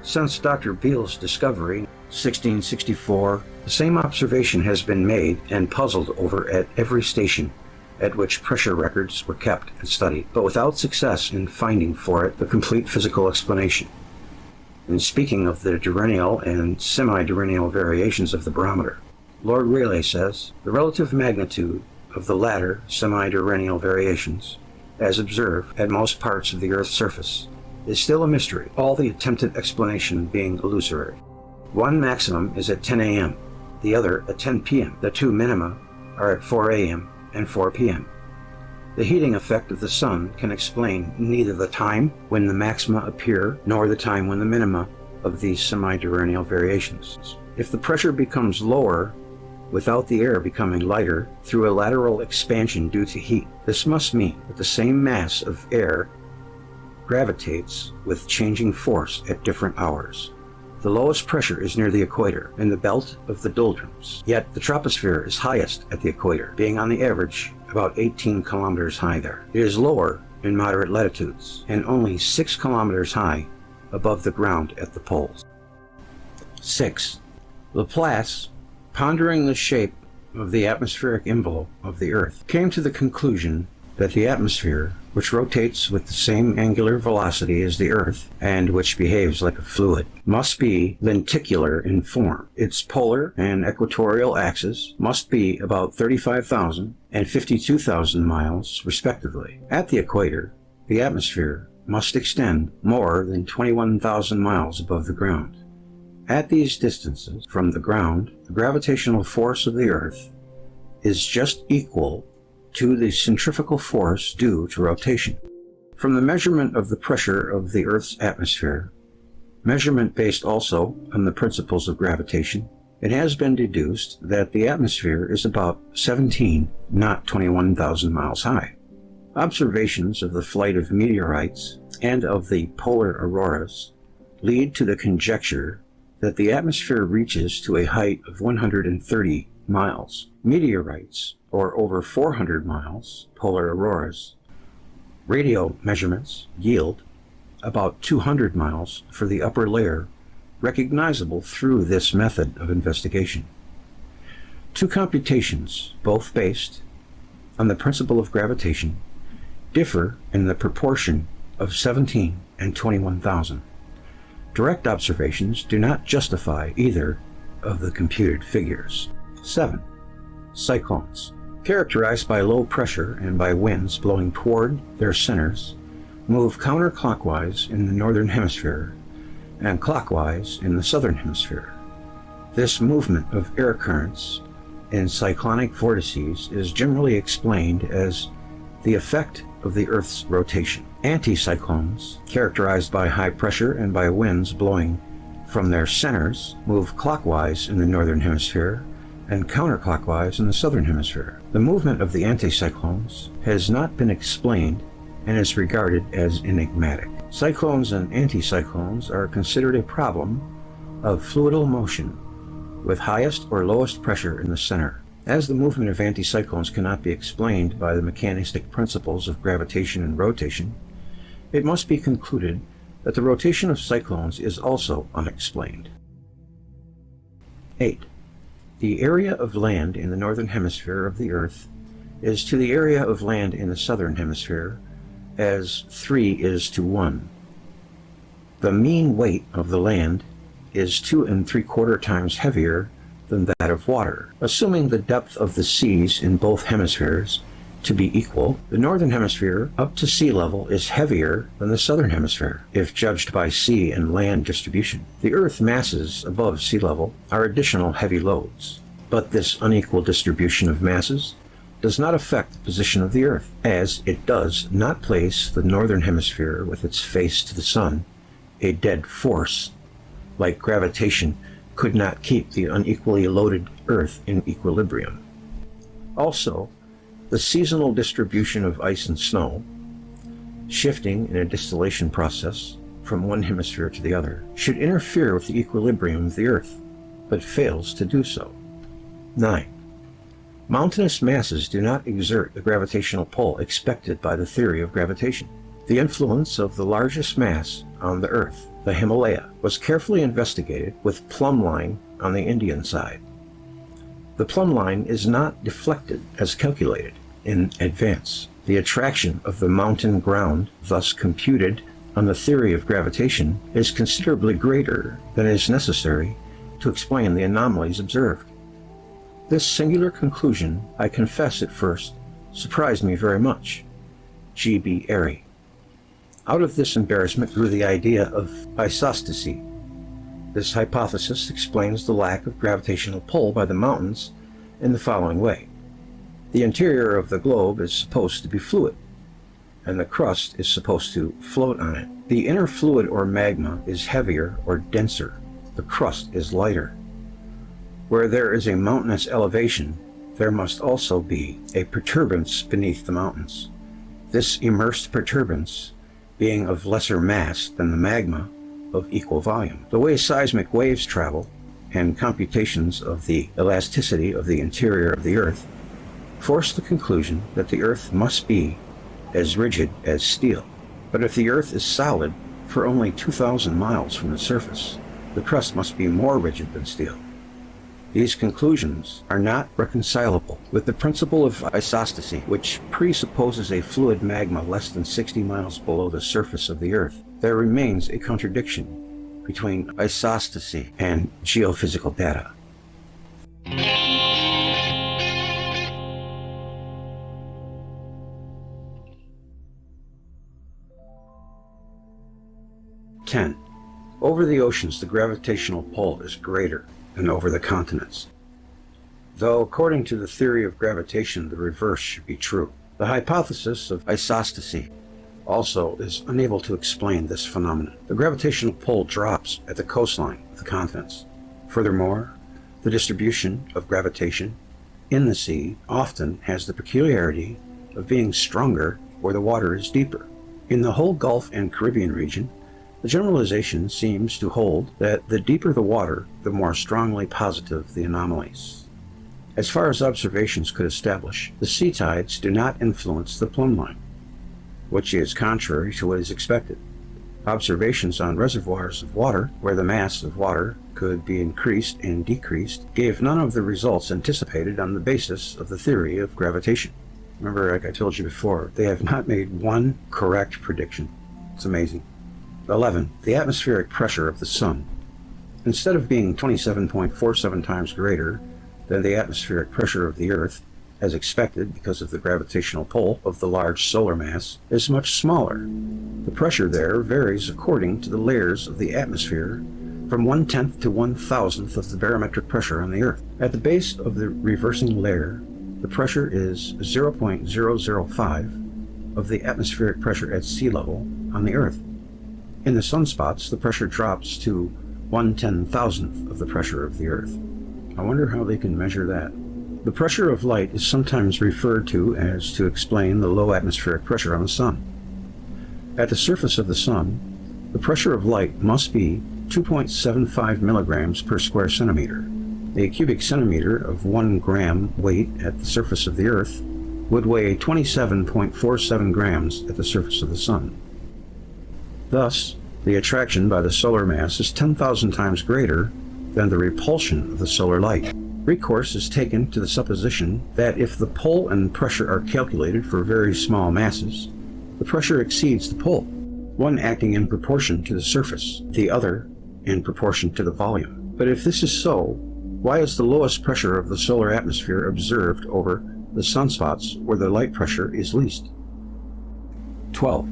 Since Dr. Beale's discovery, 1664, the same observation has been made and puzzled over at every station at which pressure records were kept and studied, but without success in finding for it the complete physical explanation. In speaking of the diurnal and semi-diurnal variations of the barometer, Lord Rayleigh says, the relative magnitude of the latter semi-diurnal variations, as observed at most parts of the Earth's surface, is still a mystery, all the attempted explanation being illusory. One maximum is at 10 a.m., the other at 10 p.m. The 2 minima are at 4 a.m. and 4 p.m. The heating effect of the sun can explain neither the time when the maxima appear nor the time when the minima of these semi-diurnal variations. If the pressure becomes lower without the air becoming lighter through a lateral expansion due to heat, this must mean that the same mass of air gravitates with changing force at different hours. The lowest pressure is near the equator, in the belt of the doldrums, yet the troposphere is highest at the equator, being on the average about 18 kilometers high there. It is lower in moderate latitudes, and only 6 kilometers high above the ground at the poles. 6. Laplace, pondering the shape of the atmospheric envelope of the Earth, came to the conclusion that the atmosphere, which rotates with the same angular velocity as the Earth, and which behaves like a fluid, must be lenticular in form. Its polar and equatorial axes must be about 35,000 and 52,000 miles, respectively. At the equator, the atmosphere must extend more than 21,000 miles above the ground. At these distances from the ground, the gravitational force of the Earth is just equal to the centrifugal force due to rotation. From the measurement of the pressure of the Earth's atmosphere, measurement based also on the principles of gravitation, it has been deduced that the atmosphere is about 17, not 21,000 miles high. Observations of the flight of meteorites and of the polar auroras lead to the conjecture that the atmosphere reaches to a height of 130 miles. Meteorites, or over 400 miles, polar auroras. Radio measurements yield about 200 miles for the upper layer, recognizable through this method of investigation. 2 computations, both based on the principle of gravitation, differ in the proportion of 17 and 21,000. Direct observations do not justify either of the computed figures. 7. Cyclones, characterized by low pressure and by winds blowing toward their centers, move counterclockwise in the northern hemisphere and clockwise in the southern hemisphere. This movement of air currents in cyclonic vortices is generally explained as the effect of the Earth's rotation. Anticyclones, characterized by high pressure and by winds blowing from their centers, move clockwise in the northern hemisphere and counterclockwise in the southern hemisphere. The movement of the anticyclones has not been explained and is regarded as enigmatic. Cyclones and anticyclones are considered a problem of fluidal motion with highest or lowest pressure in the center. As the movement of anticyclones cannot be explained by the mechanistic principles of gravitation and rotation, it must be concluded that the rotation of cyclones is also unexplained. 8. The area of land in the northern hemisphere of the Earth is to the area of land in the southern hemisphere as 3 is to 1. The mean weight of the land is 2 3/4 times heavier than that of water. Assuming the depth of the seas in both hemispheres to be equal, the northern hemisphere up to sea level is heavier than the southern hemisphere, if judged by sea and land distribution. The Earth masses above sea level are additional heavy loads, but this unequal distribution of masses does not affect the position of the Earth, as it does not place the northern hemisphere with its face to the sun a dead force, like gravitation, could not keep the unequally loaded Earth in equilibrium. Also, the seasonal distribution of ice and snow, shifting in a distillation process from one hemisphere to the other, should interfere with the equilibrium of the Earth, but fails to do so. 9. Mountainous masses do not exert the gravitational pull expected by the theory of gravitation. The influence of the largest mass on the Earth, the Himalaya, was carefully investigated with plumb line on the Indian side. The plumb line is not deflected as calculated in advance. The attraction of the mountain ground, thus computed on the theory of gravitation, is considerably greater than is necessary to explain the anomalies observed. This singular conclusion, I confess at first, surprised me very much. G.B. Airy. Out of this embarrassment grew the idea of isostasy. This hypothesis explains the lack of gravitational pull by the mountains in the following way. The interior of the globe is supposed to be fluid, and the crust is supposed to float on it. The inner fluid or magma is heavier or denser. The crust is lighter. Where there is a mountainous elevation, there must also be a perturbance beneath the mountains. This immersed perturbance being of lesser mass than the magma of equal volume. The way seismic waves travel, and computations of the elasticity of the interior of the Earth, force the conclusion that the Earth must be as rigid as steel. But if the Earth is solid for only 2,000 miles from the surface, the crust must be more rigid than steel. These conclusions are not reconcilable with the principle of isostasy, which presupposes a fluid magma less than 60 miles below the surface of the Earth. There remains a contradiction between isostasy and geophysical data. Over the oceans, the gravitational pull is greater than over the continents. Though, according to the theory of gravitation, the reverse should be true. The hypothesis of isostasy also is unable to explain this phenomenon. The gravitational pull drops at the coastline of the continents. Furthermore, the distribution of gravitation in the sea often has the peculiarity of being stronger where the water is deeper. In the whole Gulf and Caribbean region, the generalization seems to hold that the deeper the water, the more strongly positive the anomalies. As far as observations could establish, the sea tides do not influence the plumb line, which is contrary to what is expected. Observations on reservoirs of water, where the mass of water could be increased and decreased, gave none of the results anticipated on the basis of the theory of gravitation. Remember, like I told you before, they have not made one correct prediction. It's amazing. 11. The atmospheric pressure of the Sun. Instead of being 27.47 times greater than the atmospheric pressure of the Earth, as expected because of the gravitational pull of the large solar mass, is much smaller. The pressure there varies according to the layers of the atmosphere from 1/10 to 1,000th of the barometric pressure on the Earth. At the base of the reversing layer, the pressure is 0.005 of the atmospheric pressure at sea level on the Earth. In the sunspots, the pressure drops to 1/10,000th of the pressure of the Earth. I wonder how they can measure that. The pressure of light is sometimes referred to as to explain the low atmospheric pressure on the Sun. At the surface of the Sun, the pressure of light must be 2.75 milligrams per square centimeter. A cubic centimeter of 1 gram weight at the surface of the Earth would weigh 27.47 grams at the surface of the Sun. Thus, the attraction by the solar mass is 10,000 times greater than the repulsion of the solar light. Recourse is taken to the supposition that if the pull and pressure are calculated for very small masses, the pressure exceeds the pull, one acting in proportion to the surface, the other in proportion to the volume. But if this is so, why is the lowest pressure of the solar atmosphere observed over the sunspots where the light pressure is least? 12.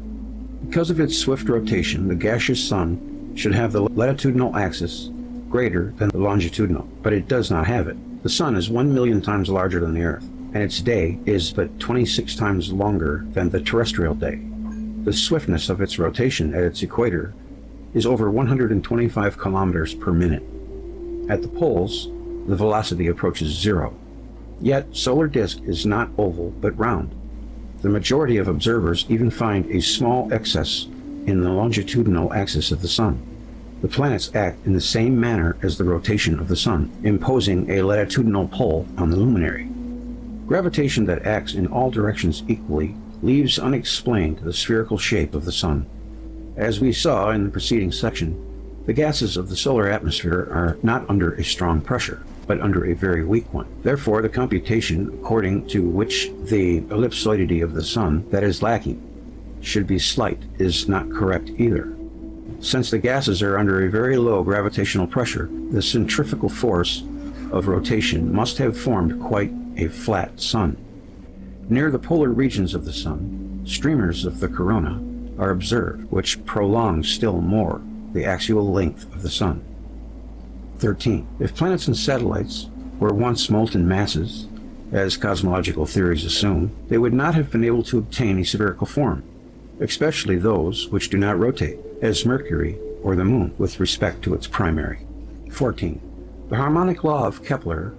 Because of its swift rotation, the gaseous Sun should have the latitudinal axis greater than the longitudinal, but it does not have it. The Sun is 1,000,000 times larger than the Earth, and its day is but 26 times longer than the terrestrial day. The swiftness of its rotation at its equator is over 125 kilometers per minute. At the poles, the velocity approaches zero. Yet, solar disk is not oval but round. The majority of observers even find a small excess in the longitudinal axis of the Sun. The planets act in the same manner as the rotation of the Sun, imposing a latitudinal pull on the luminary. Gravitation that acts in all directions equally leaves unexplained the spherical shape of the Sun. As we saw in the preceding section, the gases of the solar atmosphere are not under a strong pressure, but under a very weak one. Therefore, the computation according to which the ellipsoidity of the Sun that is lacking should be slight is not correct either. Since the gases are under a very low gravitational pressure, the centrifugal force of rotation must have formed quite a flat Sun. Near the polar regions of the Sun, streamers of the corona are observed, which prolong still more the axial length of the Sun. 13. If planets and satellites were once molten masses, as cosmological theories assume, they would not have been able to obtain a spherical form, especially those which do not rotate, as Mercury or the Moon with respect to its primary. 14. The harmonic law of Kepler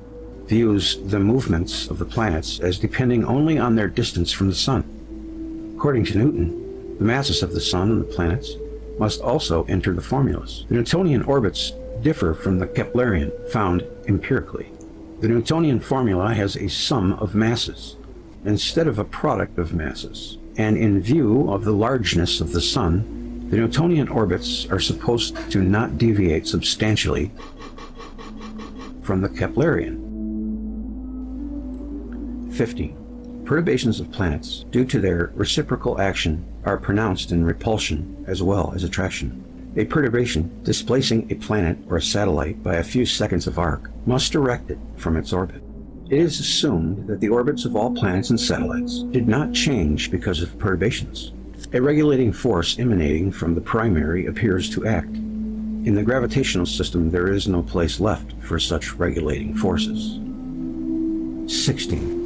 views the movements of the planets as depending only on their distance from the Sun. According to Newton, the masses of the Sun and the planets must also enter the formulas. The Newtonian orbits differ from the Keplerian found empirically. The Newtonian formula has a sum of masses instead of a product of masses, and in view of the largeness of the Sun, the Newtonian orbits are supposed to not deviate substantially from the Keplerian. 15. Perturbations of planets, due to their reciprocal action, are pronounced in repulsion as well as attraction. A perturbation, displacing a planet or a satellite by a few seconds of arc, must direct it from its orbit. It is assumed that the orbits of all planets and satellites did not change because of perturbations. A regulating force emanating from the primary appears to act. In the gravitational system, there is no place left for such regulating forces. 16.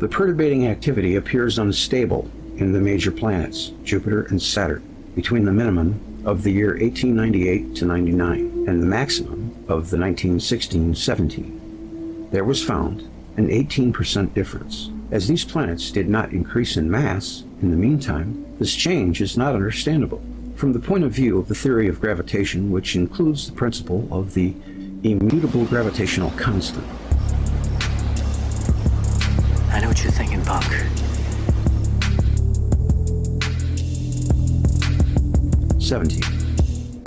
The perturbating activity appears unstable in the major planets, Jupiter and Saturn, between the minimum of the year 1898 to 99 and the maximum of the 1916-17. There was found an 18% difference. As these planets did not increase in mass in the meantime, this change is not understandable from the point of view of the theory of gravitation, which includes the principle of the immutable gravitational constant. I know what you're thinking, Buck.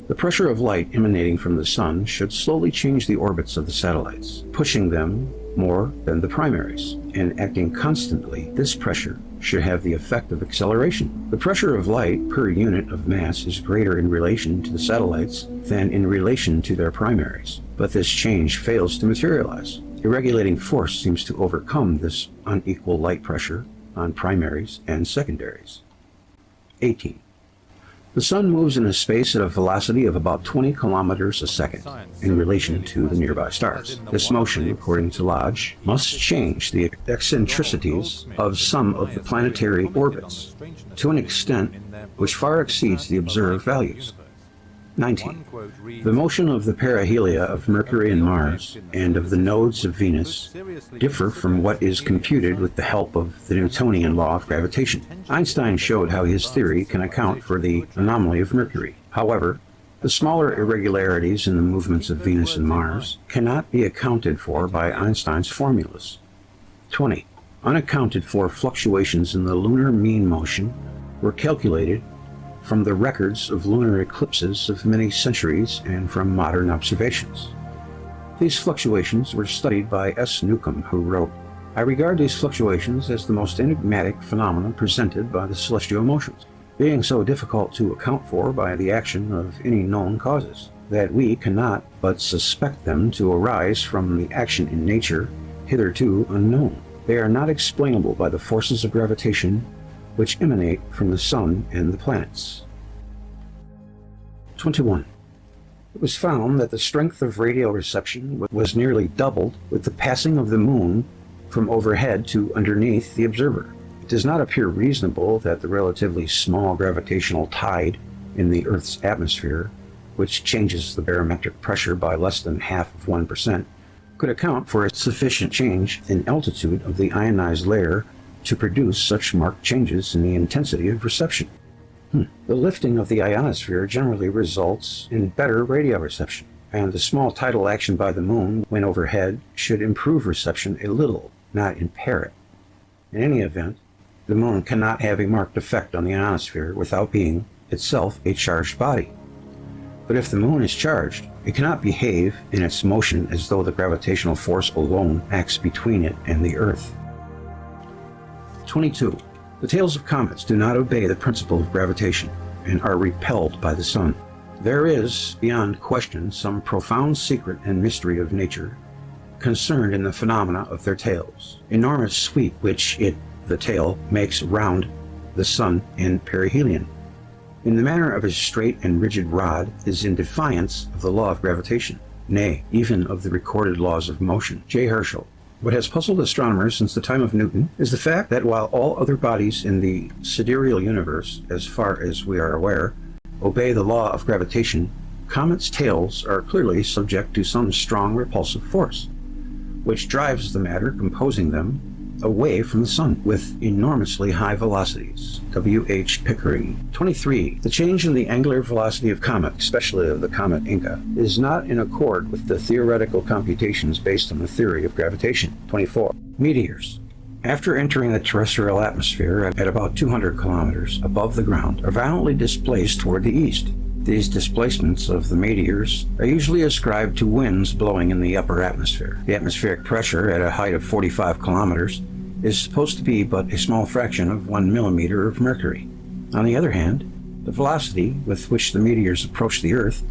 The pressure of light emanating from the Sun should slowly change the orbits of the satellites, pushing them more than the primaries, and acting constantly. This pressure should have the effect of acceleration. The pressure of light per unit of mass is greater in relation to the satellites than in relation to their primaries, but this change fails to materialize. A regulating force seems to overcome this unequal light pressure on primaries and secondaries. 18. The Sun moves in a space at a velocity of about 20 kilometers a second in relation to the nearby stars. This motion, according to Lodge, must change the eccentricities of some of the planetary orbits to an extent which far exceeds the observed values. 19. The motion of the perihelia of Mercury and Mars and of the nodes of Venus differ from what is computed with the help of the Newtonian law of gravitation. Einstein showed how his theory can account for the anomaly of Mercury. However, the smaller irregularities in the movements of Venus and Mars cannot be accounted for by Einstein's formulas. 20. Unaccounted for fluctuations in the lunar mean motion were calculated from the records of lunar eclipses of many centuries and from modern observations. These fluctuations were studied by S. Newcomb, who wrote, "I regard these fluctuations as the most enigmatic phenomena presented by the celestial motions, being so difficult to account for by the action of any known causes, that we cannot but suspect them to arise from the action in nature hitherto unknown. They are not explainable by the forces of gravitation which emanate from the Sun and the planets." 21. It was found that the strength of radio reception was nearly doubled with the passing of the Moon from overhead to underneath the observer. It does not appear reasonable that the relatively small gravitational tide in the Earth's atmosphere which changes the barometric pressure by less than half of 1%, could account for a sufficient change in altitude of the ionized layer to produce such marked changes in the intensity of reception. The lifting of the ionosphere generally results in better radio reception, and the small tidal action by the moon when overhead should improve reception a little, not impair it. In any event, the moon cannot have a marked effect on the ionosphere without being itself a charged body. But if the moon is charged, it cannot behave in its motion as though the gravitational force alone acts between it and the Earth. 22. The tails of comets do not obey the principle of gravitation and are repelled by the sun. There is, beyond question, some profound secret and mystery of nature concerned in the phenomena of their tails. Enormous sweep which the tail, makes round the sun and perihelion, in the manner of a straight and rigid rod, is in defiance of the law of gravitation, nay, even of the recorded laws of motion. J. Herschel. What has puzzled astronomers since the time of Newton is the fact that while all other bodies in the sidereal universe, as far as we are aware, obey the law of gravitation, comets' tails are clearly subject to some strong repulsive force, which drives the matter composing them away from the sun with enormously high velocities. W. H. Pickering. 23. The change in the angular velocity of comet, especially of the comet Inca, is not in accord with the theoretical computations based on the theory of gravitation. 24. Meteors, after entering the terrestrial atmosphere at about 200 kilometers above the ground, are violently displaced toward the east. These displacements of the meteors are usually ascribed to winds blowing in the upper atmosphere. The atmospheric pressure at a height of 45 kilometers is supposed to be but a small fraction of 1 millimeter of mercury. On the other hand, the velocity with which the meteors approach the Earth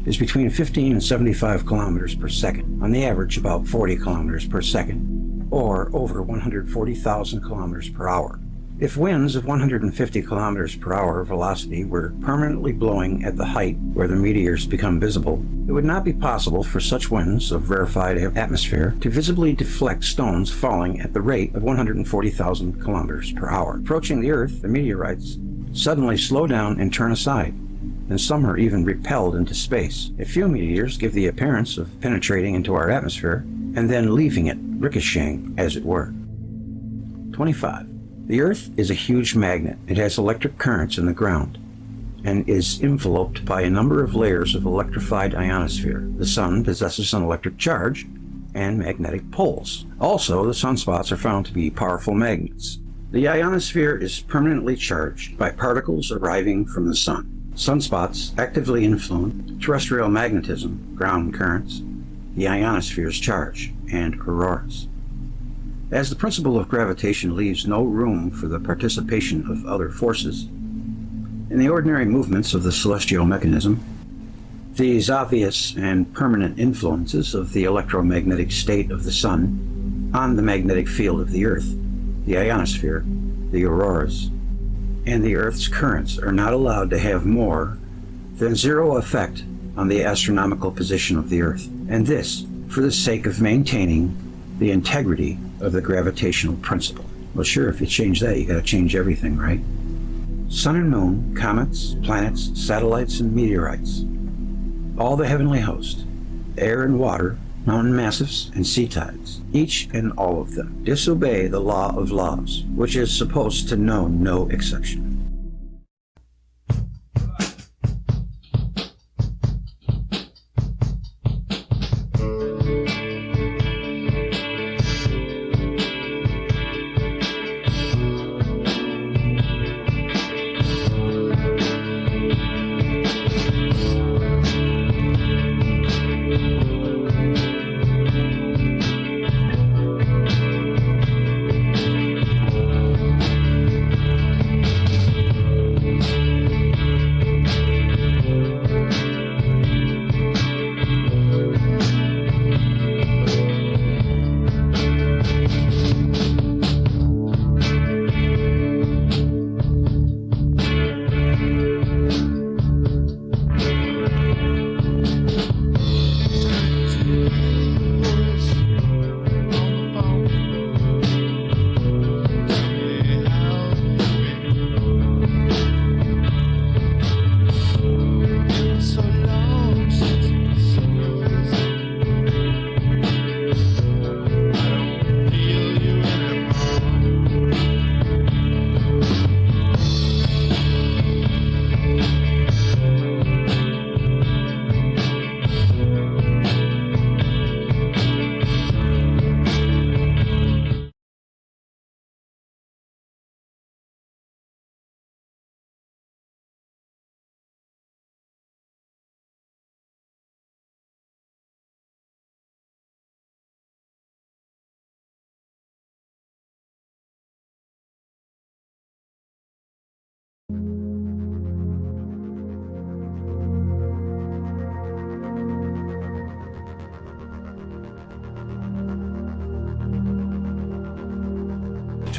is between 15 and 75 kilometers per second, on the average about 40 kilometers per second, or over 140,000 kilometers per hour. If winds of 150 kilometers per hour velocity were permanently blowing at the height where the meteors become visible, it would not be possible for such winds of rarefied atmosphere to visibly deflect stones falling at the rate of 140,000 kilometers per hour. Approaching the Earth, the meteorites suddenly slow down and turn aside, and some are even repelled into space. A few meteors give the appearance of penetrating into our atmosphere and then leaving it, ricocheting, as it were. 25. The Earth is a huge magnet. It has electric currents in the ground and is enveloped by a number of layers of electrified ionosphere. The Sun possesses an electric charge and magnetic poles. Also, the sunspots are found to be powerful magnets. The ionosphere is permanently charged by particles arriving from the Sun. Sunspots actively influence terrestrial magnetism, ground currents, the ionosphere's charge, and auroras. As the principle of gravitation leaves no room for the participation of other forces, in the ordinary movements of the celestial mechanism, these obvious and permanent influences of the electromagnetic state of the Sun on the magnetic field of the Earth, the ionosphere, the auroras, and the Earth's currents are not allowed to have more than zero effect on the astronomical position of the Earth, and this for the sake of maintaining the integrity of the gravitational principle. Well, sure, if you change that, you gotta change everything, right? Sun and moon, comets, planets, satellites, and meteorites, all the heavenly host, air and water, mountain massifs, and sea tides, each and all of them disobey the law of laws, which is supposed to know no exception.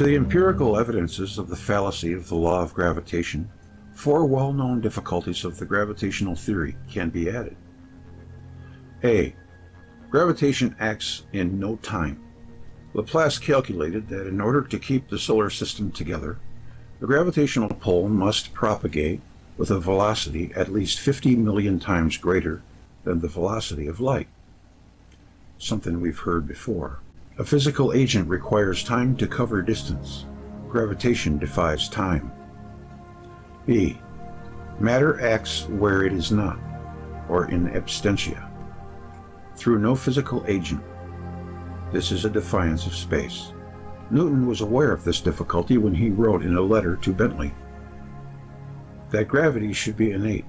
To the empirical evidences of the fallacy of the law of gravitation, 4 well-known difficulties of the gravitational theory can be added. A. Gravitation acts in no time. Laplace calculated that in order to keep the solar system together, the gravitational pull must propagate with a velocity at least 50 million times greater than the velocity of light. Something we've heard before. A physical agent requires time to cover distance. Gravitation defies time. B. Matter acts where it is not, or in absentia, through no physical agent. This is a defiance of space. Newton was aware of this difficulty when he wrote in a letter to Bentley that gravity should be innate,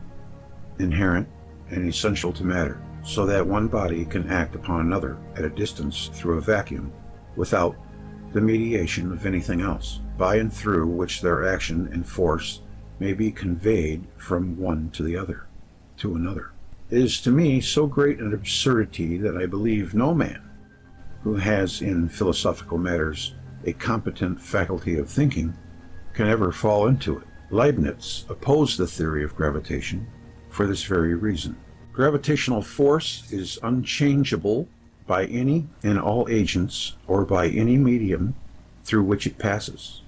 inherent, and essential to matter, so that one body can act upon another at a distance through a vacuum without the mediation of anything else, by and through which their action and force may be conveyed from one to the other, to another. It is to me so great an absurdity that I believe no man who has in philosophical matters a competent faculty of thinking can ever fall into it. Leibniz opposed the theory of gravitation for this very reason. Gravitational force is unchangeable by any and all agents or by any medium through which it passes,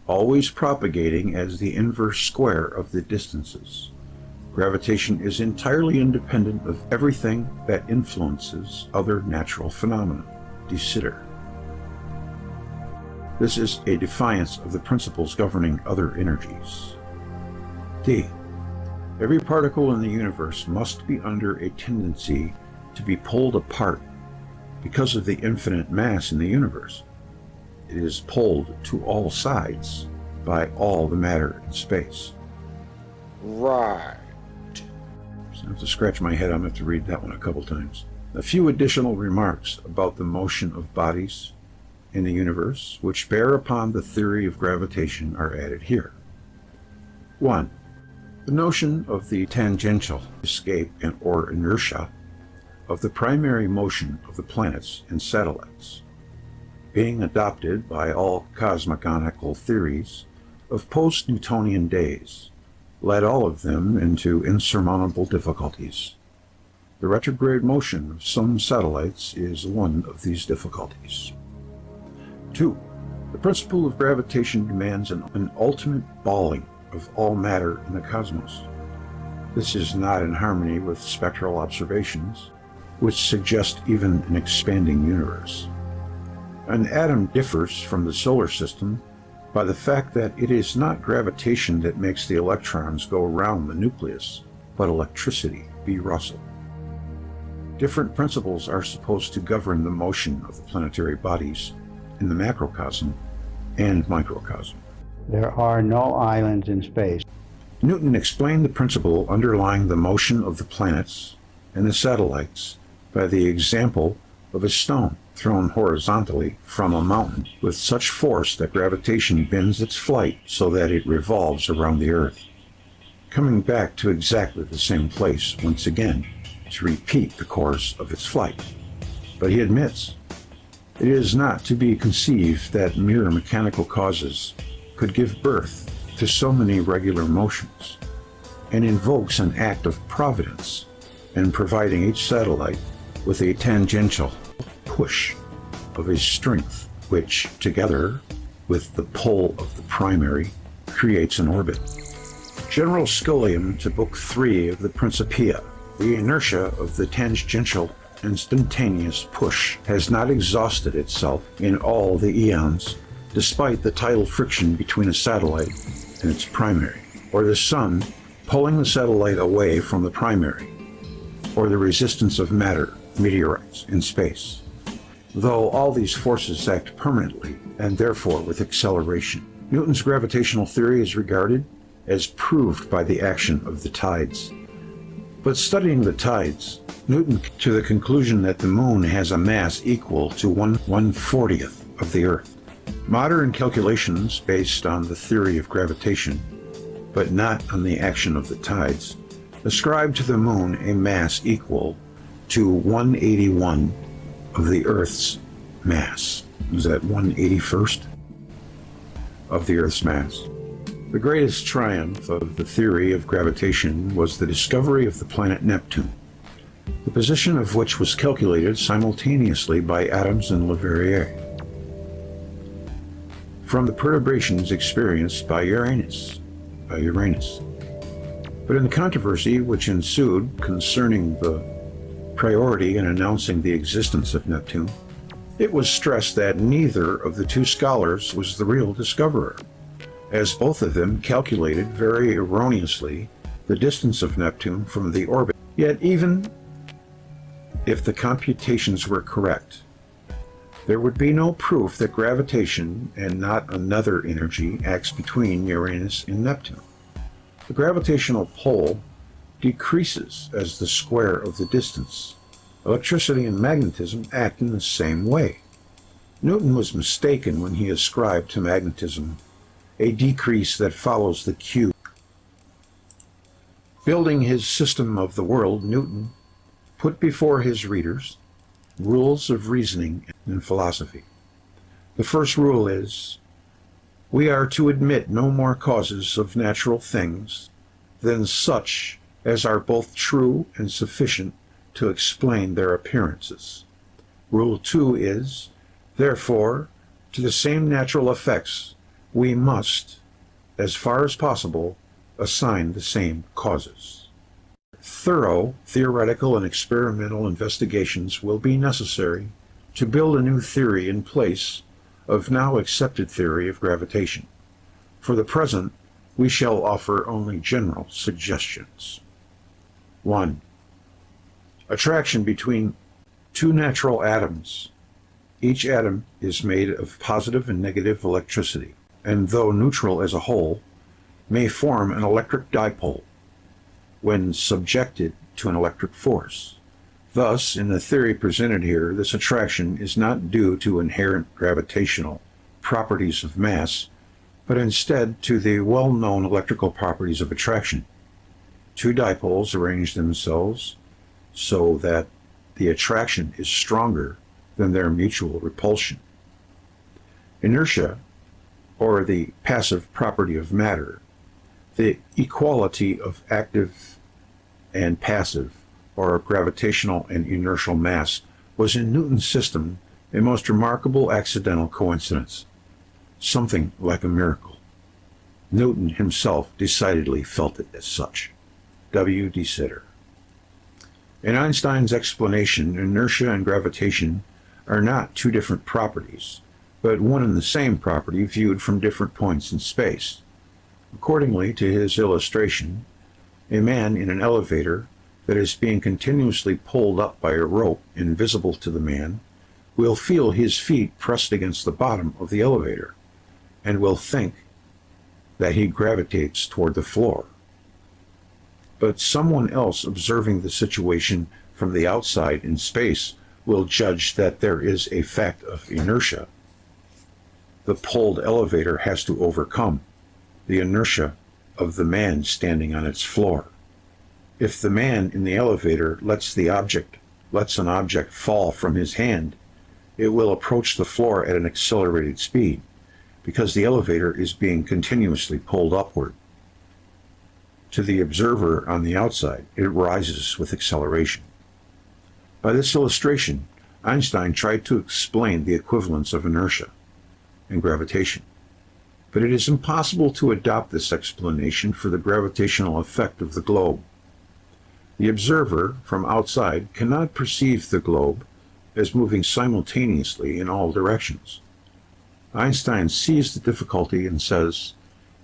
always propagating as the inverse square of the distances. Gravitation is entirely independent of everything that influences other natural phenomena. De Sitter. This is a defiance of the principles governing other energies. D. Every particle in the universe must be under a tendency to be pulled apart because of the infinite mass in the universe. It is pulled to all sides by all the matter in space. Right. So I have to scratch my head. I'm going to have to read that one a couple times. A few additional remarks about the motion of bodies in the universe, which bear upon the theory of gravitation, are added here. 1. The notion of the tangential escape and or inertia of the primary motion of the planets and satellites, being adopted by all cosmogonical theories of post-Newtonian days, led all of them into insurmountable difficulties. The retrograde motion of some satellites is one of these difficulties. 2. The principle of gravitation demands an ultimate balling of all matter in the cosmos. This is not in harmony with spectral observations, which suggest even an expanding universe. An atom differs from the solar system by the fact that it is not gravitation that makes the electrons go around the nucleus, but electricity, B. Russell. Different principles are supposed to govern the motion of the planetary bodies in the macrocosm and microcosm. There are no islands in space. Newton explained the principle underlying the motion of the planets and the satellites by the example of a stone thrown horizontally from a mountain with such force that gravitation bends its flight so that it revolves around the Earth, coming back to exactly the same place once again to repeat the course of its flight. But he admits it is not to be conceived that mere mechanical causes could give birth to so many regular motions, and invokes an act of providence in providing each satellite with a tangential push of a strength which, together with the pull of the primary, creates an orbit. General Scholium to Book 3 of the Principia. The inertia of the tangential instantaneous push has not exhausted itself in all the eons, despite the tidal friction between a satellite and its primary, or the sun pulling the satellite away from the primary, or the resistance of matter, meteorites, in space, though all these forces act permanently and therefore with acceleration. Newton's gravitational theory is regarded as proved by the action of the tides. But studying the tides, Newton came to the conclusion that the moon has a mass equal to 1/140th of the Earth. Modern calculations based on the theory of gravitation, but not on the action of the tides, ascribe to the moon a mass equal to 1/81 of the Earth's mass. Is that 1/81st? of the Earth's mass. The greatest triumph of the theory of gravitation was the discovery of the planet Neptune, the position of which was calculated simultaneously by Adams and Leverrier from the perturbations experienced by Uranus. But in the controversy which ensued concerning the priority in announcing the existence of Neptune, it was stressed that neither of the two scholars was the real discoverer, as both of them calculated very erroneously the distance of Neptune from the orbit. Yet even if the computations were correct, there would be no proof that gravitation and not another energy acts between Uranus and Neptune. The gravitational pull decreases as the square of the distance. Electricity and magnetism act in the same way. Newton was mistaken when he ascribed to magnetism a decrease that follows the cube. Building his system of the world, Newton put before his readers rules of reasoning and philosophy. The first rule is, we are to admit no more causes of natural things than such as are both true and sufficient to explain their appearances. Rule 2 is, therefore, to the same natural effects we must, as far as possible, assign the same causes. Thorough theoretical and experimental investigations will be necessary to build a new theory in place of now accepted theory of gravitation. For the present, we shall offer only general suggestions. 1. Attraction between two natural atoms. Each atom is made of positive and negative electricity, and though neutral as a whole, may form an electric dipole when subjected to an electric force. Thus, in the theory presented here, this attraction is not due to inherent gravitational properties of mass, but instead to the well-known electrical properties of attraction. Two dipoles arrange themselves so that the attraction is stronger than their mutual repulsion. Inertia, or the passive property of matter, the equality of active and passive, or gravitational and inertial mass, was in Newton's system a most remarkable accidental coincidence, something like a miracle. Newton himself decidedly felt it as such. W. de Sitter. In Einstein's explanation, inertia and gravitation are not two different properties, but one and the same property viewed from different points in space. Accordingly to his illustration, a man in an elevator that is being continuously pulled up by a rope invisible to the man will feel his feet pressed against the bottom of the elevator and will think that he gravitates toward the floor. But someone else observing the situation from the outside in space will judge that there is a fact of inertia the pulled elevator has to overcome, the inertia of the man standing on its floor. If the man in the elevator lets an object fall from his hand, it will approach the floor at an accelerated speed, because the elevator is being continuously pulled upward. To the observer on the outside, it rises with acceleration. By this illustration, Einstein tried to explain the equivalence of inertia and gravitation. But it is impossible to adopt this explanation for the gravitational effect of the globe. The observer from outside cannot perceive the globe as moving simultaneously in all directions. Einstein sees the difficulty and says,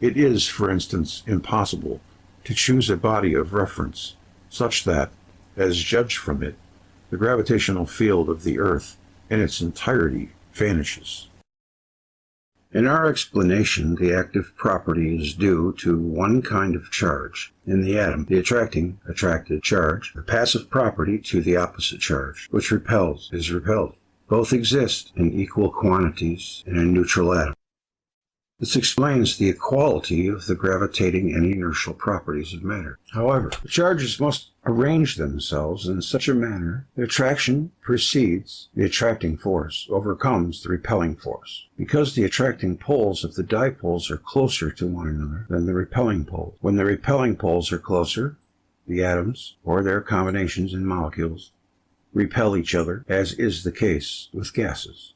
it is, for instance, impossible to choose a body of reference such that, as judged from it, the gravitational field of the Earth in its entirety vanishes. In our explanation, the active property is due to one kind of charge in the atom, the attracted charge, the passive property to the opposite charge, which is repelled. Both exist in equal quantities in a neutral atom. This explains the equality of the gravitating and inertial properties of matter. However, the charges must arrange themselves in such a manner that attraction precedes the attracting force, overcomes the repelling force, because the attracting poles of the dipoles are closer to one another than the repelling poles. When the repelling poles are closer, the atoms, or their combinations in molecules, repel each other, as is the case with gases.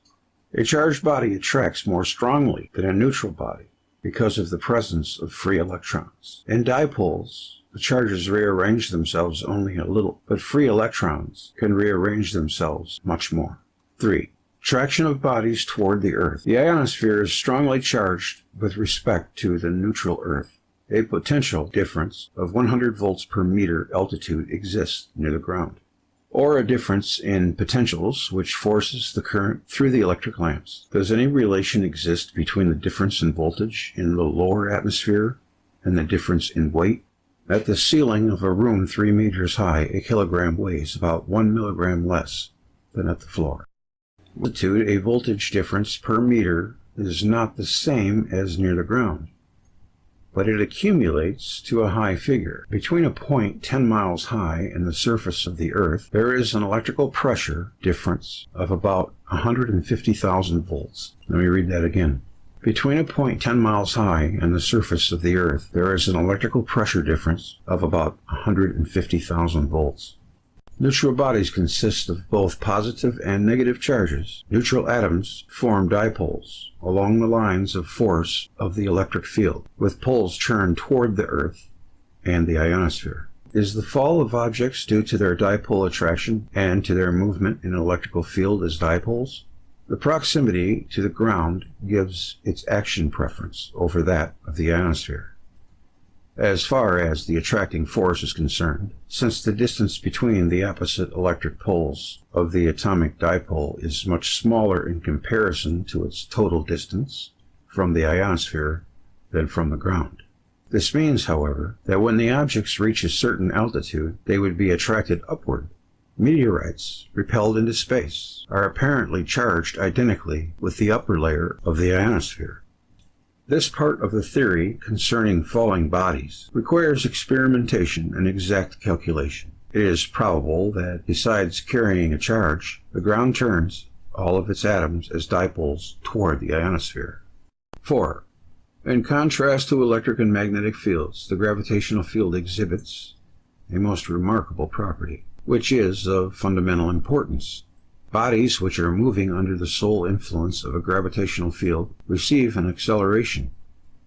A charged body attracts more strongly than a neutral body because of the presence of free electrons. In dipoles, the charges rearrange themselves only a little, but free electrons can rearrange themselves much more. 3. Attraction of bodies toward the Earth. The ionosphere is strongly charged with respect to the neutral Earth. A potential difference of 100 volts per meter altitude exists near the ground, or a difference in potentials which forces the current through the electric lamps. Does any relation exist between the difference in voltage in the lower atmosphere and the difference in weight? At the ceiling of a room 3 meters high, a kilogram weighs about 1 milligram less than at the floor. Altitude, a voltage difference per meter is not the same as near the ground, but it accumulates to a high figure. Between a point 10 miles high and the surface of the Earth, there is an electrical pressure difference of about 150,000 volts. Let me read that again. Between a point 10 miles high and the surface of the Earth, there is an electrical pressure difference of about 150,000 volts. Neutral bodies consist of both positive and negative charges. Neutral atoms form dipoles along the lines of force of the electric field, with poles turned toward the Earth and the ionosphere. Is the fall of objects due to their dipole attraction and to their movement in an electrical field as dipoles? The proximity to the ground gives its action preference over that of the ionosphere, as far as the attracting force is concerned, since the distance between the opposite electric poles of the atomic dipole is much smaller in comparison to its total distance from the ionosphere than from the ground. This means, however, that when the objects reach a certain altitude, they would be attracted upward. Meteorites, repelled into space, are apparently charged identically with the upper layer of the ionosphere. This part of the theory concerning falling bodies requires experimentation and exact calculation. It is probable that, besides carrying a charge, the ground turns all of its atoms as dipoles toward the ionosphere. 4. In contrast to electric and magnetic fields, the gravitational field exhibits a most remarkable property, which is of fundamental importance. Bodies which are moving under the sole influence of a gravitational field receive an acceleration,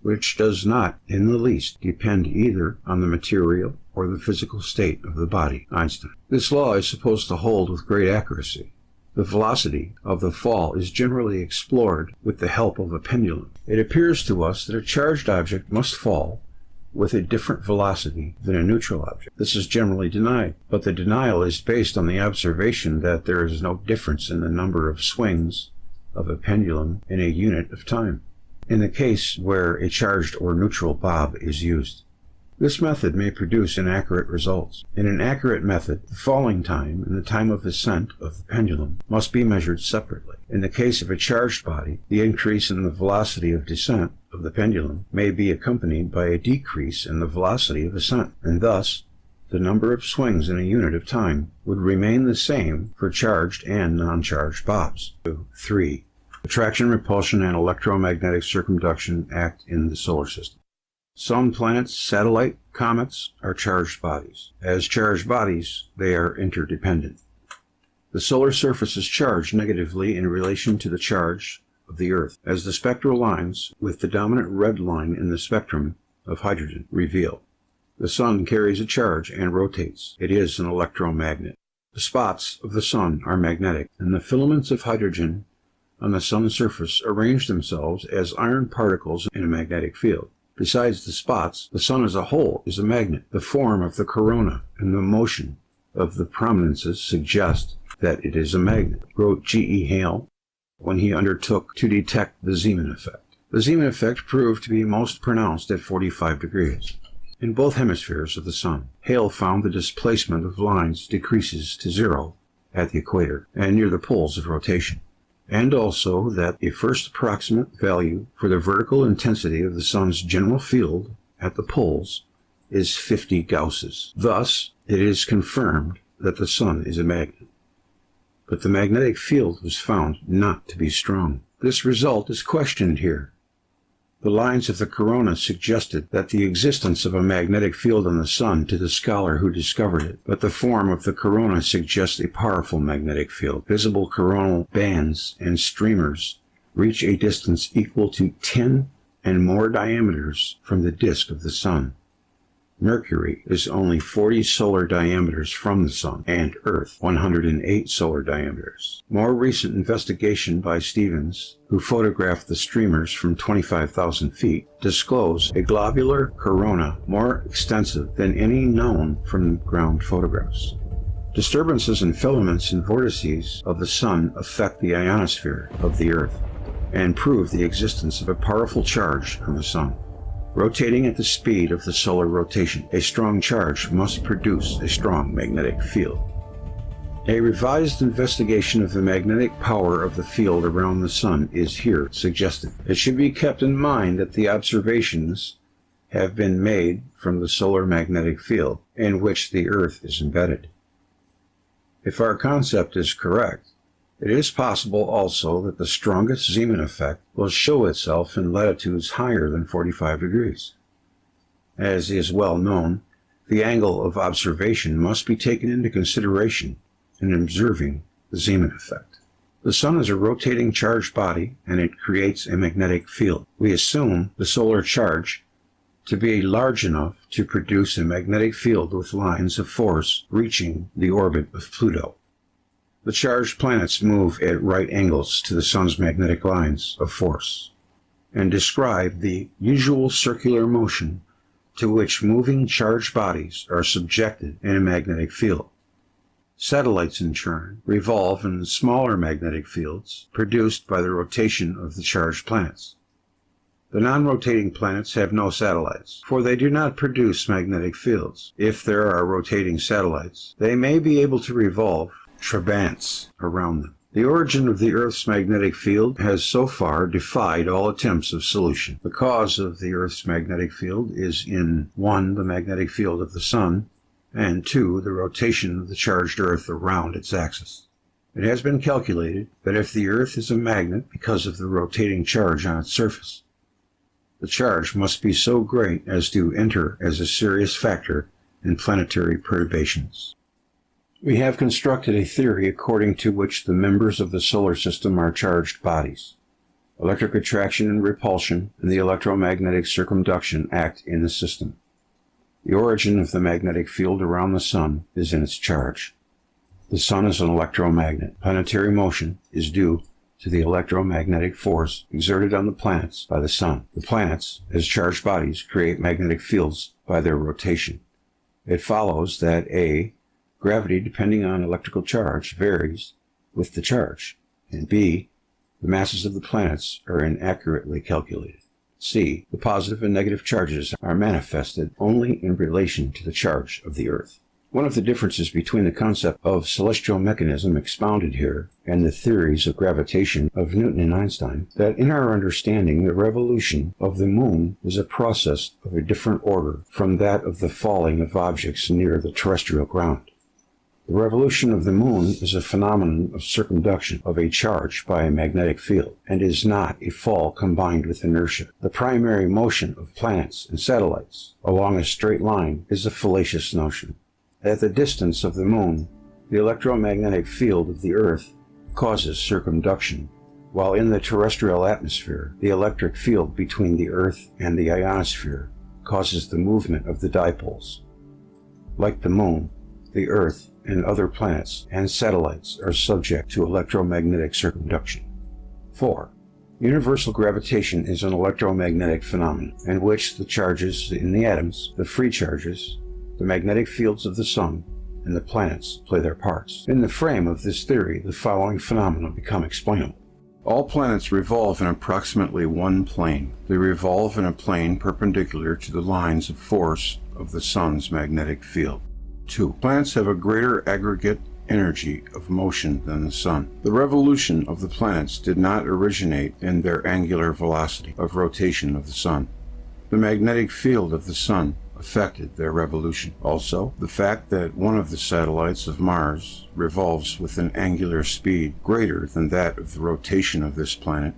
which does not in the least depend either on the material or the physical state of the body. Einstein. This law is supposed to hold with great accuracy. The velocity of the fall is generally explored with the help of a pendulum. It appears to us that a charged object must fall with a different velocity than a neutral object. This is generally denied, but the denial is based on the observation that there is no difference in the number of swings of a pendulum in a unit of time, in the case where a charged or neutral bob is used. This method may produce inaccurate results. In an accurate method, the falling time and the time of ascent of the pendulum must be measured separately. In the case of a charged body, the increase in the velocity of descent of the pendulum may be accompanied by a decrease in the velocity of ascent, and thus the number of swings in a unit of time would remain the same for charged and non-charged bobs. 3. Attraction, repulsion, and electromagnetic circumduction act in the solar system. Sun, planets, satellite, comets are charged bodies. As charged bodies, they are interdependent. The solar surface is charged negatively in relation to the charge of the Earth, as the spectral lines with the dominant red line in the spectrum of hydrogen reveal. The Sun carries a charge and rotates. It is an electromagnet. The spots of the Sun are magnetic, and the filaments of hydrogen on the Sun's surface arrange themselves as iron particles in a magnetic field. Besides the spots, the Sun as a whole is a magnet. The form of the corona and the motion of the prominences suggest that it is a magnet, wrote G.E. Hale when he undertook to detect the Zeeman effect. The Zeeman effect proved to be most pronounced at 45 degrees. In both hemispheres of the Sun, Hale found the displacement of lines decreases to zero at the equator and near the poles of rotation. and also that a first approximate value for the vertical intensity of the Sun's general field at the poles is 50 Gausses. Thus, it is confirmed that the Sun is a magnet. But the magnetic field was found not to be strong. This result is questioned here. The lines of the corona suggested that the existence of a magnetic field on the Sun to the scholar who discovered it, but the form of the corona suggests a powerful magnetic field. Visible coronal bands and streamers reach a distance equal to 10 and more diameters from the disk of the Sun. Mercury is only 40 solar diameters from the Sun, and Earth 108 solar diameters. More recent investigation by Stevens, who photographed the streamers from 25,000 feet, disclose a globular corona more extensive than any known from ground photographs. Disturbances in filaments and vortices of the Sun affect the ionosphere of the Earth and prove the existence of a powerful charge on the Sun. Rotating at the speed of the solar rotation, a strong charge must produce a strong magnetic field. A revised investigation of the magnetic power of the field around the Sun is here suggested. It should be kept in mind that the observations have been made from the solar magnetic field in which the Earth is embedded. If our concept is correct, it is possible also that the strongest Zeeman effect will show itself in latitudes higher than 45 degrees. As is well known, the angle of observation must be taken into consideration in observing the Zeeman effect. The Sun is a rotating charged body, and it creates a magnetic field. We assume the solar charge to be large enough to produce a magnetic field with lines of force reaching the orbit of Pluto. The charged planets move at right angles to the Sun's magnetic lines of force and describe the usual circular motion to which moving charged bodies are subjected in a magnetic field. Satellites, in turn, revolve in smaller magnetic fields produced by the rotation of the charged planets. The non-rotating planets have no satellites, for they do not produce magnetic fields. If there are rotating satellites, they may be able to revolve trabants around them. The origin of the Earth's magnetic field has so far defied all attempts of solution. The cause of the Earth's magnetic field is in 1. The magnetic field of the Sun, and 2. The rotation of the charged Earth around its axis. It has been calculated that if the Earth is a magnet because of the rotating charge on its surface, the charge must be so great as to enter as a serious factor in planetary perturbations. We have constructed a theory according to which the members of the solar system are charged bodies. Electric attraction and repulsion and the electromagnetic circumduction act in the system. The origin of the magnetic field around the Sun is in its charge. The Sun is an electromagnet. Planetary motion is due to the electromagnetic force exerted on the planets by the Sun. The planets, as charged bodies, create magnetic fields by their rotation. It follows that a. Gravity, depending on electrical charge, varies with the charge, and b. The masses of the planets are inaccurately calculated. C. The positive and negative charges are manifested only in relation to the charge of the Earth. One of the differences between the concept of celestial mechanism expounded here and the theories of gravitation of Newton and Einstein, that in our understanding the revolution of the moon is a process of a different order from that of the falling of objects near the terrestrial ground. The revolution of the moon is a phenomenon of circumduction of a charge by a magnetic field, and is not a fall combined with inertia. The primary motion of planets and satellites along a straight line is a fallacious notion. At the distance of the moon, the electromagnetic field of the Earth causes circumduction, while in the terrestrial atmosphere, the electric field between the Earth and the ionosphere causes the movement of the dipoles. Like the moon, the Earth and other planets and satellites are subject to electromagnetic circumduction. 4. Universal gravitation is an electromagnetic phenomenon in which the charges in the atoms, the free charges, the magnetic fields of the Sun, and the planets play their parts. In the frame of this theory, the following phenomena become explainable. All planets revolve in approximately one plane. They revolve in a plane perpendicular to the lines of force of the Sun's magnetic field. 2. Planets have a greater aggregate energy of motion than the sun. The revolution of the planets did not originate in their angular velocity of rotation of the sun. The magnetic field of the sun affected their revolution. Also, the fact that one of the satellites of Mars revolves with an angular speed greater than that of the rotation of this planet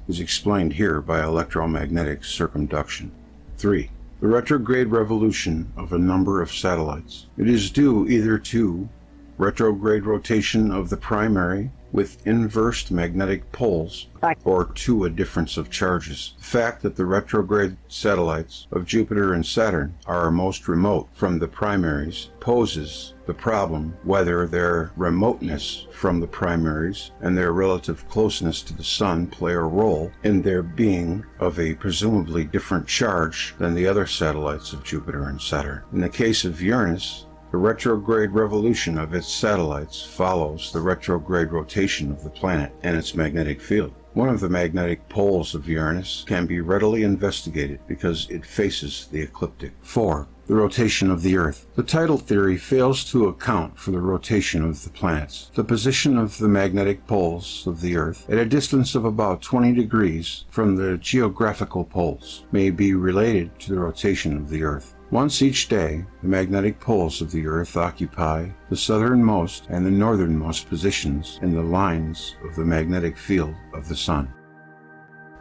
is explained here by electromagnetic circumduction. 3. The retrograde revolution of a number of satellites. It is due either to retrograde rotation of the primary with inversed magnetic poles or to a difference of charges. The fact that the retrograde satellites of Jupiter and Saturn are most remote from the primaries poses the problem whether their remoteness from the primaries and their relative closeness to the Sun play a role in their being of a presumably different charge than the other satellites of Jupiter and Saturn. In the case of Uranus, the retrograde revolution of its satellites follows the retrograde rotation of the planet and its magnetic field. One of the magnetic poles of Uranus can be readily investigated because it faces the ecliptic. 4. The rotation of the Earth. The tidal theory fails to account for the rotation of the planets. The position of the magnetic poles of the Earth at a distance of about 20 degrees from the geographical poles may be related to the rotation of the Earth. Once each day, the magnetic poles of the Earth occupy the southernmost and the northernmost positions in the lines of the magnetic field of the Sun.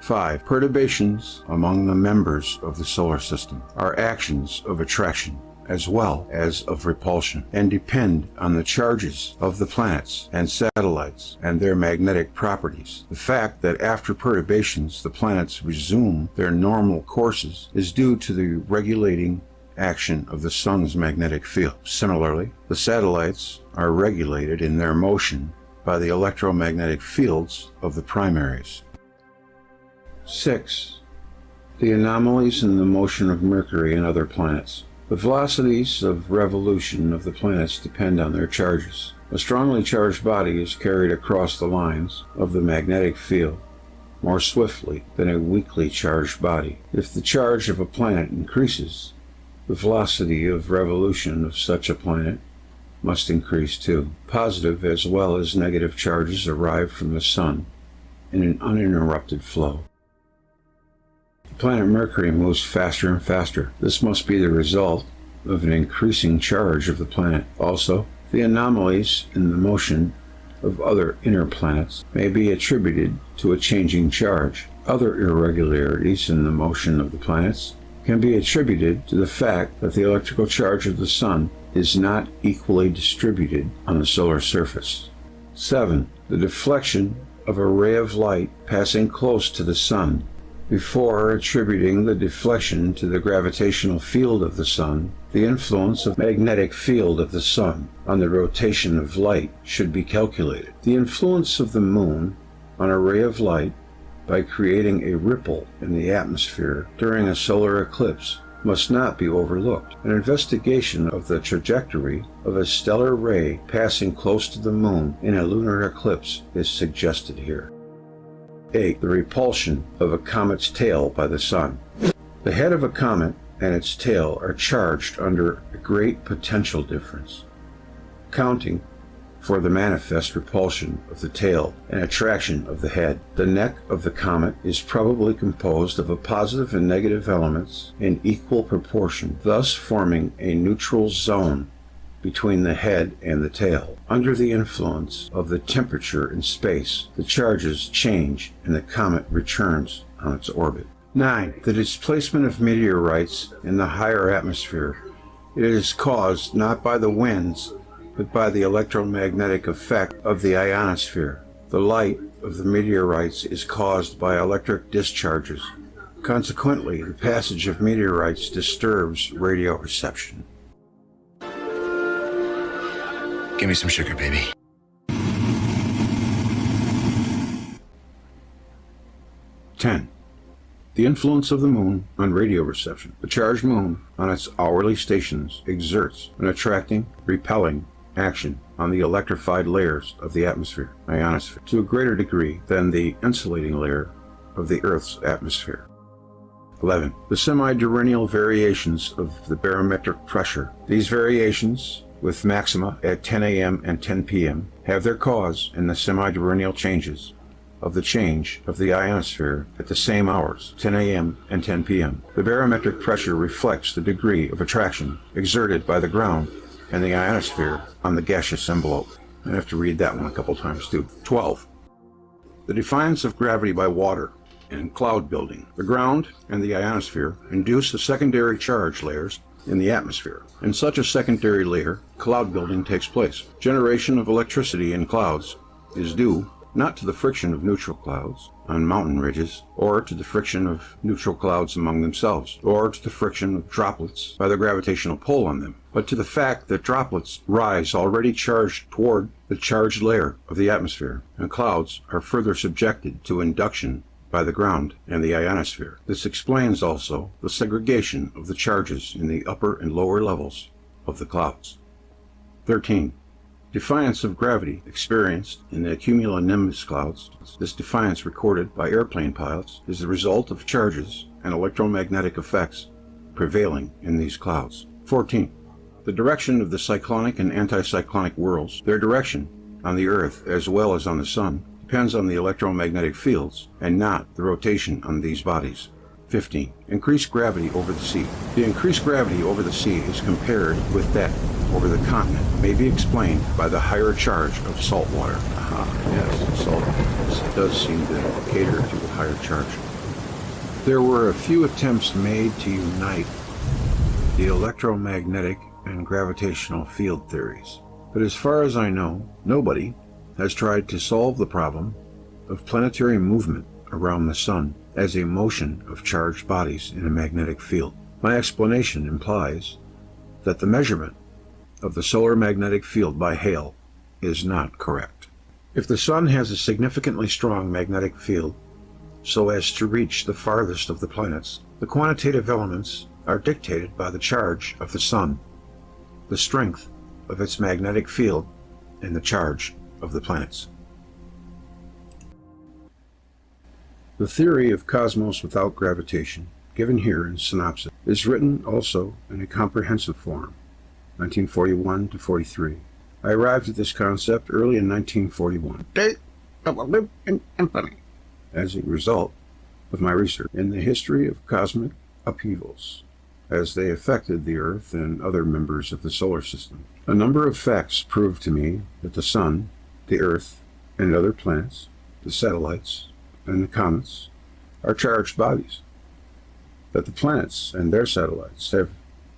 5. Perturbations among the members of the solar system are actions of attraction as well as of repulsion, and depend on the charges of the planets and satellites and their magnetic properties. The fact that after perturbations the planets resume their normal courses is due to the regulating action of the Sun's magnetic field. Similarly, the satellites are regulated in their motion by the electromagnetic fields of the primaries. 6. The anomalies in the motion of Mercury and other planets. The velocities of revolution of the planets depend on their charges. A strongly charged body is carried across the lines of the magnetic field more swiftly than a weakly charged body. If the charge of a planet increases, the velocity of revolution of such a planet must increase too. Positive as well as negative charges arrive from the Sun in an uninterrupted flow. The planet Mercury moves faster and faster. This must be the result of an increasing charge of the planet. Also, the anomalies in the motion of other inner planets may be attributed to a changing charge. Other irregularities in the motion of the planets can be attributed to the fact that the electrical charge of the Sun is not equally distributed on the solar surface. 7. The deflection of a ray of light passing close to the Sun. Before attributing the deflection to the gravitational field of the Sun, the influence of the magnetic field of the Sun on the rotation of light should be calculated. The influence of the Moon on a ray of light by creating a ripple in the atmosphere during a solar eclipse must not be overlooked. An investigation of the trajectory of a stellar ray passing close to the Moon in a lunar eclipse is suggested here. 8. The repulsion of a comet's tail by the Sun. The head of a comet and its tail are charged under a great potential difference, accounting for the manifest repulsion of the tail and attraction of the head. The neck of the comet is probably composed of a positive and negative elements in equal proportion, thus forming a neutral zone between the head and the tail. Under the influence of the temperature in space, the charges change and the comet returns on its orbit. 9. The displacement of meteorites in the higher atmosphere. It is caused not by the winds, but by the electromagnetic effect of the ionosphere. The light of the meteorites is caused by electric discharges. Consequently, the passage of meteorites disturbs radio reception. Give me some sugar, baby. 10. The influence of the Moon on radio reception. The charged Moon on its hourly stations exerts an attracting, repelling action on the electrified layers of the ionosphere, to a greater degree than the insulating layer of the Earth's atmosphere. 11. The semi-diurnal variations of the barometric pressure. These variations with maxima at 10 a.m. and 10 p.m., have their cause in the semi-diurnal changes of the change of the ionosphere at the same hours, 10 a.m. and 10 p.m. The barometric pressure reflects the degree of attraction exerted by the ground and the ionosphere on the gaseous envelope. I have to read that one a couple times too. 12. The defiance of gravity by water and cloud building. The ground and the ionosphere induce the secondary charge layers in the atmosphere. In such a secondary layer, cloud building takes place. Generation of electricity in clouds is due not to the friction of neutral clouds on mountain ridges, or to the friction of neutral clouds among themselves, or to the friction of droplets by the gravitational pull on them, but to the fact that droplets rise already charged toward the charged layer of the atmosphere, and clouds are further subjected to induction by the ground and the ionosphere. This explains also the segregation of the charges in the upper and lower levels of the clouds. 13. Defiance of gravity experienced in the cumulonimbus clouds. This defiance recorded by airplane pilots is the result of charges and electromagnetic effects prevailing in these clouds. 14. The direction of the cyclonic and anticyclonic whirls, their direction on the Earth as well as on the Sun, depends on the electromagnetic fields and not the rotation on these bodies. 15. Increased gravity over the sea. The increased gravity over the sea is compared with that over the continent, may be explained by the higher charge of salt water. Yes, salt does seem to cater to a higher charge. There were a few attempts made to unite the electromagnetic and gravitational field theories, but as far as I know, nobody has tried to solve the problem of planetary movement around the Sun as a motion of charged bodies in a magnetic field. My explanation implies that the measurement of the solar magnetic field by Hale is not correct. If the Sun has a significantly strong magnetic field so as to reach the farthest of the planets, the quantitative elements are dictated by the charge of the Sun, the strength of its magnetic field, and the charge of the planets. The theory of cosmos without gravitation, given here in synopsis, is written also in a comprehensive form, 1941 to 43. I arrived at this concept early in 1941. They will live in infamy as a result of my research in the history of cosmic upheavals as they affected the Earth and other members of the solar system. A number of facts proved to me that the Sun, the Earth, and other planets, the satellites, and the comets are charged bodies, that the planets and their satellites have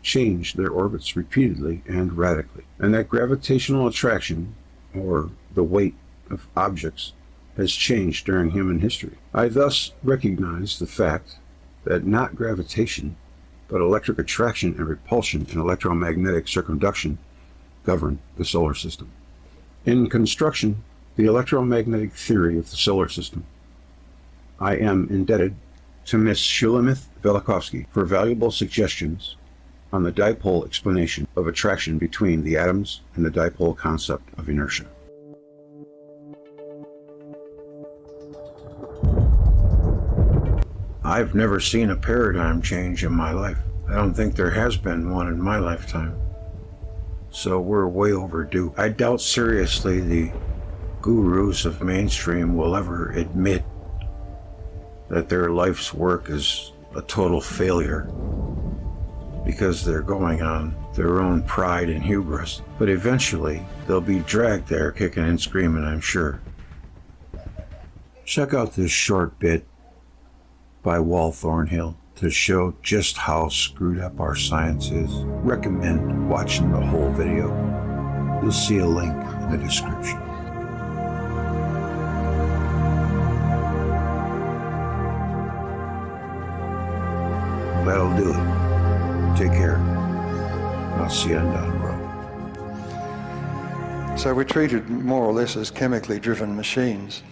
changed their orbits repeatedly and radically, and that gravitational attraction, or the weight of objects, has changed during human history. I thus recognize the fact that not gravitation, but electric attraction and repulsion and electromagnetic circumduction govern the solar system. In construction, the electromagnetic theory of the solar system, I am indebted to Miss Shulamith Velikovsky for valuable suggestions on the dipole explanation of attraction between the atoms and the dipole concept of inertia. I've never seen a paradigm change in my life. I don't think there has been one in my lifetime. So we're way overdue. I doubt seriously the gurus of mainstream will ever admit that their life's work is a total failure because they're going on their own pride and hubris. But eventually, they'll be dragged there kicking and screaming, I'm sure. Check out this short bit by Wal Thornhill to show just how screwed up our science is. Recommend watching the whole video. You'll see a link in the description. That'll do it. Take care. I'll see you on down the road. So we're treated more or less as chemically driven machines.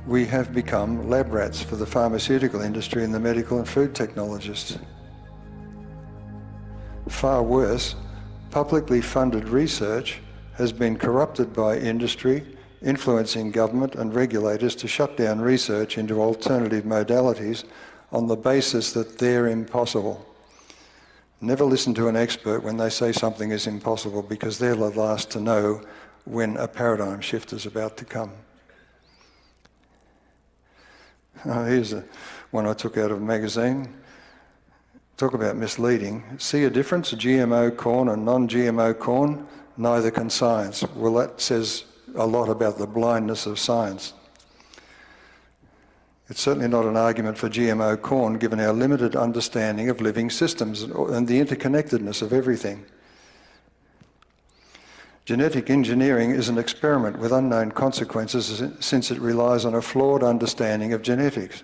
We have become lab rats for the pharmaceutical industry and the medical and food technologists. Far worse, publicly funded research has been corrupted by industry, influencing government and regulators to shut down research into alternative modalities on the basis that they're impossible. Never listen to an expert when they say something is impossible, because they're the last to know when a paradigm shift is about to come. Here's one I took out of a magazine. Talk about misleading. See a difference, GMO corn and non-GMO corn? Neither can science. Well, that says a lot about the blindness of science. It's certainly not an argument for GMO corn, given our limited understanding of living systems and the interconnectedness of everything. Genetic engineering is an experiment with unknown consequences, since it relies on a flawed understanding of genetics.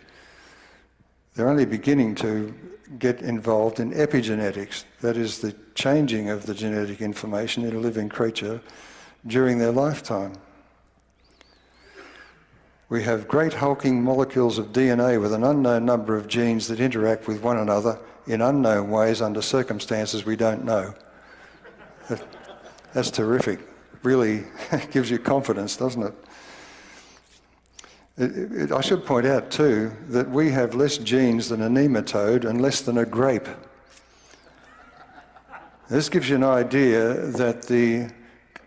They're only beginning to get involved in epigenetics, that is the changing of the genetic information in a living creature during their lifetime. We have great hulking molecules of DNA with an unknown number of genes that interact with one another in unknown ways under circumstances we don't know. That's terrific. Really gives you confidence, doesn't it? I should point out too that we have less genes than a nematode and less than a grape. This gives you an idea that the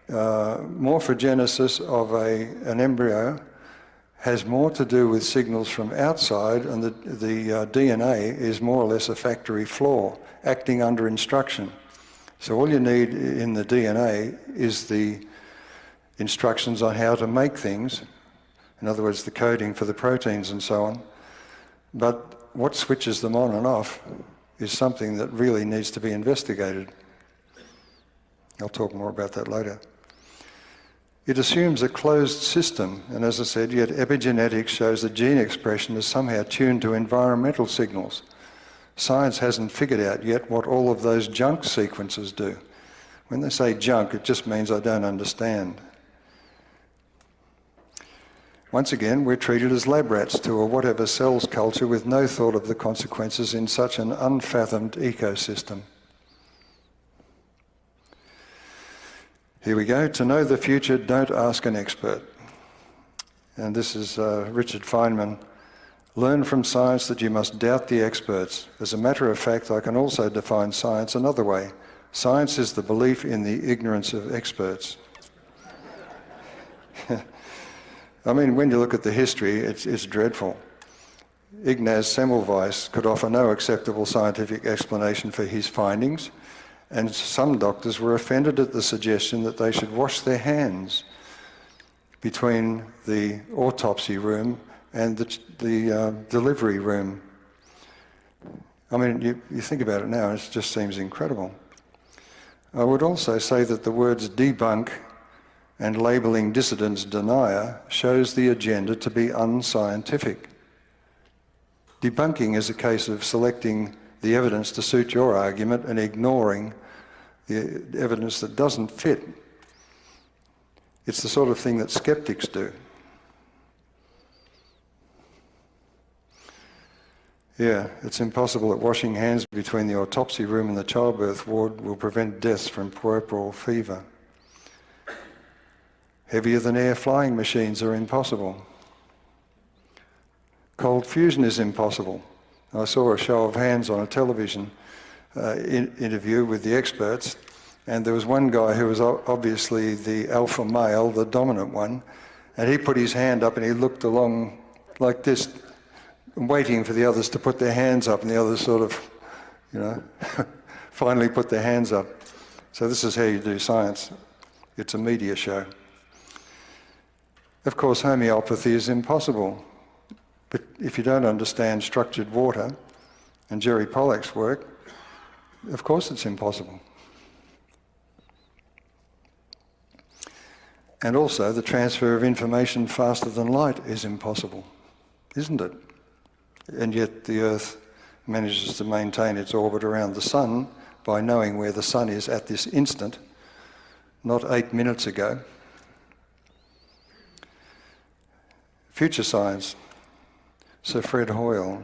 morphogenesis of an embryo has more to do with signals from outside, and the DNA is more or less a factory floor, acting under instruction. So all you need in the DNA is the instructions on how to make things, in other words, the coding for the proteins and so on. But what switches them on and off is something that really needs to be investigated. I'll talk more about that later. It assumes a closed system, and as I said, yet epigenetics shows that gene expression is somehow tuned to environmental signals. Science hasn't figured out yet what all of those junk sequences do. When they say junk, it just means I don't understand. Once again, we're treated as lab rats to a whatever cells culture with no thought of the consequences in such an unfathomed ecosystem. Here we go. To know the future, don't ask an expert. And this is Richard Feynman. Learn from science that you must doubt the experts. As a matter of fact, I can also define science another way. Science is the belief in the ignorance of experts. I mean, when you look at the history, it's dreadful. Ignaz Semmelweis could offer no acceptable scientific explanation for his findings, and some doctors were offended at the suggestion that they should wash their hands between the autopsy room and the delivery room. I mean, you think about it now, it just seems incredible. I would also say that the words debunk and labelling dissidents denier shows the agenda to be unscientific. Debunking is a case of selecting the evidence to suit your argument and ignoring the evidence that doesn't fit. It's the sort of thing that skeptics do. Yeah, it's impossible that washing hands between the autopsy room and the childbirth ward will prevent deaths from puerperal fever. Heavier than air flying machines are impossible. Cold fusion is impossible. I saw a show of hands on a television interview with the experts, and there was one guy who was obviously the alpha male, the dominant one, and he put his hand up and he looked along like this, waiting for the others to put their hands up, and the others sort of, finally put their hands up. So this is how you do science. It's a media show. Of course, homeopathy is impossible. But if you don't understand structured water and Jerry Pollack's work, of course it's impossible. And also, the transfer of information faster than light is impossible, isn't it? And yet the Earth manages to maintain its orbit around the Sun by knowing where the Sun is at this instant, not 8 minutes ago. Future science. Sir Fred Hoyle.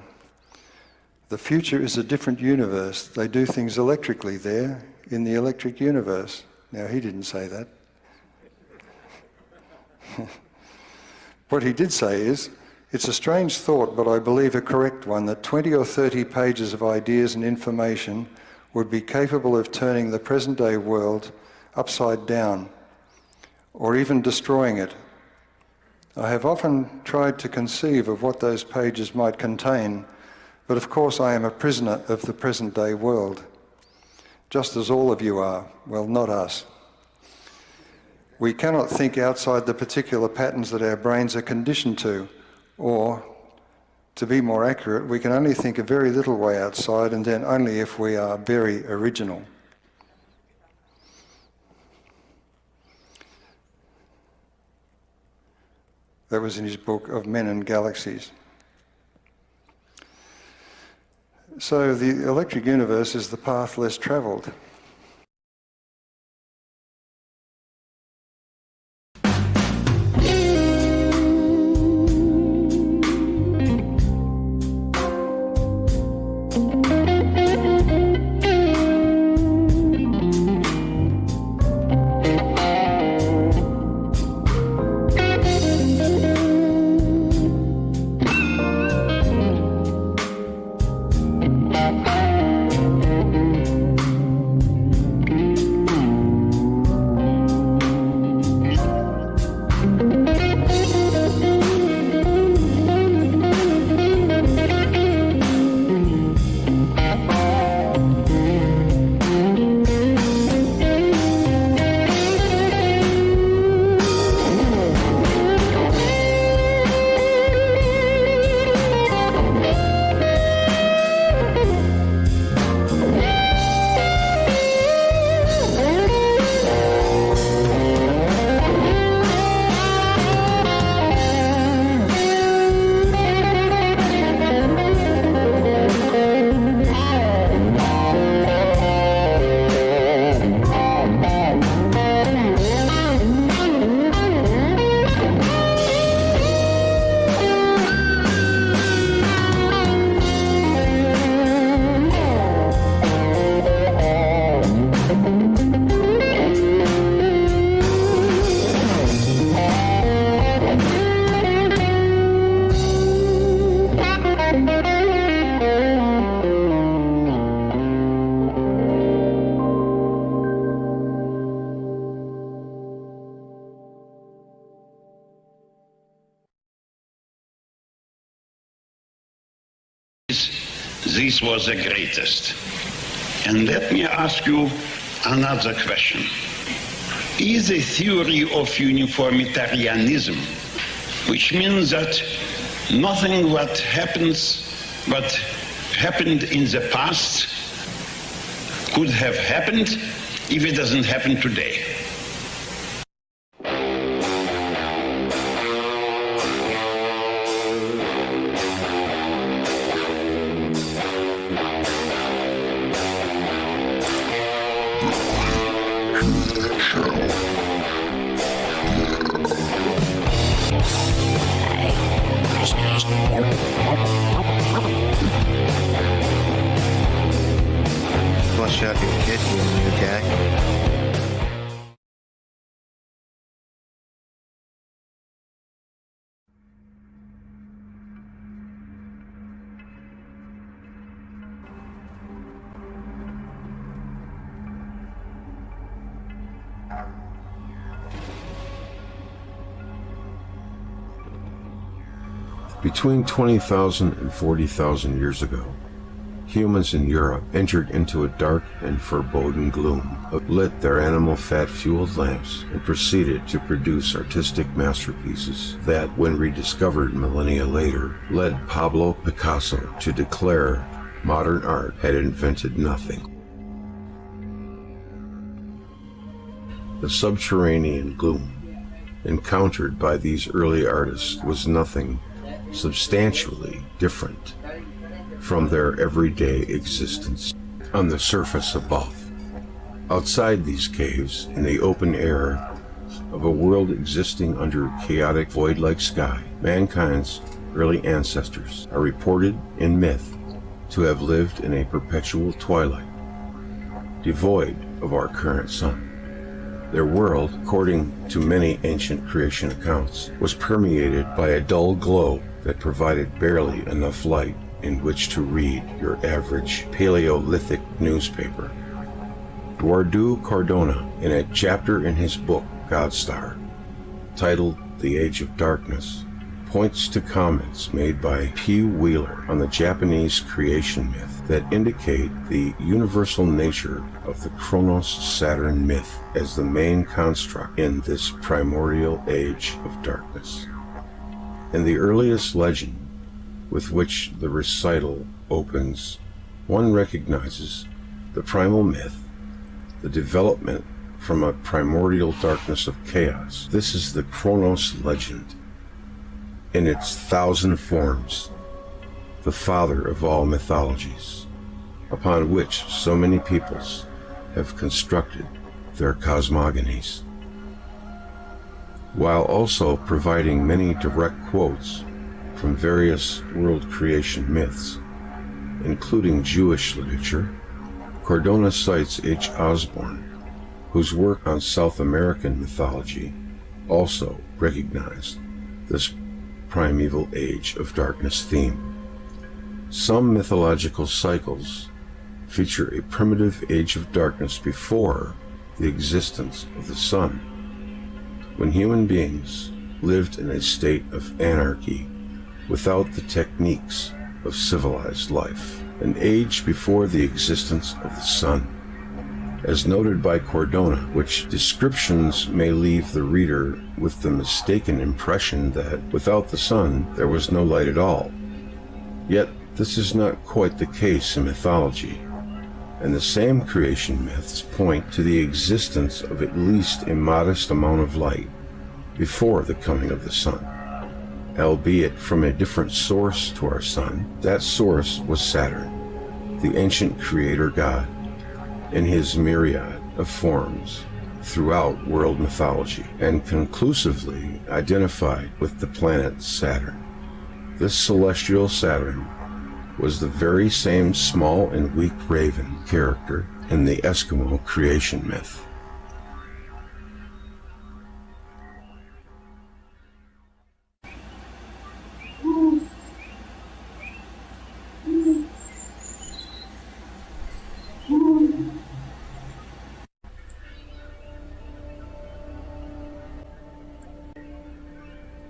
The future is a different universe. They do things electrically there in the electric universe. Now, he didn't say that. What he did say is, it's a strange thought, but I believe a correct one, that 20 or 30 pages of ideas and information would be capable of turning the present-day world upside down, or even destroying it. I have often tried to conceive of what those pages might contain, but of course I am a prisoner of the present-day world, just as all of you are. Well, not us. We cannot think outside the particular patterns that our brains are conditioned to, or, to be more accurate, we can only think a very little way outside, and then only if we are very original. That was in his book Of Men and Galaxies. So the electric universe is the path less travelled. This was the greatest. And let me ask you another question. Is a theory of uniformitarianism, which means that nothing what happened in the past could have happened if it doesn't happen today. Flush out your kid when you attack. Between 20,000 and 40,000 years ago, humans in Europe entered into a dark and foreboding gloom, lit their animal fat-fueled lamps, and proceeded to produce artistic masterpieces that, when rediscovered millennia later, led Pablo Picasso to declare modern art had invented nothing. The subterranean gloom encountered by these early artists was nothing substantially different from their everyday existence on the surface above. Outside these caves, in the open air of a world existing under a chaotic void-like sky, mankind's early ancestors are reported in myth to have lived in a perpetual twilight, devoid of our current sun. Their world, according to many ancient creation accounts, was permeated by a dull glow that provided barely enough light in which to read your average Paleolithic newspaper. Eduardo Cardona, in a chapter in his book Godstar, titled The Age of Darkness, points to comments made by P. Wheeler on the Japanese creation myth that indicate the universal nature of the Kronos-Saturn myth as the main construct in this primordial age of darkness. In the earliest legend with which the recital opens, one recognizes the primal myth, the development from a primordial darkness of chaos. This is the Kronos legend in its 1,000 forms, the father of all mythologies, upon which so many peoples have constructed their cosmogonies, while also providing many direct quotes from various world creation myths, including Jewish literature. Cardona cites H. Osborne, whose work on South American mythology also recognized this primeval age of darkness theme. Some mythological cycles feature a primitive age of darkness before the existence of the sun, when human beings lived in a state of anarchy without the techniques of civilized life, an age before the existence of the sun. As noted by Cardona, which descriptions may leave the reader with the mistaken impression that without the sun there was no light at all. Yet this is not quite the case in mythology, and the same creation myths point to the existence of at least a modest amount of light before the coming of the sun, albeit from a different source to our sun. That source was Saturn, the ancient creator god, in his myriad of forms throughout world mythology, and conclusively identified with the planet Saturn. This celestial Saturn was the very same small and weak raven character in the Eskimo creation myth.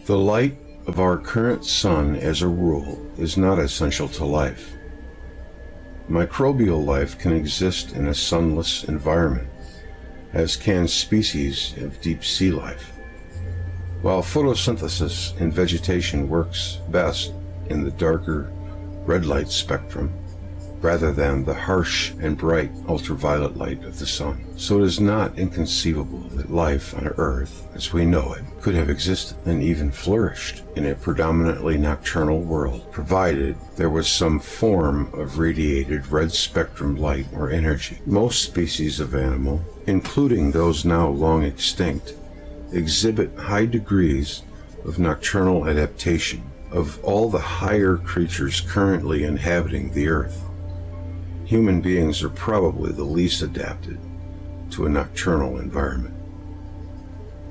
The light of our current sun, as a rule, is not essential to life. Microbial life can exist in a sunless environment, as can species of deep sea life. While photosynthesis in vegetation works best in the darker red light spectrum, rather than the harsh and bright ultraviolet light of the sun, so it is not inconceivable that life on Earth, as we know it, could have existed and even flourished in a predominantly nocturnal world, provided there was some form of radiated red spectrum light or energy. Most species of animal, including those now long extinct, exhibit high degrees of nocturnal adaptation. Of all the higher creatures currently inhabiting the Earth, human beings are probably the least adapted to a nocturnal environment.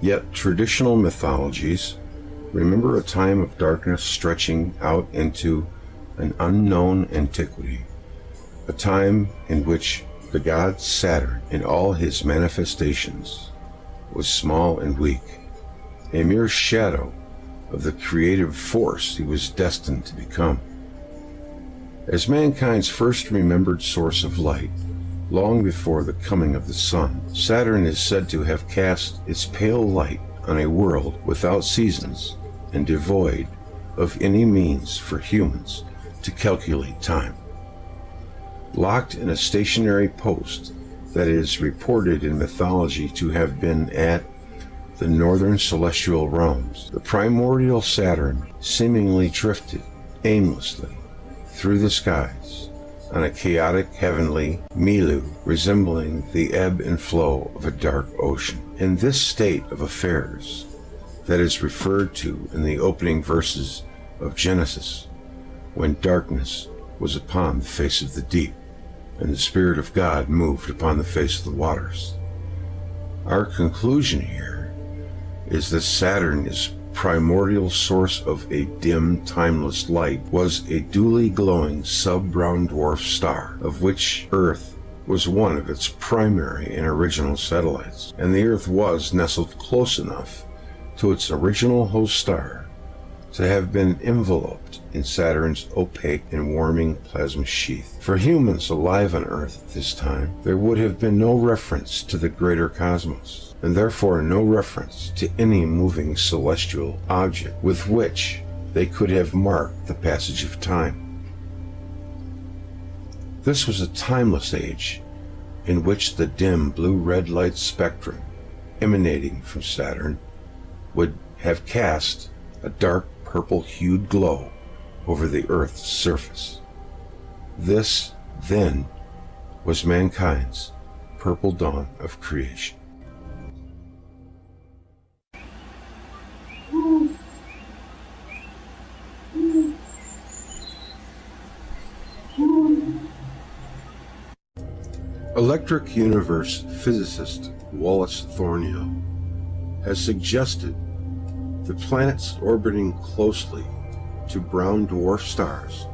Yet traditional mythologies remember a time of darkness stretching out into an unknown antiquity, a time in which the god Saturn, in all his manifestations, was small and weak, a mere shadow of the creative force he was destined to become. As mankind's first remembered source of light, long before the coming of the sun, Saturn is said to have cast its pale light on a world without seasons and devoid of any means for humans to calculate time. Locked in a stationary post that is reported in mythology to have been at the northern celestial realms, the primordial Saturn seemingly drifted aimlessly through the skies on a chaotic heavenly milieu resembling the ebb and flow of a dark ocean. In this state of affairs that is referred to in the opening verses of Genesis, when darkness was upon the face of the deep, and the Spirit of God moved upon the face of the waters. Our conclusion here is that Saturn is primordial source of a dim, timeless light, was a duly glowing sub-brown dwarf star, of which Earth was one of its primary and original satellites, and the Earth was nestled close enough to its original host star to have been enveloped in Saturn's opaque and warming plasma sheath. For humans alive on Earth at this time, there would have been no reference to the greater cosmos, and therefore no reference to any moving celestial object with which they could have marked the passage of time. This was a timeless age in which the dim blue-red light spectrum emanating from Saturn would have cast a dark purple-hued glow over the Earth's surface. This, then, was mankind's purple dawn of creation. Electric universe physicist Wallace Thornhill has suggested the planets orbiting closely to brown dwarf stars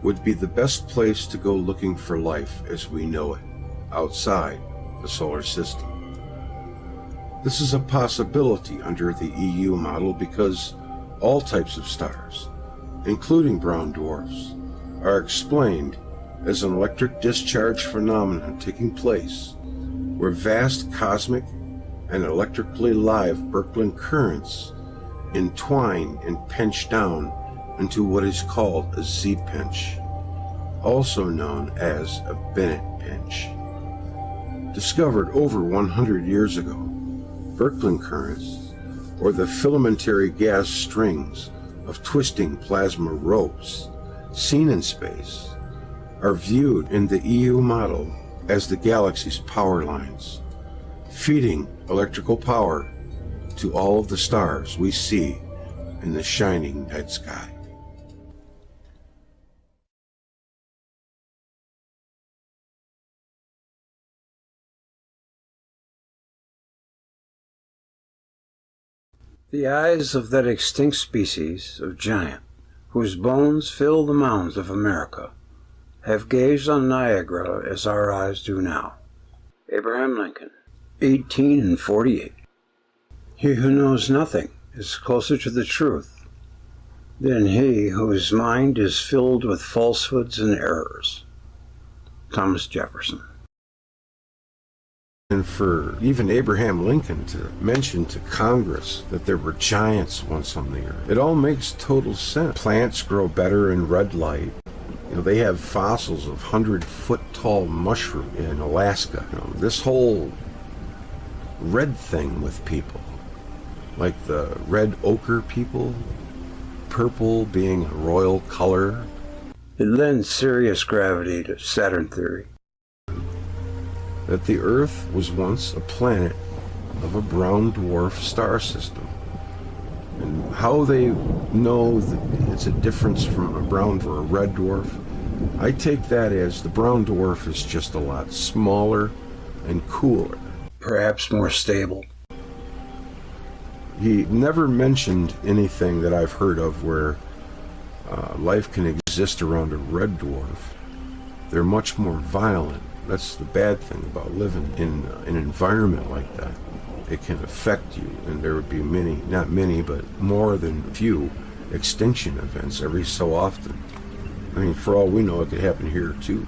would be the best place to go looking for life as we know it outside the solar system. This is a possibility under the EU model because all types of stars, including brown dwarfs, are explained as an electric discharge phenomenon taking place where vast cosmic and electrically live Birkeland currents entwine and pinch down into what is called a Z-pinch, also known as a Bennett pinch. Discovered over 100 years ago, Birkeland currents, or the filamentary gas strings of twisting plasma ropes seen in space, are viewed in the EU model as the galaxy's power lines, feeding electrical power to all of the stars we see in the shining night sky. The eyes of that extinct species of giant, whose bones fill the mounds of America, have gazed on Niagara as our eyes do now. Abraham Lincoln, 1848. He who knows nothing is closer to the truth than he whose mind is filled with falsehoods and errors. Thomas Jefferson. And for even Abraham Lincoln to mention to Congress that there were giants once on the earth, it all makes total sense. Plants grow better in red light. You know, they have fossils of 100-foot-tall mushroom in Alaska. You know, this whole red thing with people, like the red ochre people, purple being a royal color. It lends serious gravity to Saturn theory. That the Earth was once a planet of a brown dwarf star system. And how they know that it's a difference from a brown or a red dwarf, I take that as the brown dwarf is just a lot smaller and cooler. Perhaps more stable. He never mentioned anything that I've heard of where life can exist around a red dwarf. They're much more violent. That's the bad thing about living in an environment like that. It can affect you, and there would be many, not many, but more than few extinction events every so often. I mean, for all we know, it could happen here too.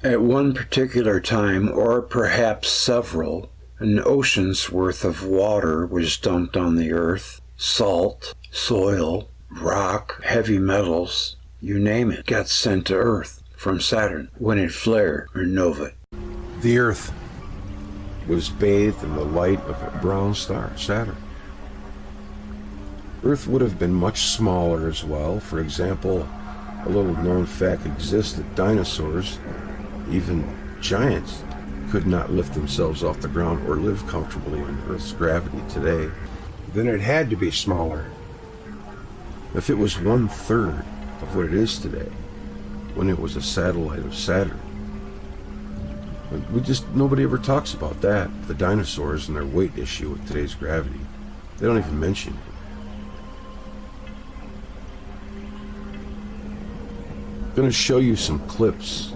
At one particular time, or perhaps several, an ocean's worth of water was dumped on the Earth. Salt, soil, rock, heavy metals, you name it, got sent to Earth from Saturn when it flared or nova. The Earth was bathed in the light of a brown star, Saturn. Earth would have been much smaller as well. For example, a little known fact exists that dinosaurs, even giants, could not lift themselves off the ground or live comfortably in Earth's gravity today. Then it had to be smaller. If it was 1/3 of what it is today, when it was a satellite of Saturn. Nobody ever talks about that, the dinosaurs and their weight issue with today's gravity. They don't even mention it. going to show you some clips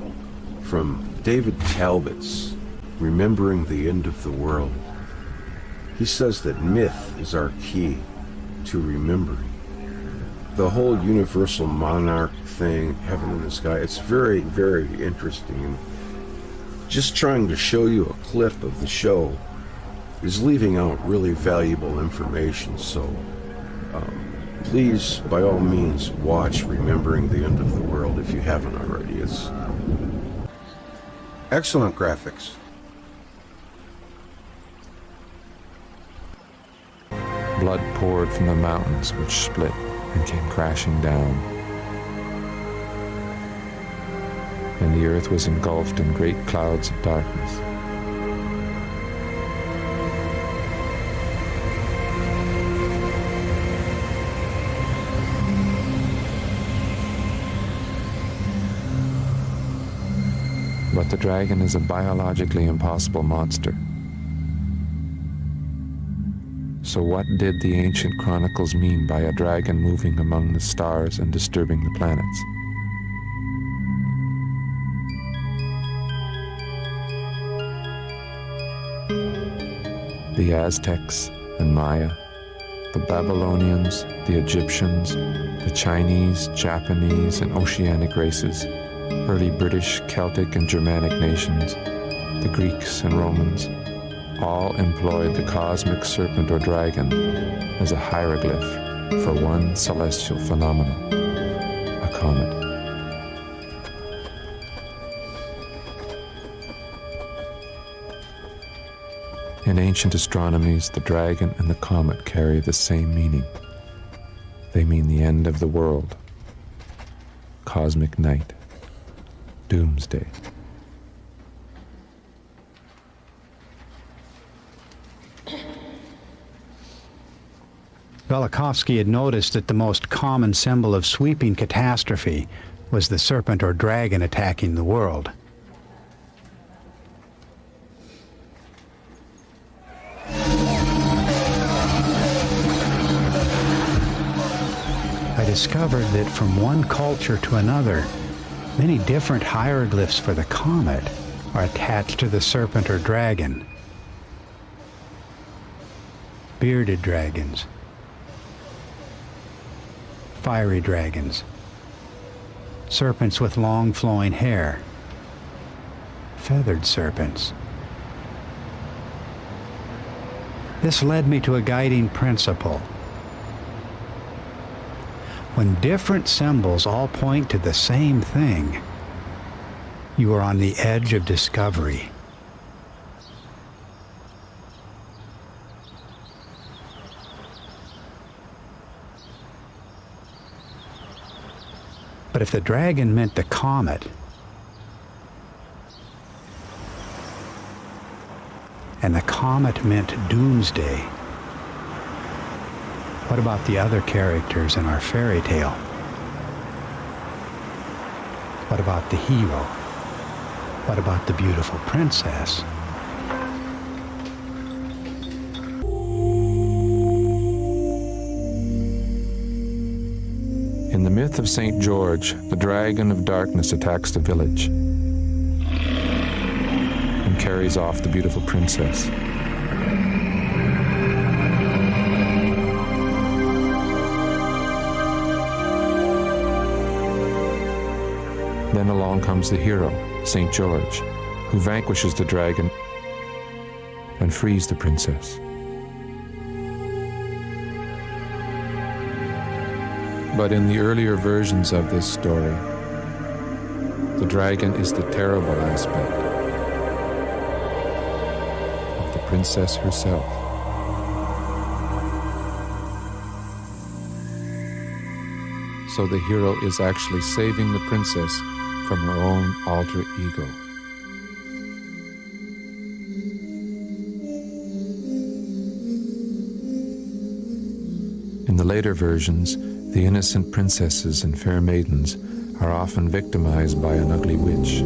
from David Talbot's Remembering the End of the World. He says that myth is our key to remembering. The whole universal monarch thing, heaven in the sky, it's very, very interesting. Just trying to show you a clip of the show is leaving out really valuable information, so please, by all means, watch Remembering the End of the World if you haven't already. It's excellent graphics. Blood poured from the mountains which split and came crashing down. And the earth was engulfed in great clouds of darkness. But the dragon is a biologically impossible monster. So what did the ancient chronicles mean by a dragon moving among the stars and disturbing the planets? The Aztecs and Maya, the Babylonians, the Egyptians, the Chinese, Japanese, and Oceanic races, early British, Celtic, and Germanic nations, the Greeks and Romans, all employed the cosmic serpent or dragon as a hieroglyph for one celestial phenomenon, a comet. In ancient astronomies, the dragon and the comet carry the same meaning. They mean the end of the world, cosmic night, doomsday. Velikovsky had noticed that the most common symbol of sweeping catastrophe was the serpent or dragon attacking the world. I discovered that from one culture to another, many different hieroglyphs for the comet are attached to the serpent or dragon. Bearded dragons, fiery dragons, serpents with long flowing hair, feathered serpents. This led me to a guiding principle. When different symbols all point to the same thing, you are on the edge of discovery. But if the dragon meant the comet, and the comet meant doomsday, what about the other characters in our fairy tale? What about the hero? What about the beautiful princess? In the myth of St. George, the dragon of darkness attacks the village and carries off the beautiful princess. Then along comes the hero, St. George, who vanquishes the dragon and frees the princess. But in the earlier versions of this story, the dragon is the terrible aspect of the princess herself. So the hero is actually saving the princess from her own alter ego. In the later versions, the innocent princesses and fair maidens are often victimized by an ugly witch.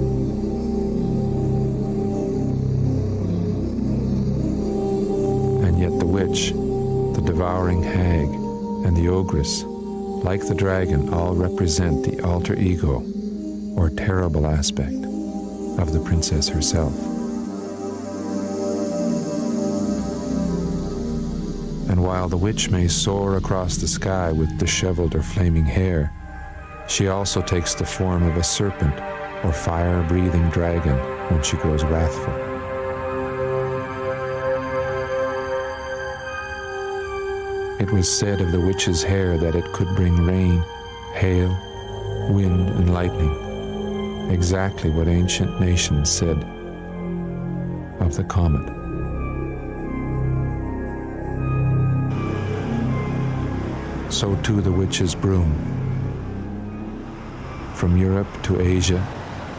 And yet the witch, the devouring hag, and the ogress, like the dragon, all represent the alter ego or terrible aspect of the princess herself. And while the witch may soar across the sky with disheveled or flaming hair, she also takes the form of a serpent or fire-breathing dragon when she grows wrathful. It was said of the witch's hair that it could bring rain, hail, wind, and lightning, exactly what ancient nations said of the comet. So too the witch's broom. From Europe to Asia,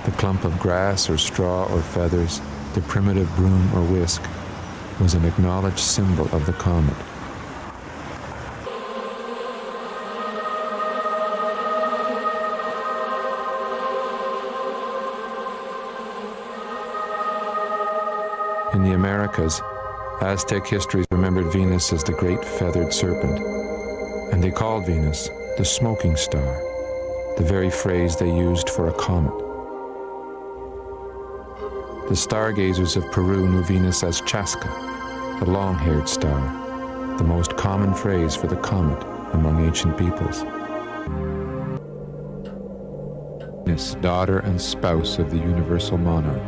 the clump of grass or straw or feathers, the primitive broom or whisk, was an acknowledged symbol of the comet. In the Americas, Aztec histories remembered Venus as the great feathered serpent, and they called Venus the smoking star, the very phrase they used for a comet. The stargazers of Peru knew Venus as Chaska, the long-haired star, the most common phrase for the comet among ancient peoples. Venus, daughter and spouse of the universal monarch.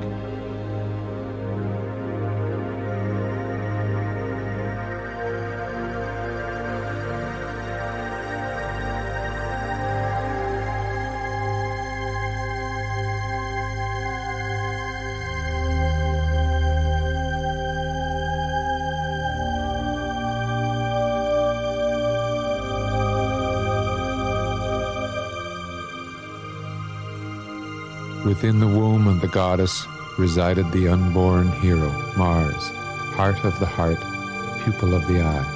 Within the womb of the goddess resided the unborn hero, Mars, heart of the heart, pupil of the eye.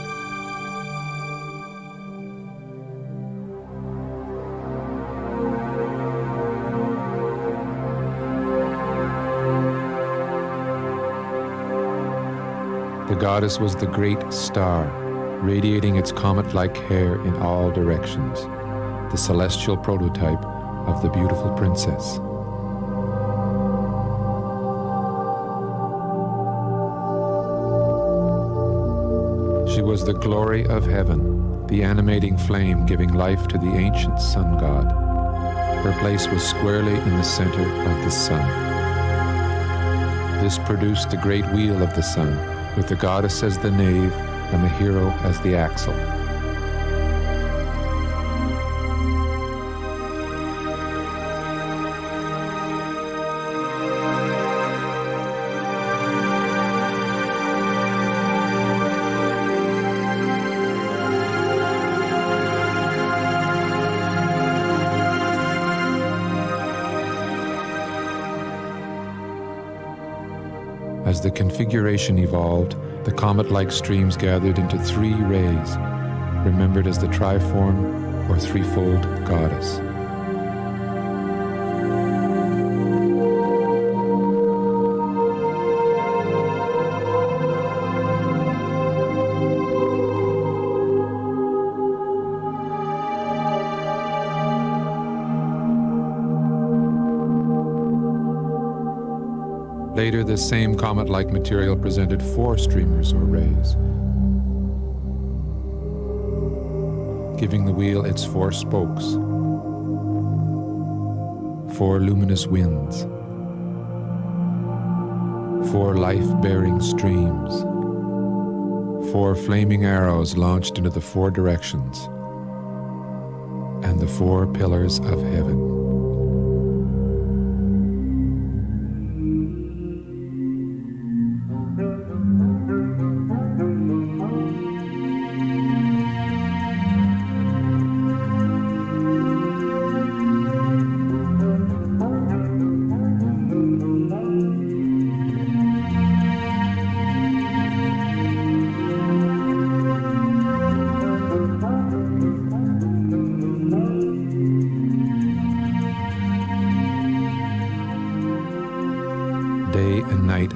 The goddess was the great star, radiating its comet-like hair in all directions, the celestial prototype of the beautiful princess. She was the glory of heaven, the animating flame giving life to the ancient sun god. Her place was squarely in the center of the sun. This produced the great wheel of the sun, with the goddess as the nave and the hero as the axle. As the configuration evolved, the comet-like streams gathered into three rays, remembered as the triform or threefold goddess. Later, this same comet-like material presented four streamers or rays, giving the wheel its four spokes, four luminous winds, four life-bearing streams, four flaming arrows launched into the four directions, and the four pillars of heaven.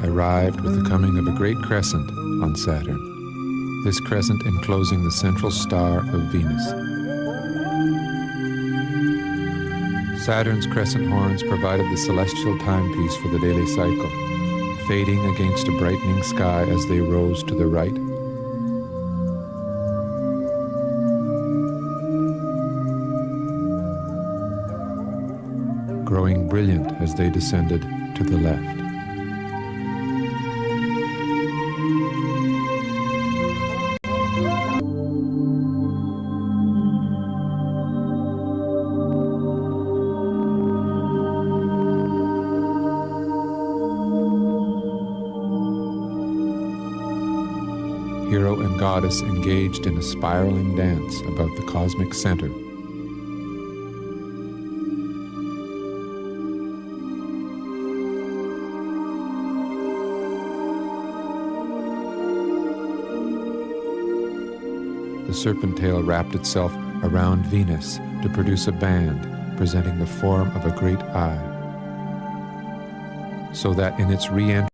Arrived with the coming of a great crescent on Saturn, this crescent enclosing the central star of Venus. Saturn's crescent horns provided the celestial timepiece for the daily cycle, fading against a brightening sky as they rose to the right. Growing brilliant as they descended to the left. Hero and goddess engaged in a spiraling dance about the cosmic center. The serpent tail wrapped itself around Venus to produce a band presenting the form of a great eye, so that in its re-entry